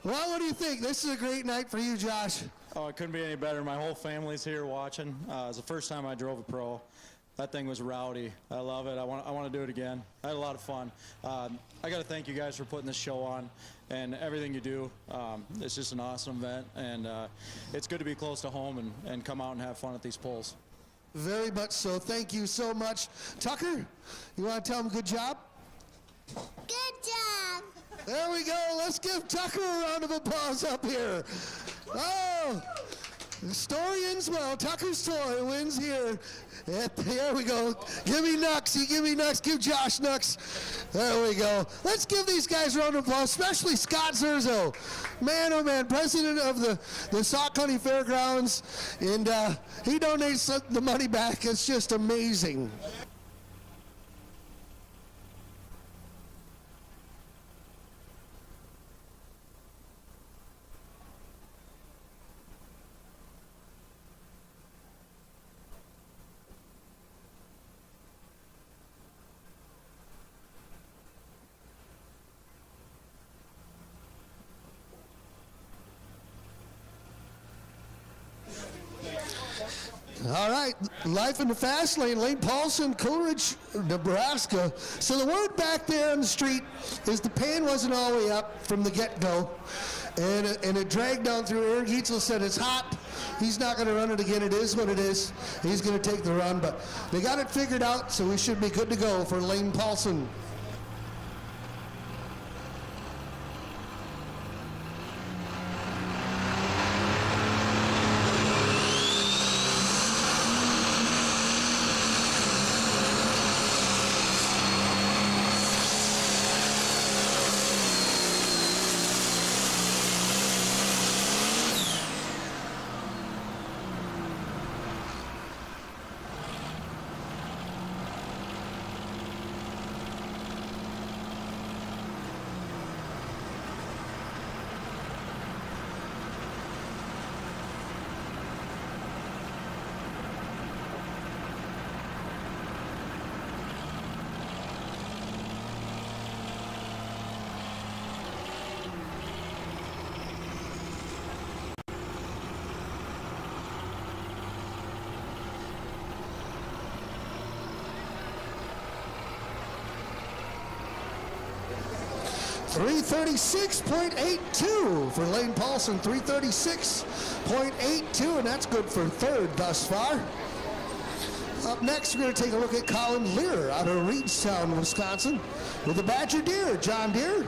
Well, what do you think? This is a great night for you, Josh. Oh, it couldn't be any better. My whole family's here watching. It's the first time I drove a pro. That thing was rowdy. I love it. I want to do it again. I had a lot of fun. I got to thank you guys for putting this show on and everything you do. It's just an awesome event, and it's good to be close to home and come out and have fun at these polls. Very much so. Thank you so much. Tucker, you want to tell him good job? Good job. There we go. Let's give Tucker a round of applause up here. Oh, the story ends well. Tucker's toy wins here. There we go. Give me Nux. You give me Nux. Give Josh Nux. There we go. Let's give these guys a round of applause, especially Scott Zerzo. Man, oh man, president of the Sauk County Fairgrounds. And he donates the money back. It's just amazing. All right, life in the fast lane, Lane Paulson, Coleridge, Nebraska. So the word back there on the street is the pan wasn't all the way up from the get-go, and it dragged down through. Eric Heitzel said it's hot. He's not going to run it again. It is what it is. He's going to take the run, but they got it figured out, so we should be good to go for Lane Paulson. .336.82 for Lane Paulson, 336.82, and that's good for third thus far. Up next, we're going to take a look at Colin Lear out of Reedstown, Wisconsin, with the Badger Deer, John Deere.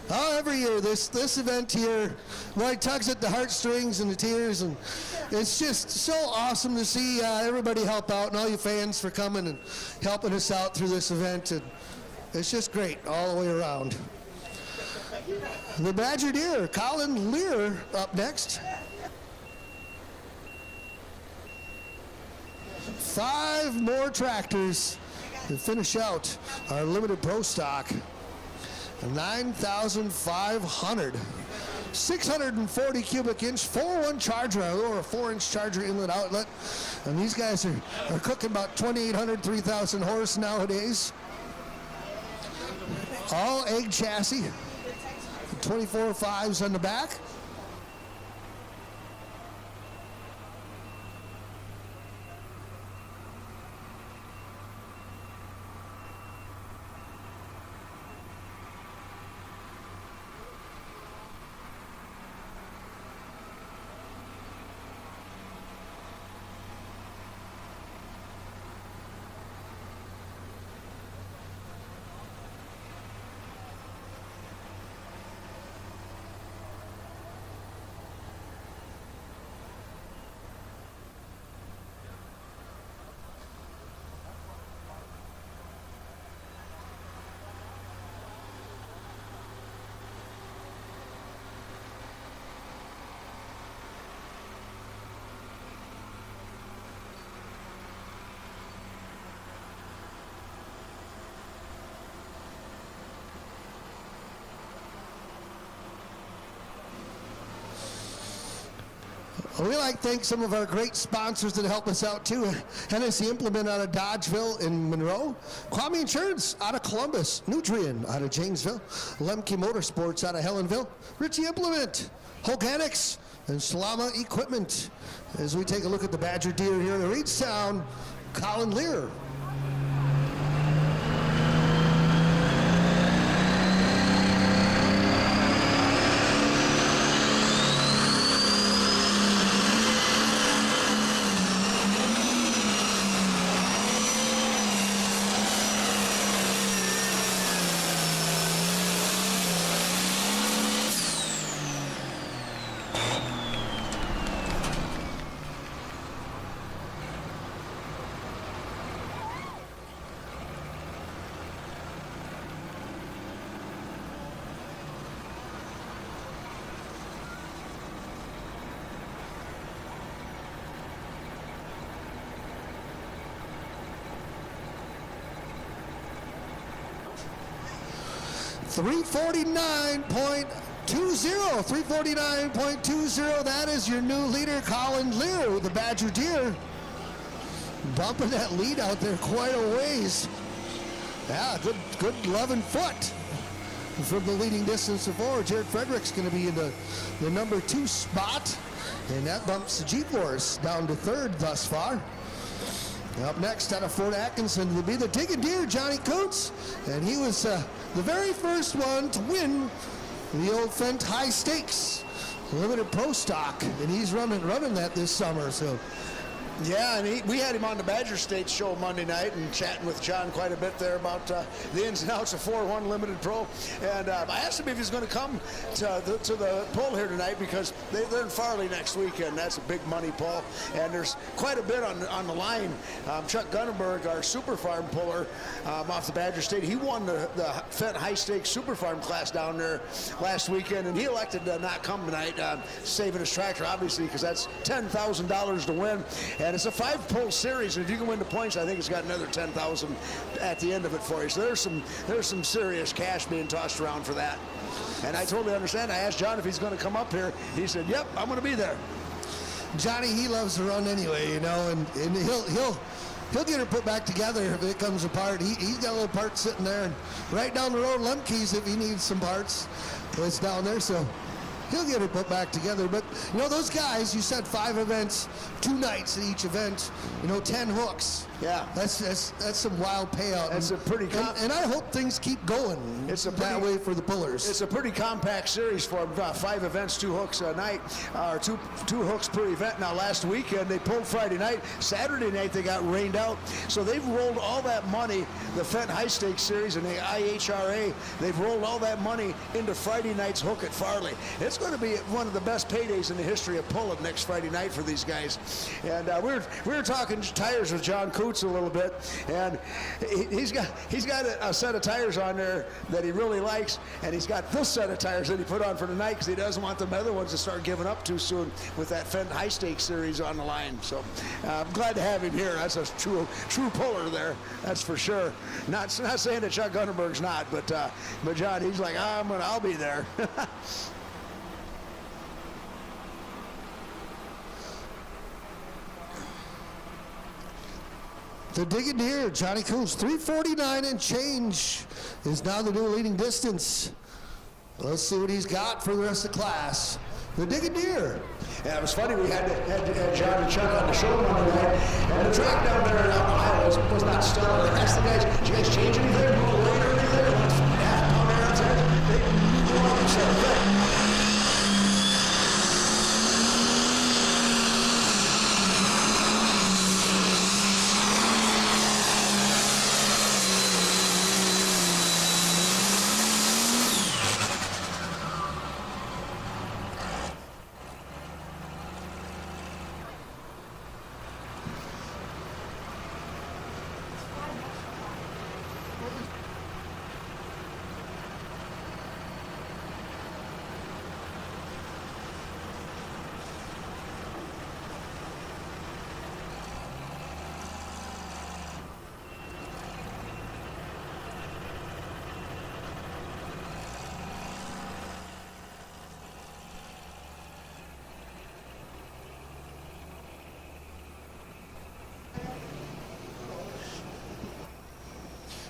Oh, every year, this event here, well, it tugs at the heartstrings and the tears, and it's just so awesome to see everybody help out, and all you fans for coming and helping us out through this event. And it's just great all the way around. The Badger Deer, Colin Lear up next. 5 more tractors to finish out our limited pro stock. 9,500, 640 cubic inch, 4-1 charger, or a 4-inch charger inlet outlet. And these guys are cooking about 2,800, 3,000 horse nowadays. All egg chassis, 24 5s on the back. We like to thank some of our great sponsors that help us out too. Hennessy Implement out of Dodgeville in Monroe, Kwame Insurance out of Columbus, Nutrien out of Janesville, Lemke Motorsports out of Helenville, Ritchie Implement, Hoganics, and Salama Equipment. As we take a look at the Badger Deer here in Reedstown, Colin Lear. $349.20. That is your new leader, Colin Lear, with the Badger Deer. Bumping that lead out there quite a ways. Yeah, good 11 foot from the leading distance of 4. Jared Frederick's going to be in the number 2 spot, and that bumps the G-Force down to 3rd thus far. Up next out of Fort Atkinson will be the Diggin' Deer, Johnny Coates, and he was the very first one to win the old Fent High Stakes Limited Pro Stock, and he's running that this summer. So. Yeah, and we had him on the Badger State show Monday night and chatting with John quite a bit there about the ins and outs of 4-1 Limited Pro. And I asked him if he's going to come to the poll here tonight because they're in Farley next weekend. That's a big money poll. And there's quite a bit on the line. Chuck Gunnenberg, our Super Farm puller off the Badger State, he won the Fent High Stakes Super Farm class down there last weekend, and he elected to not come tonight, saving his tractor, obviously, because that's $10,000 to win. And it's a 5-pole series, and if you can win the points, I think it's got another $10,000 at the end of it for you. So there's some serious cash being tossed around for that. And I totally understand. I asked John if he's going to come up here. He said, "Yep, I'm going to be there." Johnny, he loves to run anyway, you know, and he'll get it put back together if it comes apart. He's got a little part sitting there, and right down the road, Lemke's, if he needs some parts, it's down there. So he'll get it put back together. But, you know, those guys, you said 5 events, 2 nights at each event, 10 hooks. Yeah. That's some wild payout. That's a pretty and I hope things keep going that way for the pullers. It's a pretty compact series for them. 5 events, 2 hooks a night, or two hooks per event. Now, last weekend, they pulled Friday night. Saturday night, they got rained out. So they've rolled all that money, the Fent High Stakes Series and the IHRA, they've rolled all that money into Friday night's hook at Farley. It's going to be one of the best paydays in the history of pulling next Friday night for these guys. And we were talking tires with John Coots a little bit, and he's got a set of tires on there that he really likes, and he's got this set of tires that he put on for tonight because he doesn't want the other ones to start giving up too soon with that Fent High Stakes Series on the line. So I'm glad to have him here. That's a true puller there, that's for sure. Not saying that Chuck Gunnenberg's not, but John, he's like, I'll be there. The Diggin' Deer, Johnny Coons, 349 and change is now the new leading distance. Let's see what he's got for the rest of the class. The Diggin' Deer. Yeah, it was funny. We had John and Chuck on the show Monday night, and the track down there in Ohio was not stellar. I asked the guys, "Did you guys change anything? Move away or anything?" It was half down there outside. They moved on the same thing.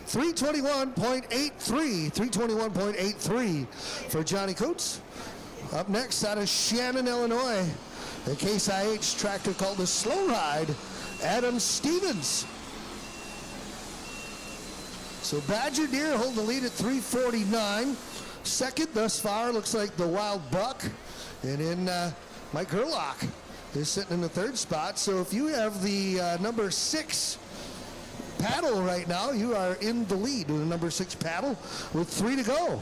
321.83 for Johnny Coates. Up next out of Shannon, Illinois, the Case IH tractor called the Slow Ride, Adam Stevens. So Badger Deer hold the lead at 3:49. Second thus far looks like the Wild Buck. And then Mike Gerlach is sitting in the third spot. So if you have the number 6 paddle right now, you are in the lead with the number 6 paddle with 3 to go.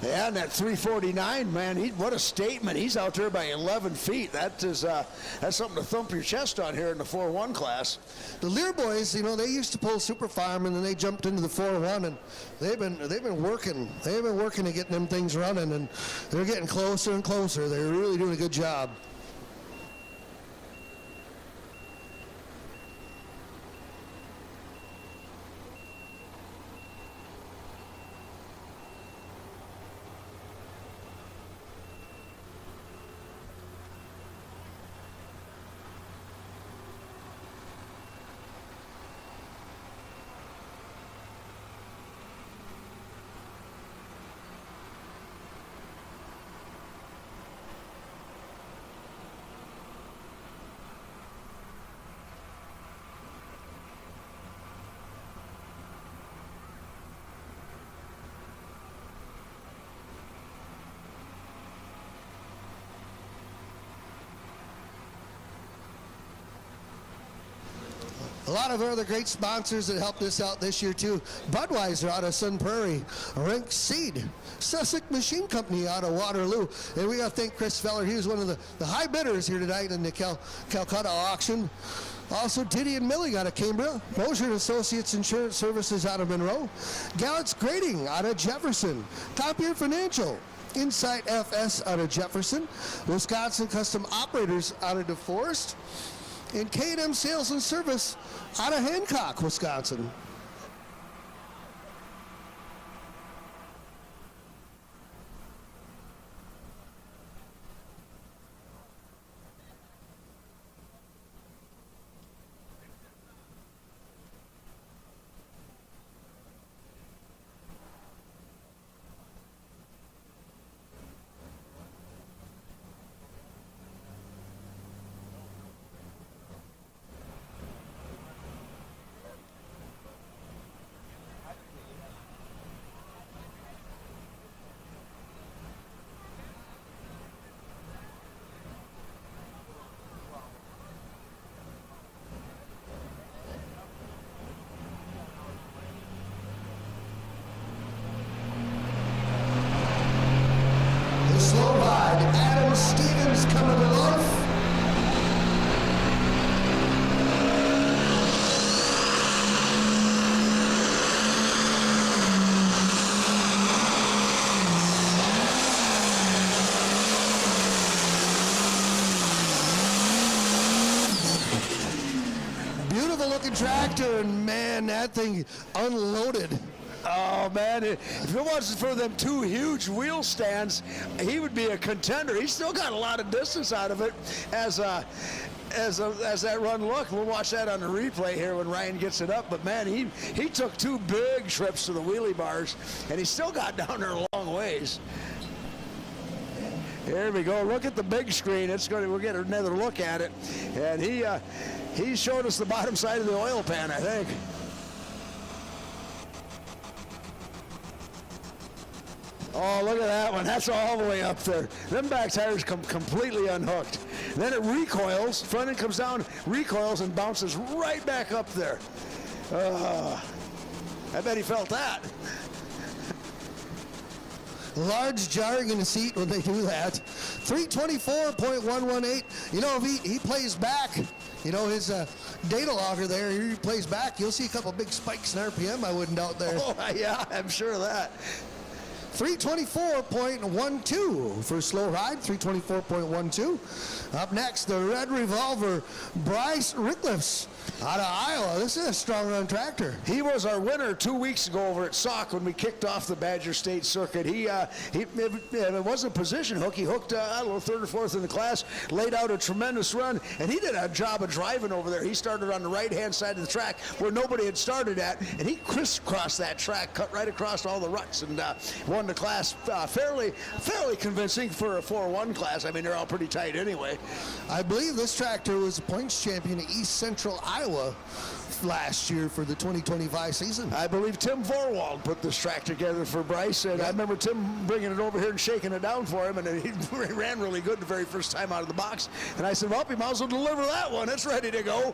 Yeah, and that 349, man, what a statement. He's out there by 11 feet. That's something to thump your chest on here in the 4-1 class. The Lear boys, you know, they used to pull Super Farm, and then they jumped into the 4-1, and they've been working. They've been working to get them things running, and they're getting closer and closer. They're really doing a good job. A lot of other great sponsors that helped us out this year too. Budweiser out of Sun Prairie, Rank Seed, Sussex Machine Company out of Waterloo. And we got to thank Chris Feller. He was one of the high bidders here tonight in the Calcutta auction. Also Diddy and Millie out of Cambria, Mosier Associates Insurance Services out of Monroe, Gallett's Grading out of Jefferson, Compier Financial, Insight FS out of Jefferson, Wisconsin Custom Operators out of DeForest, and K&M Sales and Service out of Hancock, Wisconsin. Slow ride, Adam Stevens coming to life. Beautiful looking tractor, and man, that thing unloaded. Oh, man, if it wasn't for them 2 huge wheel stands, he would be a contender. He's still got a lot of distance out of it as that run looked. We'll watch that on the replay here when Ryan gets it up. But, man, he took 2 big trips to the wheelie bars, and he still got down there a long ways. Here we go. Look at the big screen. We'll get another look at it. And he showed us the bottom side of the oil pan, I think. Oh, look at that one. That's all the way up there. Them back tires come completely unhooked. Then it recoils. Front end comes down, recoils, and bounces right back up there. I bet he felt that. Large jarring in the seat when they do that. 324.118. You know, if he plays back, you know, his data logger there, he plays back, you'll see a couple big spikes in RPM, I wouldn't doubt there. Oh, yeah, I'm sure of that. 324.12 for slow ride, 324.12. Up next, the Red Revolver, Bryce Rickliffs out of Iowa. This is a strong run tractor. He was our winner 2 weeks ago over at Sauk when we kicked off the Badger State circuit. It wasn't a position hook. He hooked, I don't know, third or fourth in the class, laid out a tremendous run, and he did a job of driving over there. He started on the right-hand side of the track where nobody had started at, and he crisscrossed that track, cut right across all the ruts, and won the class fairly convincing for a 4-1 class. I mean, they're all pretty tight anyway. I believe this tractor was a points champion at East Central Iowa last year for the 2025 season. I believe Tim Vorwald put this track together for Bryce, and I remember Tim bringing it over here and shaking it down for him, and he ran really good the very first time out of the box. And I said, well, you might as well deliver that one. It's ready to go.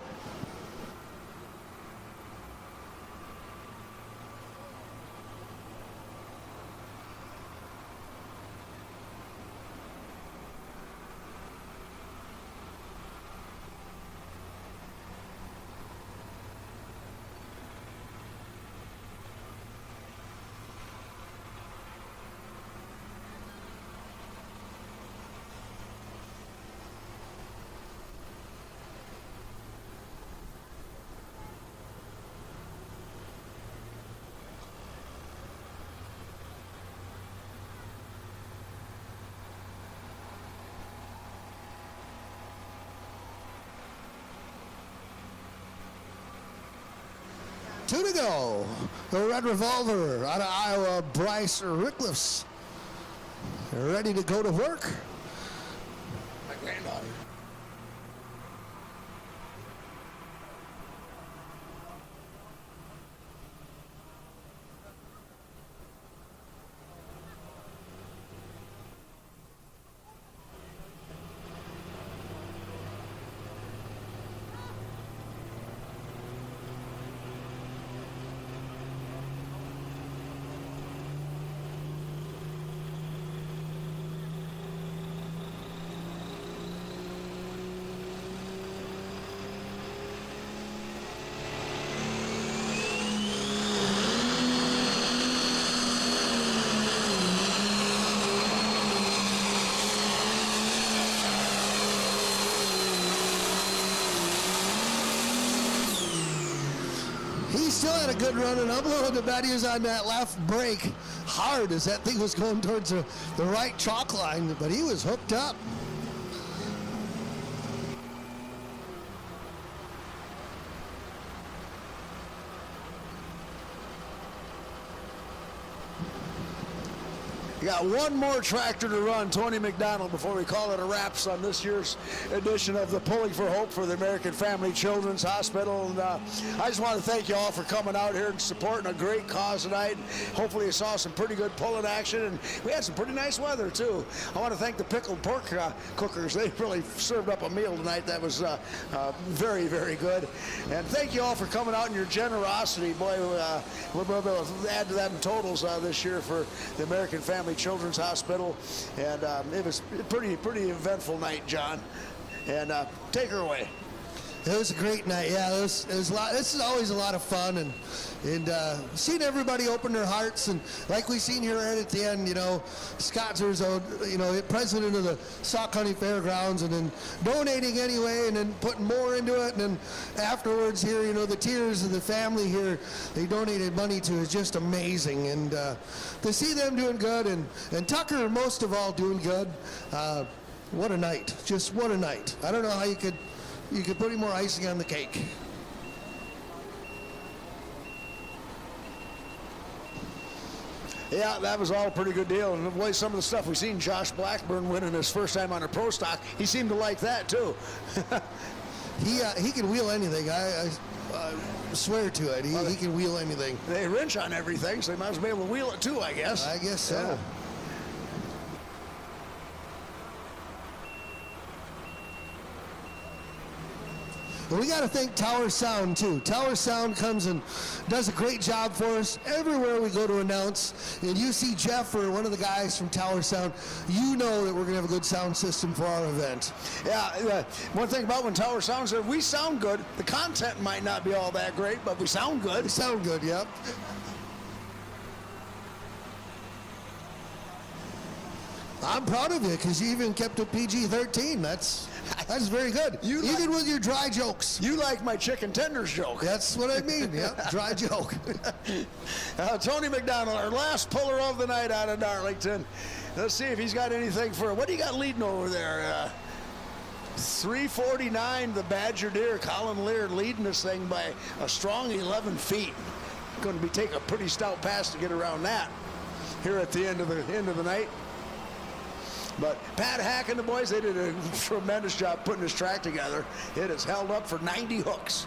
Two to go. The Red Revolver out of Iowa, Bryce Rickliffs. Ready to go to work. My granddaughter. He still had a good run, and I'm willing to bet he was on that left brake hard as that thing was going towards the right chalk line, but he was hooked up. We got one more tractor to run, Tony McDonald, before we call it a wraps on this year's edition of the Pulling for Hope for the American Family Children's Hospital. And I just want to thank you all for coming out here and supporting a great cause tonight. Hopefully you saw some pretty good pulling action, and we had some pretty nice weather too. I want to thank the pickled pork cookers. They really served up a meal tonight that was very, very good. And thank you all for coming out and your generosity. Boy, we'll be able to add to that in totals this year for the American Family Children's Hospital, and it was a pretty eventful night, John. And take her away. It was a great night. Yeah, it was a lot. This is always a lot of fun, and seeing everybody open their hearts, and like we seen here right at the end, you know, Scott Zerzo, you know, president of the Sauk County Fairgrounds, and then donating anyway, and then putting more into it, and then afterwards here, you know, the tears of the family here they donated money to is just amazing, and to see them doing good, and Tucker most of all doing good. What a night! Just what a night! I don't know how you could put any more icing on the cake. Yeah, that was all a pretty good deal. And the way some of the stuff we've seen Josh Blackburn winning his first time on a pro stock, he seemed to like that too. He can wheel anything. I swear to it. He can wheel anything. They wrench on everything, so they might as well be able to wheel it too, I guess. I guess so. Yeah. And we got to thank Tower Sound too. Tower Sound comes and does a great job for us everywhere we go to announce. And you see Jeff or one of the guys from Tower Sound, you know that we're going to have a good sound system for our event. Yeah, one thing about when Tower Sound's there, we sound good. The content might not be all that great, but we sound good. We sound good, yep. I'm proud of you because you even kept it PG-13. That's very good. Even with your dry jokes. You like my chicken tenders joke. That's what I mean, yeah, dry joke. Tony McDonald, our last puller of the night out of Darlington. Let's see if he's got anything for it. What do you got leading over there? 349, the Badger Deer. Colin Lear leading this thing by a strong 11 feet. Going to be taking a pretty stout pass to get around that here at the end of the night. But Pat Hack and the boys, they did a tremendous job putting this track together. It has held up for 90 hooks.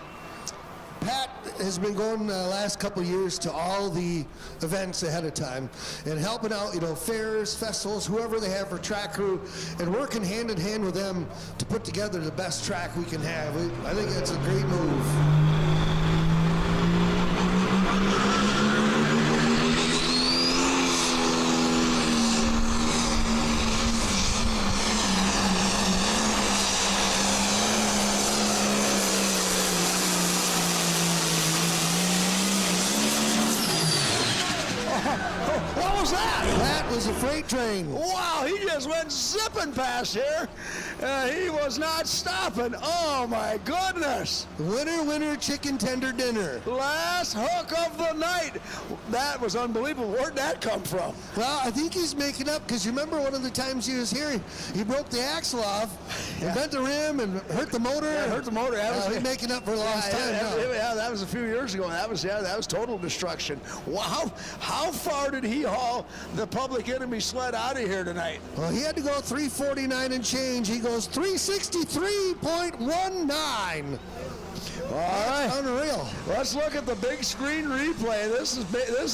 Pat has been going the last couple of years to all the events ahead of time and helping out, fairs, festivals, whoever they have for track crew, and working hand in hand with them to put together the best track we can have. I think that's a great move. What was that? That was a freight train. Wow, he just went zipping past here. He was not stopping. Oh, my goodness. Winner, winner, chicken tender dinner. Last hook of the night. That was unbelievable. Where'd that come from? Well, I think he's making up because you remember one of the times he was here, he broke the axle off and bent the rim and hurt the motor. Yeah, hurt the motor. He's making up for lost time now. Yeah, that was a few years ago. That was total destruction. Wow. How far did he haul the Public Enemy sled out of here tonight? Well, he had to go 349 and change. He goes 363.19. All right, unreal. Let's look at the big screen replay. This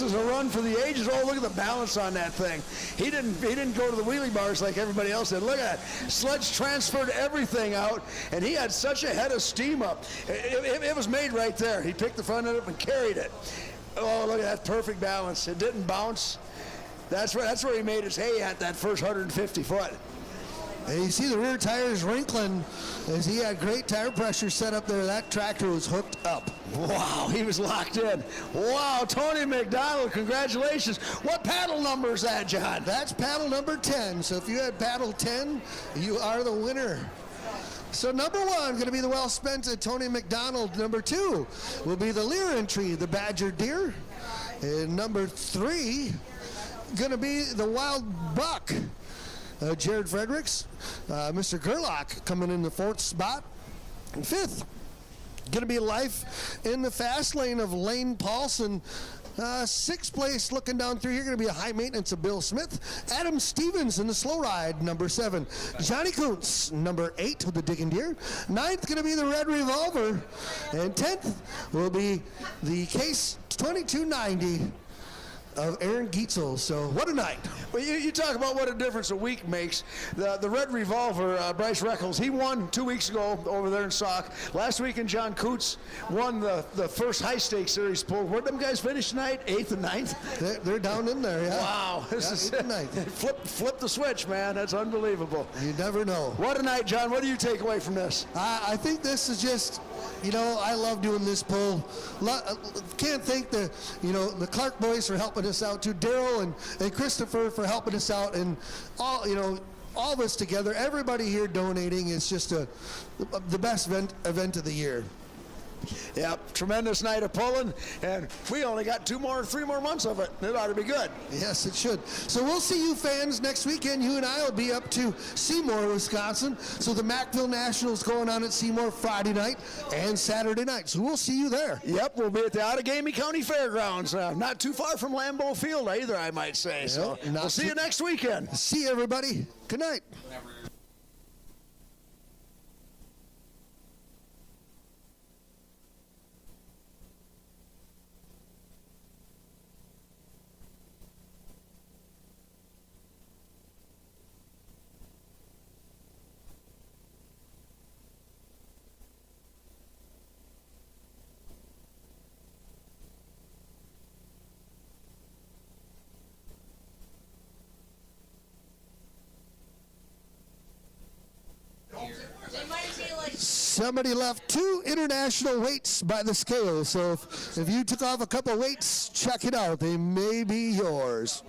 is a run for the ages. Oh, look at the balance on that thing. He didn't go to the wheelie bars like everybody else did. Look at that. Sledge transferred everything out, and he had such a head of steam up. It was made right there. He picked the front end up and carried it. Oh, look at that perfect balance. It didn't bounce. That's where he made his hay at, that first 150 foot. And you see the rear tires wrinkling as he had great tire pressure set up there. That tractor was hooked up. Wow, he was locked in. Wow, Tony McDonald, congratulations. What paddle number is that, John? That's paddle number 10. So if you had paddle 10, you are the winner. So number 1 going to be the well-spent Tony McDonald. Number 2 will be the Lear entry, the Badger Deer. And number 3 going to be the Wild Buck, Jared Fredericks. Mr. Gerlach coming in the 4th spot. And 5th going to be Life in the Fast Lane of Lane Paulson. 6th place looking down through here going to be a High Maintenance of Bill Smith. Adam Stevens in the Slow Ride, number 7. Johnny Kuntz, number 8 with the Diggin' Deer. 9th going to be the Red Revolver. And 10th will be the Case 2290 of Aaron Gietzel. So what a night. Well, you talk about what a difference a week makes. The Red Revolver, Bryce Reckles, he won 2 weeks ago over there in Sauk. Last weekend, John Coots won the first high stakes series pull. Where'd them guys finish tonight? 8th and 9th? They're down in there, yeah. Wow. This is 8th and 9th. Flip the switch, man. That's unbelievable. You never know. What a night, John. What do you take away from this? I think this is just, I love doing this pull. Can't thank the Clark boys for helping us out too. Daryl and Christopher for helping us out, and all of us together. Everybody here donating. It's just the best event of the year. Yep, tremendous night of pulling, and we only got 3 more months of it. It ought to be good. Yes, it should. So we'll see you fans next weekend. You and I will be up to Seymour, Wisconsin. So the Mackville Nationals going on at Seymour Friday night and Saturday night. So we'll see you there. Yep, we'll be at the Outagamie County Fairgrounds. Not too far from Lambeau Field either, I might say. So we'll see you next weekend. See you, everybody. Good night. Somebody left 2 international weights by the scale, so if you took off a couple weights, check it out. They may be yours.